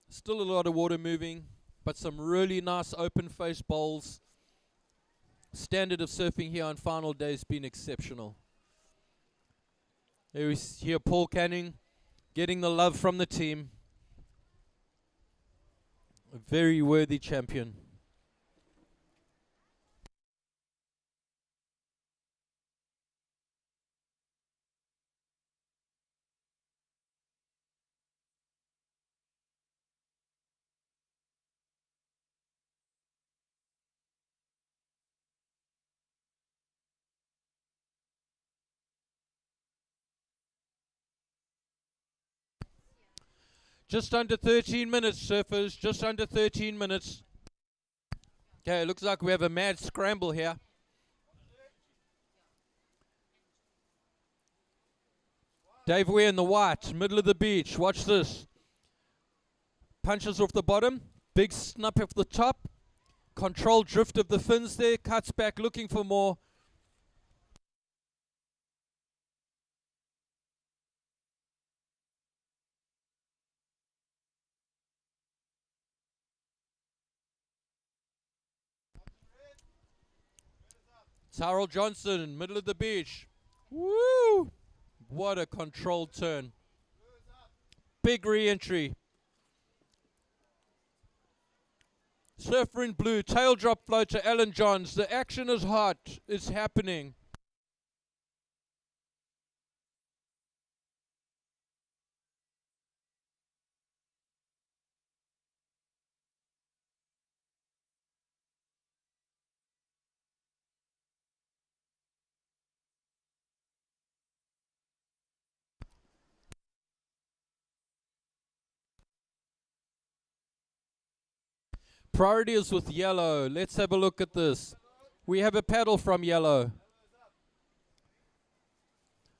Still a lot of water moving, but some really nice open face bowls. Standard of surfing here on final day has been exceptional. There we hear Paul Canning getting the love from the team. A very worthy champion. Just under 13 minutes, surfers. Just under 13 minutes. Okay, looks like we have a mad scramble here. Dave Weir in the white, middle of the beach. Watch this. Punches off the bottom. Big snap off the top. Controlled drift of the fins there. Cuts back looking for more. Tyrell Johnson, middle of the beach. Woo! What a controlled turn. Big re-entry. Surfer in blue, tail drop flow to Alan Johns. The action is hot. It's happening. Priority is with yellow. Let's have a look at this. We have a paddle from yellow.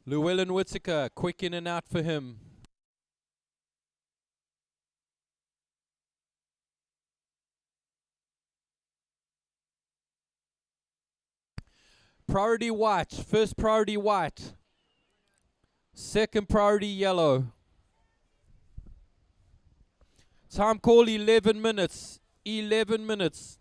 Llewellyn Whittaker, quick in and out for him. Priority white. First priority white. Second priority yellow. Time call 11 minutes. 11 minutes.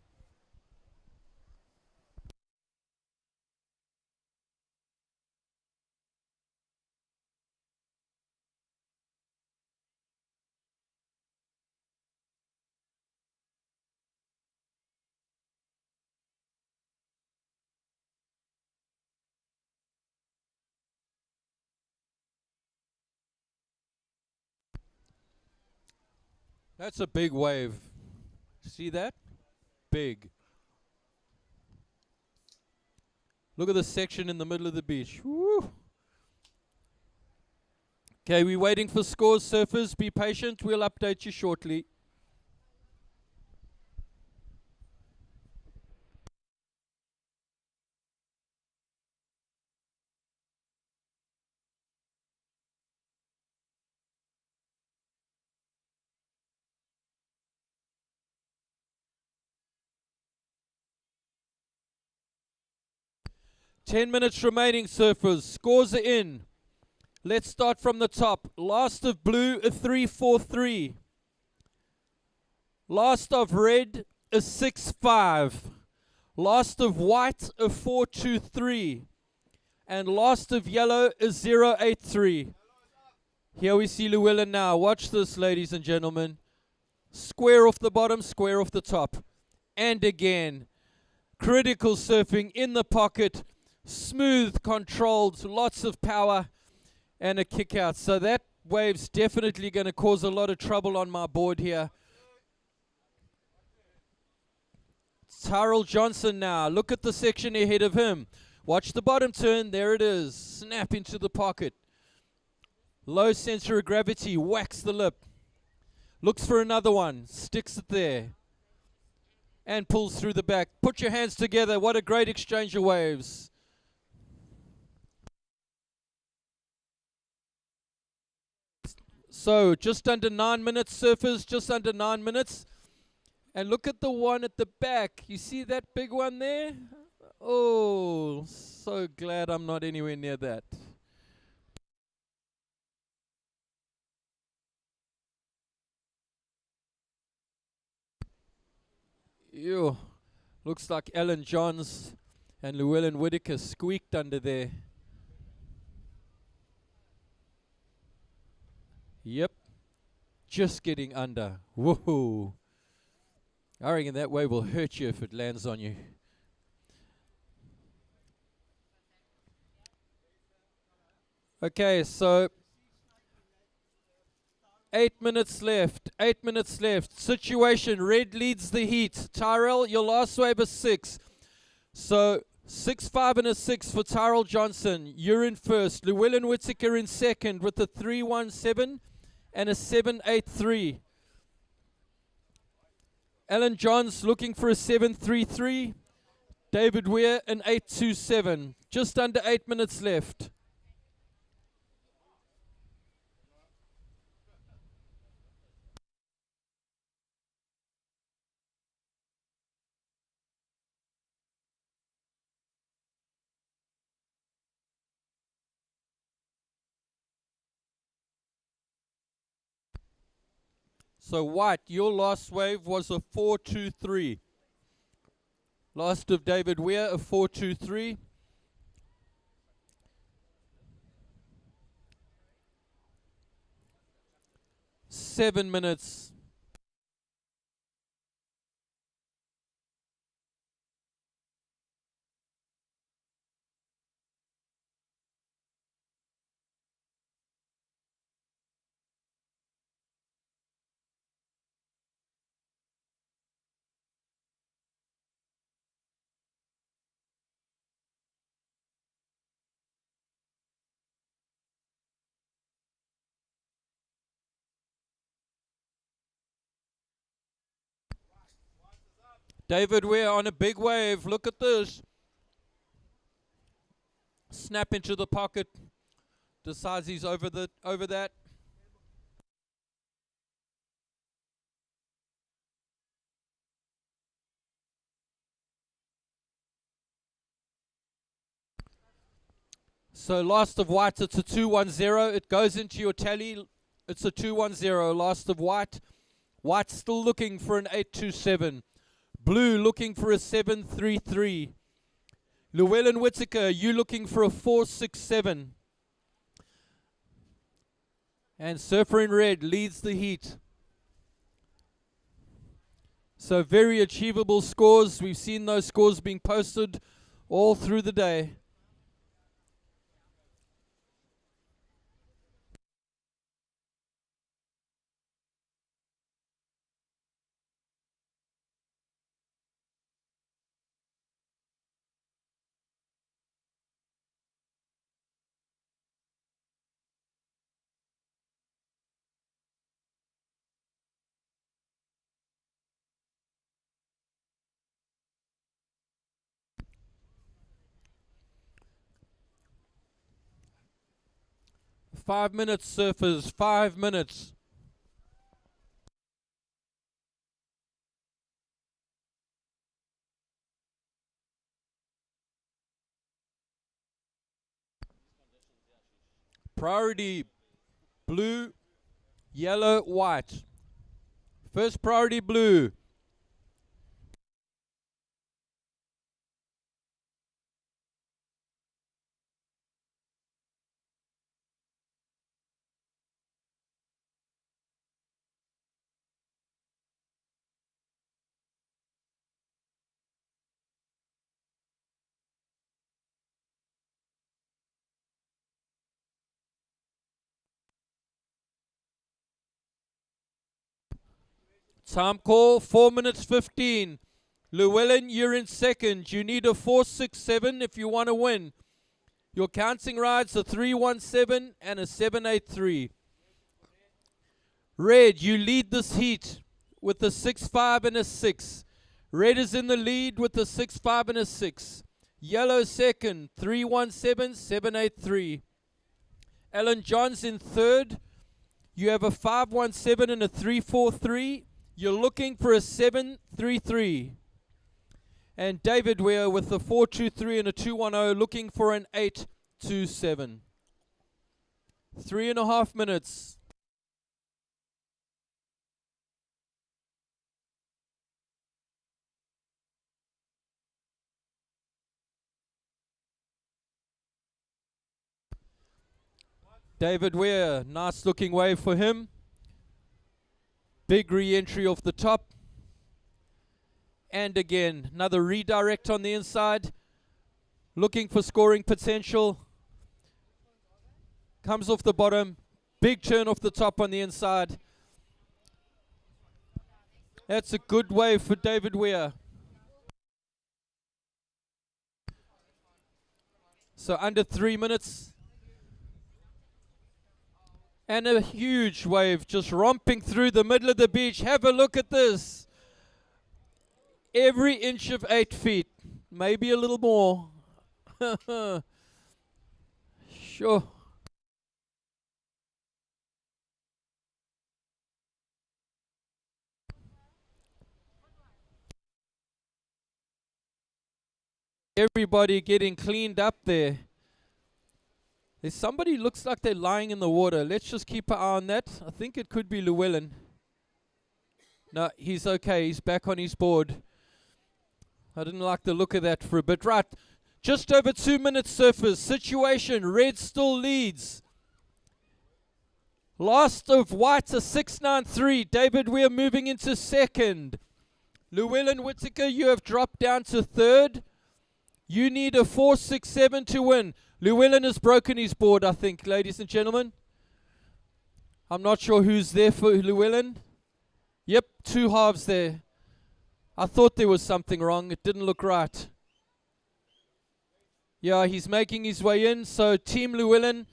That's a big wave. See that? Big. Look at the section in the middle of the beach. Woo. Okay, we're waiting for scores, surfers. Be patient. We'll update you shortly. Ten minutes remaining, surfers. Scores are in. Let's start from the top. Last of blue, a 3-4-3. Last of red, a 6-5. Last of white, a 4-2-3. And last of yellow, a 0-8-3. Here we see Llewellyn now. Watch this, ladies and gentlemen. Square off the bottom, square off the top. And again. Critical surfing in the pocket. Smooth, controlled, lots of power, and a kick out. So that wave's definitely going to cause a lot of trouble on my board here. Tyrell Johnson now. Look at the section ahead of him. Watch the bottom turn. There it is. Snap into the pocket. Low center of gravity. Whacks the lip. Looks for another one. Sticks it there. And pulls through the back. Put your hands together. What a great exchange of waves. So just under 9 minutes, surfers, just under 9 minutes. And look at the one at the back. You see that big one there? Oh, so glad I'm not anywhere near that. Ew. Looks like Alan Johns and Llewellyn Whittaker squeaked under there. Yep. Just getting under. Woohoo. I reckon that wave will hurt you if it lands on you. Okay, so 8 minutes left. 8 minutes left. Situation, red leads the heat. Tyrell, your last wave is 6. So 6-5 and a 6 for Tyrell Johnson. You're in first. Llewellyn Whittaker in second with a 3-1-7 and a 7-8-3. Alan Johns looking for a 7-3-3. David Weir an 8-2-7. Just under 8 minutes left. So white, your last wave was a 4-2-3. Last of David Weir, a 4.23. Seven minutes. David Weir on a big wave. Look at this. Snap into the pocket. Decides he's over that. So last of White, it's a 2-1-0. It goes into your tally. It's a 2-1-0. Last of White. White still looking for an 8-2-7. Blue looking for a 7-3-3. Llewellyn Whittaker, you looking for a 4-6-7. And Surfer in Red leads the heat. So very achievable scores. We've seen those scores being posted all through the day. Five minutes, surfers. 5 minutes. Priority blue, yellow, white. First priority blue. Time call, 4 minutes 15. Llewellyn, you're in second. You need a 4-6-7 if you want to win. Your counting rides a 3-1-7 and a 7-8-3. Red, you lead this heat with a 6-5 and a 6. Red is in the lead with a 6-5 and a 6. Yellow second, 3-1-7, 7-8-3. Alan Johns in third. You have a 5-1-7 and a 3-4-3. You're looking for a 7-3-3. And David Weir with a 4-2-3 and a 2-1-0, looking for an 8-2-7. 3.5 minutes. David Weir, nice looking wave for him. Big re-entry off the top. And again, another redirect on the inside. Looking for scoring potential. Comes off the bottom. Big turn off the top on the inside. That's a good wave for David Weir. So under 3 minutes. And a huge wave just romping through the middle of the beach. Have a look at this. Every inch of 8 feet. Maybe a little more. Sure. Everybody getting cleaned up there. There's somebody looks like they're lying in the water. Let's just keep an eye on that. I think it could be Llewellyn. No, he's okay. He's back on his board. I didn't like the look of that for a bit. Right, just over 2 minutes, surfers. Situation, red still leads. Last of white, a 6.93. David Weir moving into second. Llewellyn Whittaker, you have dropped down to third. You need a 4.67 to win. Llewellyn has broken his board, I think, ladies and gentlemen. I'm not sure who's there for Llewellyn. Yep, 2 halves there. I thought there was something wrong. It didn't look right. Yeah, he's making his way in. So Team Llewellyn,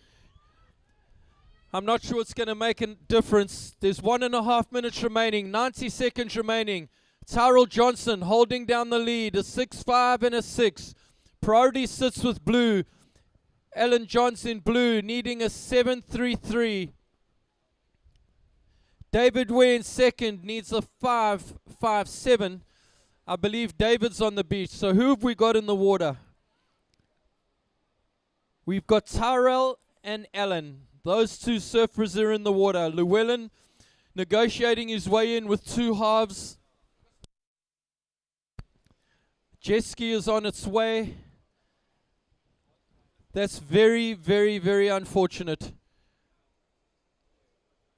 I'm not sure it's going to make a difference. There's 1.5 minutes remaining, 90 seconds remaining. Tyrell Johnson holding down the lead, a 6.5 and a 6. Priority sits with blue. Alan Johnson blue needing a 7.33. David Weir in second needs a 5.57. I believe David's on the beach. So who have we got in the water? We've got Tyrell and Alan. Those 2 surfers are in the water. Llewellyn negotiating his way in with 2 halves. Jet ski is on its way. That's very, very, very unfortunate.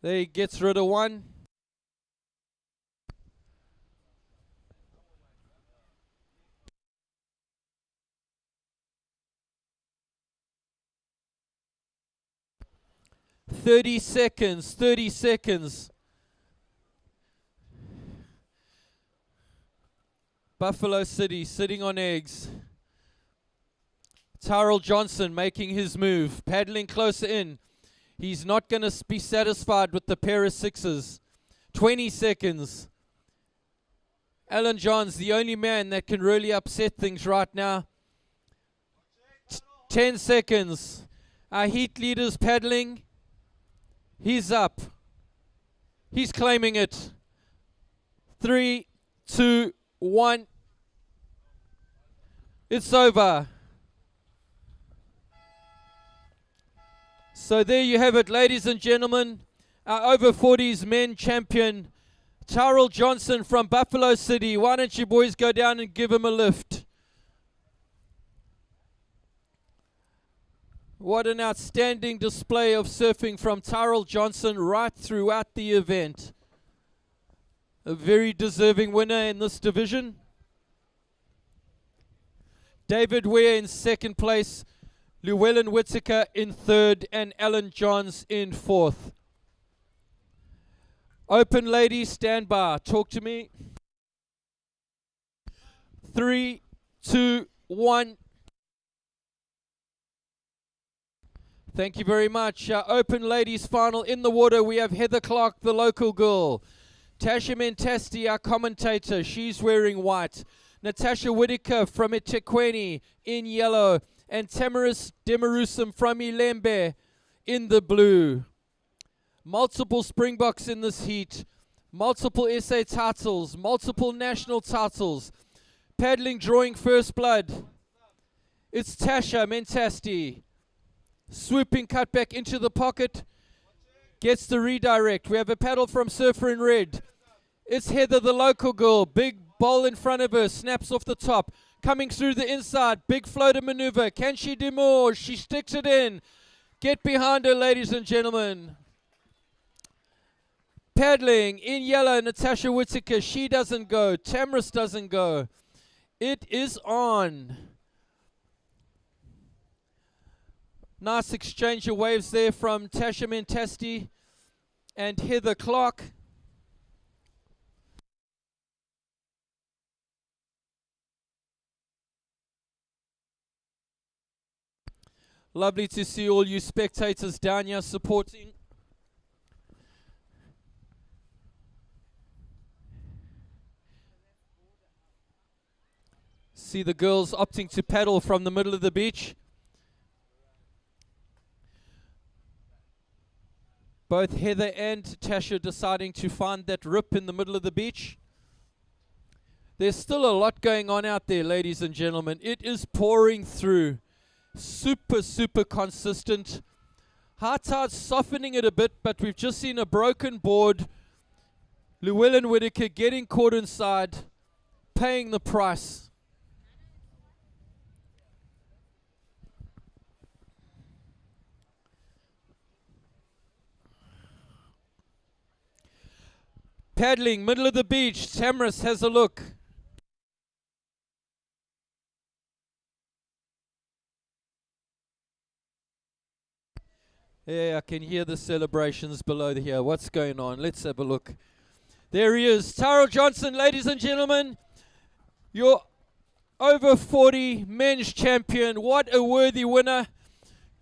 There he gets rid of one. Thirty seconds. Buffalo City sitting on eggs. Tyrell Johnson making his move, paddling closer in. He's not going to be satisfied with the pair of 6s. 20 seconds. Alan Johns, the only man that can really upset things right now. 10 seconds. Our heat leader's paddling. He's up. He's claiming it. 3, 2, 1. It's over. So there you have it, ladies and gentlemen. Our over 40s men champion, Tyrell Johnson from Buffalo City. Why don't you boys go down and give him a lift? What an outstanding display of surfing from Tyrell Johnson right throughout the event. A very deserving winner in this division. David Weir in second place, Llewellyn Whittaker in third, and Alan Johns in fourth. Open ladies, stand by. Talk to me. 3, 2, 1. Thank you very much. Open ladies final in the water. We have Heather Clark, the local girl. Tasha Mentasti, our commentator. She's wearing white. Natasha Whittaker from eThekwini in yellow. And Tamaris Demarusum from Ilembe in the blue. Multiple Springboks in this heat. Multiple SA titles. Multiple national titles. Paddling, drawing first blood. It's Tasha Mentasti. Swooping cutback into the pocket. Gets the redirect. We have a paddle from Surfer in red. It's Heather, the local girl. Big bowl in front of her. Snaps off the top. Coming through the inside. Big floater maneuver. Can she do more? She sticks it in. Get behind her, ladies and gentlemen. Paddling in yellow, Natasha Whittaker. She doesn't go. Tamaris doesn't go. It is on. Nice exchange of waves there from Tasha Mentasti and Heather Clark. Lovely to see all you spectators down here supporting. See the girls opting to paddle from the middle of the beach. Both Heather and Tasha deciding to find that rip in the middle of the beach. There's still a lot going on out there, ladies and gentlemen. It is pouring through. Super, super consistent. High tide's softening it a bit, but we've just seen a broken board. Llewellyn Whittaker getting caught inside, paying the price. Paddling, middle of the beach. Tamras has a look. Yeah, I can hear the celebrations below here. What's going on? Let's have a look. There he is. Tyrell Johnson, ladies and gentlemen. Your over 40 men's champion. What a worthy winner.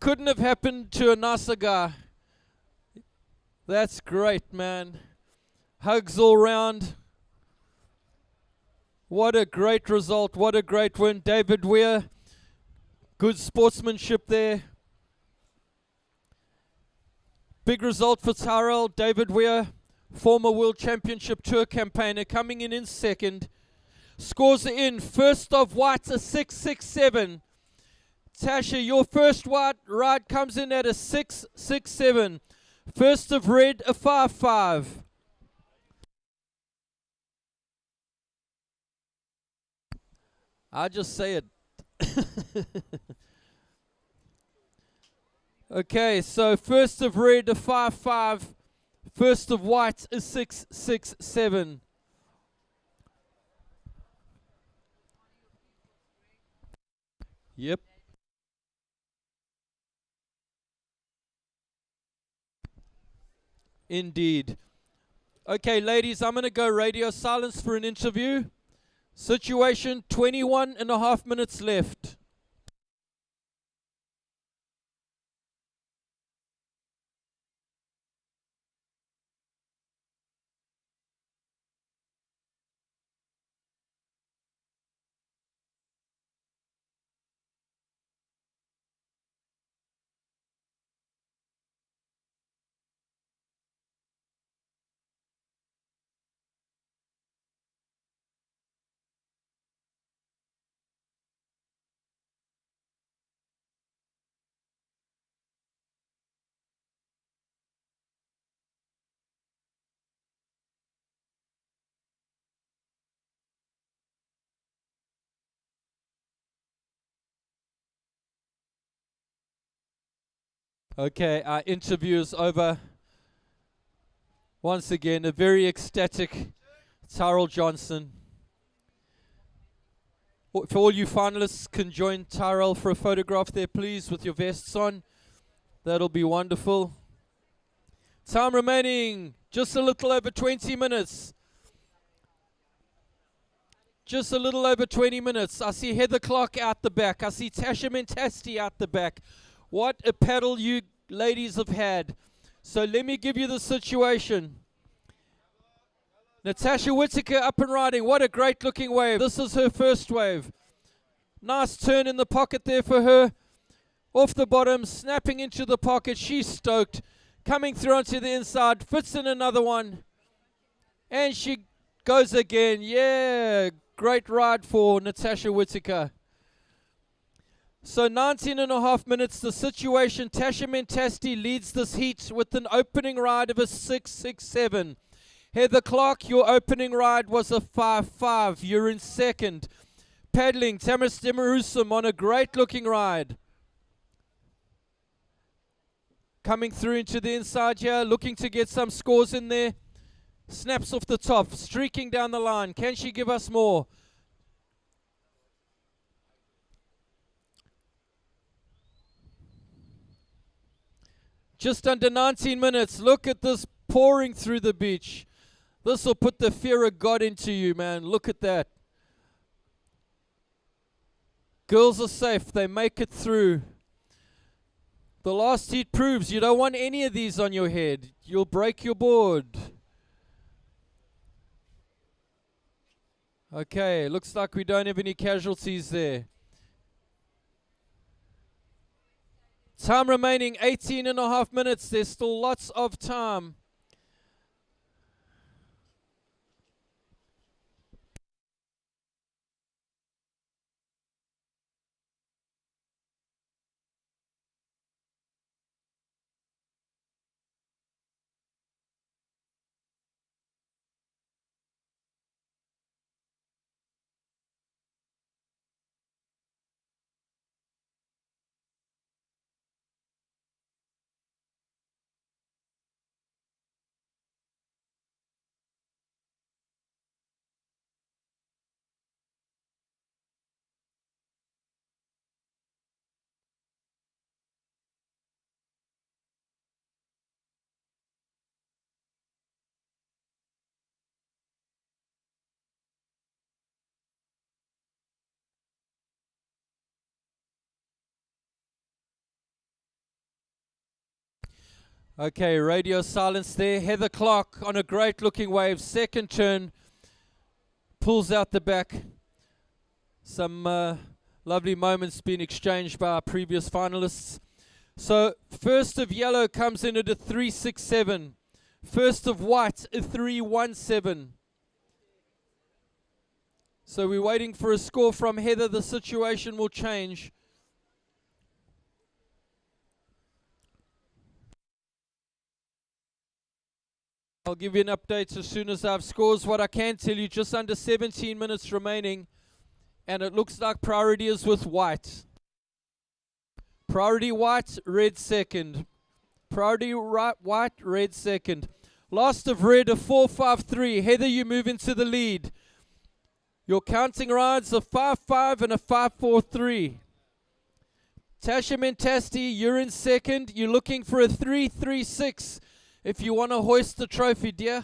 Couldn't have happened to a nicer guy. That's great, man. Hugs all round. What a great result. What a great win. David Weir. Good sportsmanship there. Big result for Tyrell. David Weir, former World Championship Tour campaigner, coming in second. Scores are in. First of white, a 6.67. Tasha, your first white ride comes in at a 6.67. First of red, a 5.5. I just say it. Okay, so first of red, a 5.5. First of white, a 6.67. Yep. Indeed. Okay, ladies, I'm going to go radio silence for an interview. Situation, 21 and a half minutes left. Okay, our interview is over. Once again, a very ecstatic Tyrell Johnson. If all you finalists can join Tyrell for a photograph there, please, with your vests on. That'll be wonderful. Time remaining, just a little over 20 minutes. Just a little over 20 minutes. I see Heather Clark out the back. I see Tasha Mentasti out the back. What a paddle you ladies have had. So let me give you the situation. Natasha Whittaker up and riding. What a great looking wave. This is her first wave. Nice turn in the pocket there for her. Off the bottom, snapping into the pocket. She's stoked. Coming through onto the inside. Fits in another one. And she goes again. Yeah, great ride for Natasha Whittaker. So 19 and a half minutes, the situation. Tasha Mentasti leads this heat with an opening ride of a 6.67. Heather Clark, your opening ride was a 5.5. You're in second. Paddling, Tamras Demarusum on a great looking ride. Coming through into the inside here, looking to get some scores in there. Snaps off the top, streaking down the line. Can she give us more? Just under 19 minutes. Look at this pouring through the beach. This will put the fear of God into you, man. Look at that. Girls are safe. They make it through. The last heat proves you don't want any of these on your head. You'll break your board. Okay, looks like we don't have any casualties there. Time remaining 18 and a half minutes. There's still lots of time. Okay, radio silence there. Heather Clark on a great looking wave. Second turn. Pulls out the back. Some lovely moments being exchanged by our previous finalists. So first of yellow comes in at a 3.67. First of white, a 3.17. So we're waiting for a score from Heather. The situation will change. I'll give you an update as soon as I have scores. What I can tell you, just under 17 minutes remaining, and it looks like priority is with white. Priority white, red second. Priority white, red second. Last of red, a 4.53. Heather, you move into the lead. Your counting rides, a 5.5 and a 5.43. Tasha Mentasti, you're in second. You're looking for a 3.36 if you want to hoist the trophy, dear.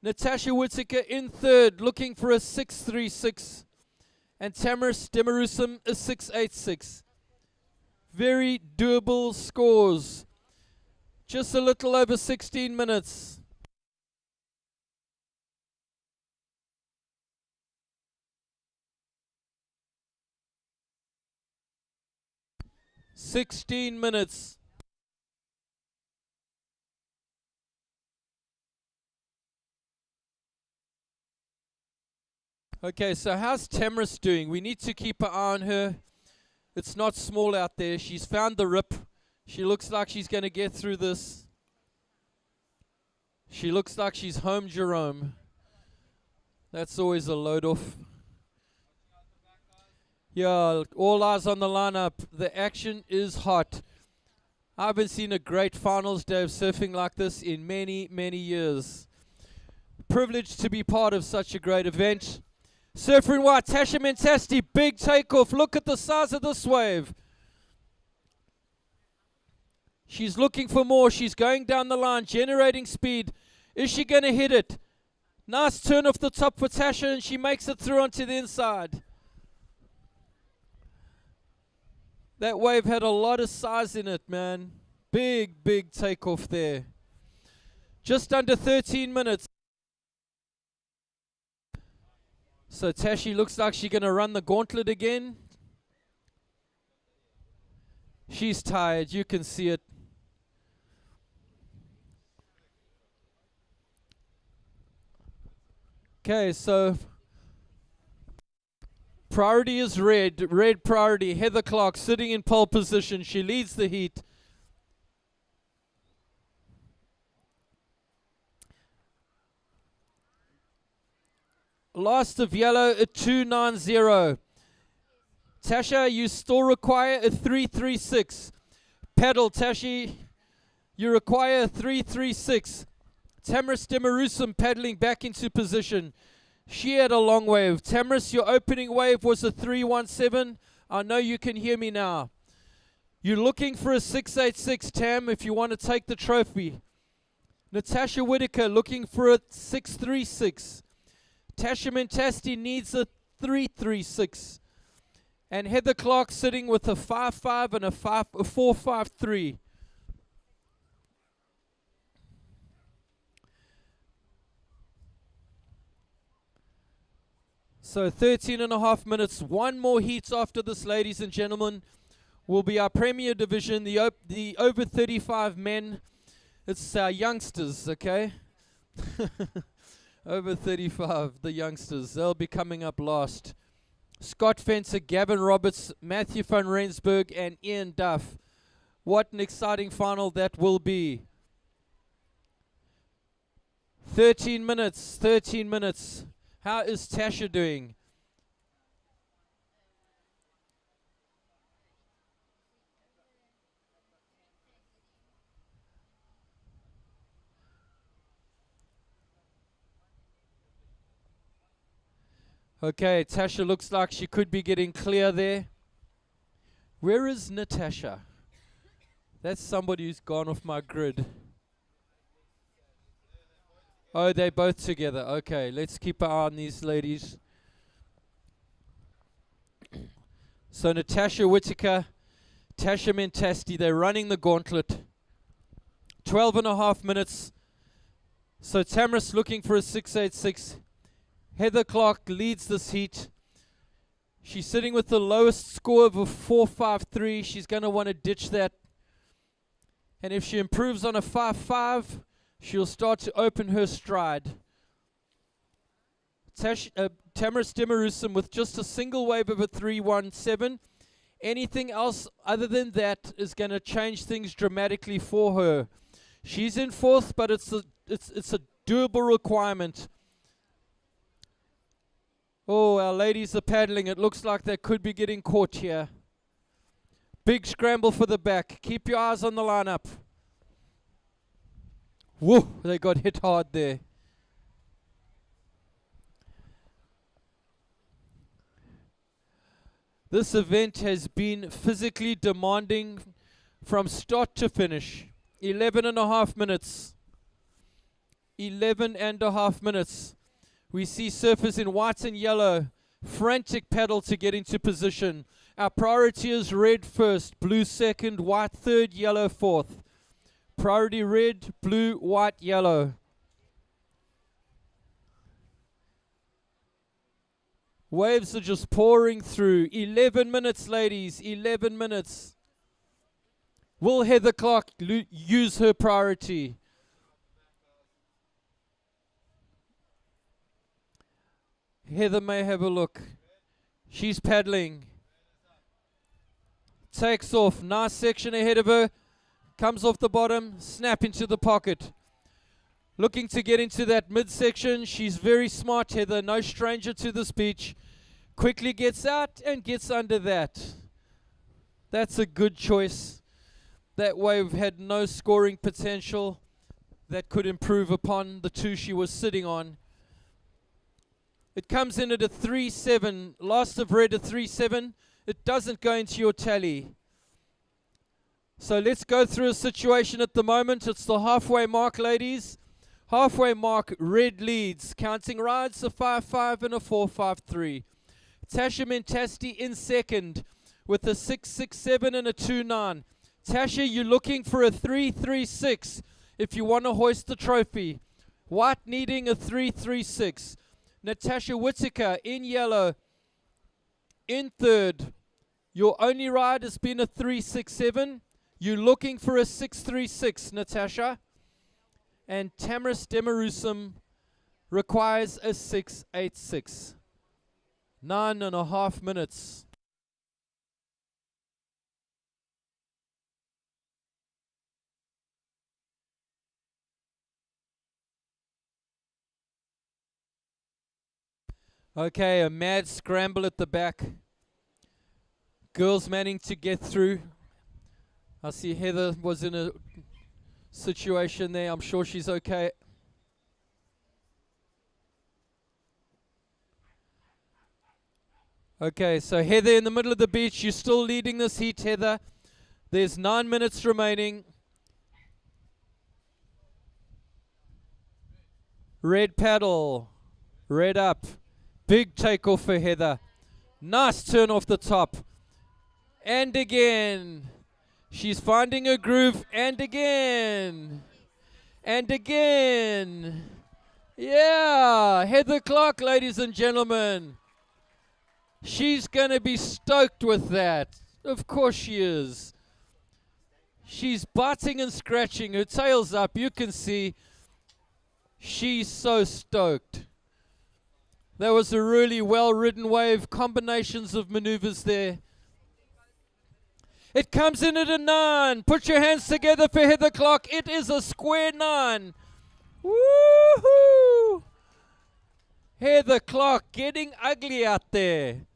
Natasha Whittaker in third, looking for a 6.36. And Tamaris Demarusum, a 6.86. Very doable scores. Just a little over 16 minutes. "16 minutes. Okay, so how's Tamaris doing? We need to keep an eye on her. It's not small out there. She's found the rip. She looks like she's going to get through this. She looks like she's home Jerome. That's always a load off. Yeah, all eyes on the lineup. The action is hot. I haven't seen a great finals day of surfing like this in many, many years. Privileged to be part of such a great event. Surfer in white, Tasha Mentasti, big takeoff. Look at the size of this wave. She's looking for more. She's going down the line, generating speed. Is she going to hit it? Nice turn off the top for Tasha, and she makes it through onto the inside. That wave had a lot of size in it, man. Big, big takeoff there. Just under 13 minutes. So Tashi looks like she's going to run the gauntlet again. She's tired. You can see it. Okay, so priority is red. Red priority. Heather Clark sitting in pole position. She leads the heat. Last of yellow, a 2.90. Tasha, you still require a 3.36. Paddle, Tashi, you require a 3.36. Tamaris Demarusum paddling back into position. She had a long wave. Tamaris, your opening wave was a 3.17. I know you can hear me now. You're looking for a 6.86, Tam, if you want to take the trophy. Natasha Whittaker looking for a 6.36. Tasha Mentasti needs a 3.36. And Heather Clark sitting with a 5.5 and a 4.53. So 13 and a half minutes. One more heat after this, ladies and gentlemen, will be our Premier Division, the over 35 men. It's our youngsters, okay? Over 35, the youngsters. They'll be coming up last. Scott Fencer, Gavin Roberts, Matthew van Rensburg, and Ian Duff. What an exciting final that will be. 13 minutes, 13 minutes. How is Tasha doing? Okay, Tasha looks like she could be getting clear there. Where is Natasha? That's somebody who's gone off my grid. Oh, they're both together. Okay, let's keep an eye on these ladies. So Natasha Whittaker, Tasha Mentasti, they're running the gauntlet. 12.5 minutes. So Tamaris looking for a 6.86. Heather Clark leads this heat. She's sitting with the lowest score of a 4.53. She's going to want to ditch that. And if she improves on a 5.5, she'll start to open her stride. Tamaris Demirusum with just a single wave of a 3.17. Anything else other than that is going to change things dramatically for her. She's in fourth, but it's a doable requirement. Oh, our ladies are paddling. It looks like they could be getting caught here. Big scramble for the back. Keep your eyes on the lineup. Whoa, they got hit hard there. This event has been physically demanding from start to finish. 11.5 minutes. 11.5 minutes. We see surfers in white and yellow. Frantic paddle to get into position. Our priority is red first, blue second, white third, yellow fourth. Priority red, blue, white, yellow. Waves are just pouring through. 11 minutes, ladies. 11 minutes. Will Heather Clark use her priority? Heather may have a look. She's paddling. Takes off. Nice section ahead of her. Comes off the bottom. Snap into the pocket. Looking to get into that midsection. She's very smart, Heather. No stranger to this beach. Quickly gets out and gets under that. That's a good choice. That wave had no scoring potential that could improve upon the two she was sitting on. It comes in at a 3.7. Last I've read a 3.7. It doesn't go into your tally. So let's go through a situation at the moment. It's the halfway mark, ladies. Halfway mark, red leads. Counting rides, a 5.5 and a 4.53. Tasha Mentasti in second with a 6.67 and a 2.9. Tasha, you're looking for a 3.36 if you want to hoist the trophy. White needing a 3.36. Natasha Whittaker in yellow in third. Your only ride has been a 3.67. You're looking for a 6.36, Natasha. And Tamaris Demirusum requires a 6.86. 9.5 minutes. Okay, a mad scramble at the back. Girls managing to get through. I see Heather was in a situation there. I'm sure she's okay. Okay, so Heather in the middle of the beach. You're still leading this heat, Heather. There's 9 minutes remaining. Red paddle. Red up. Big takeoff for Heather. Nice turn off the top. And again. She's finding her groove. And again. And again. Yeah. Heather Clark, ladies and gentlemen. She's going to be stoked with that. Of course she is. She's biting and scratching. Her tail's up. You can see. She's so stoked. That was a really well-ridden wave. Combinations of maneuvers there. It comes in at a 9. Put your hands together for Heather Clark. It is a square 9. Woohoo! Heather Clark getting ugly out there.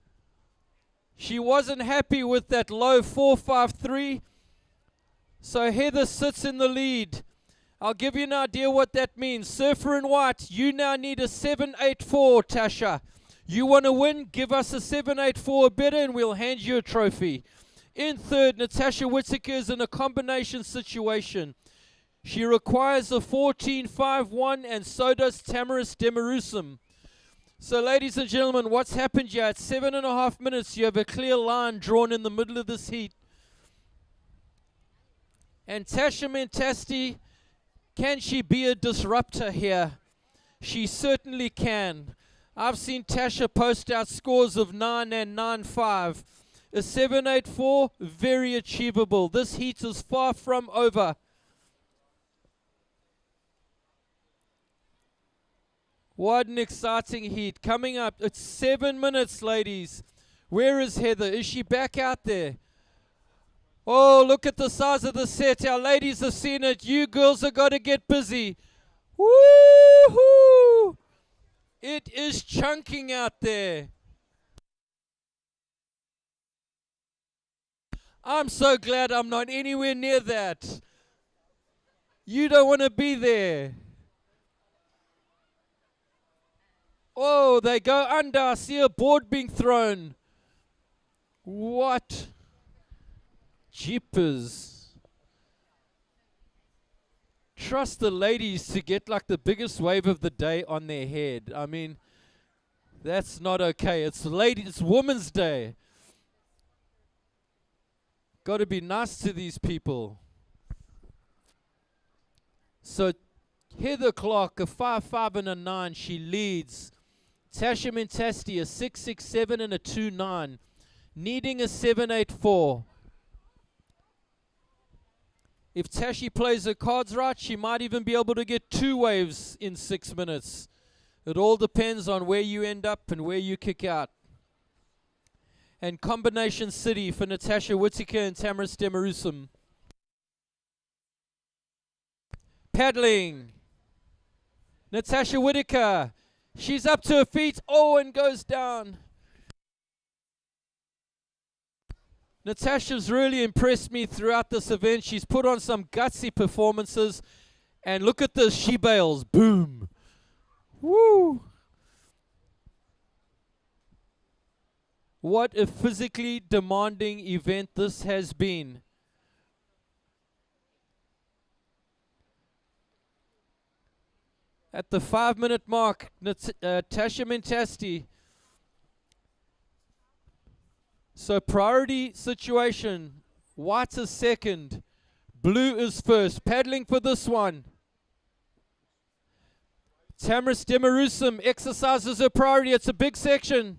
She wasn't happy with that low 4.53. So Heather sits in the lead. I'll give you an idea what that means. Surfer in white, you now need a 7.84, Tasha. You want to win? Give us a 7.84 better and we'll hand you a trophy. In third, Natasha Whittaker is in a combination situation. She requires a 14.51 and so does Tamaris Demirusum. So ladies and gentlemen, what's happened here? At 7.5 minutes, you have a clear line drawn in the middle of this heat. And Tasha Mentasti Can she be a disruptor here? She certainly can. I've seen Tasha post out scores of 9 and 9.5. A 7.84, very achievable. This heat is far from over. What an exciting heat. Coming up, it's 7 minutes, ladies. Where is Heather? Is she back out there? Oh, look at the size of the set. Our ladies have seen it. You girls have got to get busy. Woo-hoo! It is chunking out there. I'm so glad I'm not anywhere near that. You don't want to be there. Oh, they go under. I see a board being thrown. What? Jeepers. Trust the ladies to get like the biggest wave of the day on their head. I mean, that's not okay. It's Women's Day. Got to be nice to these people. So Heather Clark, a 5.5 and a 9, she leads. Tasha Mentasti, a 6.67 and a 2.9, needing a 7.84. If Tashi plays her cards right, she might even be able to get 2 waves in 6 minutes. It all depends on where you end up and where you kick out. And Combination City for Natasha Whittaker and Tamaris Demarusum. Paddling. Natasha Whittaker. She's up to her feet. Oh, and goes down. Natasha's really impressed me throughout this event. She's put on some gutsy performances. And look at this. She bails. Boom. Woo. What a physically demanding event this has been. At the 5-minute mark, Tasha Mentasti. So priority situation. White is second. Blue is first. Paddling for this one. Tamaris Demarusum exercises her priority. It's a big section.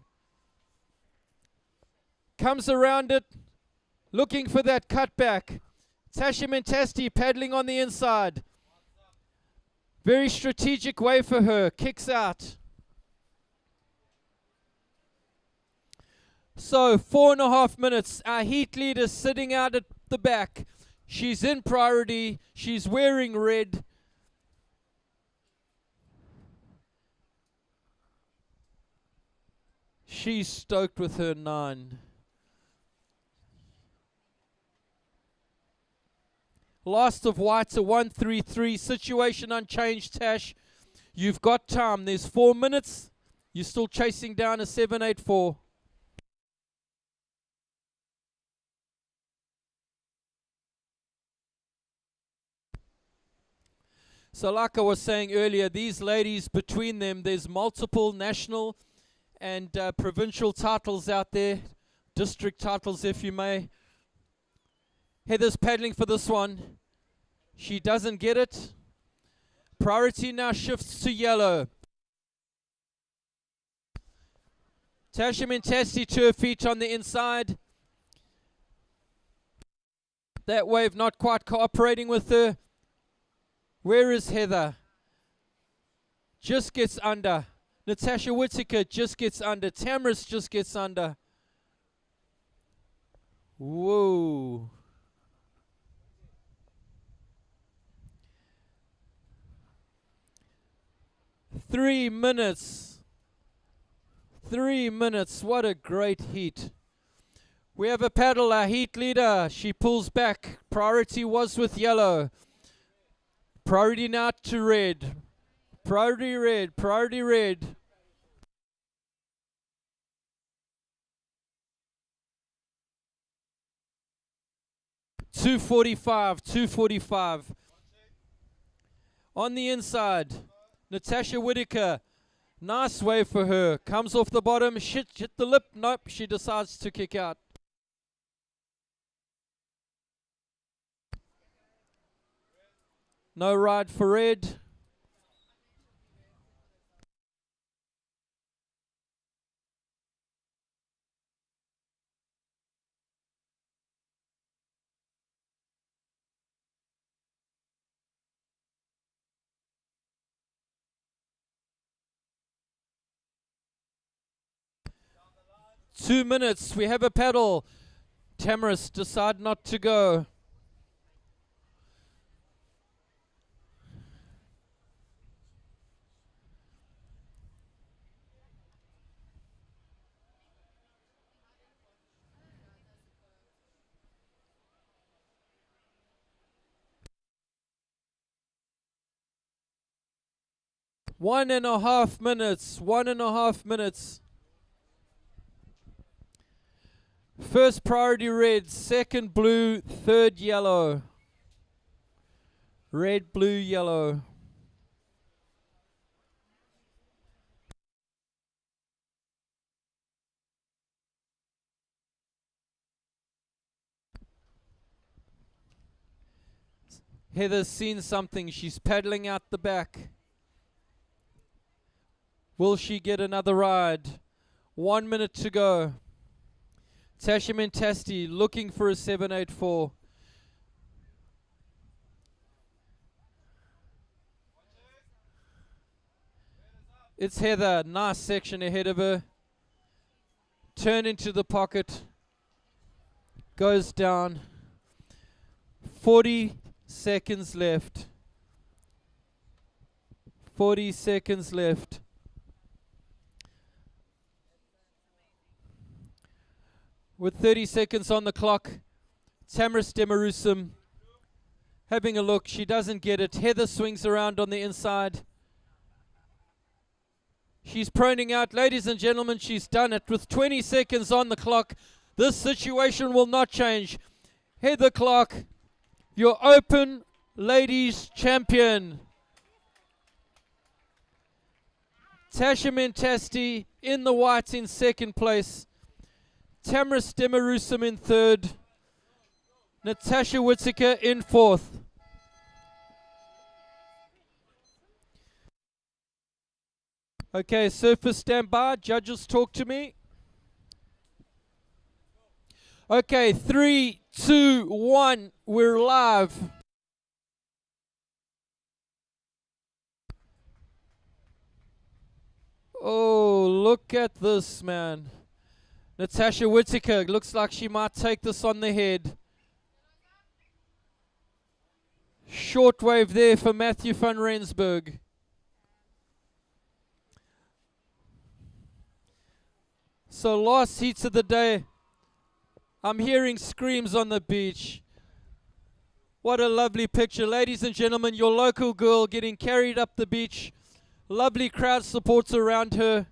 Comes around it, looking for that cutback. Tasha Mentasti paddling on the inside. Very strategic way for her. Kicks out. So 4.5 minutes. Our heat leader sitting out at the back. She's in priority. She's wearing red. She's stoked with her 9. Last of whites, a 1.33. Situation unchanged, Tash. You've got time. There's 4 minutes. You're still chasing down a 7.84. So like I was saying earlier, these ladies, between them, there's multiple national and provincial titles out there. District titles, if you may. Heather's paddling for this one. She doesn't get it. Priority now shifts to yellow. Tasha Mentasti to her feet on the inside. That wave not quite cooperating with her. Where is Heather? Just gets under. Natasha Whittaker just gets under. Tamaris just gets under. Whoa. Three minutes. What a great heat. We have a paddle, our heat leader. She pulls back. Priority was with yellow. Priority now to red. Priority red. 245. On the inside, Natasha Whittaker. Nice wave for her. Comes off the bottom. Hit the lip. Nope. She decides to kick out. No ride for red. Two minutes. We have a paddle. Tamaris decide not to go. One and a half minutes. First priority red, second blue, third yellow. Red, blue, yellow. Heather's seen something. She's paddling out the back. Will she get another ride? 1 minute to go. Tasha Mentasti looking for a 784. It's Heather. Nice section ahead of her. Turn into the pocket. Goes down. 40 seconds left. 40 seconds left. With 30 seconds on the clock, Tamaris Demarusum having a look. She doesn't get it. Heather swings around on the inside. She's proning out. Ladies and gentlemen, she's done it. With 20 seconds on the clock, this situation will not change. Heather Clark, your Open Ladies Champion. Tasha Mentasti in the white in second place. Tamaris Demarusum in third. Natasha Whittaker in fourth. Okay, surfers stand by. Judges, talk to me. Okay, 3, 2, 1. We're live. Oh, look at this, man. Natasha Whittaker looks like she might take this on the head. Short wave there for Matthew van Rensburg. So last heats of the day, I'm hearing screams on the beach. What a lovely picture. Ladies and gentlemen, your local girl getting carried up the beach. Lovely crowd supports around her.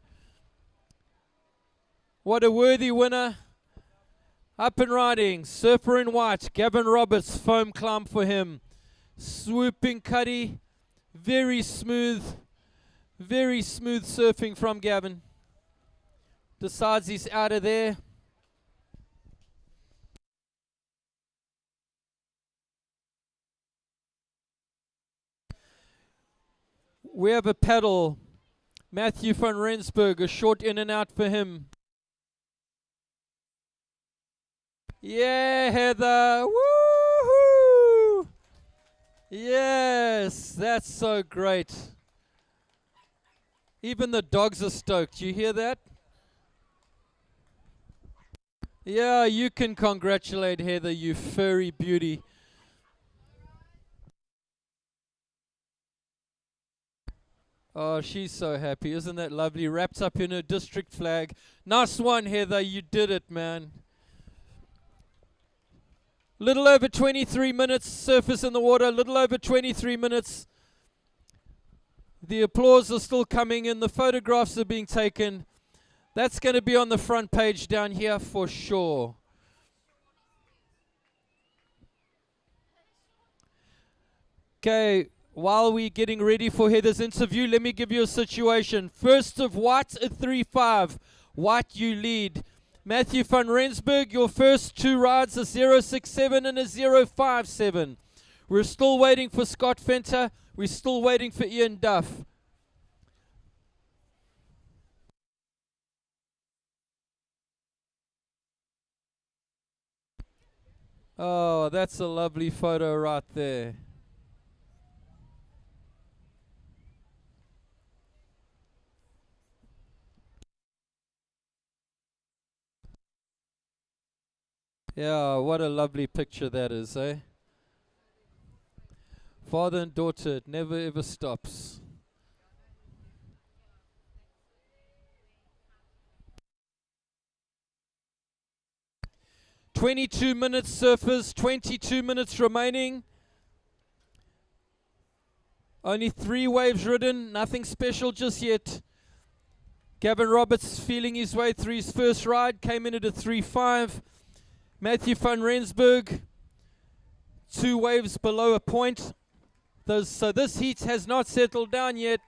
What a worthy winner. Up and riding, surfer in white, Gavin Roberts, foam climb for him. Swooping cuddy, very smooth surfing from Gavin. Decides he's out of there. We have a paddle. Matthew van Rensburg, a short in and out for him. Yeah, Heather. Woohoo! Yes, that's so great. Even the dogs are stoked. You hear that? Yeah, you can congratulate Heather, you furry beauty. Oh, she's so happy. Isn't that lovely? Wrapped up in her district flag. Nice one, Heather. You did it, man. Little over 23 minutes, surface in the water. Little over 23 minutes. The applause is still coming in. The photographs are being taken. That's going to be on the front page down here for sure. Okay, while we're getting ready for Heather's interview, let me give you a situation. First of white at 3-5. White, you lead. Matthew van Rensburg, your first two rides, a 067 and a 057. We're still waiting for Scott Fenter. We're still waiting for Ian Duff. Oh, that's a lovely photo right there. Yeah, what a lovely picture that is, eh? Father and daughter, it never ever stops. "22 minutes, surfers, 22 minutes remaining. Only 3 waves ridden, nothing special just yet. Gavin Roberts feeling his way through his first ride, came in at a 3.5. Matthew van Rensburg, 2 waves below a point. So this heat has not settled down yet.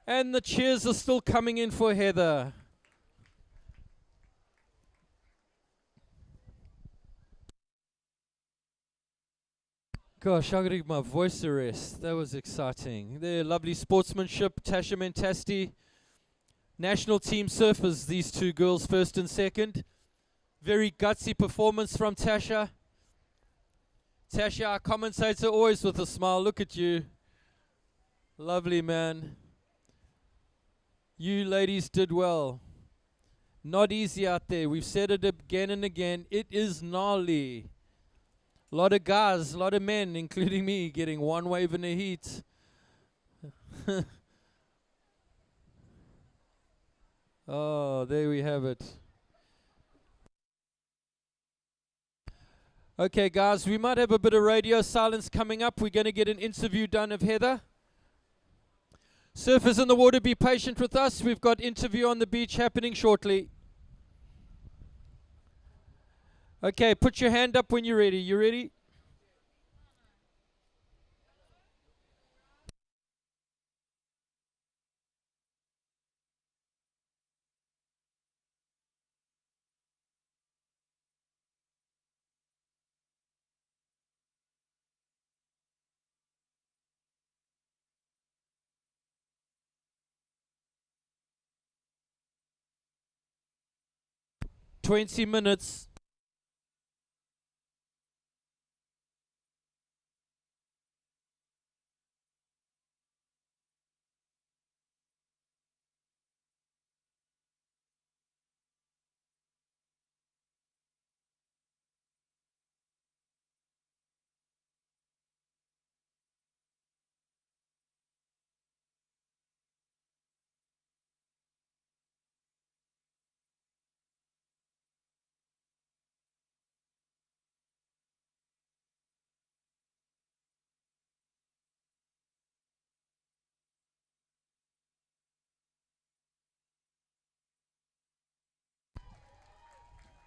And the cheers are still coming in for Heather. Gosh, I gotta give my voice a rest. That was exciting. They're lovely sportsmanship. Tasha Mentasti, national team surfers, these 2 girls, first and second. Very gutsy performance from Tasha. Tasha, our commentator, always with a smile. Look at you. Lovely, man. You ladies did well. Not easy out there. We've said it again and again. It is gnarly. A lot of guys, a lot of men, including me, getting 1 wave in the heat. Oh, there we have it. Okay, guys, we might have a bit of radio silence coming up. We're going to get an interview done of Heather. Surfers in the water, be patient with us. We've got interview on the beach happening shortly. Okay, put your hand up when you're ready. You ready? "20 minutes.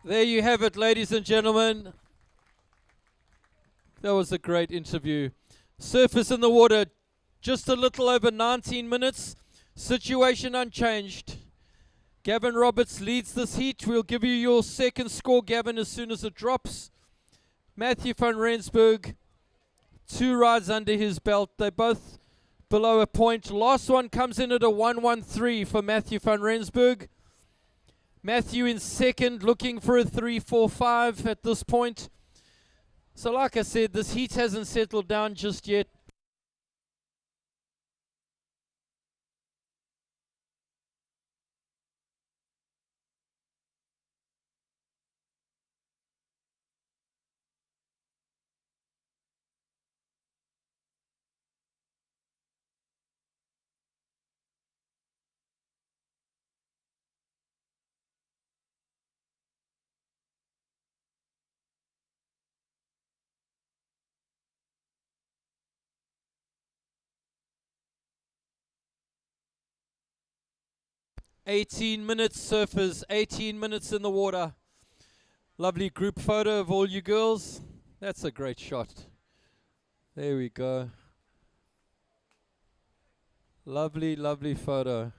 There you have it, ladies and gentlemen. That was a great interview. Surface in the water, just a little over 19 minutes. Situation unchanged. Gavin Roberts leads this heat. We'll give you your second score, Gavin, as soon as it drops. Matthew van Rensburg, 2 rides under his belt. They're both below a point. Last one comes in at a 1.13 for Matthew van Rensburg. Matthew in second, looking for a 3.45 at this point. So like I said, this heat hasn't settled down just yet. "18 minutes, surfers, 18 minutes in the water." Lovely group photo of all you girls. That's a great shot. There we go. Lovely, lovely photo.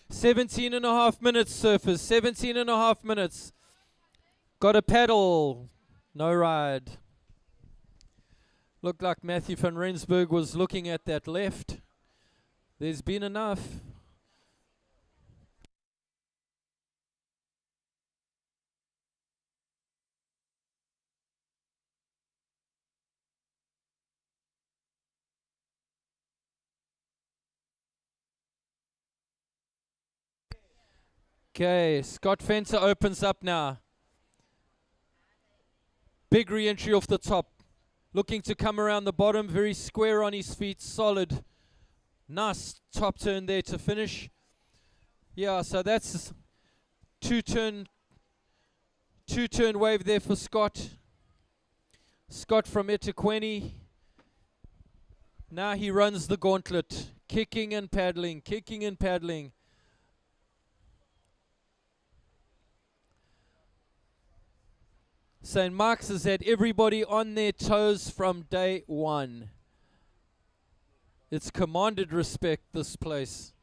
Seventeen and a half minutes, surfers. 17.5 minutes. Got a paddle. No ride. Looked like Matthew van Rensburg was looking at that left. There's been enough. Okay, Scott Fenter opens up now. Big re-entry off the top. Looking to come around the bottom, very square on his feet, solid. Nice top turn there to finish. Yeah, so that's two-turn wave there for Scott. Scott from eThekwini. Now he runs the gauntlet, kicking and paddling, kicking and paddling. St. Mark's has had everybody on their toes from day one. It's commanded respect, this place.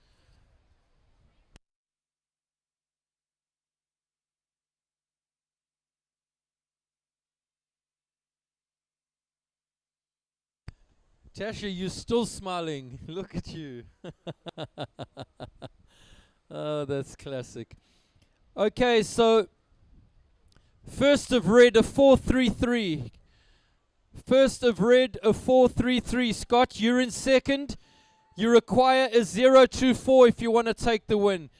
Tasha, you're still smiling. Look at you. Oh, that's classic. Okay, so first of red, a 4.33. First of red, a 4.33. Scott, you're in second. You require a 0.24 if you want to take the win.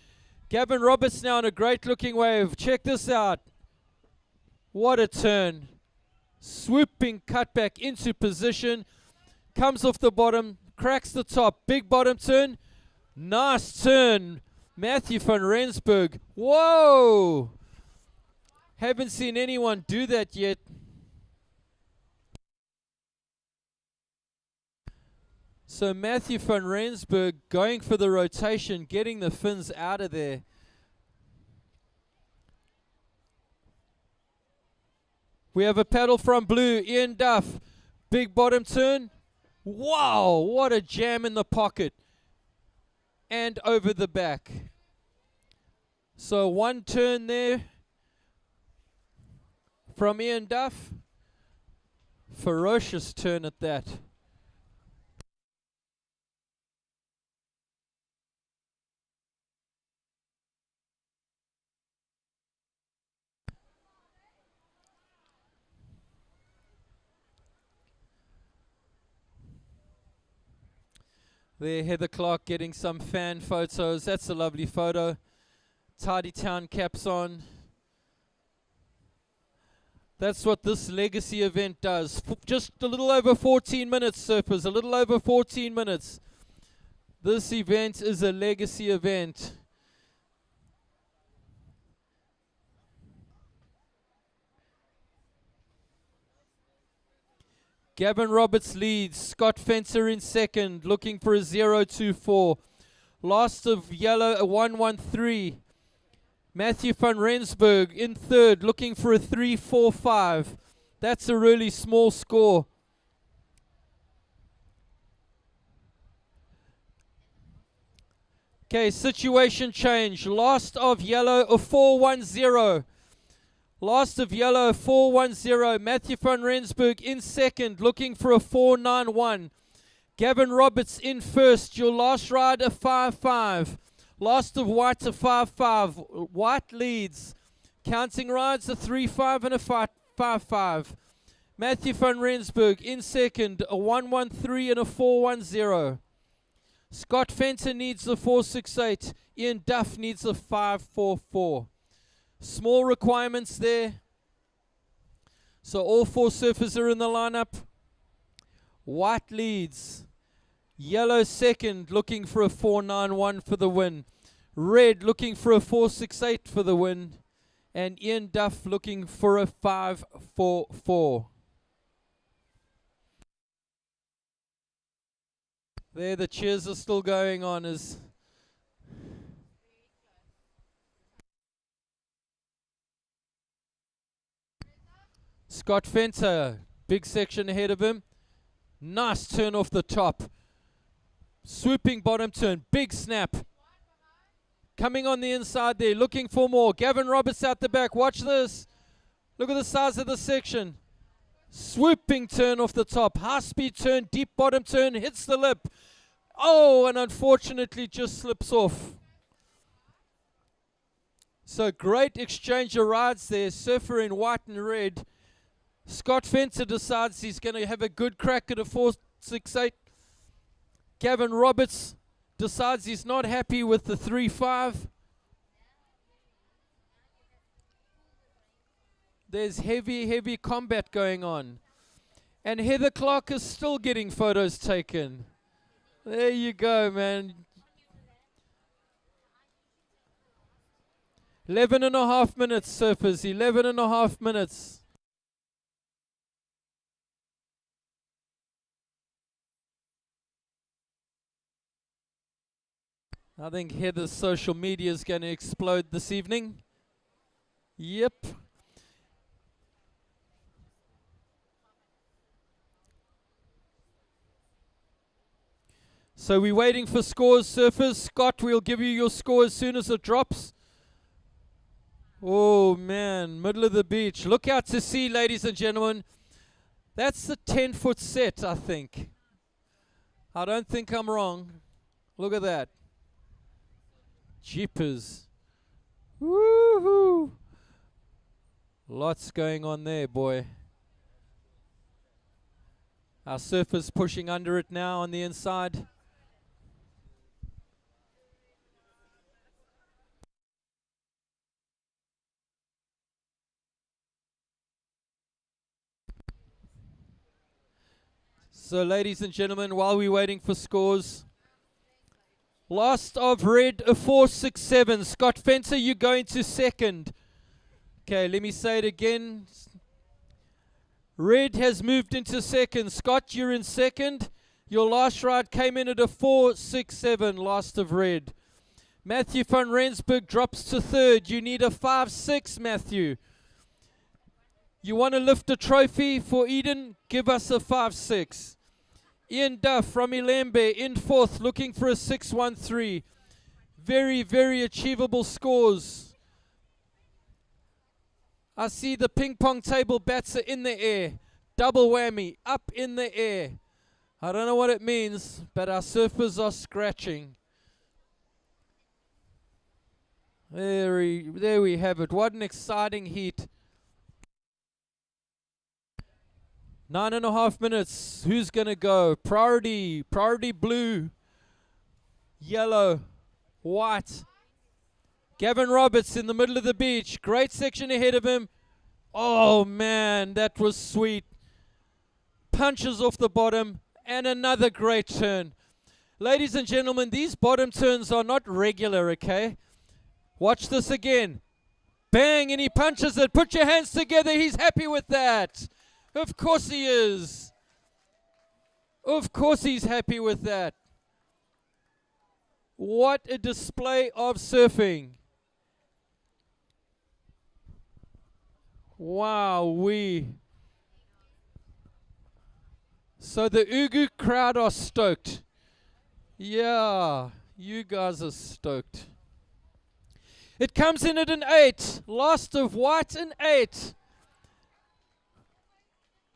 Gavin Roberts now on a great looking wave. Check this out. What a turn. Swooping cutback into position. Comes off the bottom, cracks the top. Big bottom turn. Nice turn. Matthew van Rensburg. Whoa! Haven't seen anyone do that yet. So Matthew van Rensburg going for the rotation, getting the fins out of there. We have a paddle from blue, Ian Duff. Big bottom turn. Wow, what a jam in the pocket. And over the back. So one turn there from Ian Duff. Ferocious turn at that. There, Heather Clark getting some fan photos. That's a lovely photo. Tidy Town caps on. That's what this legacy event does. Just a little over 14 minutes, surfers. A little over 14 minutes. This event is a legacy event. Gavin Roberts leads. Scott Fenter in second, looking for a 0.24. Last of yellow, a 1.13. Matthew van Rensburg in third, looking for a 3.45. That's a really small score. Okay, situation change. Last of yellow, a 4.10. Last of yellow, 4.10. Matthew van Rensburg in second, looking for a 4.91. Gavin Roberts in first. Your last ride, a 5.5. Last of white, a 5.5. White leads. Counting rides, a 3.5 and a 5.5. Matthew van Rensburg in second, a 1.13 and a 4.10. Scott Fenter needs the 4.68. Ian Duff needs a 5.44. Small requirements there. So all four surfers are in the lineup. White leads. Yellow second, looking for a 4.91 for the win. Red looking for a 4.68 for the win. And Ian Duff looking for a 5.44. There, the cheers are still going on as Scott Fenter, big section ahead of him. Nice turn off the top. Swooping bottom turn, big snap. Coming on the inside there, looking for more. Gavin Roberts out the back, watch this. Look at the size of the section. Swooping turn off the top, high speed turn, deep bottom turn, hits the lip. Oh, and unfortunately just slips off. So great exchange of rides there, Surfer in white and red. Scott Fenter decides he's going to have a good crack at a 4.68. Gavin Roberts decides he's not happy with the 3.5. There's heavy combat going on. And Heather Clark is still getting photos taken. There you go, man. 11.5 minutes, surfers. 11.5 minutes. I think Heather's social media is going to explode this evening. Yep. So we're waiting for scores, surfers. Scott, we'll give you your score as soon as it drops. Oh, man, middle of the beach. Look out to sea, ladies and gentlemen. That's a 10-foot set, I think. I don't think I'm wrong. Look at that. Jeepers. Woohoo! Lots going on there, boy. Our surfer's pushing under it now on the inside. So, ladies and gentlemen, while we're waiting for scores, last of red, a 4.67. Scott Fenter, you going to second. Okay, let me say it again. Red has moved into second. Scott, you're in second. Your last ride came in at a 4.67, last of red. Matthew van Rensburg drops to third. You need a 5.6, Matthew. You want to lift a trophy for Eden? Give us a 5.6. Ian Duff from Ilembe in fourth, looking for a 6.13. Very achievable scores. I see the ping pong table bats are in the air. Double whammy, up in the air. I don't know what it means, but our surfers are scratching. There we have it. What an exciting heat. 9.5 minutes. Who's going to go? Priority blue, yellow, white. Gavin Roberts in the middle of the beach. Great section ahead of him. Oh, man, that was sweet. Punches off the bottom and another great turn. Ladies and gentlemen, these bottom turns are not regular, okay? Watch this again. Bang, and he punches it. Put your hands together. He's happy with that. Of course he is. Of course he's happy with that. What a display of surfing. Wow-wee. So the Ugu crowd are stoked. Yeah, you guys are stoked. It comes in at an 8. Last of white, an 8.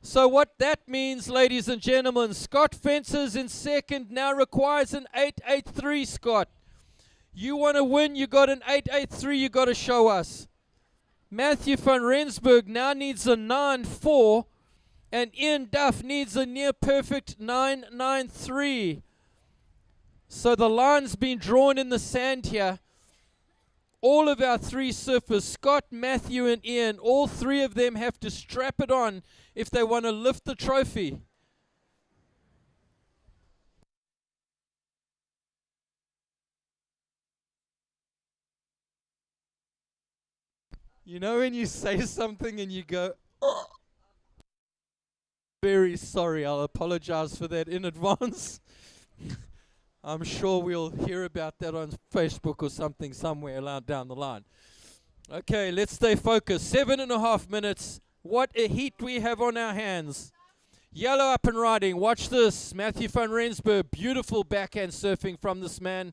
So what that means, ladies and gentlemen, Scott Fencer's in second, now requires an 8.83, Scott. You want to win, you got an 8.83, you got to show us. Matthew van Rensburg now needs a 9.4, and Ian Duff needs a near perfect 9.93. So the line's been drawn in the sand here. All of our three surfers, Scott, Matthew, and Ian, all three of them have to strap it on if they want to lift the trophy. You know when you say something and you go, oh, very sorry, I'll apologize for that in advance. I'm sure we'll hear about that on Facebook or something somewhere down the line. Okay, let's stay focused. 7.5 minutes. What a heat we have on our hands. Yellow up and riding. Watch this. Matthew van Rensburg. Beautiful backhand surfing from this man.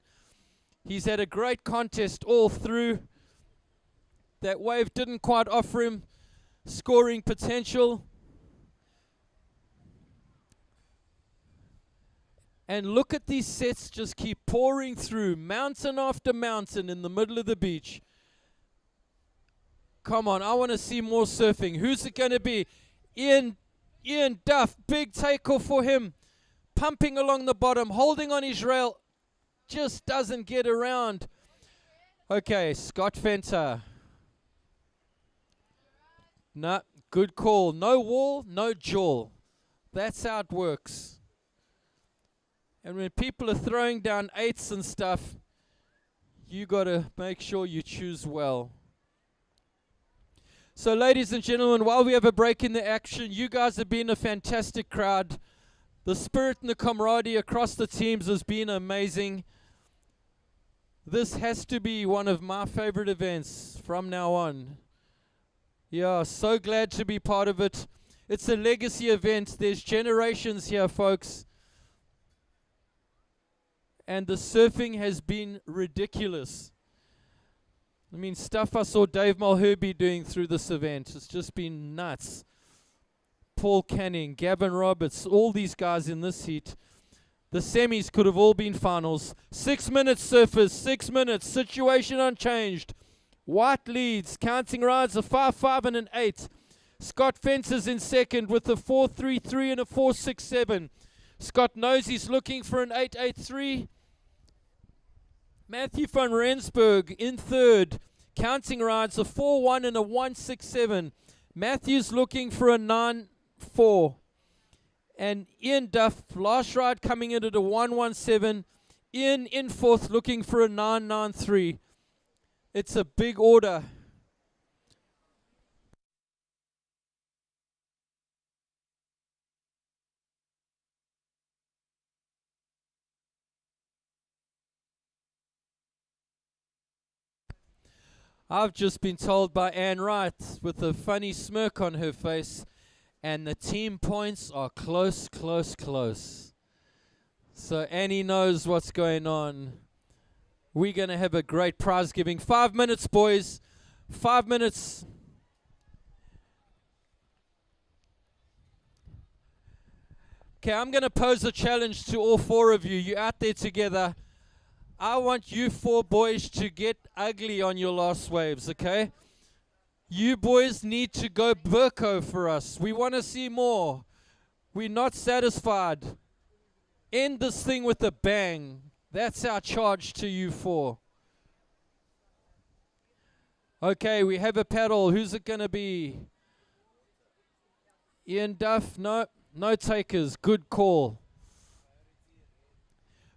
He's had a great contest all through. That wave didn't quite offer him scoring potential. And look at these sets just keep pouring through, mountain after mountain in the middle of the beach. Come on, I want to see more surfing. Who's it going to be? Ian Duff, big takeoff for him. Pumping along the bottom, holding on his rail. Just doesn't get around. Okay, Scott Venter. No, good call. No wall, no jaw. That's how it works. And when people are throwing down 8s and stuff, you got to make sure you choose well. So ladies and gentlemen, while we have a break in the action, you guys have been a fantastic crowd. The spirit and the camaraderie across the teams has been amazing. This has to be one of my favorite events from now on. Yeah, so glad to be part of it. It's a legacy event. There's generations here, folks. And the surfing has been ridiculous. I mean, stuff I saw Dave Mulherby doing through this event. It's just been nuts. Paul Canning, Gavin Roberts, all these guys in this heat. The semis could have all been finals. 6 minutes, surfers, 6 minutes. Situation unchanged. White leads, counting rides a 5-5 and an 8. Scott Venter's in second with a 4-3-3 and a 4-6-7. Scott knows he's looking for an 8-8-3. Matthew van Rensburg in third, counting rides a 4-1 and a 1-6-7. Matthew's looking for a 9-4. And Ian Duff, last ride coming in at a 1-1-7. Ian in fourth looking for a 9-9-3. It's a big order. I've just been told by Anne Wright with a funny smirk on her face, and the team points are close, close, close. So Annie knows what's going on. We're going to have a great prize giving. 5 minutes, boys. 5 minutes. Okay, I'm going to pose a challenge to all 4 of you. You're out there together. I want you 4 boys to get ugly on your last waves, okay? You boys need to go Burko for us. We want to see more. We're not satisfied. End this thing with a bang. That's our charge to you 4. Okay, we have a paddle. Who's it going to be? Ian Duff? No. No takers. Good call.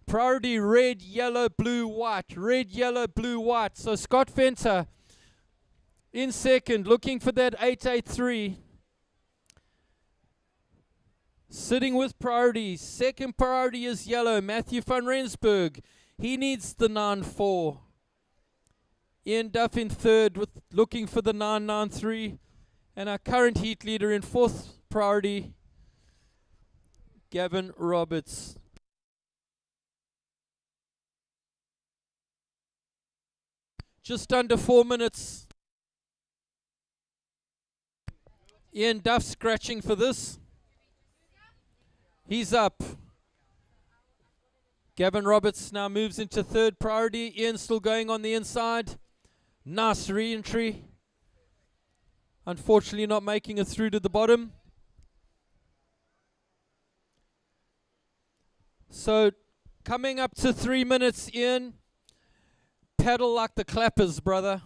Priority red, yellow, blue, white. Red, yellow, blue, white. So Scott Venter in second, looking for that 883. Sitting with priority. Second priority is yellow. Matthew van Rensburg. He needs the 9-4. Ian Duff in third, with looking for the 9-9-3. And our current heat leader in fourth priority, Gavin Roberts. Just under 4 minutes. Ian Duff scratching for this. He's up. Gavin Roberts now moves into third priority. Ian still going on the inside. Nice re-entry. Unfortunately not making it through to the bottom. So coming up to 3 minutes, Ian. Paddle like the clappers, brother.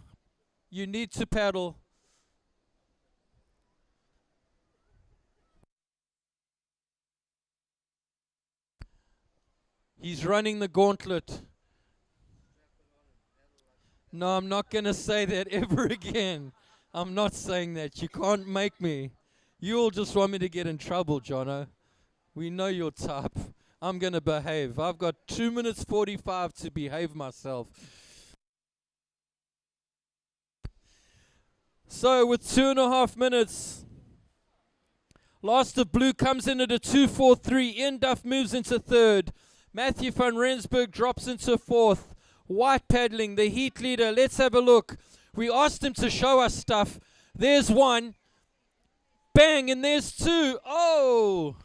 You need to paddle. He's running the gauntlet. No, I'm not going to say that ever again. I'm not saying that. You can't make me. You all just want me to get in trouble, Jono. We know your type. I'm going to behave. I've got 2 minutes 45 to behave myself. So with 2.5 minutes, Last of Blue comes in at a 2.43. Ian Duff moves into third. Matthew van Rensburg drops into fourth. White paddling, the heat leader. Let's have a look. We asked him to show us stuff. There's one. Bang, and there's two. Oh,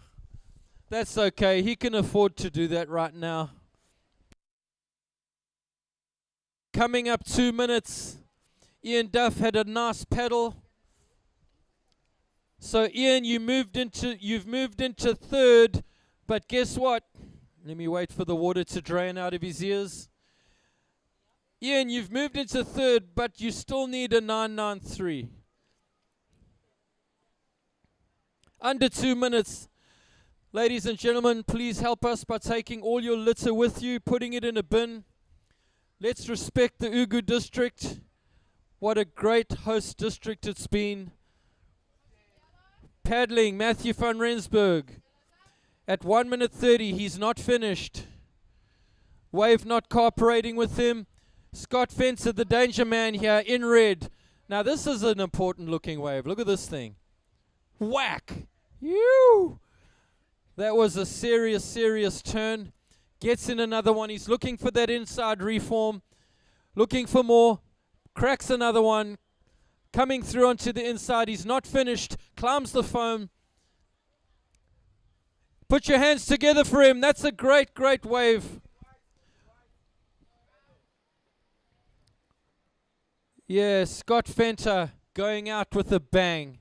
that's okay. He can afford to do that right now. Coming up 2 minutes. Ian Duff had a nice paddle. So Ian, you've moved into third, but guess what? Let me wait for the water to drain out of his ears. Ian, you've moved into third, but you still need a 993. Under 2 minutes. Ladies and gentlemen, please help us by taking all your litter with you, putting it in a bin. Let's respect the Ugu district. What a great host district it's been. Paddling, Matthew van Rensburg. At 1 minute 30, he's not finished. Wave not cooperating with him. Scott Fencer, the danger man here, in red. Now this is an important looking wave. Look at this thing. Whack! You! That was a serious turn. Gets in another one. He's looking for that inside reform. Looking for more. Cracks another one. Coming through onto the inside. He's not finished. Climbs the foam. Put your hands together for him. That's a great wave. Yeah, Scott Fenter going out with a bang.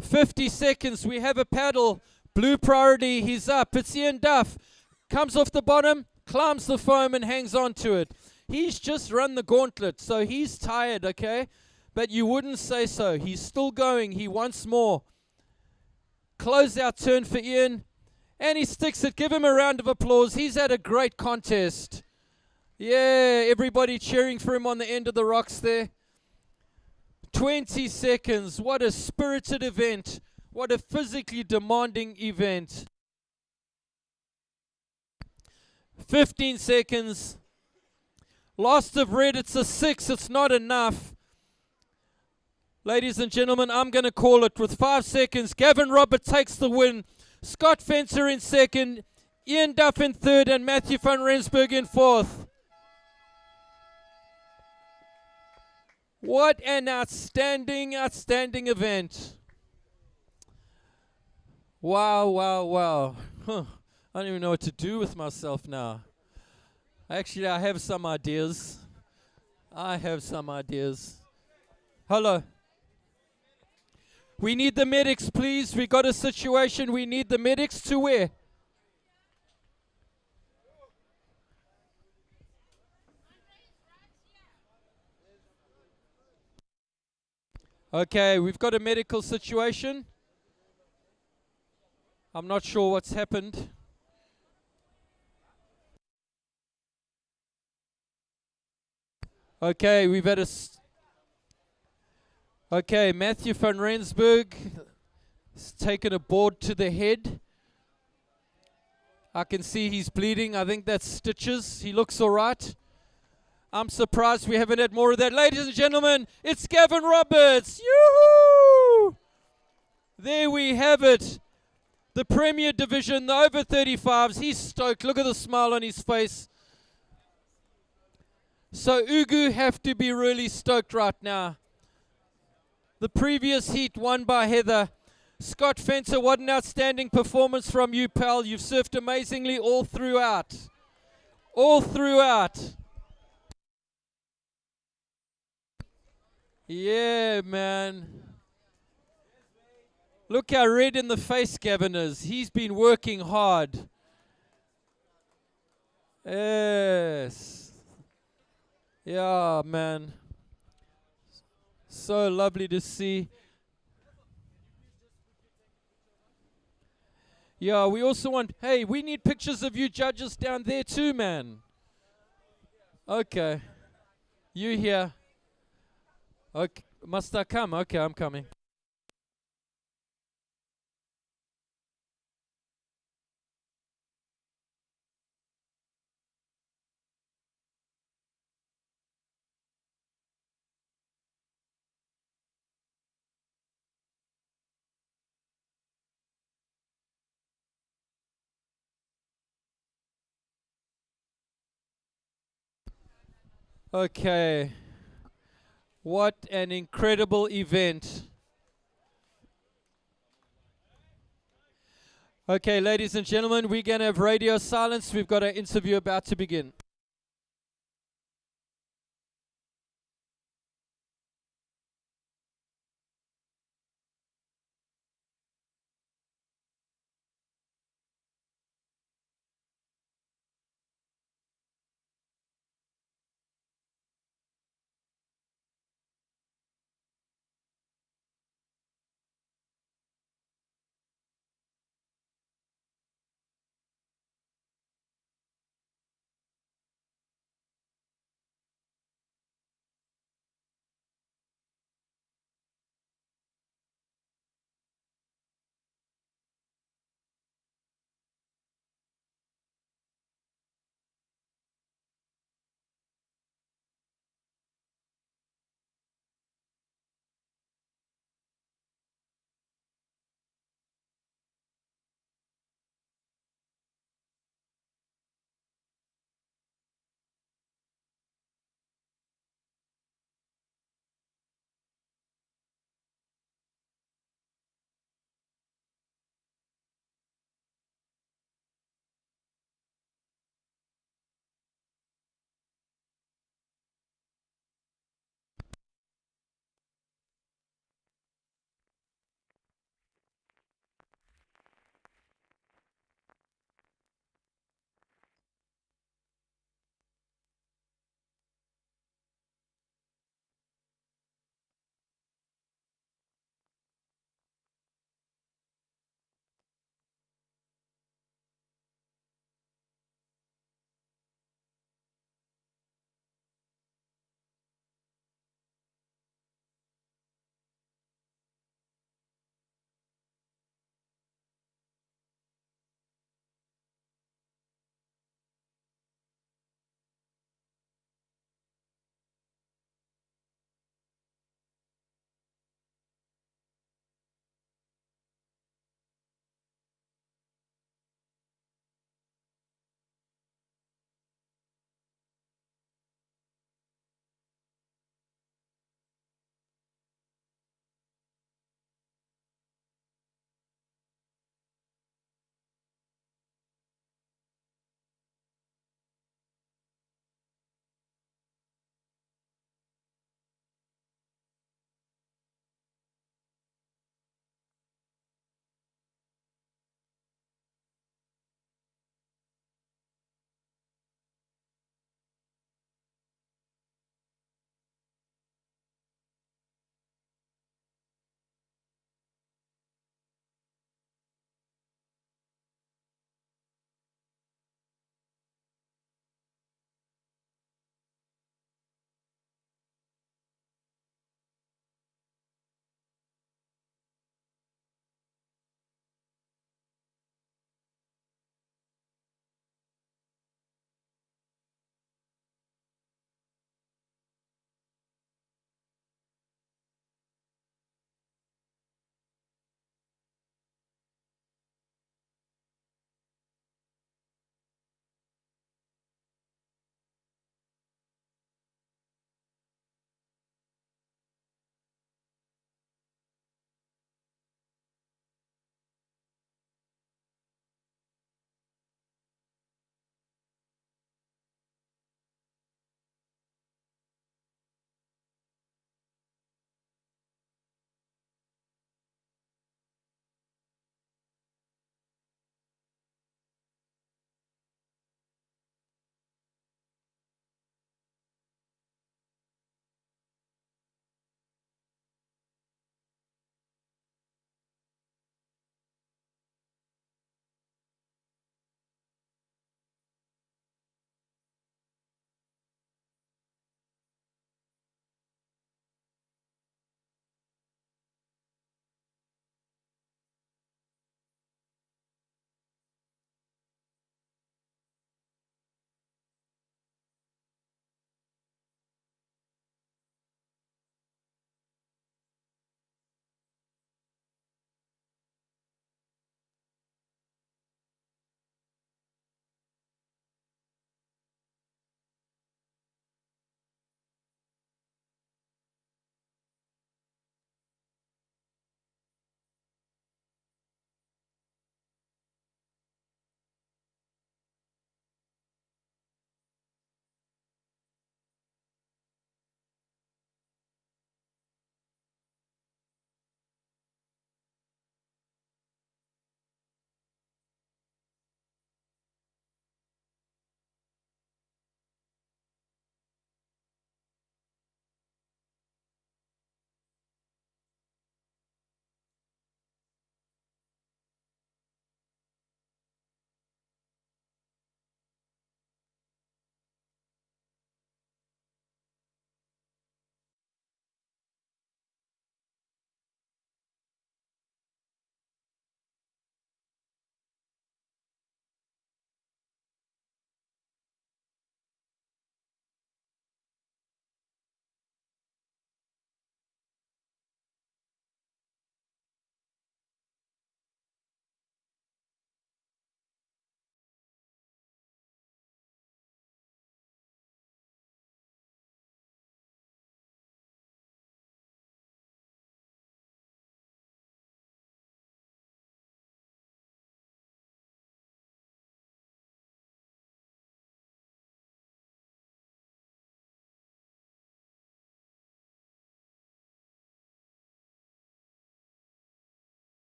50 seconds. We have a paddle. Blue priority. He's up. It's Ian Duff. Comes off the bottom, climbs the foam and hangs on to it. He's just run the gauntlet, so he's tired, okay? But you wouldn't say so. He's still going. He wants more. Close out turn for Ian. And he sticks it. Give him a round of applause. He's had a great contest. Yeah, everybody cheering for him on the end of the rocks there. 20 seconds. What a spirited event. What a physically demanding event. 15 seconds. Last of red, it's a 6. It's not enough. Ladies and gentlemen, I'm going to call it with 5 seconds. Gavin Robert takes the win. Scott Fencer in second. Ian Duff in third. And Matthew van Rensburg in fourth. What an outstanding event. Wow. Huh. I don't even know what to do with myself now. Actually, I have some ideas. Hello. We need the medics, please. We got a situation. We need the medics to where? Okay, we've got a medical situation. I'm not sure what's happened. Okay, we've had okay, Matthew van Rensburg has taken a board to the head. I can see he's bleeding. I think that's stitches. He looks all right. I'm surprised we haven't had more of that. Ladies and gentlemen, it's Gavin Roberts. Yoo-hoo! There we have it. The Premier Division, the over 35s. He's stoked. Look at the smile on his face. So Ugu have to be really stoked right now. The previous heat won by Heather. Scott Fencer, what an outstanding performance from you, pal. You've surfed amazingly all throughout. Yeah, man. Look how red in the face Gavin is. He's been working hard. Yes. Yeah, man. So lovely to see. Yeah, we also want, hey, we need pictures of you judges down there too, man. Okay. You here. Okay. Must I come? Okay, I'm coming. Okay. What an incredible event. Okay, ladies and gentlemen, we're going to have radio silence. We've got an interview about to begin.